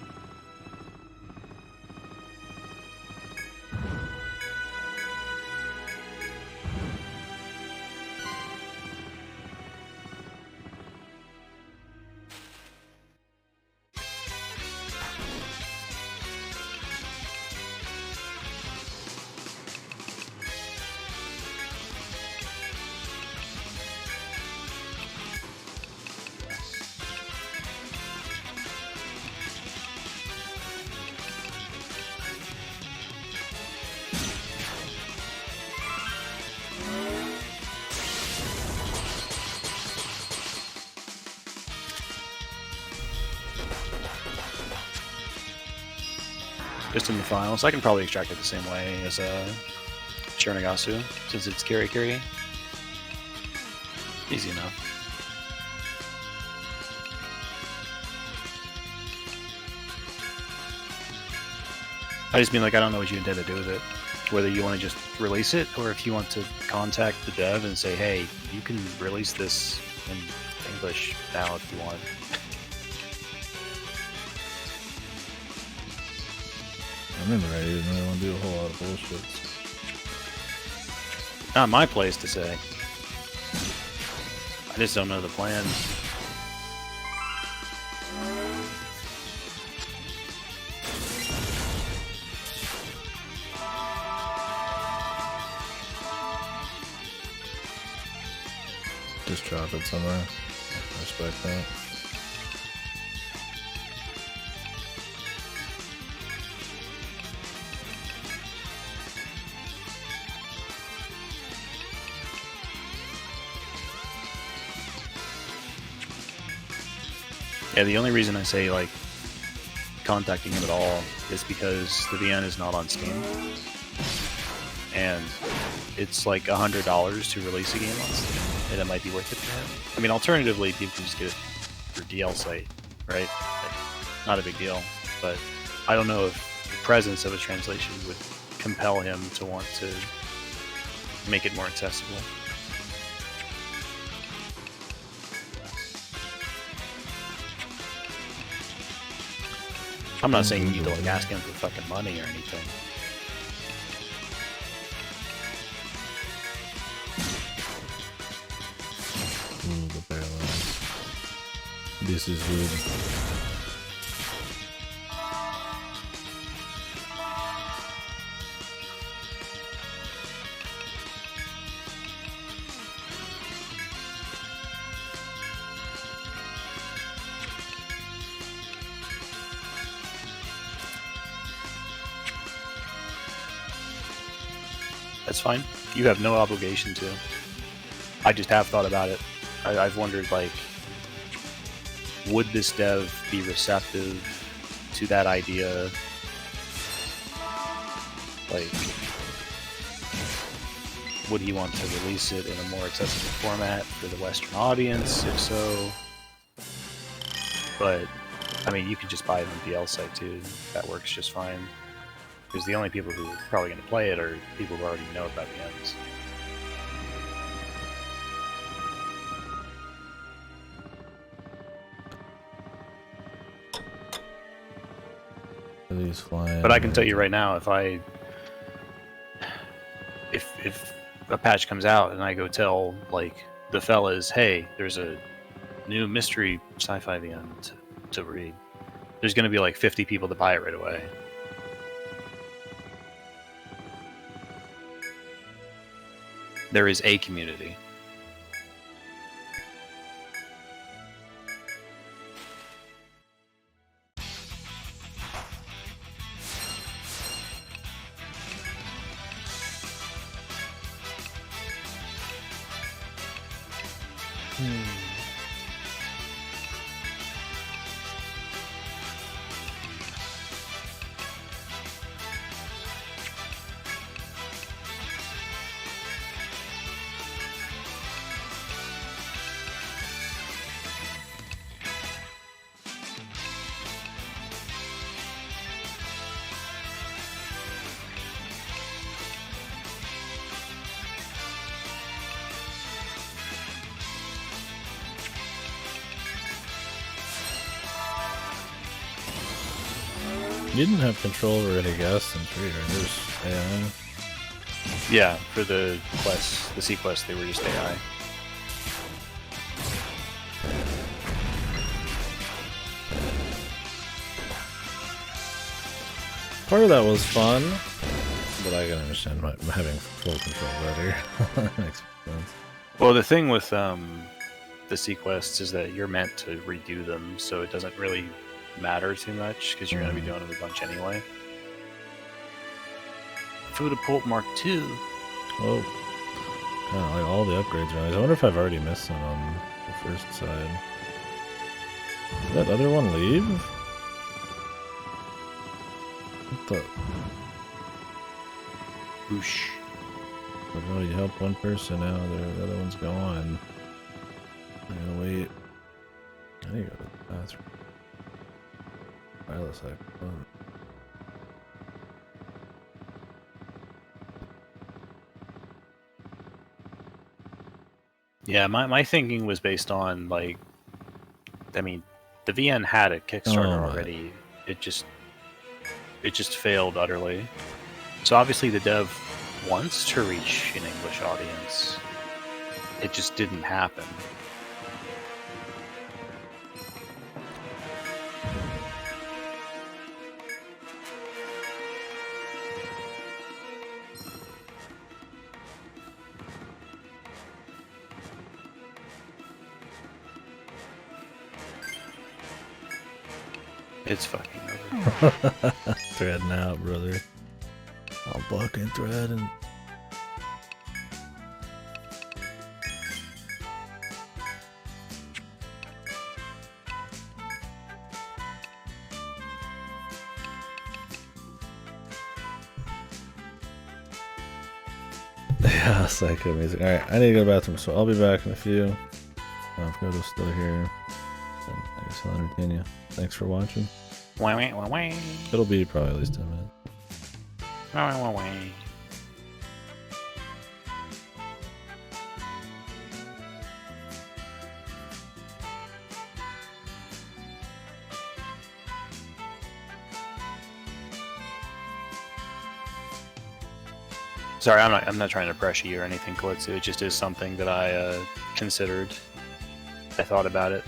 Just in the files. I can probably extract it the same way as Shernagasu, since it's KDkill. Easy enough. I just mean, like, I don't know what you intend to do with it. Whether you want to just release it, or if you want to contact the dev and say, hey, you can release this in English now if you want. I'm in the right, I don't want to do a whole lot of bullshit. Not my place to say. I just don't know the plan. Just drop it somewhere. I respect that. Yeah, the only reason I say, like, contacting him at all is because the VN is not on Steam. And it's like $100 to release a game on Steam, and it might be worth it for him. I mean, alternatively, people can just get it for DL site, right? Like, not a big deal. But I don't know if the presence of a translation would compel him to want to make it more accessible. I'm not saying you need to, like, ask him for fucking money or anything. Ooh, the paralyze. This is good. That's fine. You have no obligation to. I just have thought about it. I've wondered, like, would this dev be receptive to that idea? Like, would he want to release it in a more accessible format for the Western audience? If so. But, I mean, you could just buy it on the DL site too. That works just fine. Because the only people who are probably going to play it are people who already know about the ends. These flying. But I can tell you right now, if a patch comes out and I go tell, like, the fellas, hey, there's a new mystery sci-fi VN to read, there's going to be like 50 people to buy it right away. There is a community. you didn't have control over any guests in 3, right? There's AI. Yeah, for the quests, the C quests, they were just AI. Part of that was fun, but I can understand having full control better. That makes sense. Well, the thing with the C quests is that you're meant to redo them, so it doesn't really matter too much because you're going to be doing them a bunch anyway. Food of Pulp Mark II. Oh, kind of like all the upgrades are nice. I wonder if I've already missed some on the first side. Did that other one leave? What the? Whoosh. Oh, you help one person now, the other one's gone. I gotta wait. I need to go to the bathroom. Wireless like fun. Yeah, my thinking was based on, like, I mean, the VN had a Kickstarter already. It just failed utterly. So obviously the dev wants to reach an English audience. It just didn't happen. It's fucking over. Threading out, brother. I'm fucking threading. Yeah, psycho music. Alright, I need to go to the bathroom, so I'll be back in a few. I've got to still here. I guess I'll entertain you. Thanks for watching. It'll be probably at least 10 minutes. Sorry, I'm not trying to pressure you or anything, Kalitsu. It just is something that I considered. I thought about it.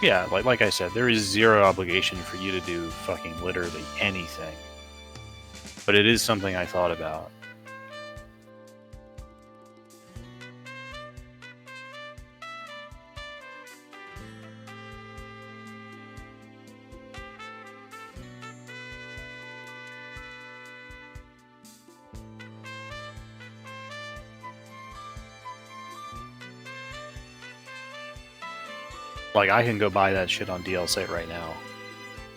Yeah, like I said, there is zero obligation for you to do fucking literally anything. But it is something I thought about. Like, I can go buy that shit on DLC right now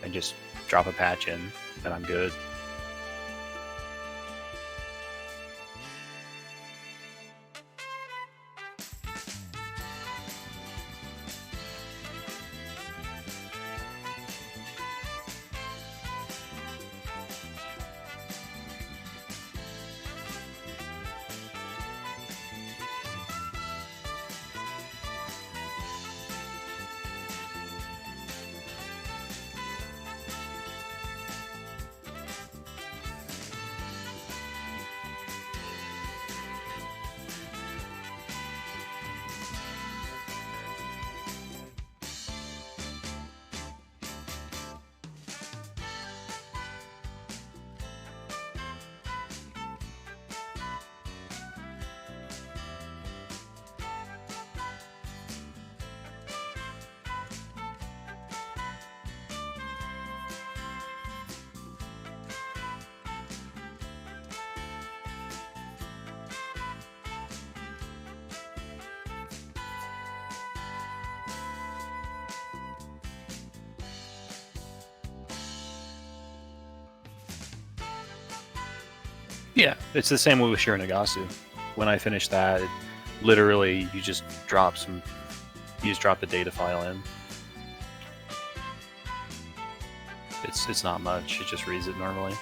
and just drop a patch in, and I'm good. Yeah, it's the same with Shiranagasu. When I finish that, literally you just drop the data file in. It's not much. It just reads it normally.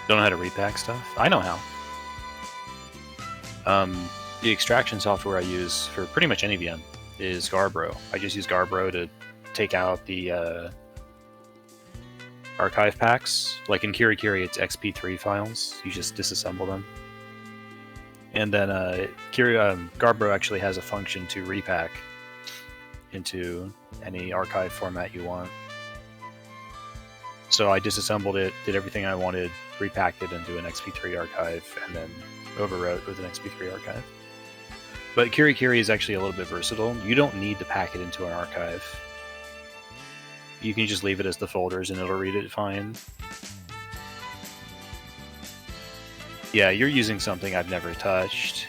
Don't know how to repack stuff? I know how. The extraction software I use for pretty much any VM is Garbro. I just use Garbro to take out the archive packs. Like in KDkill, it's XP3 files. You just disassemble them. And then Garbro actually has a function to repack into any archive format you want. So I disassembled it, did everything I wanted, repacked it into an XP3 archive, and then overwrote with an XP3 archive. But KDkill is actually a little bit versatile. You don't need to pack it into an archive. You can just leave it as the folders and it'll read it fine. Yeah, you're using something I've never touched.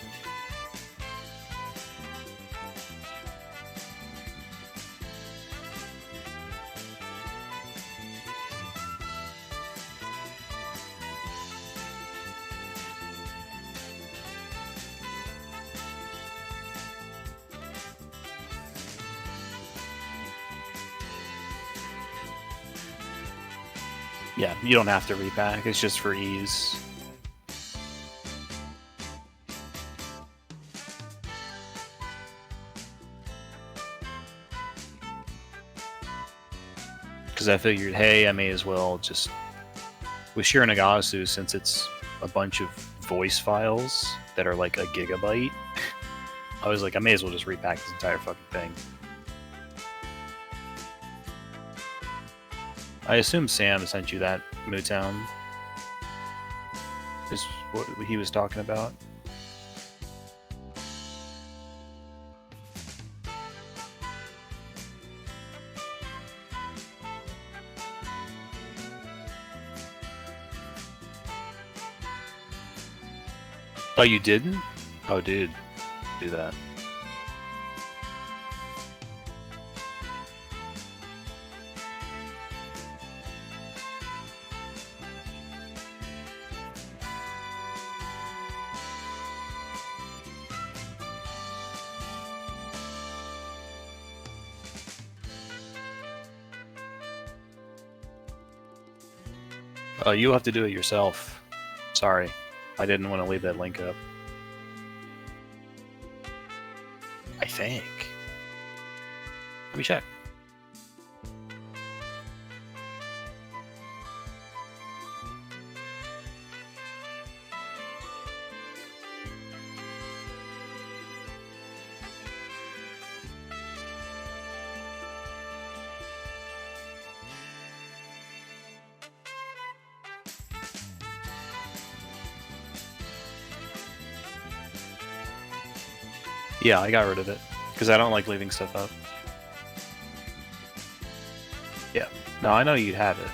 Yeah, you don't have to repack, it's just for ease. Because I figured, hey, I may as well just... With Shiranagasu, since it's a bunch of voice files that are like a gigabyte, I was like, I may as well just repack this entire fucking thing. I assume Sam sent you that, Mootown. Is what he was talking about. Oh, you didn't? Oh, dude. Do that. Oh, you'll have to do it yourself. Sorry. I didn't want to leave that link up. I think. Let me check. Yeah, I got rid of it, because I don't like leaving stuff up. Yeah. No, I know you'd have it.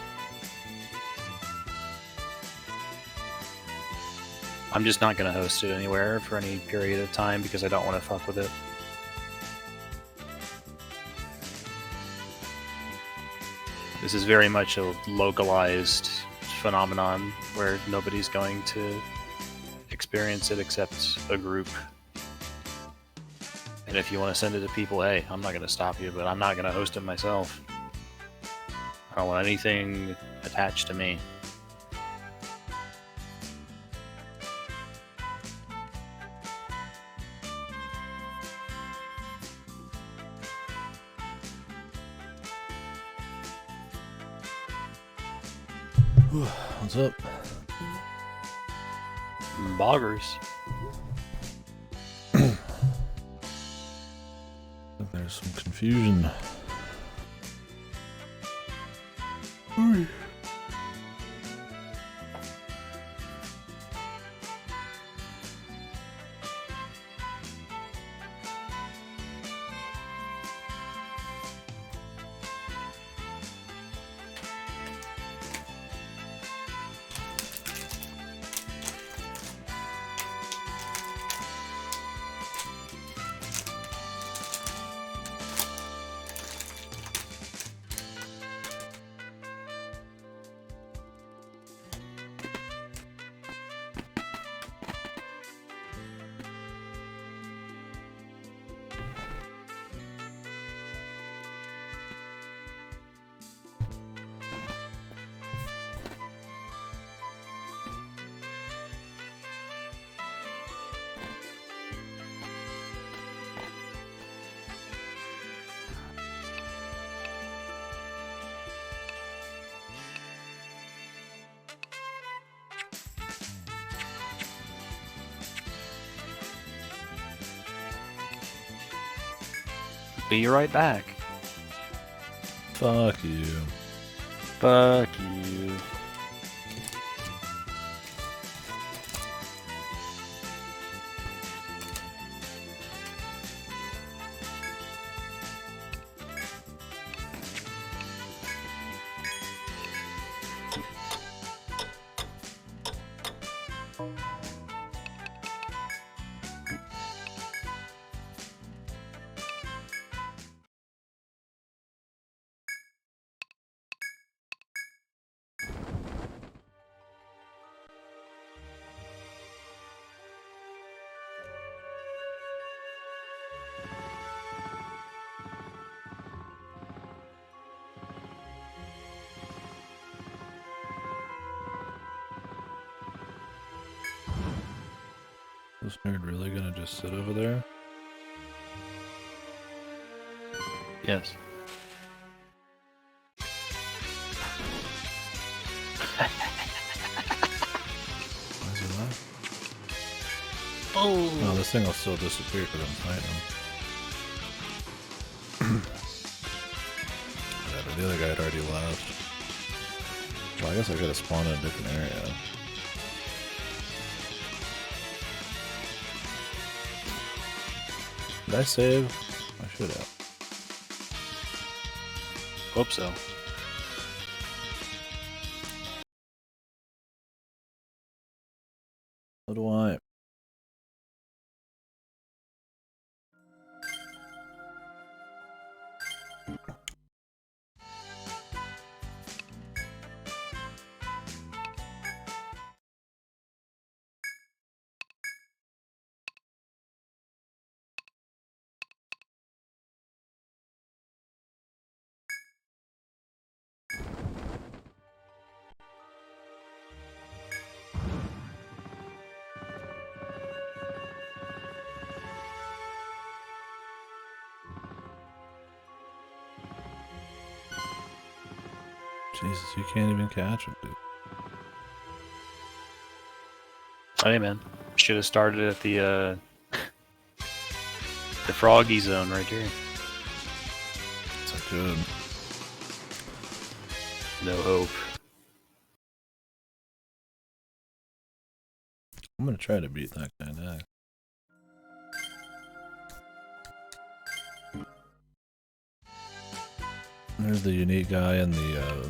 I'm just not going to host it anywhere for any period of time, because I don't want to fuck with it. This is very much a localized phenomenon, where nobody's going to experience it except a group. And if you want to send it to people, hey, I'm not going to stop you, but I'm not going to host it myself. I don't want anything attached to me. What's up? Boggers. There's some confusion. Be right back. Fuck you. Fuck you. This nerd really gonna just sit over there? Yes. Why is he laughing? Oh. No, this thing will still disappear because I'm fighting him. Yeah, but the other guy had already left. Well, I guess I could have spawned in a different area. Did I save? I should have. Hope so. So do I. Jesus, you can't even catch him, dude. Hey man, should have started at the froggy zone right here. It's like good. No hope. I'm gonna try to beat that guy next. There's the unique guy in the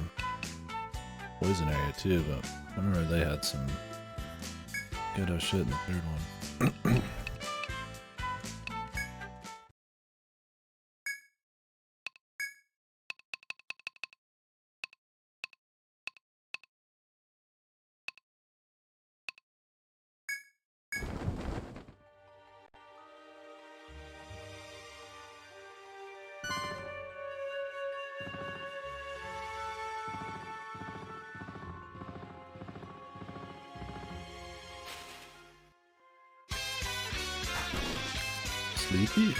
poison area too, but I remember they had some ghetto shit in the third one. Sleepy?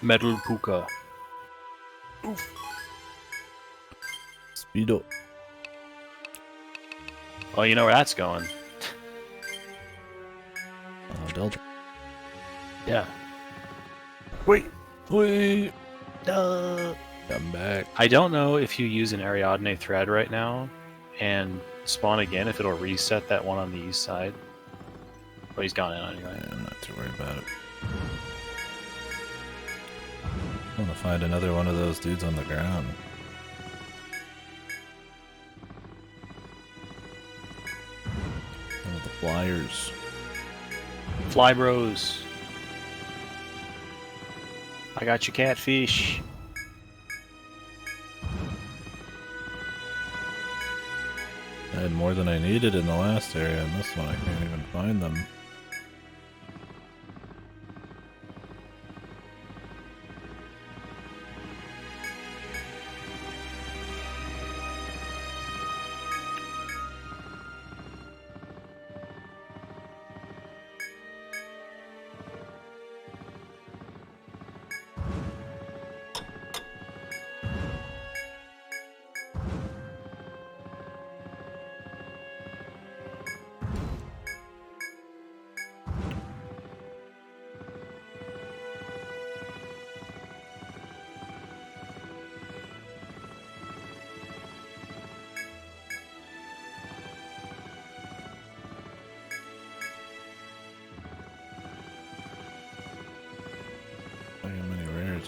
Metal Puka. Speedo. Well, you know where that's going. Delta. Yeah. Wait. Wait. Duh. I'm back. I don't know if you use an Ariadne thread right now and spawn again, if it'll reset that one on the east side. But he's gone in anyway. Yeah, I'm not too worried about it. I want to find another one of those dudes on the ground. One of the flyers. Fly bros. I got your catfish. I had more than I needed in the last area, and this one I can't even find them.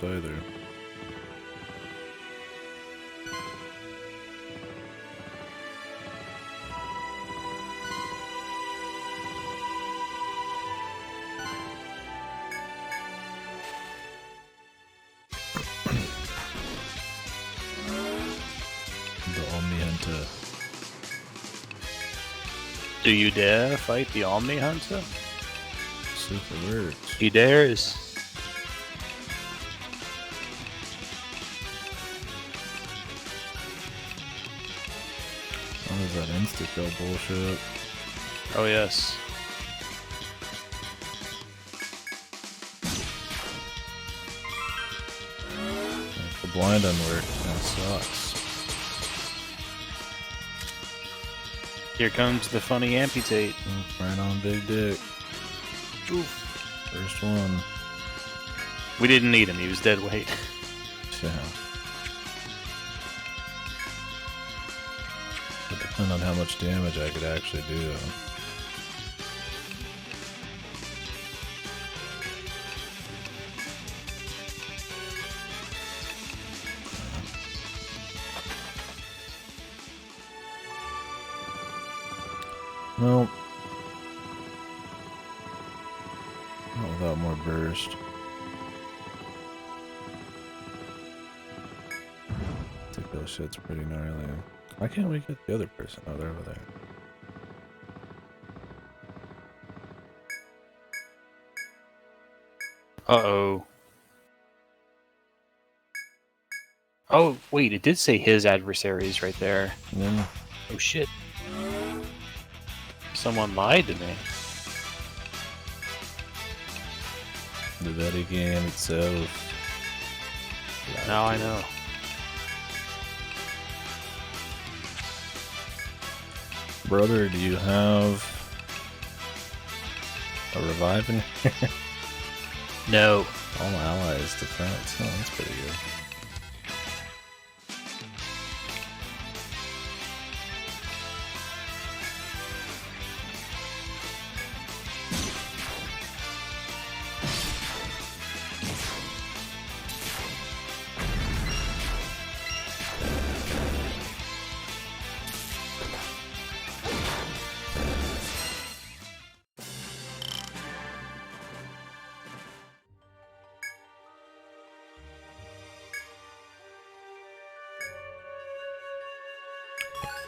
much either. The Omni Hunter. Do you dare fight the Omni Hunter? Super words. He dares. What is that insta-kill bullshit? Oh yes. Like, the blind unwork kinda sucks. Here comes the funny amputate. Right on big dick. Oof. First one. We didn't need him, he was dead weight. Yeah. It depends on how much damage I could actually do. Well, not without more burst. I think those shit's pretty gnarly. Why can't we get the other person? Oh, they're over there. Uh-oh. Oh, wait, it did say his adversaries right there. Yeah. Oh shit. Someone lied to me. The very game itself. Now I know. Brother, do you have a revive in here? No. All allies defense. Oh, that's pretty good.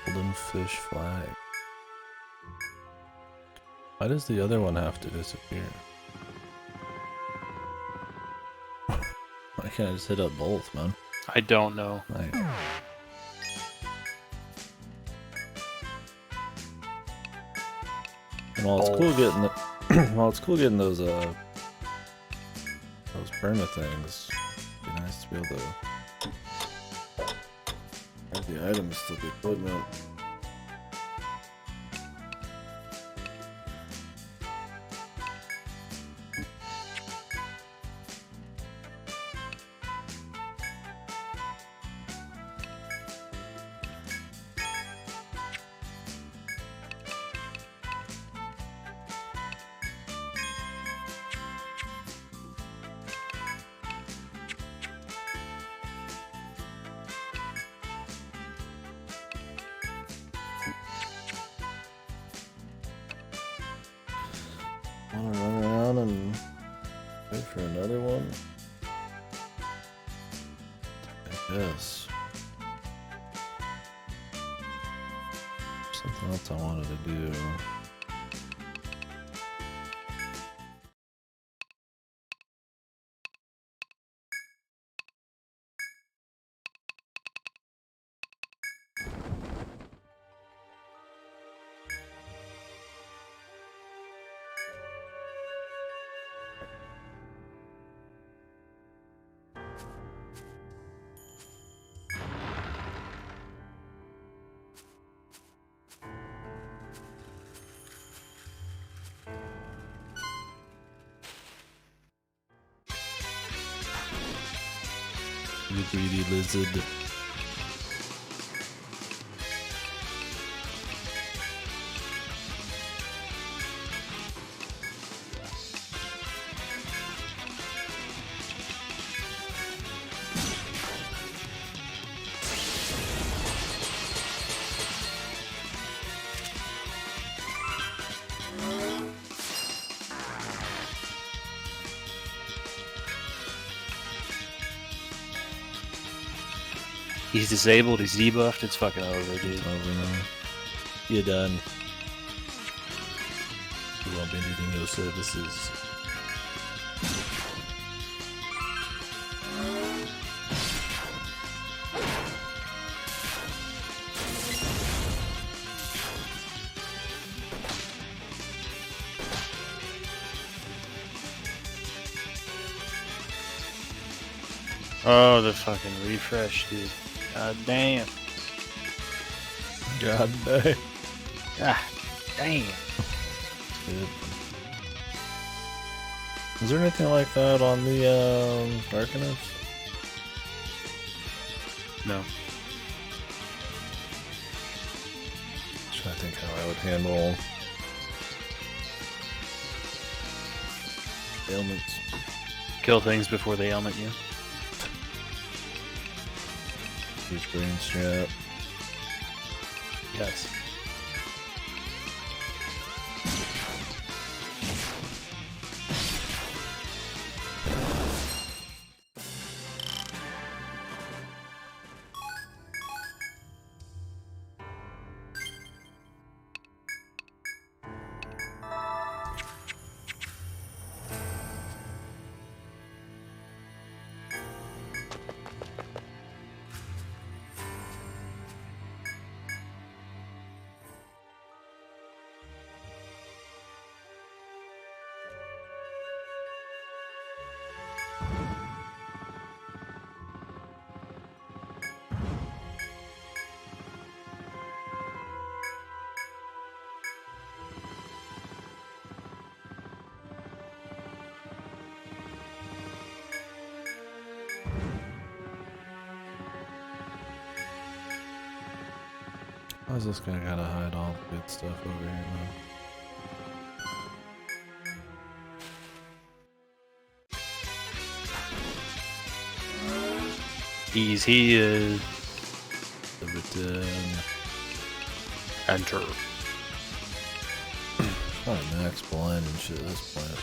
Golden fish flag. Why does the other one have to disappear? Why can't I just hit up both, man? I don't know. Like, and while it's cool getting the, while it's cool getting those perma things, it'd be nice to be able to have the items to the equipment. Wanna run around and wait for another one? I guess. Something else I wanted to do. You greedy lizard. He's disabled, he's debuffed, it's fucking over, dude. It's over now. You're done. You won't be needing your services. Oh, the fucking refresh, dude. God damn. God damn. God damn. Good. Is there anything like that on the Arcanist? No. Trying to think how I would handle ailments. Kill things before they ailment you. Huge brain strap. Yes. Why is this guy gotta hide all the good stuff over here, man? He is. The return. Enter. Probably max blind and shit at this point.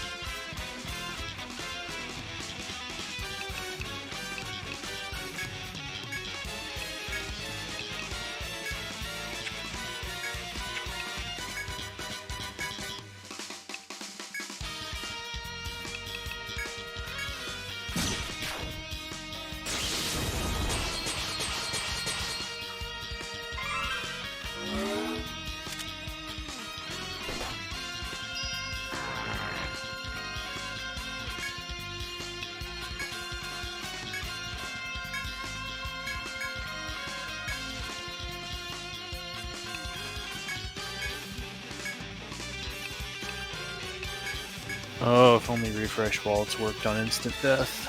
Oh, if only refresh waltz worked on instant death.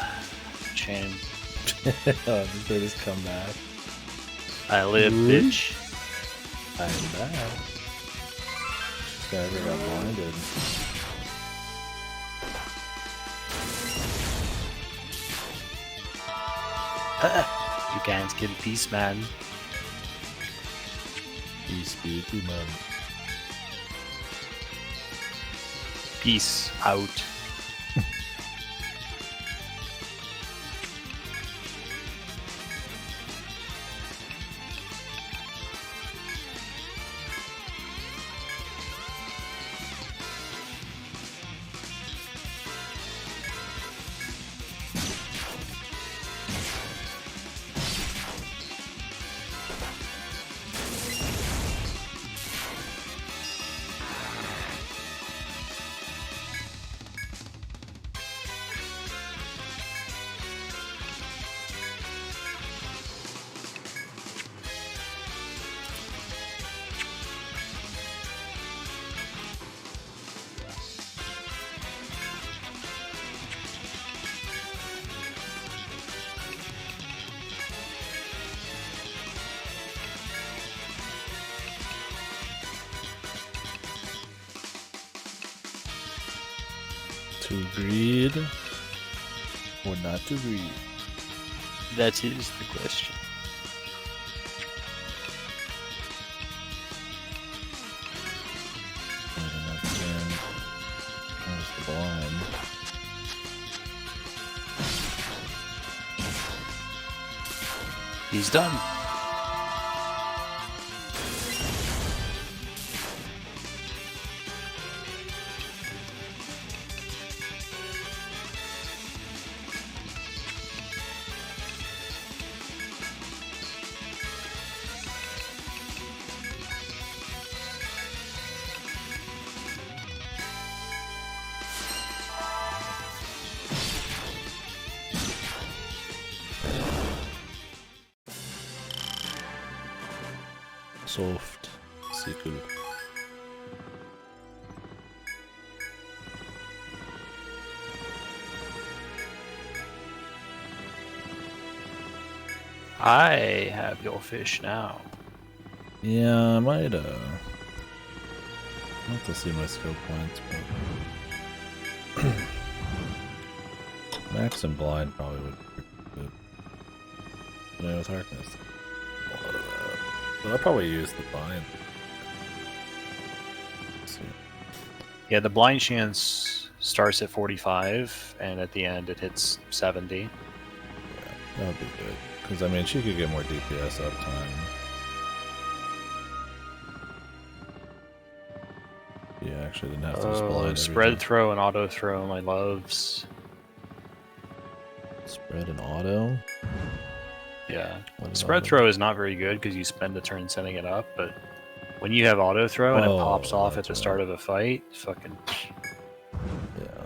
Shame. Did they just come back? I live, bitch. I'm back. This guy ever got blinded. You can't kill peace, man. He's spooky, man. Peace out. To greed or not to greed? That is the question. Wait enough again. There's the blind. He's done. Soft. Sequel. I have your fish now. Yeah, I might, I'll have to see my skill points, but... Max and Blind probably would be pretty good. Yeah, with Harkness. But I'll probably use the Blind. Let's see. Yeah, the blind chance starts at 45, and at the end it hits 70. Yeah, that would be good. Because, I mean, she could get more DPS uptime. Yeah, actually didn't have to use Blind every spread time. throw and auto throw, my loves. Spread and auto? Yeah. What is Spread auto? throw is not very good because you spend a turn setting it up, but when you have auto throw and it pops off at the that's start right. of a fight, fucking... Yeah.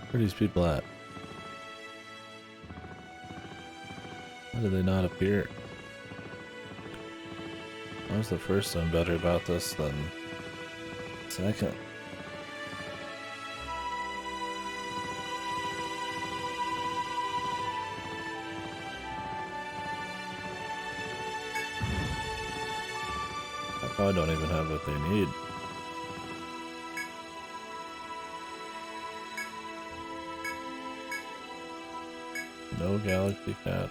Where are these people at? Why do they not appear? Why was the first one better about this than the second? I probably don't even have what they need. No Galaxy Cat.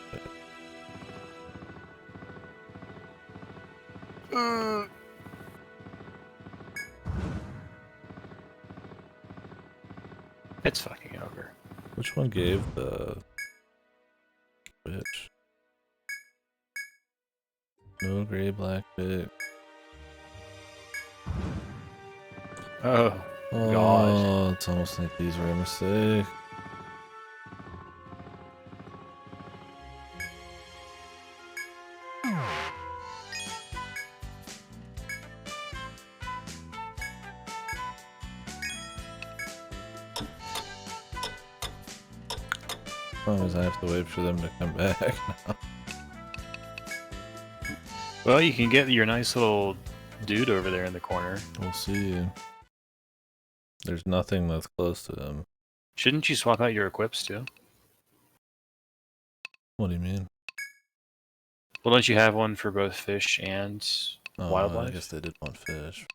It's fucking over. Which one gave the bitch? No gray black bit. Oh, Oh, God. it's almost like these were a mistake. As long as I have to wait for them to come back. Well, you can get your nice little dude over there in the corner. We'll see. There's nothing that's close to them. Shouldn't you swap out your equips too? What do you mean? Well, don't you have one for both fish and Oh, wildlife? I guess they did want fish.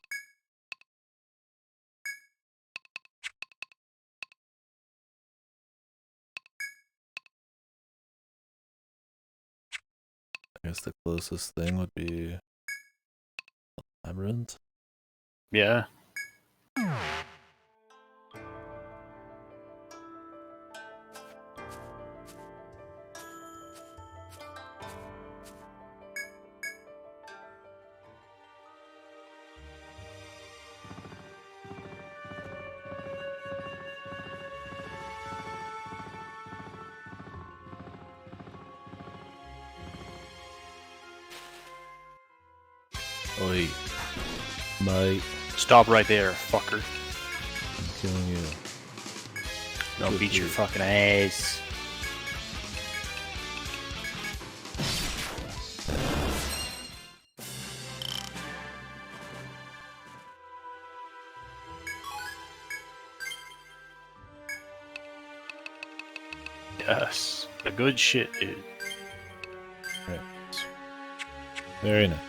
I guess the closest thing would be Labyrinth. Yeah. Oi. Mate, Stop right there, fucker. I'm killing you. Don't Good beat your dude. fucking ass. Yes. The good shit, dude. Right. Very nice.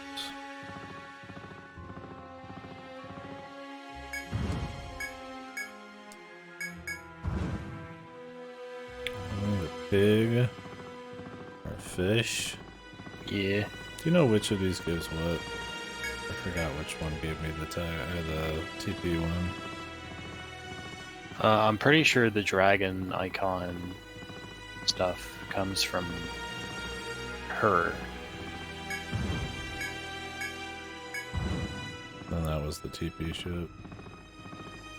A pig. Or a fish. Yeah. Do you know which of these gives what? Like forgot which one gave me the TP one. I'm pretty sure the dragon icon stuff comes from her. And that was the TP ship.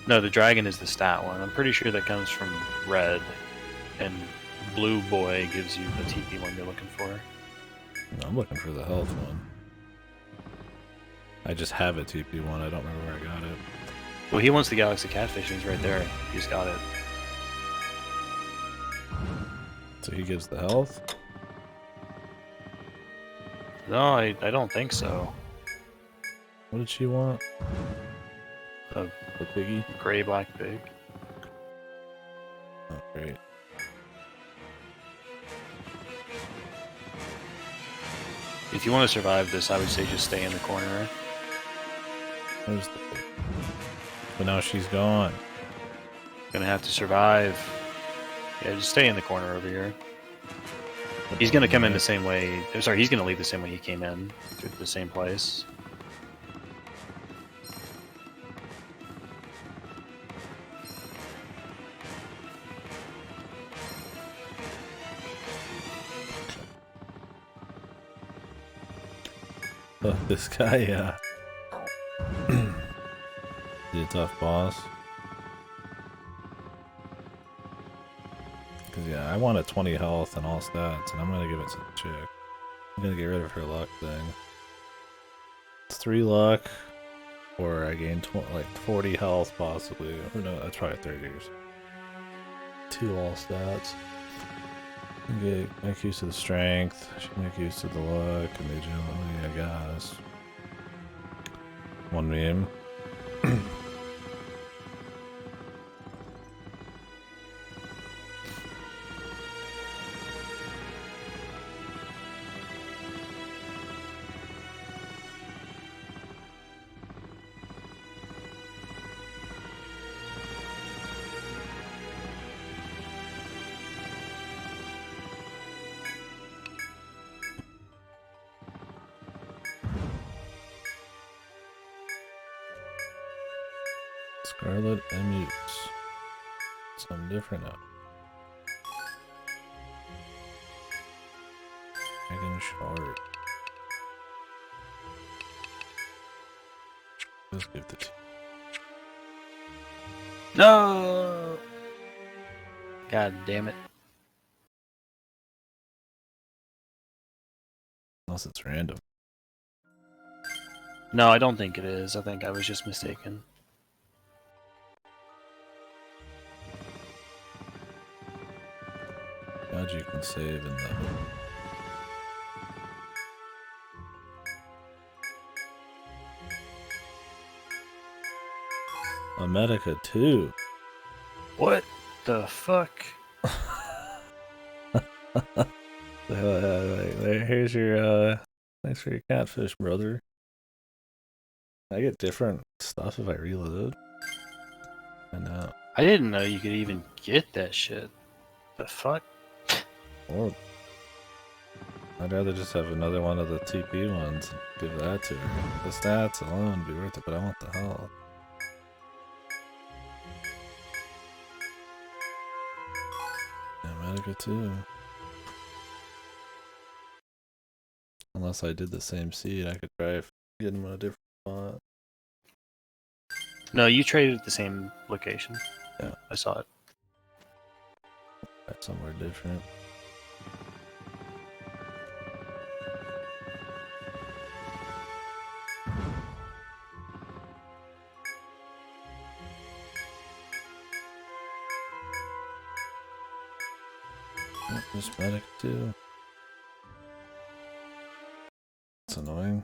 No, the dragon is the stat one. I'm pretty sure that comes from red, and blue boy gives you the TP one you're looking for. No, I'm looking for the health one. I just have a TP one. I don't remember where I got it. Well, he wants the Galaxy Catfish, and he's right there. He's got it. So he gives the health? No, I don't think so. What did she want? The piggy? gray black pig. Oh, great. If you want to survive this, I would say just stay in the corner. Where's the pig? But now she's gone. Gonna have to survive. Yeah, just stay in the corner over here. He's gonna come in the same way. I'm sorry, he's gonna leave the same way he came in, through the same place. Oh, this guy, yeah. He's a tough boss. Cause yeah, I want a 20 health and all stats, and I'm gonna give it to the chick. I'm gonna get rid of her luck thing. It's 3 luck, or I gain like 40 health possibly. Who knows? That's probably 30 years. 2 all stats. Make use of the strength. She can make use of the luck and the agility, I guess. One meme. Scarlet and Mutes. Something different now. Dragon Shard. Let's give the No! God damn it. Unless it's random. No, I don't think it is. I think I was just mistaken. God, you can save in the... A Medica 2. What the fuck? Here's your, thanks for your catfish, brother. I get different stuff if I reload. I know. I didn't know you could even get that shit. The fuck? Or I'd rather just have another one of the TP ones and give that to her. The stats alone would be worth it, but I want the health. Yeah, Medica too. Unless I did the same seed, I could try getting them on a different spot. No, you traded at the same location. Yeah. I saw it. Try somewhere different. Just Medic too. It's annoying.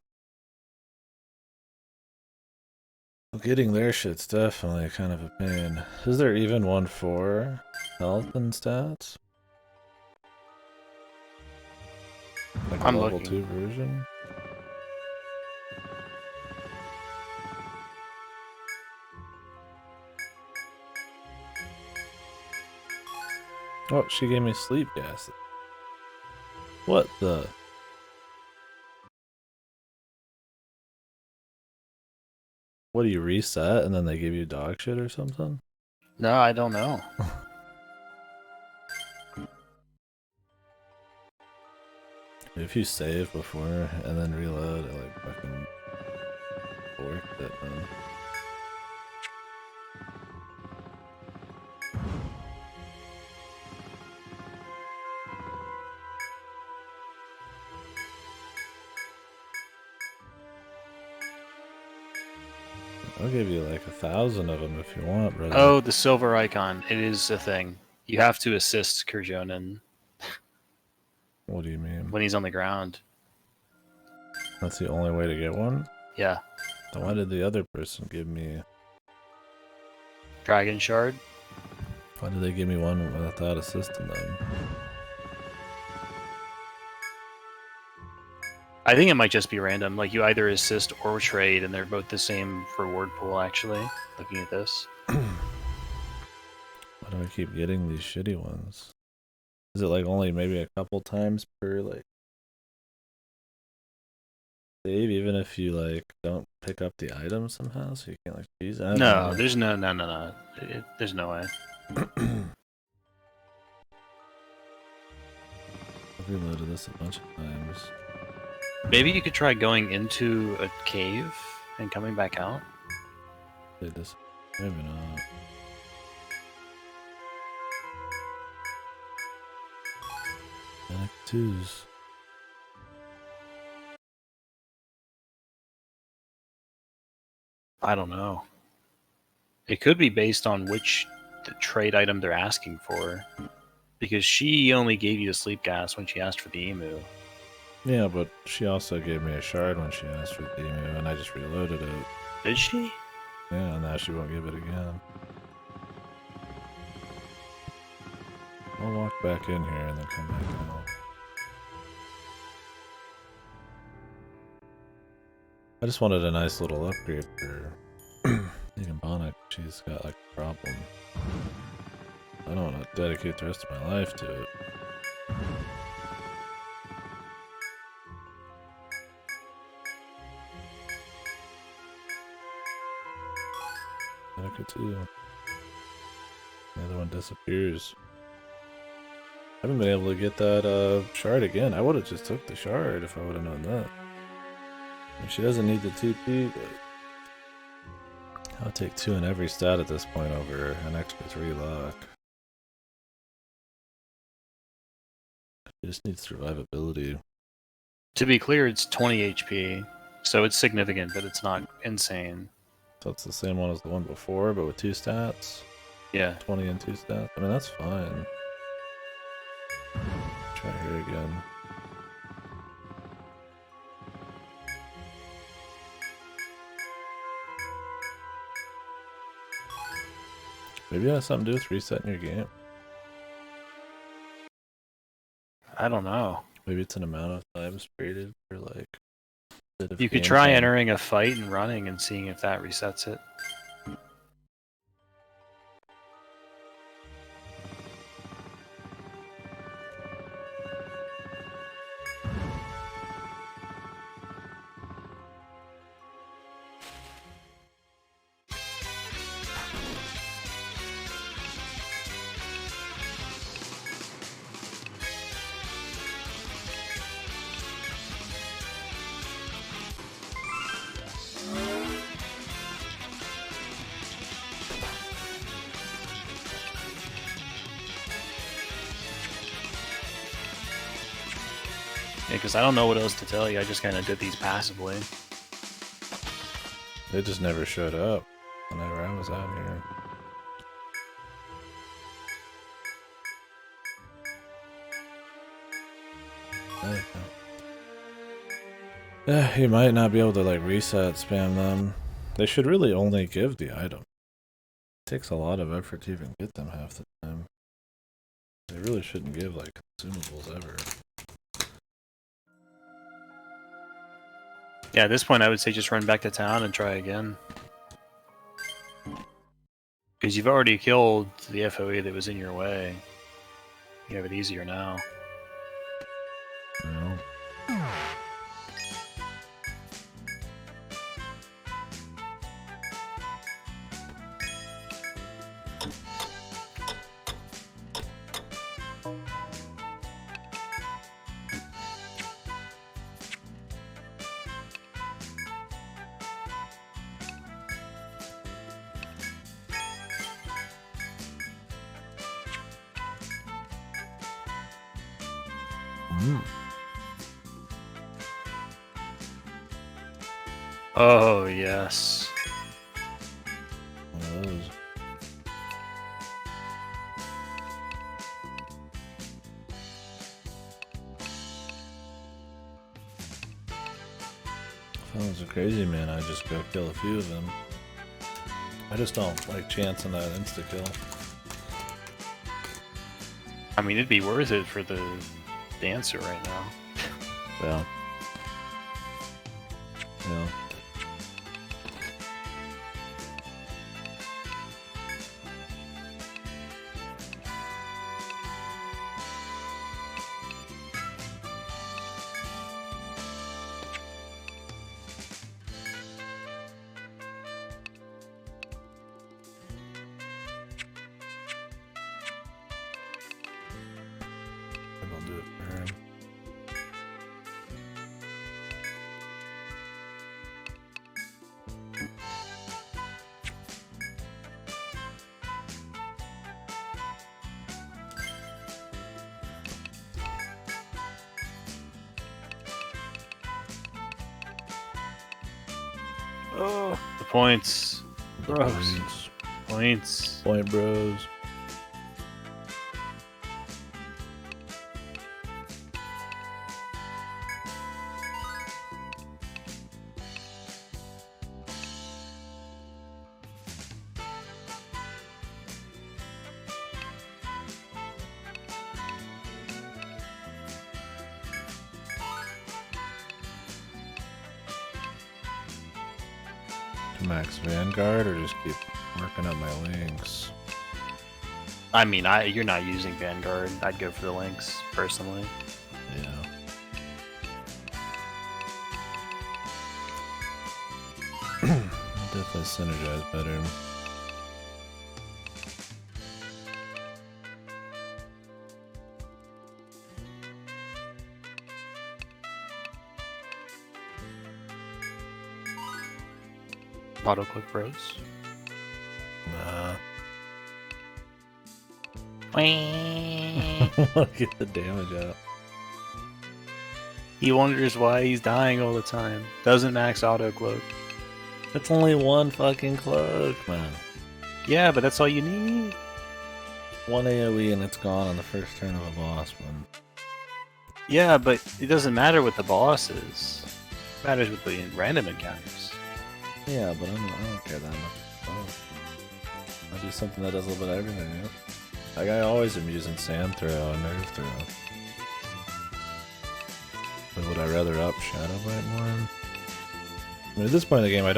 Well, getting their shit's definitely kind of a pain. Is there even one for health and stats? Like a I'm level looking. 2 version? Oh, she gave me sleep gas. What the? What do you reset and then they give you dog shit or something? No, I don't know. If you save before and then reload, it like fucking worked it, man. I'll give you like 1,000 of them if you want, brother. Oh, the silver icon. It is a thing. You have to assist Kurjonin. What do you mean? When he's on the ground. That's the only way to get one? Yeah. Then why did the other person give me... Dragon Shard? Why did they give me one without assisting them? I think it might just be random. Like, you either assist or trade, and they're both the same reward pool, actually. Looking at this. Why do I keep getting these shitty ones? Is it like only maybe a couple times per, like... save, even if you, like, don't pick up the item somehow, so you can't, like, use it? No, there's no. There's no way. I've reloaded this a bunch of times. Maybe you could try going into a cave and coming back out. Did this? Maybe not. Panic 2s. I don't know. It could be based on which the trade item they're asking for. Because she only gave you the sleep gas when she asked for the emu. Yeah, but she also gave me a shard when she asked for the emu, and I just reloaded it. Did she? Yeah, and now she won't give it again. I'll walk back in here and then come back out. I just wanted a nice little upgrade for Bonnet. She's got like a problem. I don't want to dedicate the rest of my life to it. Medica 2. The other one disappears. I haven't been able to get that shard again. I would have just took the shard if I would have known that. And she doesn't need the TP, but I'll take 2 in every stat at this point over an extra 3 luck. She just needs survivability. To be clear, it's 20 HP, so it's significant, but it's not insane. So it's the same one as the one before, but with 2 stats? Yeah. 20 and 2 stats? I mean, that's fine. Try her again. Maybe it has something to do with resetting your game. I don't know. Maybe it's an amount of times created for like... You could try entering a fight and running and seeing if that resets it. Yeah, because I don't know what else to tell you. I just kind of did these passively. They just never showed up whenever I was out here. Yeah, you might not be able to like reset spam them. They should really only give the item. It takes a lot of effort to even get them half the time. They really shouldn't give like consumables ever. Yeah, at this point I would say just run back to town and try again. Because you've already killed the FOE that was in your way. You have it easier now. No. Oh, yes. One of those. If I was a crazy man, I'd just go kill a few of them. I just don't like chancing that insta-kill. I mean, it'd be worth it for the dancer right now. Yeah. Yeah. Maybe I'll do it for him. Oh, the points. Bros. Points. Points. Point bros. Max Vanguard or just keep working up my links? I mean, you're not using Vanguard. I'd go for the links, personally. Yeah. Definitely synergize better. Auto click bros. Nah. He I want to get the damage out. wonders why he's dying all the time. Doesn't max auto cloak. It's only one fucking cloak, man. Yeah, but that's all you need. One AoE and it's gone on the first turn of a boss, man. Yeah, but it doesn't matter what the boss is. It matters with the random encounters. Yeah, but I don't care that much. Oh. I'll do something that does a little bit of everything, yeah. Like, I always am using Sand Throw and Nerve Throw. But would I rather up Shadow Bite more? I mean, at this point in the game, if I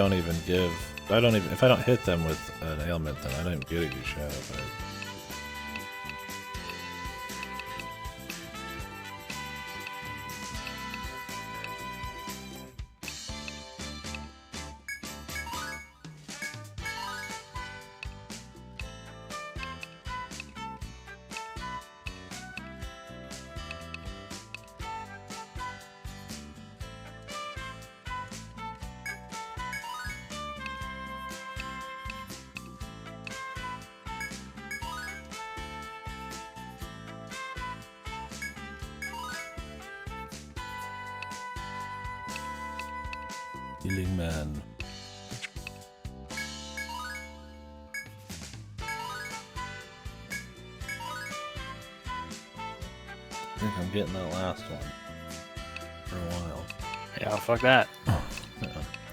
don't hit them with an ailment, then I don't even get to use Shadow Bite. Healing Man. I think I'm getting that last one for a while. Yeah, fuck that. Yeah,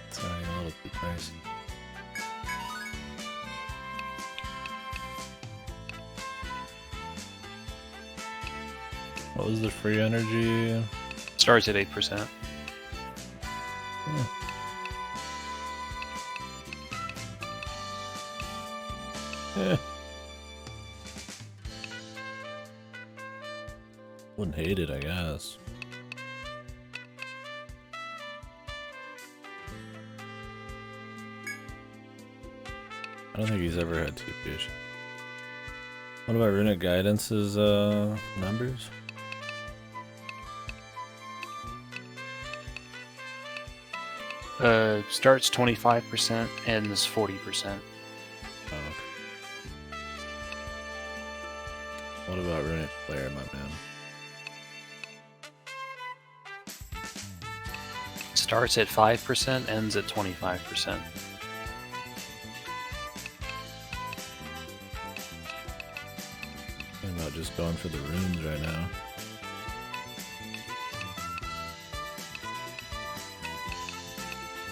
it's getting a little too pricey. What was the free energy? Starts at 8%. Yeah. Yeah. Wouldn't hate it, I guess. I don't think he's ever had TP issues. What about Runic Guidance's numbers? Starts 25%, ends 40%. Oh, okay. What about Runic Flare, my man? starts at 5%, ends at 25%. I'm about just going for the runes right now.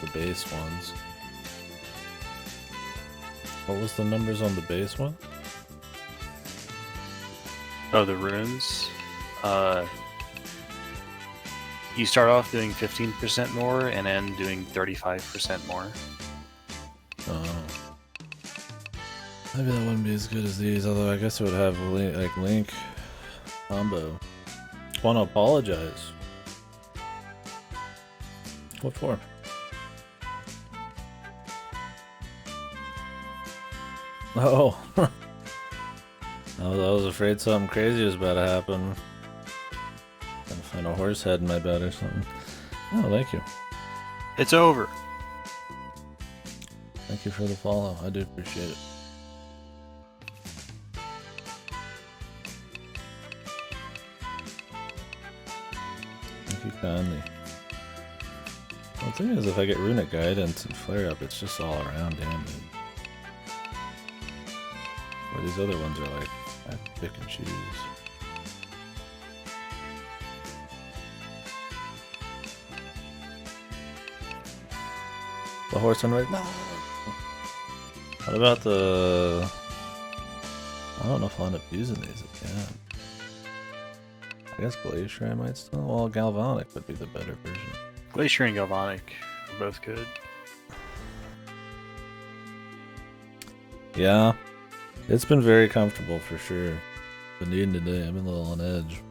The base ones. What was the numbers on the base one? Oh, the runes. You start off doing 15% more and end doing 35% more. Oh. Maybe that wouldn't be as good as these, although I guess it would have link combo. I want to apologize. What for? Oh. I was afraid something crazy was about to happen. Gonna find a horse head in my bed or something. Oh, thank you. It's over. Thank you for the follow. I do appreciate it. Thank you kindly. Well, the thing is, if I get runic guidance and flare up, it's just all around damage. Where these other ones are like, I pick and choose. The horse on right now. What about the... I don't know if I'll end up using these again. I guess Glacier I might still... Well, Galvanic would be the better version. Glacier and Galvanic are both good. Yeah. It's been very comfortable for sure. Been needing today. I've been a little on edge.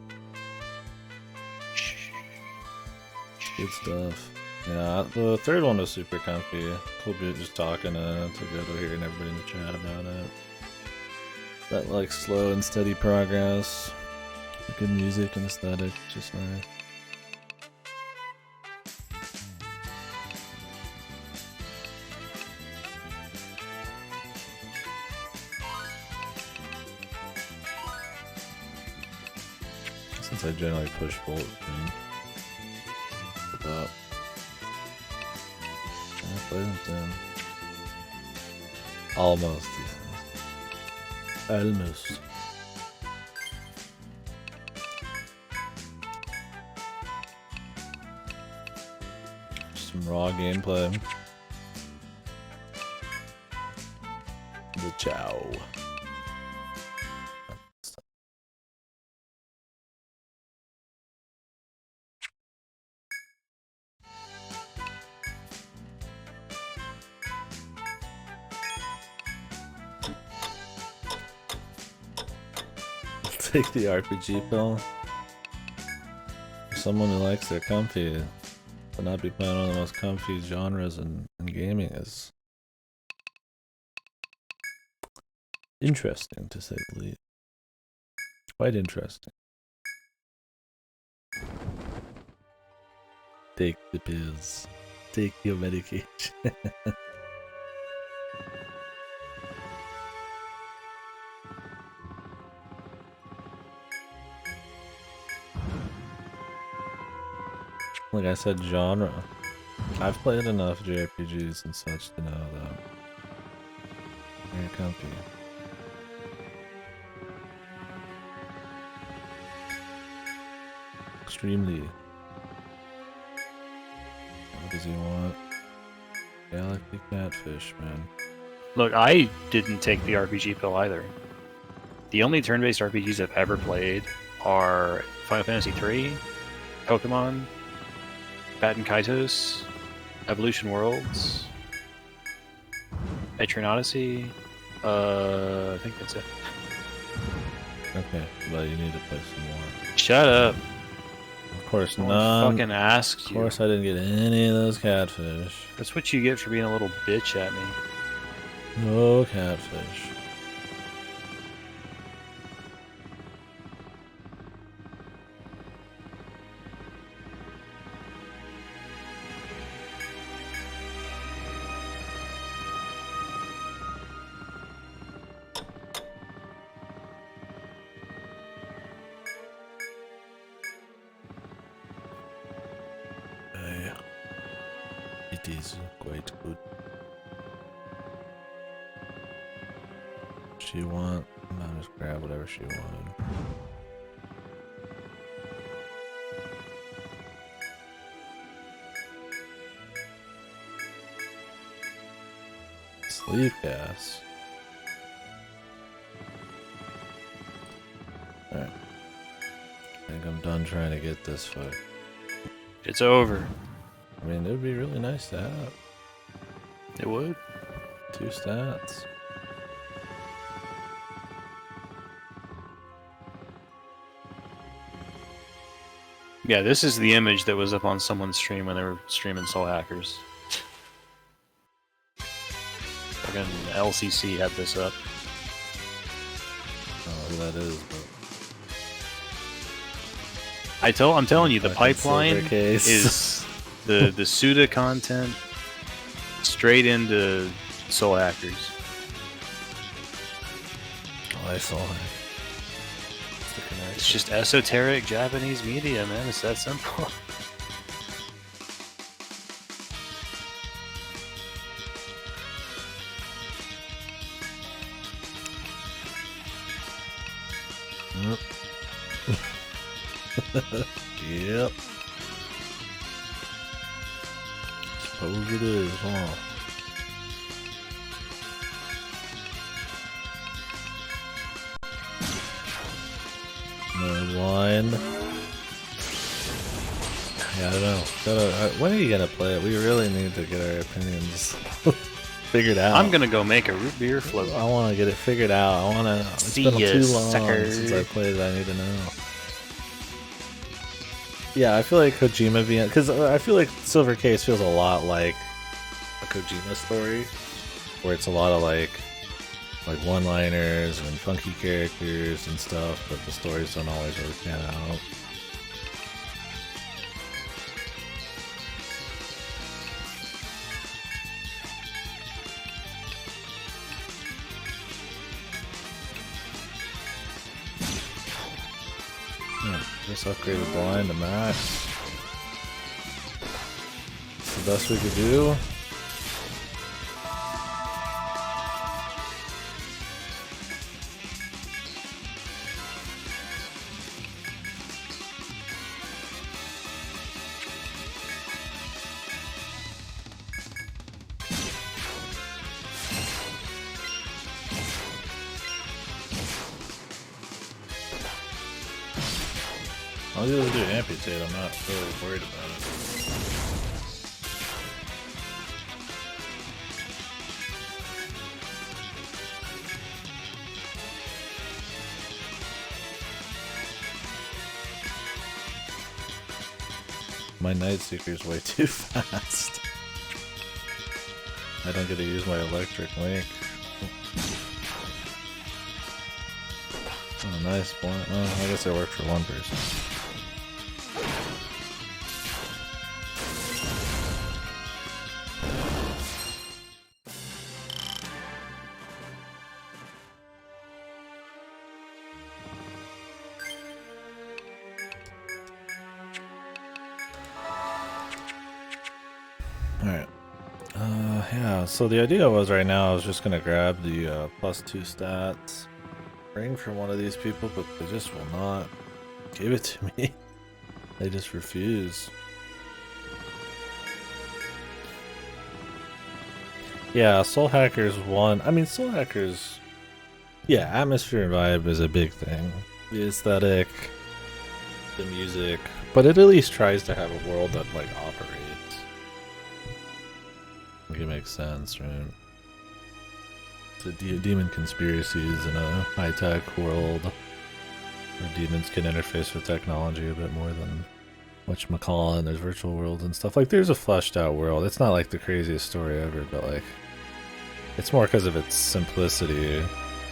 Good stuff. Yeah, the third one was super comfy. Cool bit just talking to go to hearing everybody in the chat about it. That like slow and steady progress. Good music and aesthetic, just nice. Since I generally push bolt about play them down. Almost. Almost. Some raw gameplay. The chow. Take the RPG pill. For someone who likes their comfy, but not be playing one of the most comfy genres in gaming is interesting, to say the least. Quite interesting. Take the pills. Take your medication. Like I said, genre. I've played enough JRPGs and such to know that very comfy. Extremely. What does he want? Galactic Catfish, man. Look, I didn't take the RPG pill either. The only turn-based RPGs I've ever played are Final Fantasy III, Pokemon, Batten Kaitos, Evolution Worlds, Etrian Odyssey. I think that's it. Okay, well you need to play some more. Shut up. Of course, No none. one fucking asked Of you. course, I didn't get any of those catfish. That's what you get for being a little bitch at me. No catfish. It is quite good. She want? I'll just grab whatever she wanted. Sleep gas. Alright. I think I'm done trying to get this fight. It's over. I mean, it would be really nice to have. It would. 2 stats. Yeah, this is the image that was up on someone's stream when they were streaming Soul Hackers. Fucking LCC had this up. I don't know who that is, but I'm telling you, the Fucking pipeline silver case. is the Suda content straight into Soul Hackers. oh, I saw it. It's just esoteric Japanese media, man. It's that simple. Yep. Suppose it is, huh? No line. Yeah, I don't know. When are you gonna play it? We really need to get our opinions figured out. I'm gonna go make a root beer float. I want to get it figured out. I want to. It's See been ya, too long sucker. since I played it. I need to know. Yeah, I feel like Kojima being, because I feel like Silver Case feels a lot like a Kojima story, where it's a lot of like one-liners and funky characters and stuff, but the stories don't always really pan out. Just upgraded blind to max. It's the best we could do. I'll be able to do amputate, I'm not really worried about it. My Night Seeker's way too fast. I don't get to use my electric link. Oh, nice point. Oh, I guess it worked for one person. Alright. Yeah, so the idea was right now I was just gonna grab the +2 stats ring from one of these people, but they just will not give it to me. They just refuse. Yeah, Soul Hackers 1. I mean, Soul Hackers... Yeah, atmosphere and vibe is a big thing. The aesthetic, the music, but it at least tries to have a world that, like, operates. Like, it makes sense, right? The demon conspiracies in a high-tech world where demons can interface with technology a bit more than whatchamacallit, and there's virtual worlds and stuff. Like, there's a fleshed-out world. It's not, like, the craziest story ever, but, like, it's more because of its simplicity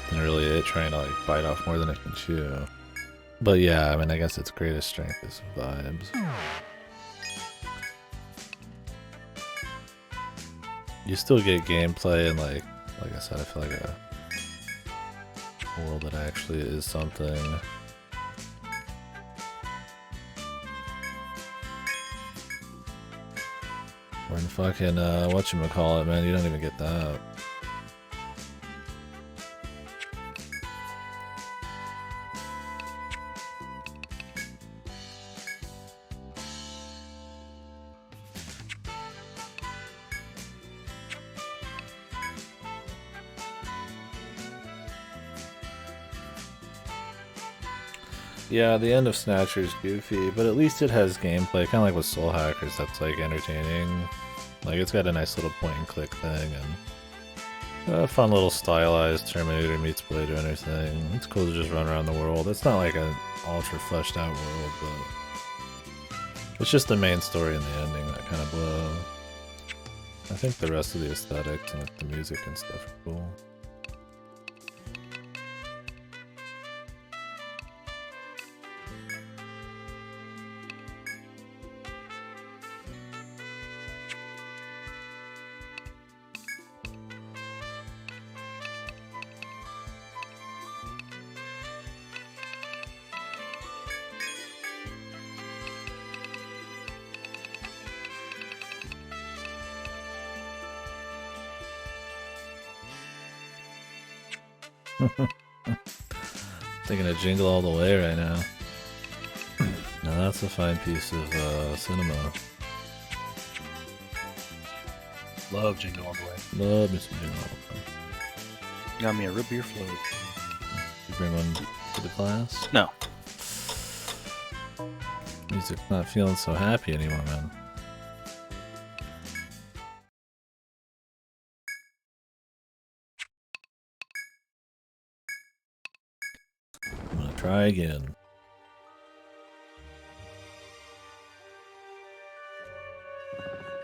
than really it trying to, like, bite off more than it can chew. But, yeah, I mean, I guess its greatest strength is vibes. You still get gameplay and, like I said, I feel like a world that actually is something. We're in fucking, whatchamacallit, man, you don't even get that. Yeah, the end of Snatcher is goofy, but at least it has gameplay, kind of like with Soul Hackers, that's like entertaining. Like, it's got a nice little point and click thing, and a fun little stylized Terminator meets Blade Runner thing. It's cool to just run around the world. It's not like an ultra fleshed out world, but it's just the main story and the ending that kind of blow. I think the rest of the aesthetics and like, the music and stuff are cool. Thinking of Jingle All the Way right now. Now that's a fine piece of cinema. Love Jingle All the Way. Love me some Jingle All the Way. Got me a root beer float. You bring one to the class? No. Music's not feeling so happy anymore, man. I'm gonna try again.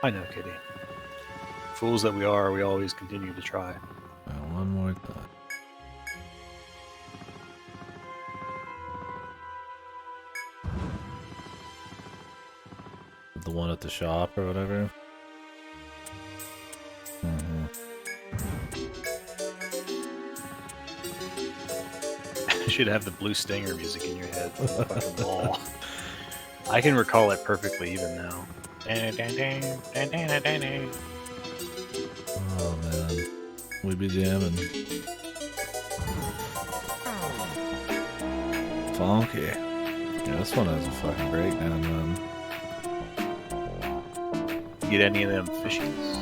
I know, Kitty. Fools that we are, we always continue to try. One more time. The one at the shop or whatever? You should have the Blue Stinger music in your head. Fucking ball. I can recall it perfectly even now. Oh man. We be jamming. Funky. Yeah, this one has a fucking breakdown, man. Get any of them fishies?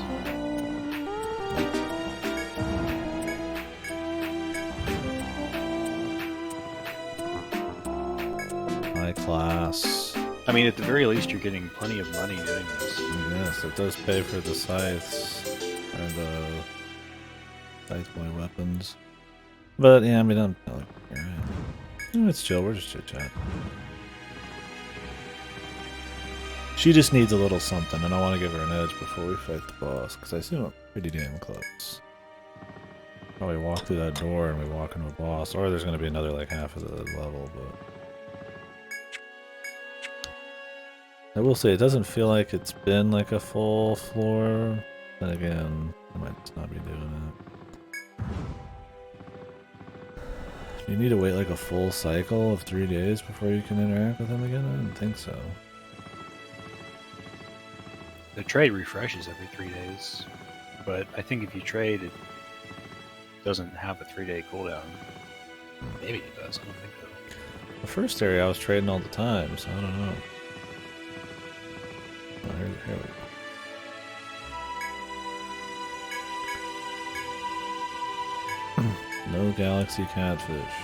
High class. I mean, at the very least, you're getting plenty of money doing this. Yes, it does pay for the scythes or the scythe boy weapons. But yeah, I mean, I'm like, alright. It's chill, we're just chit chat. She just needs a little something, and I want to give her an edge before we fight the boss, because I assume I'm pretty damn close. Probably walk through that door and we walk into a boss, or there's going to be another like half of the level, but... I will say, it doesn't feel like it's been like a full floor. Then again, I might just not be doing it. Do you need to wait like a full cycle of 3 days before you can interact with him again? I didn't think so. The trade refreshes every 3 days, but I think if you trade, it doesn't have a 3-day cooldown. Maybe it does, I don't think so. The first area I was trading all the time, so I don't know. Oh, here we go. No galaxy catfish.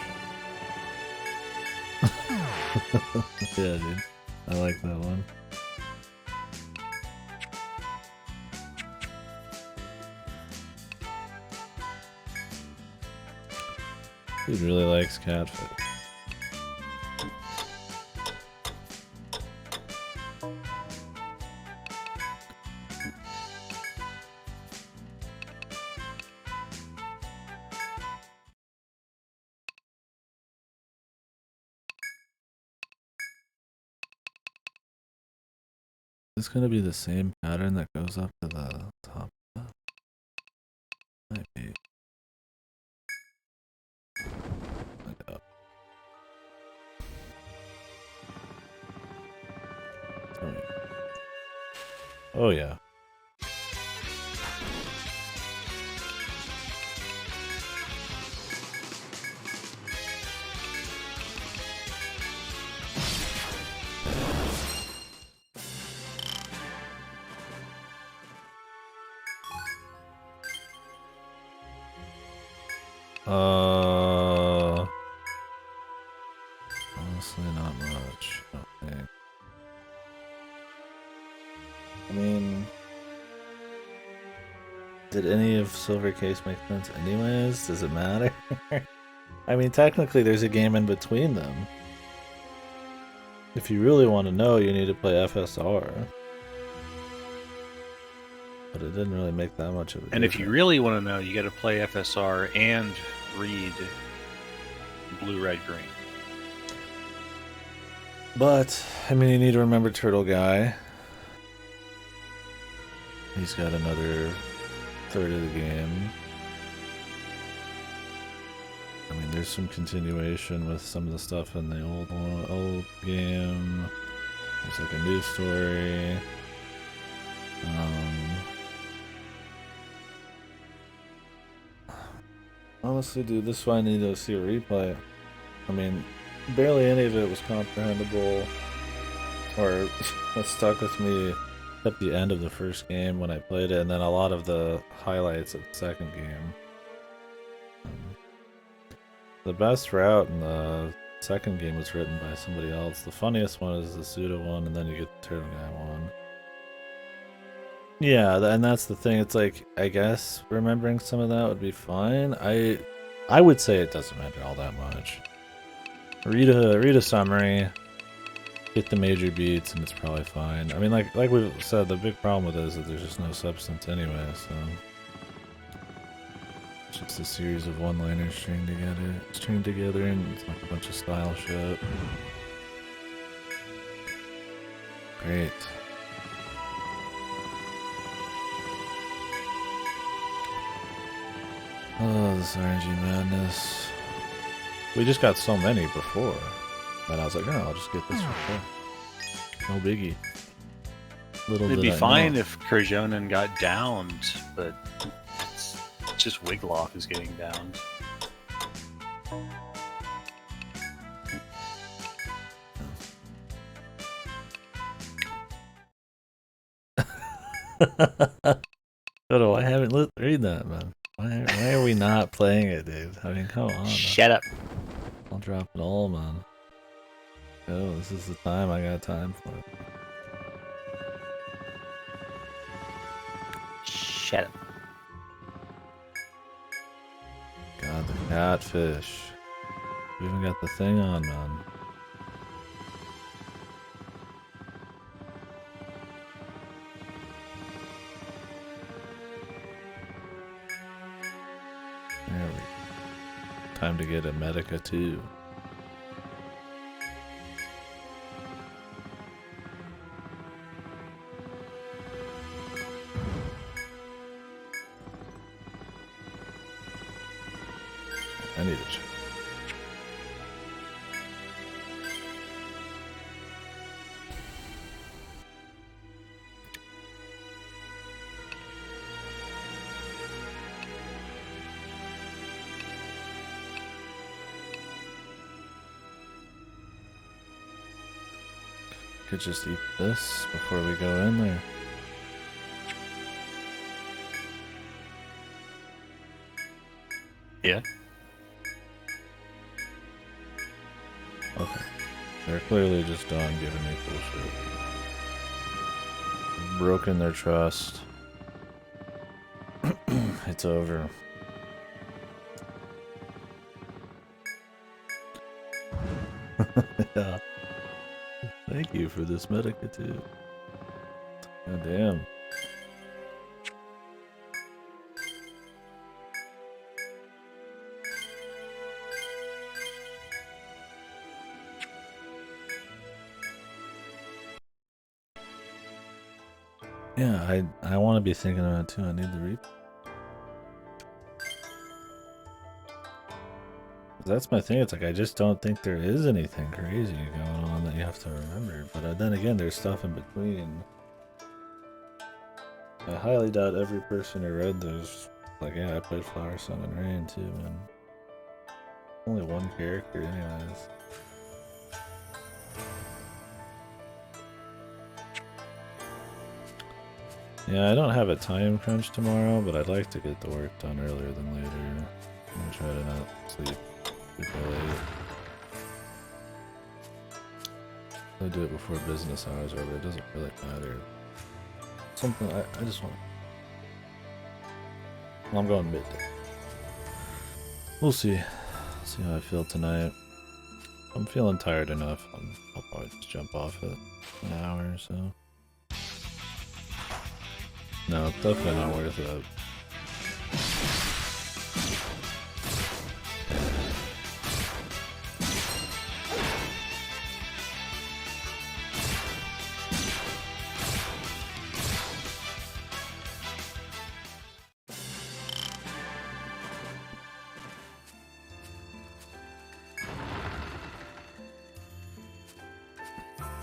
Yeah, dude. I like that one. Dude really likes catfish. Is this gonna be the same pattern that goes up to the top? Might be. Look up. Oh yeah. Honestly, not much. I don't think. I mean, did any of Silver Case make sense anyways? Does it matter? I mean, technically there's a game in between them. If you really want to know, you need to play FSR. But it didn't really make that much of a difference. And if you really want to know, you got to play FSR and read Blue, Red, Green. But, I mean, you need to remember Turtle Guy. He's got another third of the game. I mean, there's some continuation with some of the stuff in the old game. There's like a new story. Honestly, dude, this is why I need to see a replay. I mean, barely any of it was comprehensible or stuck with me at the end of the first game when I played it, and then a lot of the highlights of the second game. The best route in the second game was written by somebody else. The funniest one is the pseudo one, and then you get the Turtle Guy one. Yeah, and that's the thing. It's like, I guess remembering some of that would be fine. I would say it doesn't matter all that much. Read a summary, get the major beats, and it's probably fine. I mean, like we've said, the big problem with it is that there's just no substance anyway, so it's just a series of one-liners stringed together, and it's like a bunch of style shit. Great. Oh, this RNG madness. We just got so many before that I was like, oh, I'll just get this one. No biggie. It'd be fine if Kurjonen got downed, but it's just Wigloff is getting downed. Toto, I haven't read that, man. Why are we not playing it, dude? I mean, come on. Shut up. I'll drop it all, man. Oh, this is the time I got time for it. Shut up. God, the catfish. We even got the thing on, man. There we go. Time to get a Medica too. I need to check. Could just eat this before we go in there. Yeah. Okay. They're clearly just done giving me bullshit. Broken their trust. It's over. Yeah. Thank you for this Medica too. God damn. Yeah, I want to be thinking about it too. I need the reap. That's my thing. It's like I just don't think there is anything crazy going on that you have to remember. But then again, there's stuff in between. I highly doubt every person who read those. Like, yeah, I played Flower, Sun, and Rain too, man. Only one character, anyways. Yeah, I don't have a time crunch tomorrow, but I'd like to get the work done earlier than later. I'm gonna try to not sleep super late. I do it before business hours, or it doesn't really matter. Something I just want. Well, I'm going midday. We'll see. See how I feel tonight. I'm feeling tired enough. I'll probably just jump off it an hour or so. No, it's definitely not worth it.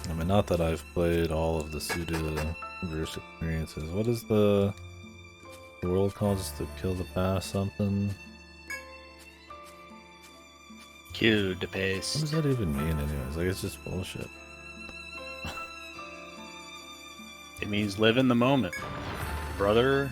I mean, not that I've played all of the Suda verse experiences. What is the world called? Just to kill the past something? Kill the What past. does that even mean anyways? Like, it's just bullshit. It means live in the moment, brother.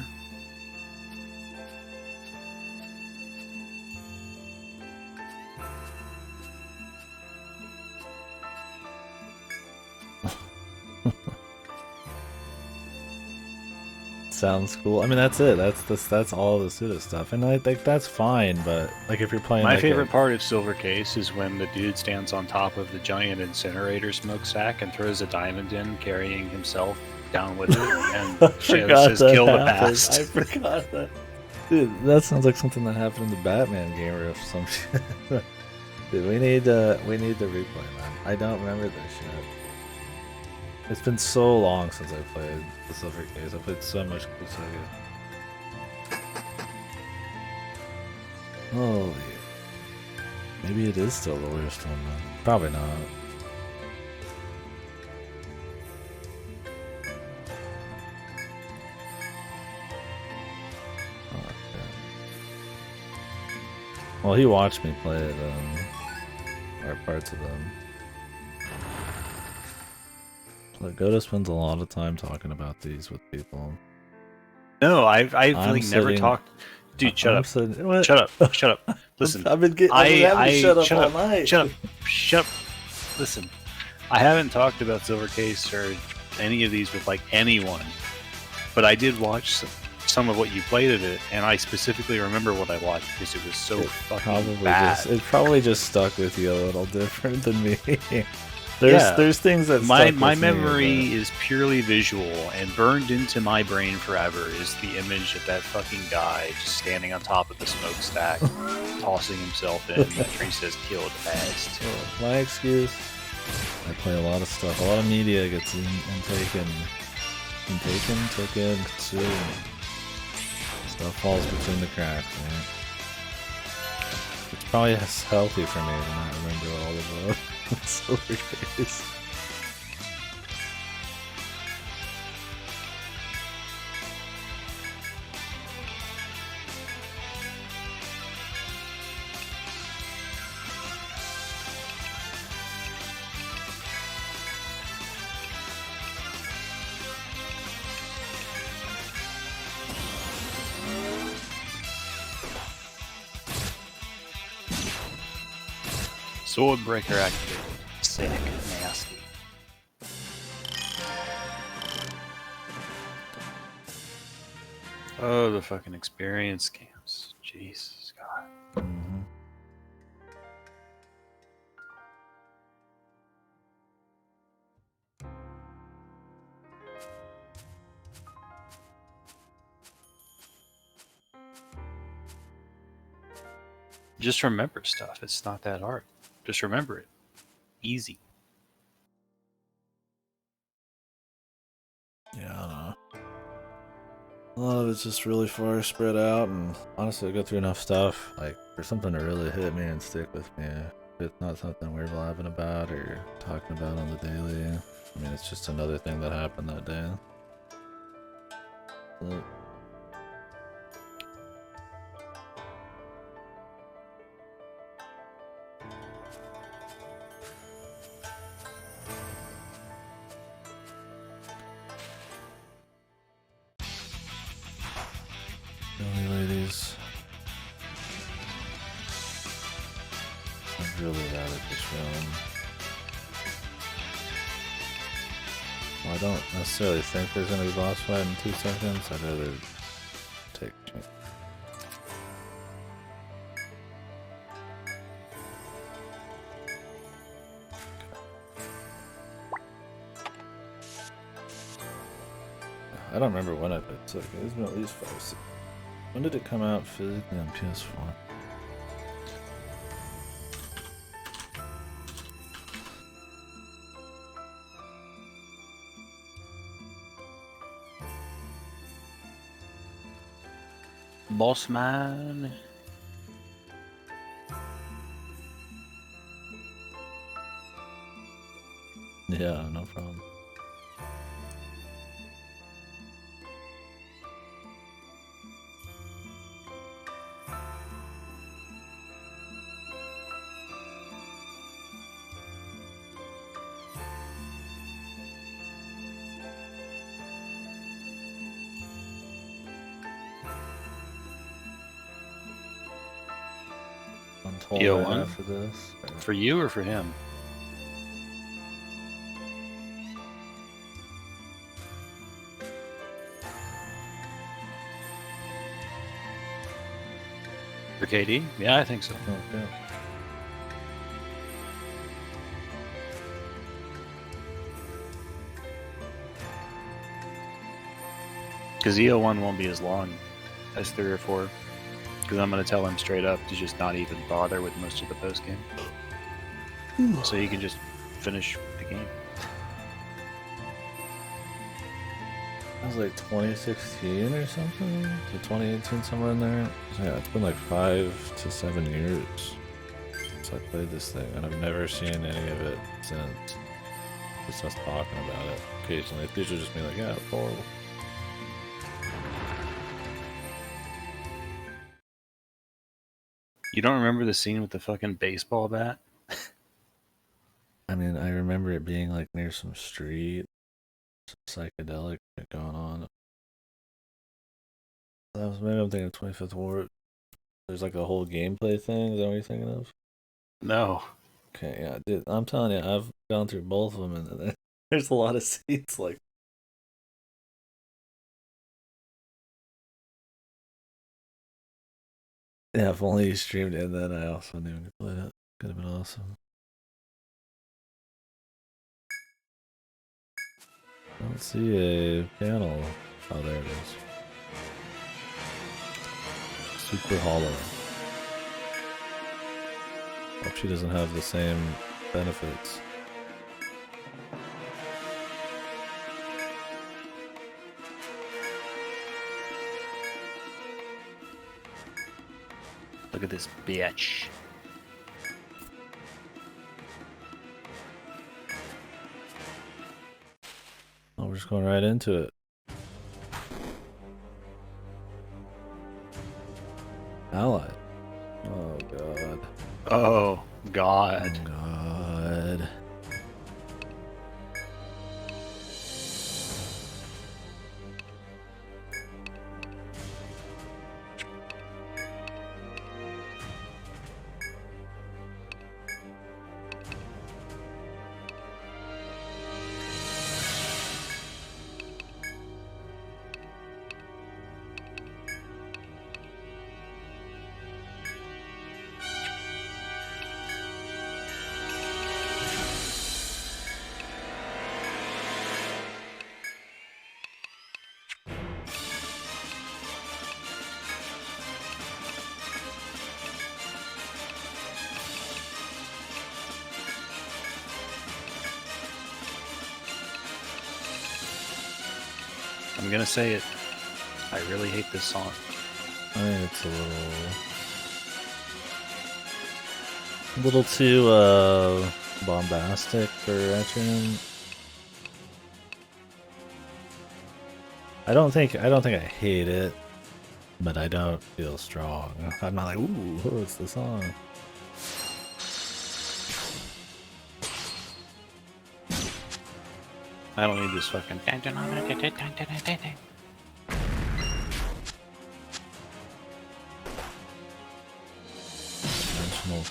Sounds cool. I mean, that's it. That's all the Suda stuff, and I think that's fine. But like, if you're playing, My like favorite part of Silver Case is when the dude stands on top of the giant incinerator smokestack and throws a diamond in, carrying himself down with it, and says "Kill the past." I forgot that. Dude, that sounds like something that happened in the Batman game or some shit. Dude, we need to replay that. I don't remember this shit. It's been so long since I played the Silver Case. I played so much Kusaga. Holy. Maybe it is still the worst one then. Probably not. Oh, okay. Well, he watched me play it, or parts of them. Like, Goda spends a lot of time talking about these with people. No, I've really never talked. Dude, shut up. Shut up. Shut up. Listen, I've been having to shut up all night. Shut up. Listen, I haven't talked about Silver Case or any of these with like anyone, but I did watch some of what you played of it, and I specifically remember what I watched because it was so fucking bad. It probably just stuck with you a little different than me. There's things that my memory is purely visual, and burned into my brain forever is the image of that fucking guy just standing on top of the smokestack, tossing himself in after he says "kill the past." My excuse: I play a lot of stuff. A lot of media gets in and taken, consumed. Stuff falls between the cracks, man. It's probably healthy for me to not remember all of those. Silver Case. Swordbreaker activated. Sick, nasty. Oh, the fucking experience camps. Jesus God. Mm-hmm. Just remember stuff. It's not that hard. Just remember it. Easy. Yeah, I don't know. A lot of it's just really far spread out, and honestly, I go through enough stuff, like, for something to really hit me and stick with me. If it's not something we're vibing about or talking about on the daily, I mean, it's just another thing that happened that day. But ladies. rather just run. Well, I don't necessarily think there's gonna be a boss fight in 2 seconds. I'd rather take a chance. I don't remember when I played Sick. It's been at least 5 6. When did it come out physically on PS4? Boss man. Yeah, no problem. Untold Yo, right one? after this. For you or for him? For KD? Yeah, I think so. Okay. Because EO1 won't be as long as 3 or 4. Because I'm going to tell him straight up to just not even bother with most of the post game. So he can just finish the game. That was like 2016 or something? To 2018, somewhere in there. So yeah, it's been like 5 to 7 years since I played this thing, and I've never seen any of it since. Just us talking about it occasionally. These will just be like, yeah, it's horrible. You don't remember the scene with the fucking baseball bat? I mean, I remember it being like near some street, some psychedelic shit going on. That was maybe I'm thinking of 25th Ward. There's like a whole gameplay thing. Is that what you're thinking of? No. Okay, yeah, dude. I'm telling you, I've gone through both of them, and there's a lot of scenes like. Yeah, if only you streamed it, and then I also knew you played it. Could have been awesome. I don't see a panel. Oh, there it is. Super hollow. Hope she doesn't have the same benefits. Look at this bitch. Oh, we're just going right into it. Ally. Oh god. Oh, God. Oh god. I'm gonna say it. I really hate this song. I think it's a little too bombastic for Etrian. I don't think I hate it, but I don't feel strong. I'm not like, ooh, it's the song. I don't need this fucking. Dimensional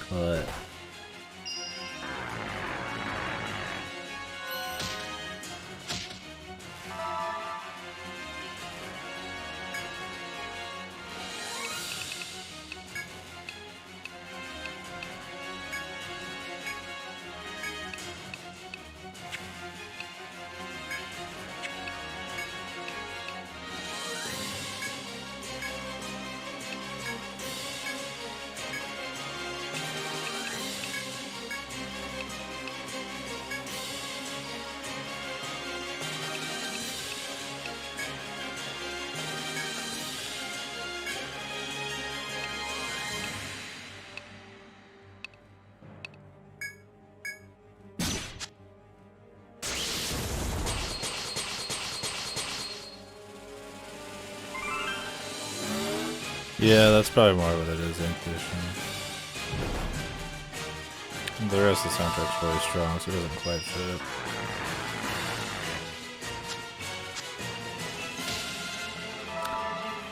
cut. Yeah, that's probably more what it is, intuition. The rest of the soundtrack's really strong, so it doesn't quite fit.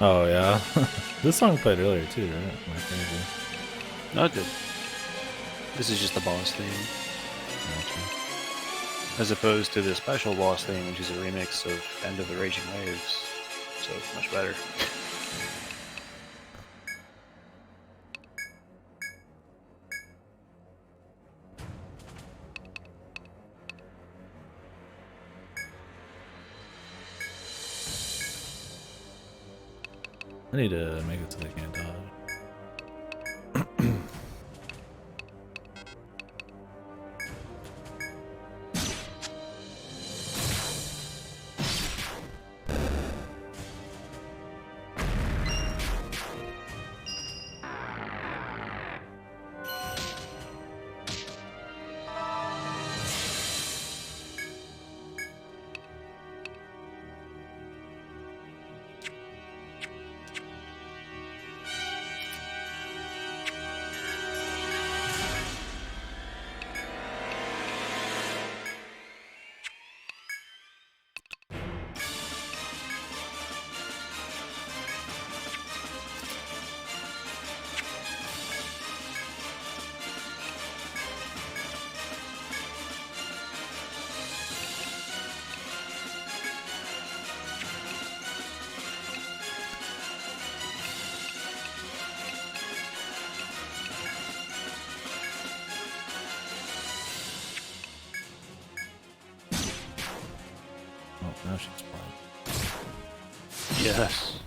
Oh yeah, this song played earlier too, right? Am I crazy? No, it did. This is just the boss theme. Gotcha. As opposed to the special boss theme, which is a remix of End of the Raging Waves. So it's much better. I need to make it so they can't dodge. Oh, now she's blind. Yes.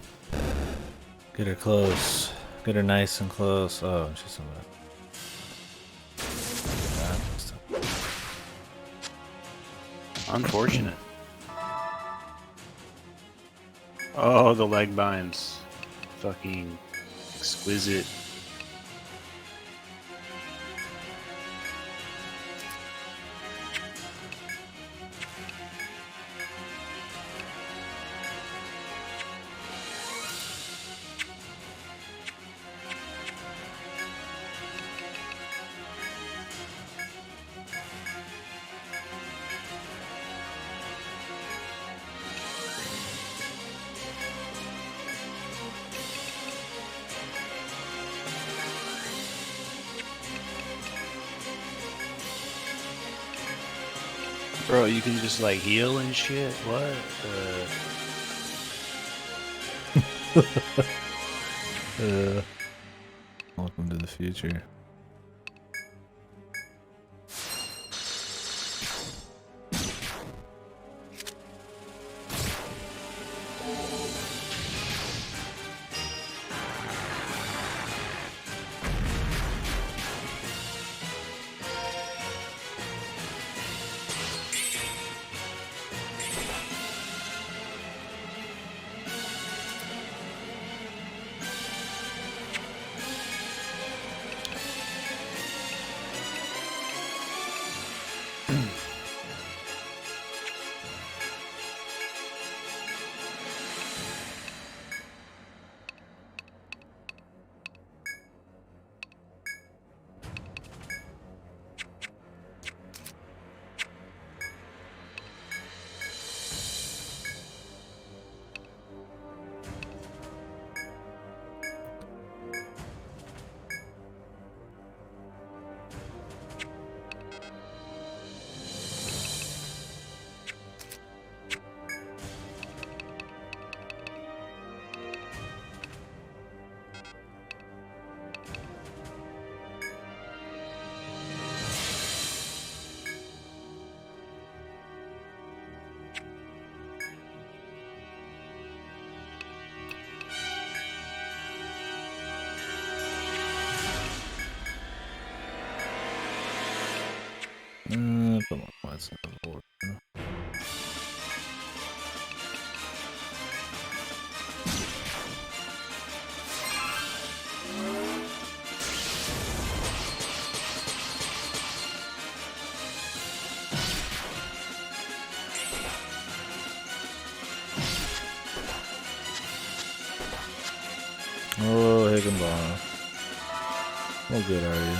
Get her close. Get her nice and close. Oh, and she's some of that. Unfortunate. Oh, the leg binds. Fucking exquisite. Bro, you can just like heal and shit. What? Welcome to the future. Put more points in the board. Oh. second boss. How good are you?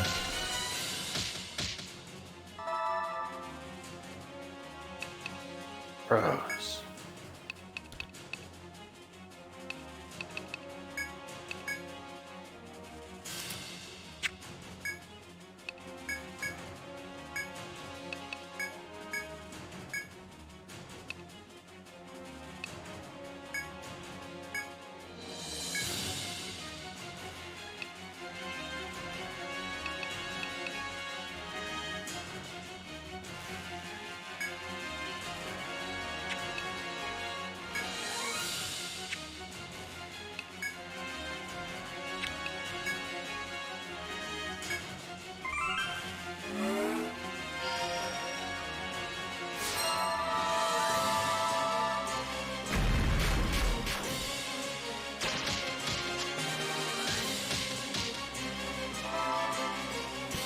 Pros.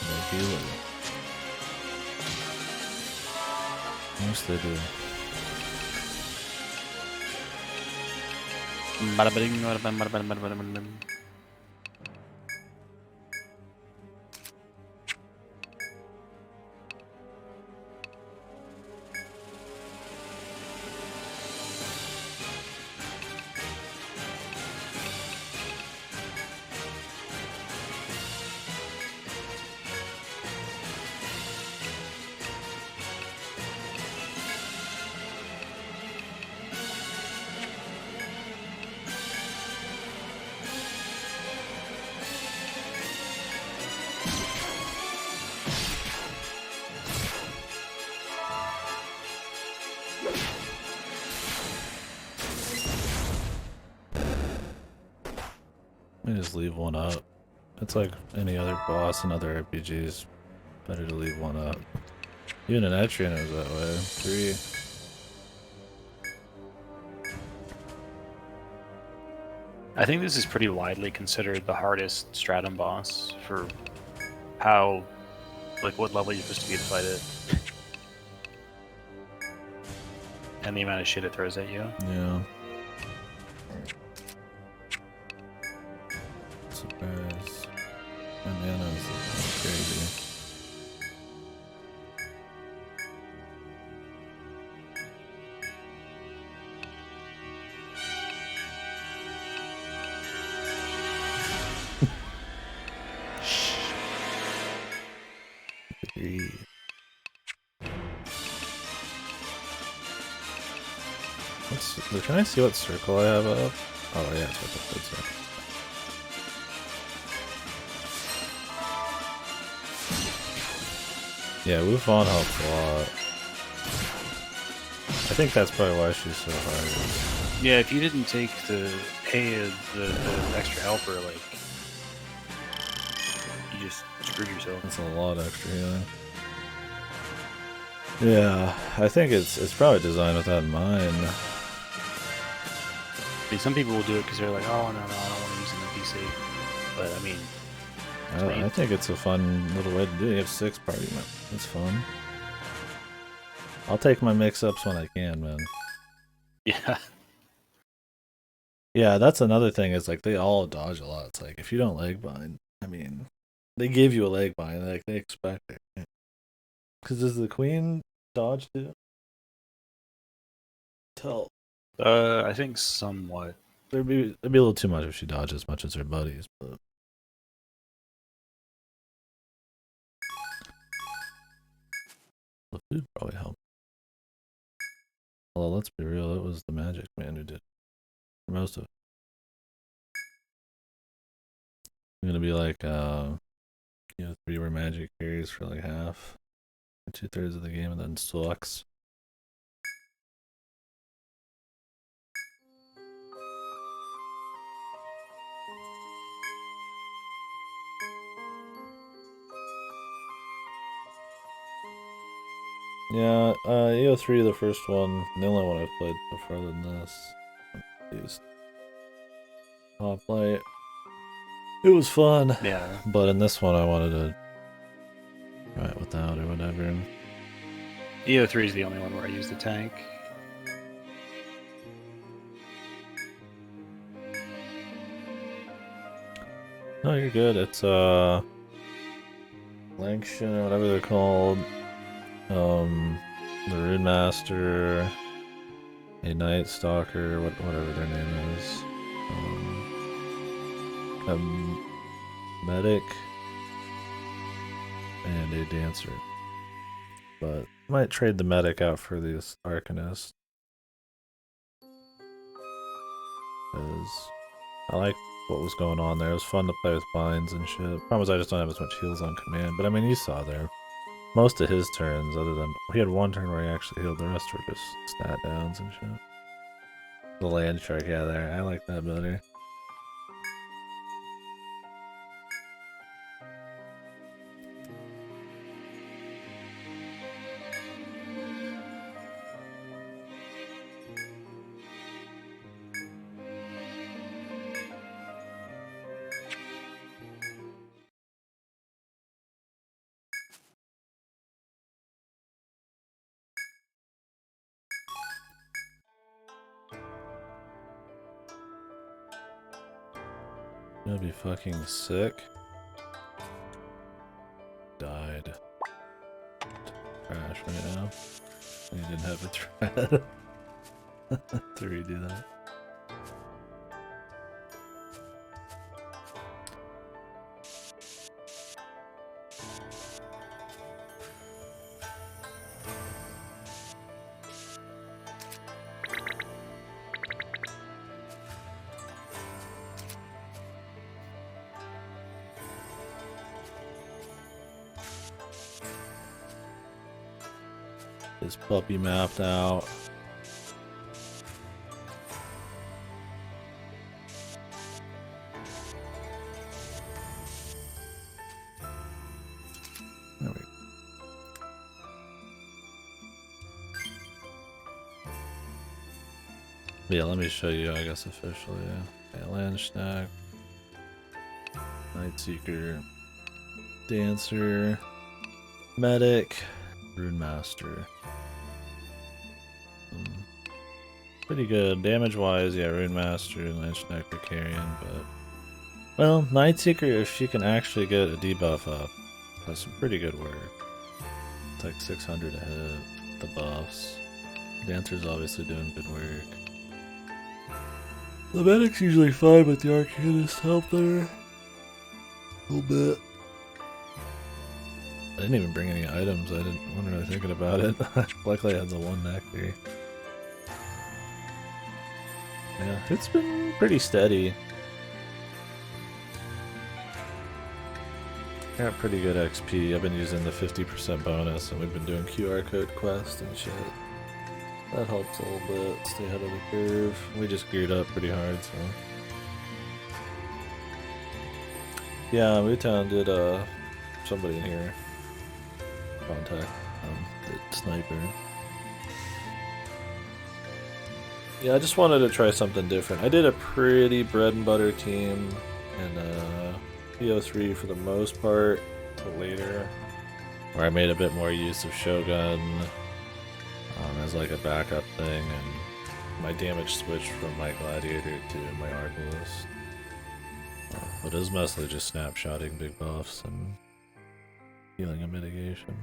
They heal it. Yes, they do. Let me just leave one up. It's like any other boss in other RPGs. Better to leave one up. Even in Etrian it was that way. 3. I think this is pretty widely considered the hardest Stratum boss for how, like, what level you're supposed to be to fight it. And the amount of shit it throws at you. Yeah. Surprise. My mana's crazy. Can I see what circle I have up? Oh yeah, it's with the circle. Yeah, Wufan helps a lot. I think that's probably why she's so hard. Yeah, if you didn't take the extra helper, like, you just screwed yourself. That's a lot extra healing. Yeah, I think it's probably designed with that in mind. I mean, some people will do it because they're like, oh, no, I don't want to use an NPC. But, I mean... I think it's a fun little way to do it. You have 6 party members. It's fun. I'll take my mix-ups when I can, man. Yeah. Yeah, that's another thing, is like they all dodge a lot. It's like, if you don't leg bind, I mean, they give you a leg bind, like they expect it. Because does the queen dodge too? Tell. I think somewhat. It'd be a little too much if she dodged as much as her buddies, but the food probably helped. Although let's be real, it was the magic man who did it for most of it. I'm gonna be like, 3 were magic carries for like half, or 2/3 of the game, and then sucks. Yeah, EO3, the first one, the only one I've played so far than this. Used Hoplite. It was fun. Yeah. But in this one, I wanted to try it without or whatever. EO3 is the only one where I use the tank. No, you're good. It's Langshan or whatever they're called. The Rune Master, a Night Stalker, whatever their name is. A medic and a dancer. But I might trade the medic out for this Arcanist. Because I like what was going on there. It was fun to play with binds and shit. Problem is I just don't have as much heals on command. But I mean, you saw there. Most of his turns, other than... He had one turn where he actually healed. The rest were just stat downs and shit. The land shark, yeah, there. I like that better. That'd be fucking sick. Died. Crash right now. He didn't have a thread to redo that. His puppy mapped out. There we go. Yeah, let me show you, I guess, officially. Yeah, land snack, Night Seeker, Dancer, Medic, Rune Master. Pretty good. Damage-wise, yeah, Rune Master and Lynchneck are carrying, but... Well, Night Seeker, if you can actually get a debuff up, that's some pretty good work. It's like 600 a hit, the buffs. Dancer's obviously doing good work. The Medic's usually fine, but the Arcanist help there. A little bit. I didn't even bring any items, I wasn't really thinking about it. Luckily I had the one nectar. Yeah, it's been pretty steady. Got pretty good XP. I've been using the 50% bonus and we've been doing QR code quests and shit. That helps a little bit, stay ahead of the curve. We just geared up pretty hard, so... Yeah, Mootown did, somebody in here contact, the sniper. Yeah, I just wanted to try something different. I did a pretty bread and butter team in PO3 for the most part, till later, where I made a bit more use of Shogun as like a backup thing, and my damage switched from my Gladiator to my Arbalist. But it was mostly just snapshotting big buffs and healing and mitigation.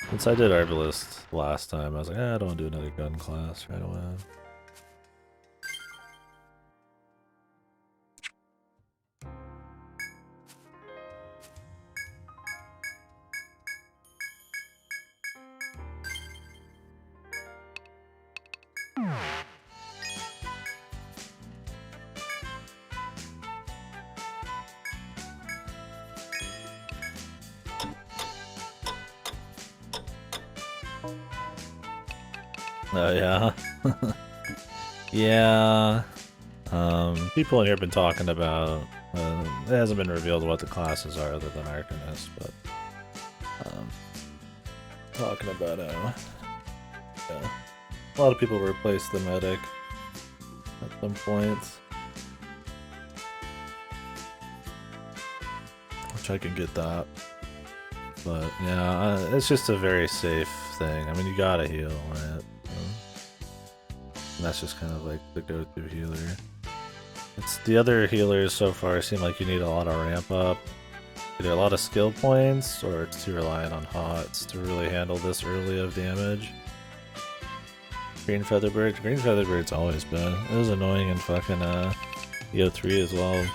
Since I did Arbalist last time, I was like, I don't want to do another gun class right away. Oh yeah. Yeah. People in here have been talking about, it hasn't been revealed what the classes are other than Arcanist, but talking about yeah, a lot of people replace the medic at some points, which I can get that, but yeah, it's just a very safe thing. I mean, you gotta heal, right? And that's just kind of like the go-to healer. It's the other healers so far seem like you need a lot of ramp up. Either a lot of skill points, or it's too reliant on HOTS to really handle this early of damage. Green Featherbird's always been. It was annoying in fucking EO3 as well.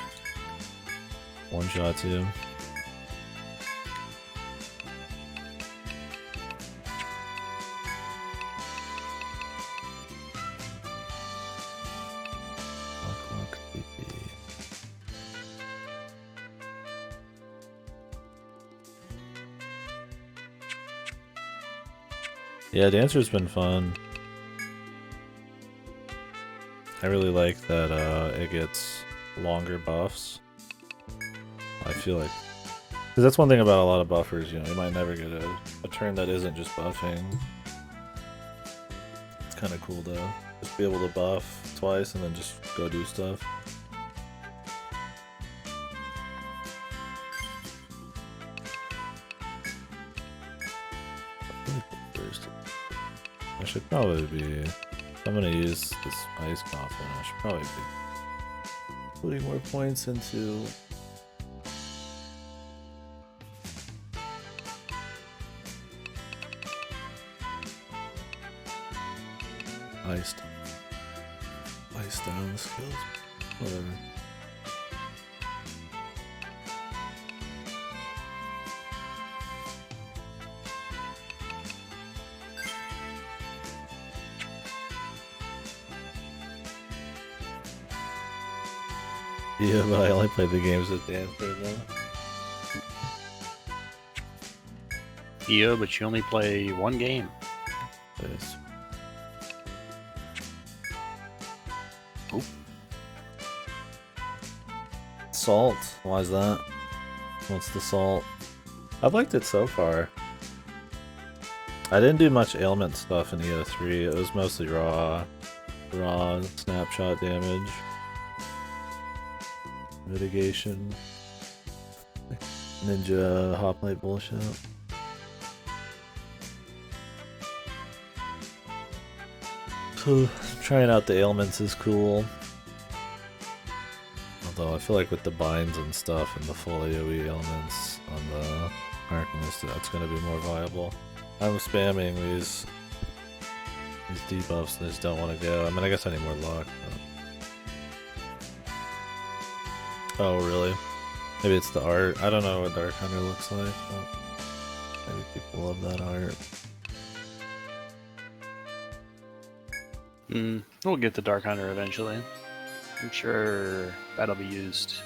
One shot too. Yeah, Dancer's been fun. I really like that it gets longer buffs. I feel like... Because that's one thing about a lot of buffers, you know, you might never get a turn that isn't just buffing. It's kind of cool to just be able to buff twice and then just go do stuff. I should probably be... I'm gonna use this Ice Coffin. I should probably be putting more points into... Ice down skills. Whatever. Yeah, but I only play the games with Dancer though. Yeah, but you only play one game. Yes. Oh. Salt. Why is that? What's the salt? I've liked it so far. I didn't do much ailment stuff in EO3. It was mostly raw snapshot damage. Mitigation. Ninja hoplite bullshit. So, trying out the ailments is cool. Although I feel like with the binds and stuff and the full AoE ailments on the Arcanist, that's going to be more viable. I'm spamming these debuffs and I just don't want to go. I mean, I guess I need more luck. But... Oh, really? Maybe it's the art. I don't know what Dark Hunter looks like, but maybe people love that art. We'll get the Dark Hunter eventually. I'm sure that'll be used.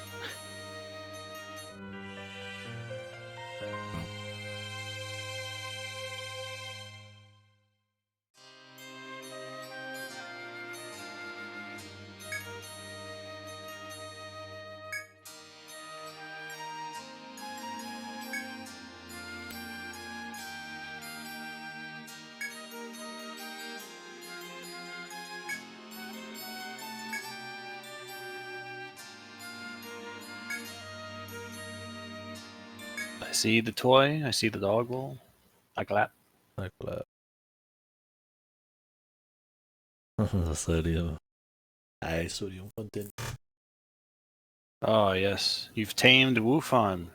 I see the toy, I see the dog bowl. I clap. I clap. The sodium. Sodium content. Oh yes, you've tamed Wufan.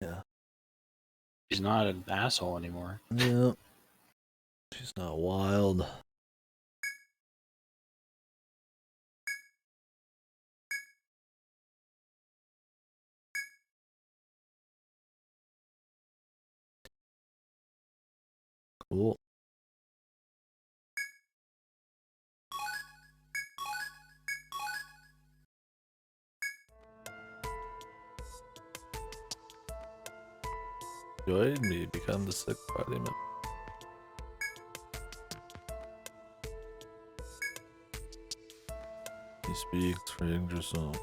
Yeah. She's not an asshole anymore. Yeah. She's not wild. Cool. Join me, become the sick party man. He speaks for Yggdrasil.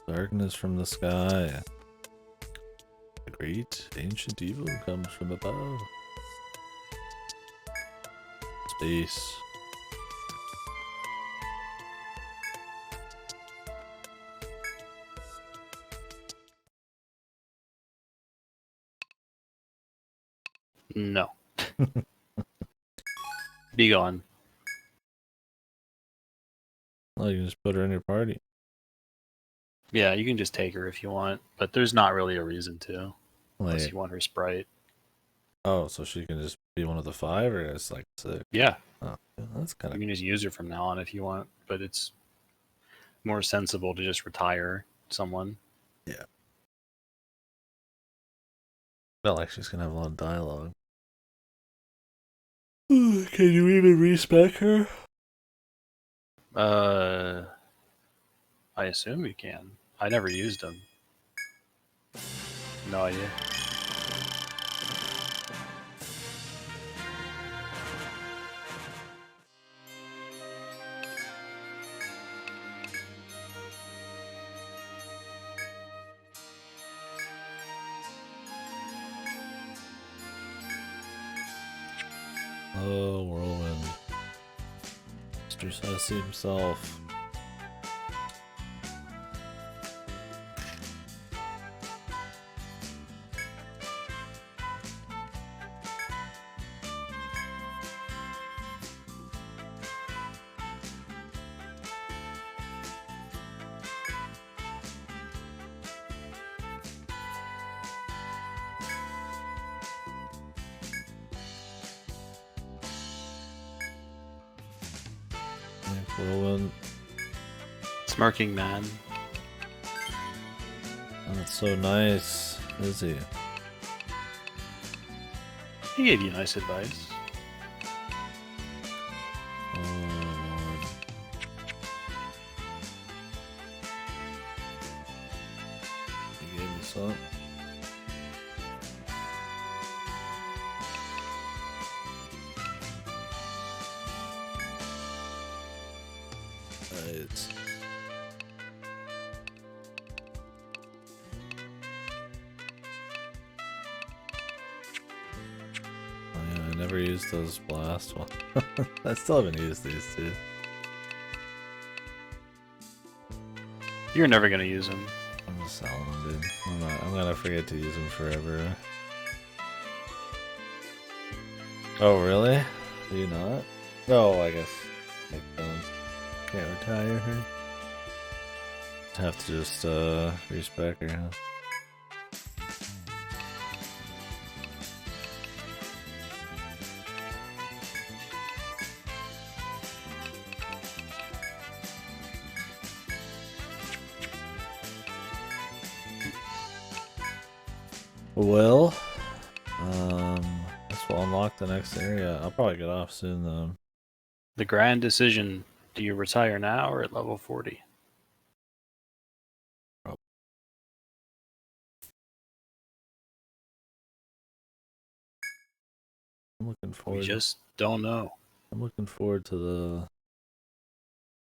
Darkness from the sky. The great ancient evil comes from above. Space. No. Be gone. Oh, you can just put her in your party. Yeah, you can just take her if you want, but there's not really a reason to, unless Like, you want her sprite. oh, so she can just be one of the 5, or it's like 6? Yeah, Oh, yeah, that's kind you of. can just use her from now on if you want, but it's more sensible to just retire someone. Yeah. Not like she's gonna have a lot of dialogue. Can you even respec her? I assume you can. I never used them. No idea. Oh, Whirlwind. Mr. Sassy himself. Whirlwind. Smirking man. Oh, that's so nice. Is he? He gave you nice advice. Oh, Lord. He gave me some. Right. Oh, yeah, I never used those blast ones. I still haven't used these two. You're never gonna use them. I'm just selling them, dude. I'm gonna forget to use them forever. Oh, really? Do you not? No, I guess. Can't retire her. Have to just respec her, huh? Well, this will unlock the next area. I'll probably get off soon though. The grand decision: do you retire now or at level 40? I'm looking We forward. just don't know. I'm looking forward to the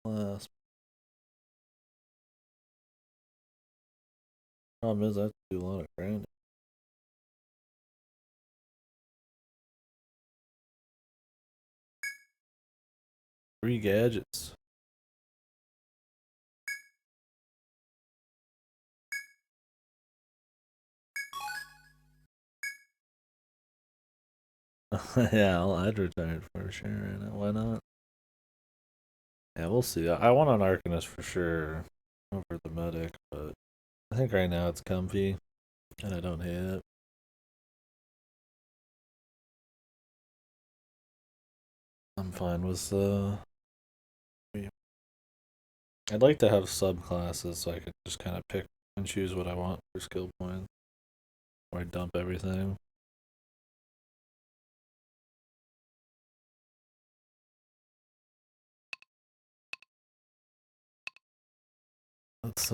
last. Problem is, I have to do a lot of grinding. 3 gadgets. Yeah, I'd retire for sure. Right now. Why not? Yeah, we'll see. I want an Arcanist for sure over the medic, but I think right now it's comfy, and I don't hate it. I'm fine with I'd like to have subclasses so I could just kind of pick and choose what I want for skill points, or I dump everything. Let's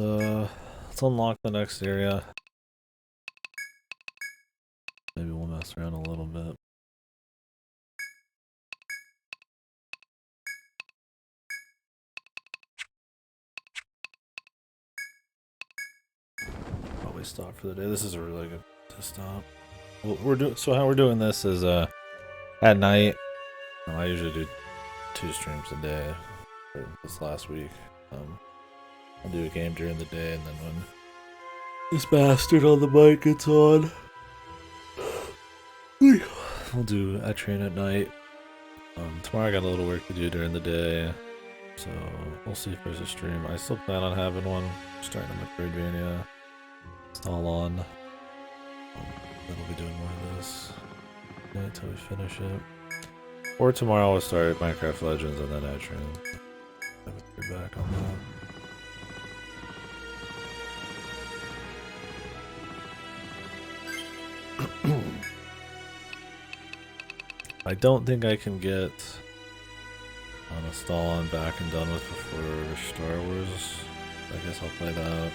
unlock the next area. Maybe we'll mess around a little bit. Probably stop for the day. This is a really good to stop. So how we're doing this is at night. I usually do 2 streams a day. For this last week, I'll do a game during the day, and then when this bastard on the mic gets on, we we'll do Etrian at night. Tomorrow I got a little work to do during the day, so we'll see if there's a stream. I still plan on having one, starting in Metroidvania. It's all on. Then we'll be doing more of this until we finish it. Or tomorrow we'll start Minecraft Legends and then Etrian. I'll be back on that. I don't think I can get on a stall on back and done with before Star Wars. I guess I'll play that.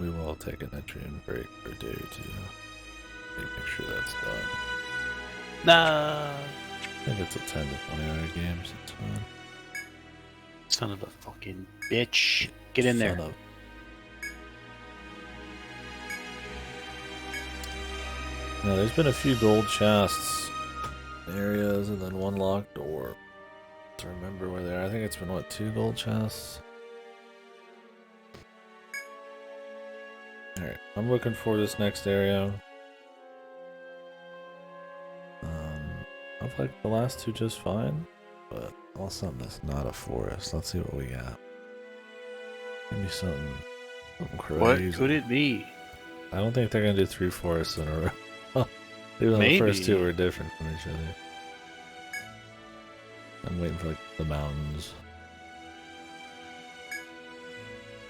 We will take an Etrian break for a day or two. Make sure that's done. Nah. I think it's a 10 to 20 hour game, so it's fine. Son of a fucking bitch. Get in there. Now, there's been a few gold chests areas and then one locked door. To remember where they are. I think it's been, what, 2 gold chests? Alright, I'm looking for this next area. I've liked the last 2 just fine, but I want something that's not a forest. Let's see what we got. Give me something crazy. What could it be? I don't think they're gonna do 3 forests in a row. Even though the first 2 were different from each other. I'm waiting for like the mountains.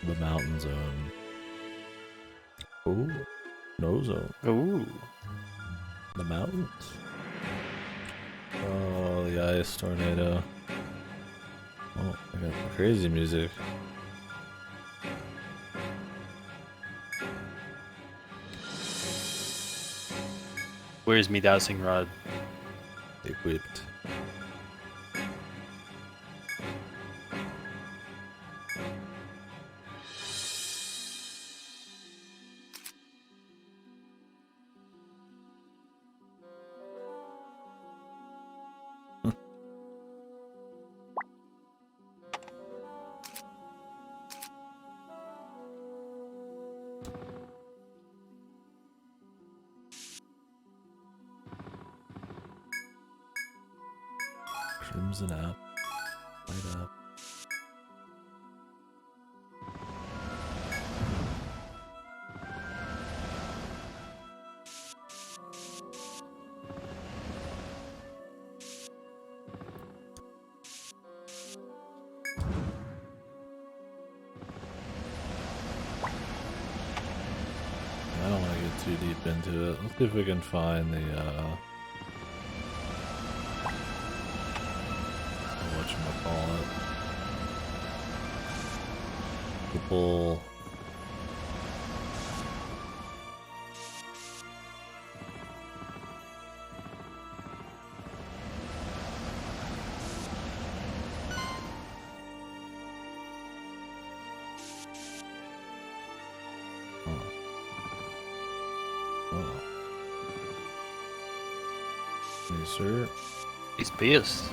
The mountain zone. Ooh, no zone. Ooh. The mountains. Oh, the ice tornado. Oh, I got crazy music. Where's me dowsing rod? Equipped. Crimson app. Light up. I don't want to get too deep into it. Let's see if we can find the whatchamacallit. The bull. Yes, sir. He's pissed.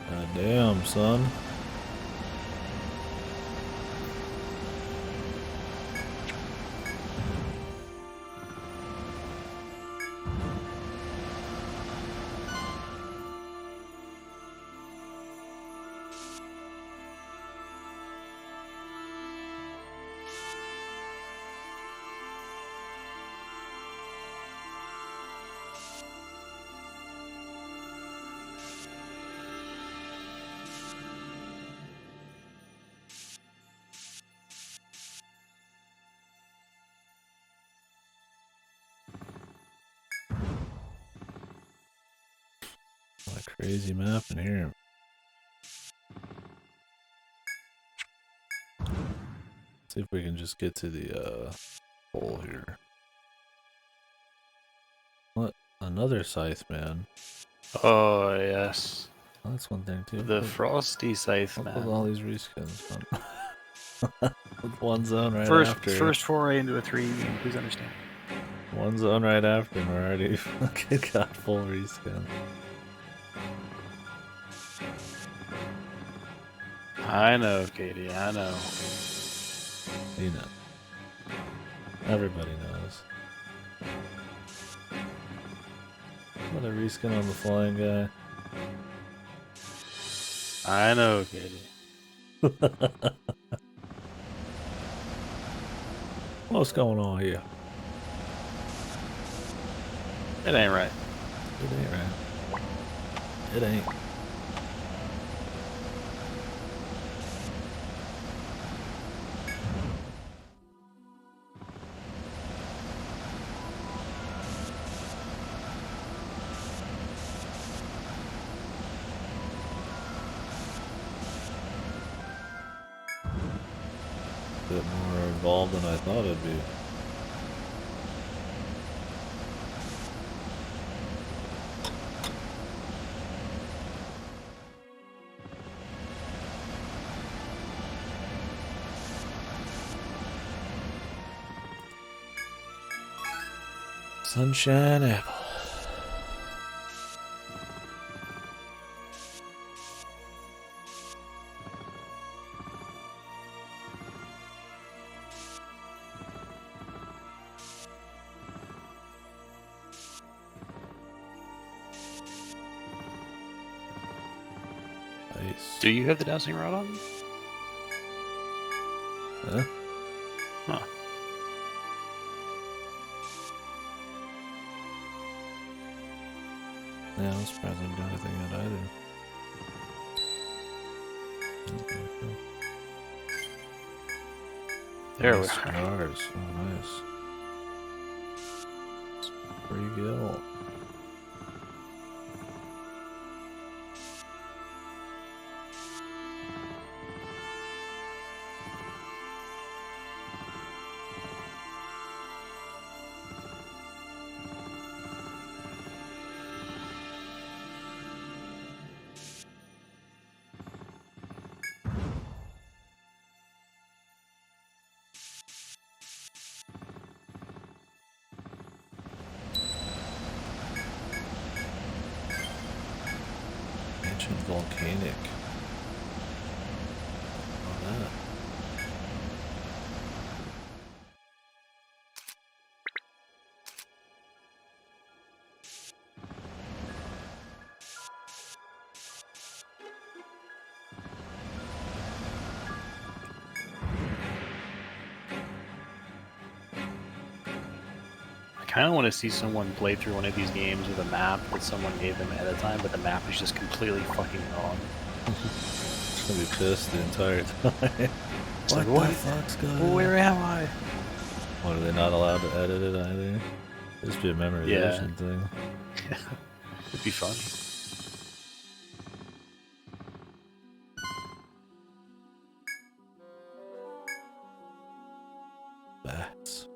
God damn, son. What a crazy map in here. See if we can just get to the hole here. What? Another scythe, man. Oh, yes. Oh, that's one thing too. The frosty scythe, With man. all these reskins. With one zone right after. First foray into a 3 game, please understand. One zone right after, and we're already fucking got full reskin. I know, Katie, I know. You know. Everybody knows. Another reskin on the flying guy. I know, KD. What's going on here? It ain't right. It ain't right. It ain't. A bit more involved than I thought it'd be. Sunshine apple. Nice. Do you have the dowsing rod on? Huh? Huh. Yeah, I'm surprised I haven't got anything yet either. There we Nice are. stars. Oh, nice. Free kill. Ancient volcanic. Oh, that. I kind of want to see someone play through one of these games with a map that someone gave them ahead of time, but the map is just completely fucking wrong. Just gonna be pissed the entire time. It's like, what? Fuck's going on? Where am I? What, are they not allowed to edit it either? It'd just be a memorization thing. It'd be fun. Bats.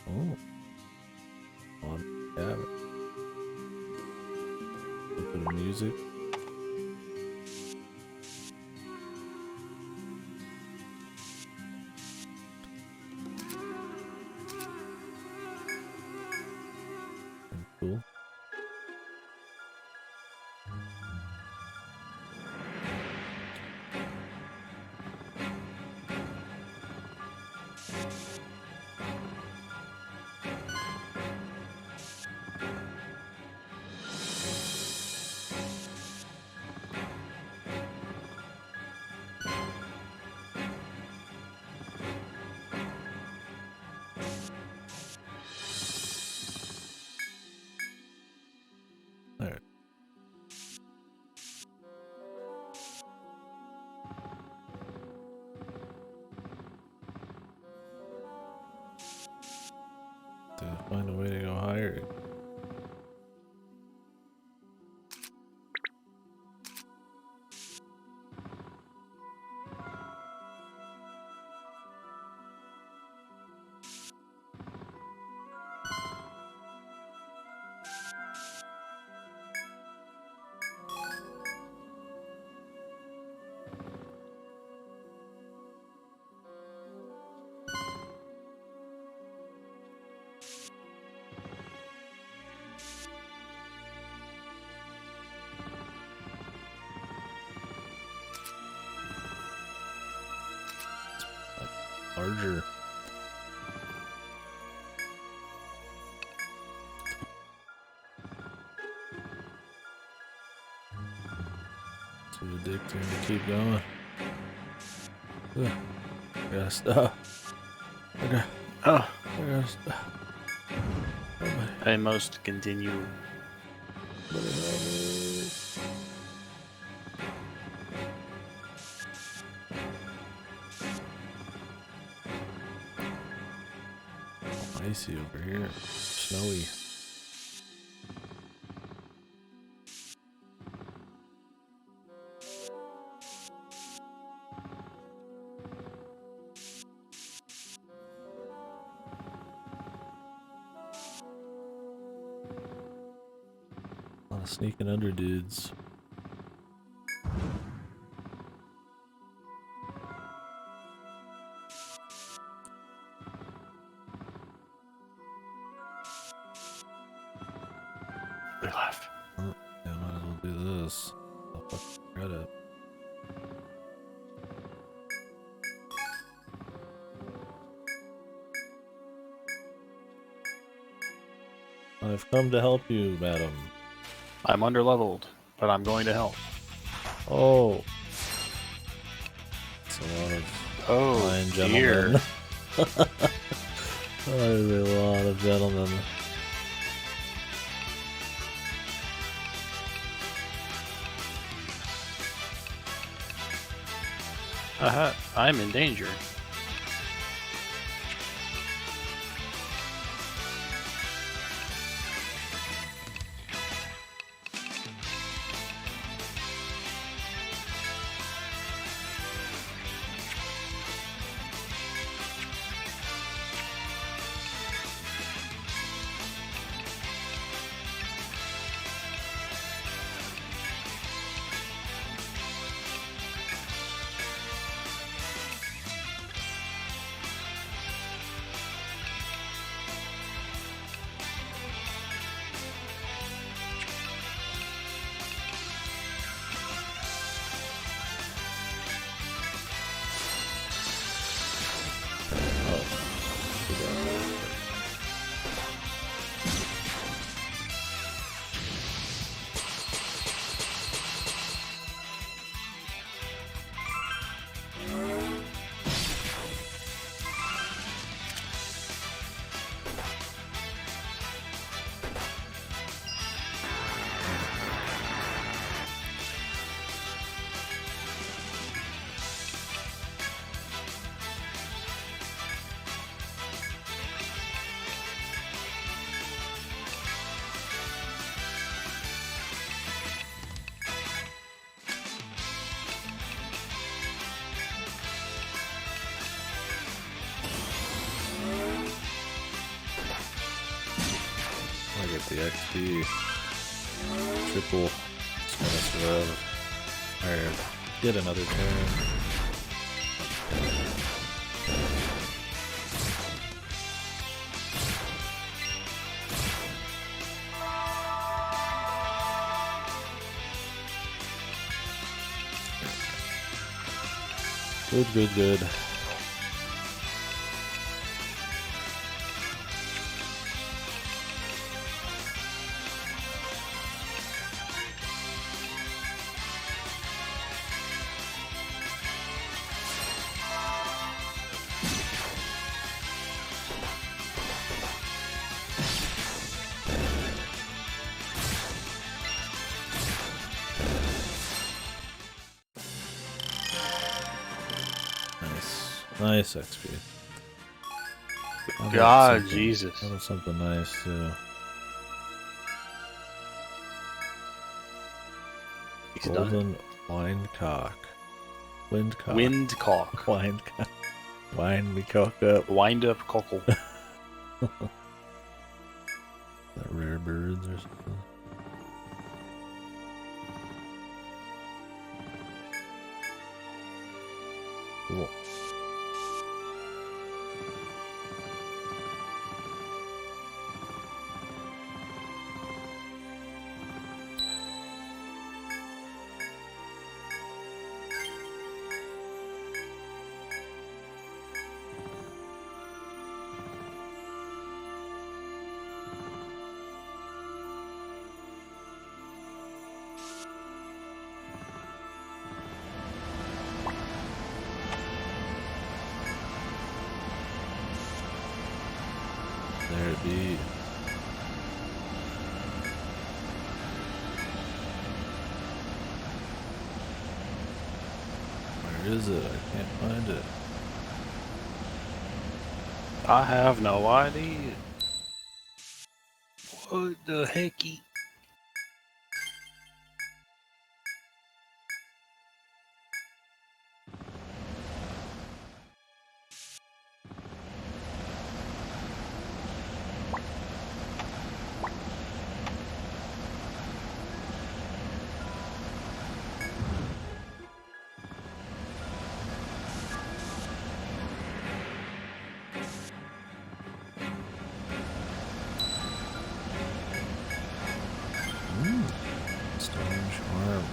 Oh. On cabin. A bit of music. Cool. Alright. To find a way to go higher. larger. Too addicting to keep going. Ugh. I gotta stop. Okay. Oh, I gotta stop. Oh my. I must continue. Somebody help me. Icy over here. Snowy. A lot of sneaking under dudes. They left. Oh, yeah, might as well do this. I'll fucking regret it. I've come to help you, madam. I'm underleveled, but I'm going to help. Oh. It's a lot of fine dear. gentlemen. There's a lot of gentlemen. I'm in danger. I get the XP. Triple. Just gonna survive. Alright, get another turn. Good, good, good. Nice XP. God, Jesus. That was something nice too. He's Golden done. winecock. Windcock. Windcock. Winecock. Wine me cock up. Wind up cockle. That rare birds or something. Cool. be? Where is it? I can't find it. I have no idea. What the hecky? Stone charm.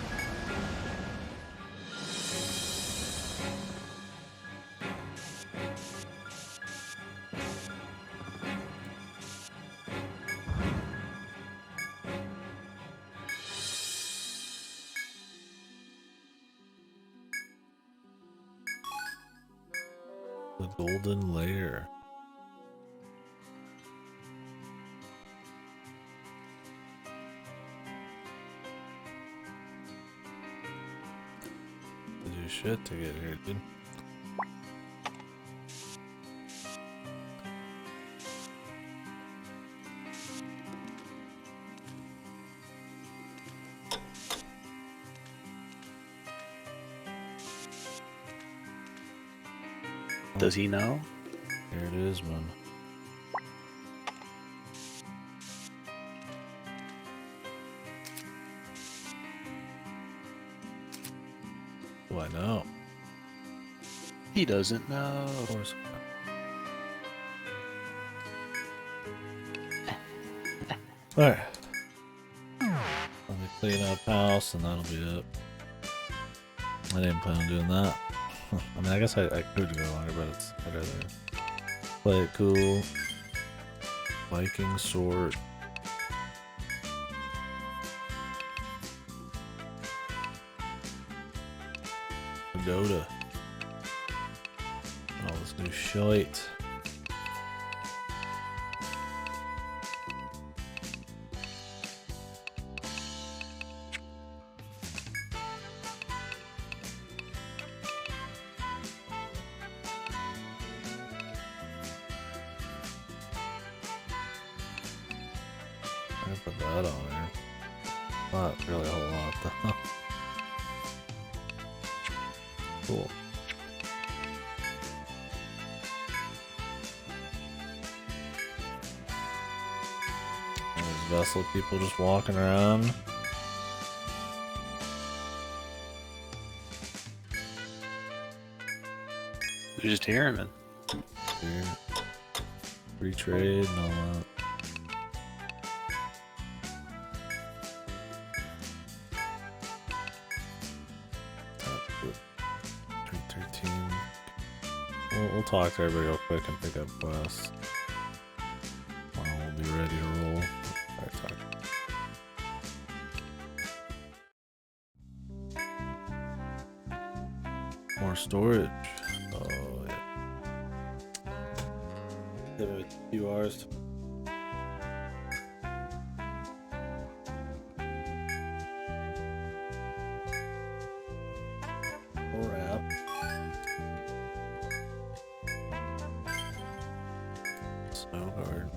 The golden layer. To do shit to get here, dude. Does he know? Here it is, man. Do I know? He doesn't know. Of course. Alright. Let me clean up house and that'll be it. I didn't plan on doing that. I mean, I guess I could go longer, but it's better to play it cool. Viking sword. Pagoda. All this new shite. I put that on there. Not really a whole lot though. Cool. There's vessel people just walking around. They're just hearing it. Weird. Free trade and all that. We'll talk to everybody real quick and pick up quests. We'll be ready to roll. Alright, talk. More storage. Oh yeah. Give it a few hours. Wrap. Snow guard.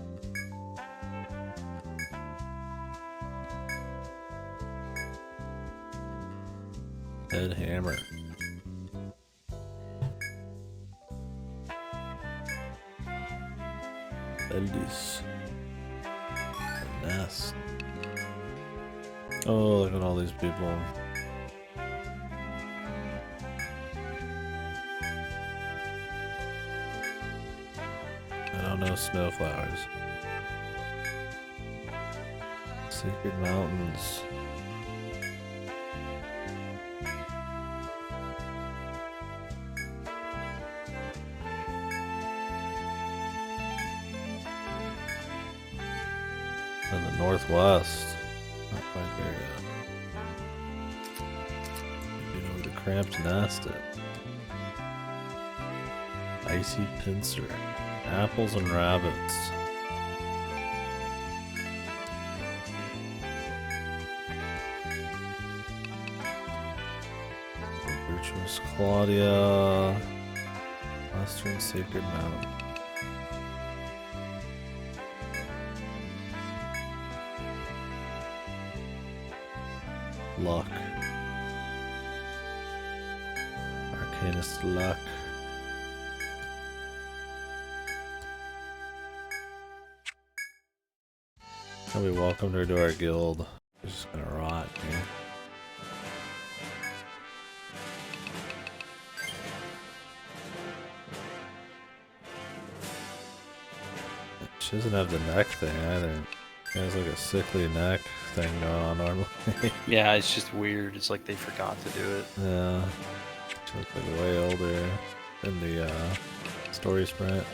Head hammer. Eldis. Nest. Oh, look at all these people. I don't know snowflowers. Sacred mountains. In the northwest. Not quite there yet. You know where the cramped nest is. Icy pincer. Apples and rabbits. which was Claudia, Western Sacred Mountain. Luck. Arcanist luck. And we welcomed her to our guild. She's just gonna rot here. She doesn't have the neck thing either. She has like a sickly neck thing going on normally. Yeah, it's just weird. It's like they forgot to do it. Yeah. She looks like way older in the story sprint.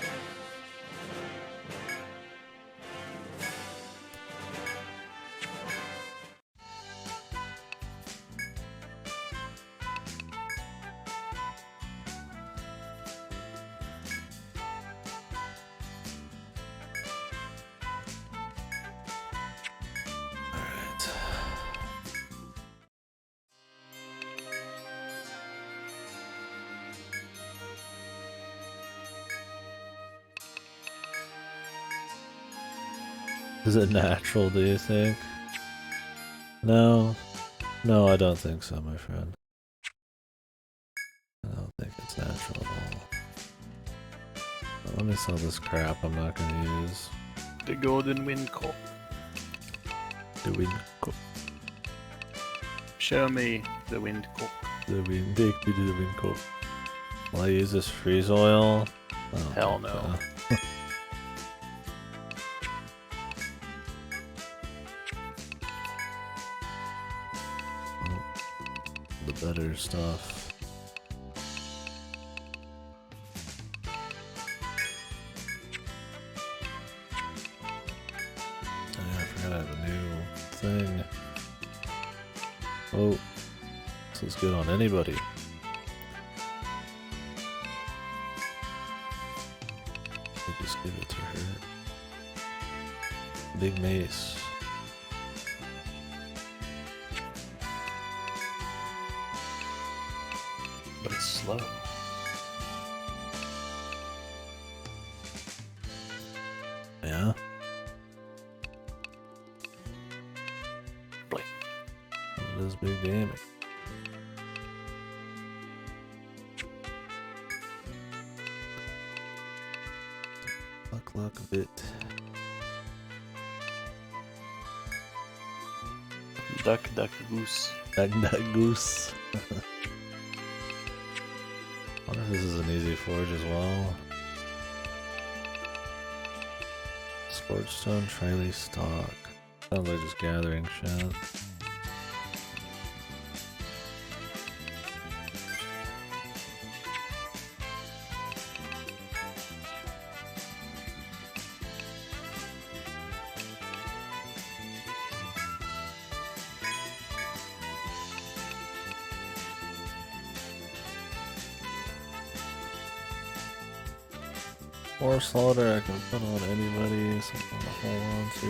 Is it natural, do you think? No. No, I don't think so, my friend. I don't think it's natural at all. But let me sell this crap I'm not gonna use. The golden wind cup. The wind cup. Show me the wind cup. The wind, take me to the wind cup. Will I use this freeze oil? Oh, Hell no. The better stuff. I forgot I have a new thing. Oh, this is good on anybody. I just give it to her. Big mace. But it's slow. Yeah. Blink. It is big damage. Luck a bit. Duck, duck, goose. Duck, goose. I wonder if this is an easy forge as well. Scorchstone, Triley stock. Sounds like just gathering shit. Or slaughter I can put on anybody, something to hold on to.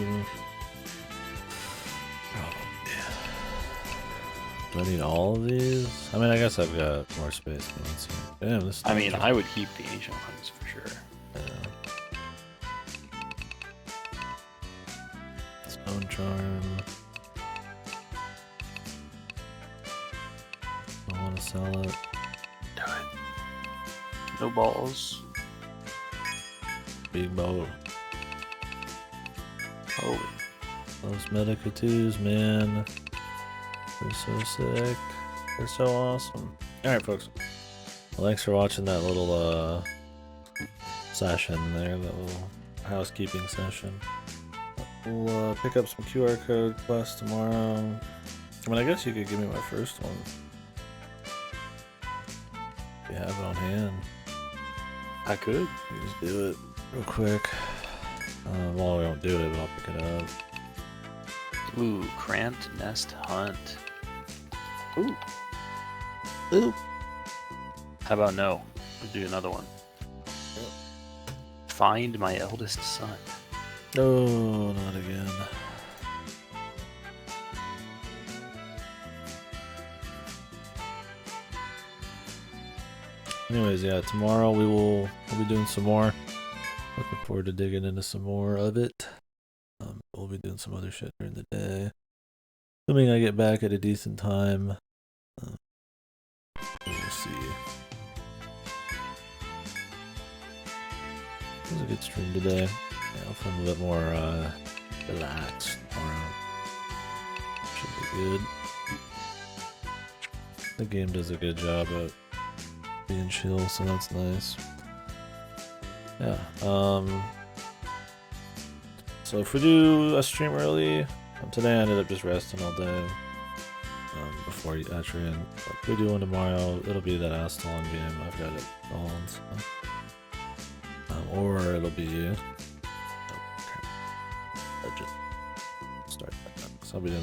Oh, yeah. Do I need all of these? I mean, I guess I've got more space, but let's see. Damn, this I mean, I would keep the ancient ones for sure. Yeah. Stone charm. I want to sell it. Do it. No balls. Big boat. Holy. Those Medicatoo's, man. They're so sick. They're so awesome. Alright, folks. Well, thanks for watching that little session there, that little housekeeping session. We'll pick up some QR code quests tomorrow. I mean, I guess you could give me my first one. If you have it on hand. I could. You just do it real quick. Well, we won't do it, but I'll pick it up. Ooh, cramped nest hunt. Ooh. Ooh. How about no? We'll do another one. Yep. Find my eldest son. No, not again. Anyways, yeah, tomorrow we'll be doing some more. Looking forward to digging into some more of it. We'll be doing some other shit during the day. Assuming I get back at a decent time. We'll see. It was a good stream today. Yeah, I'll feel a bit more relaxed tomorrow. Should be good. The game does a good job at being chill, so that's nice. Yeah. So if we do a stream early, today I ended up just resting all day before Etrian. But if we do one tomorrow, it'll be that Astalon game. I've got it on. So. Or it'll be Legend. Start that. So I'll be doing that.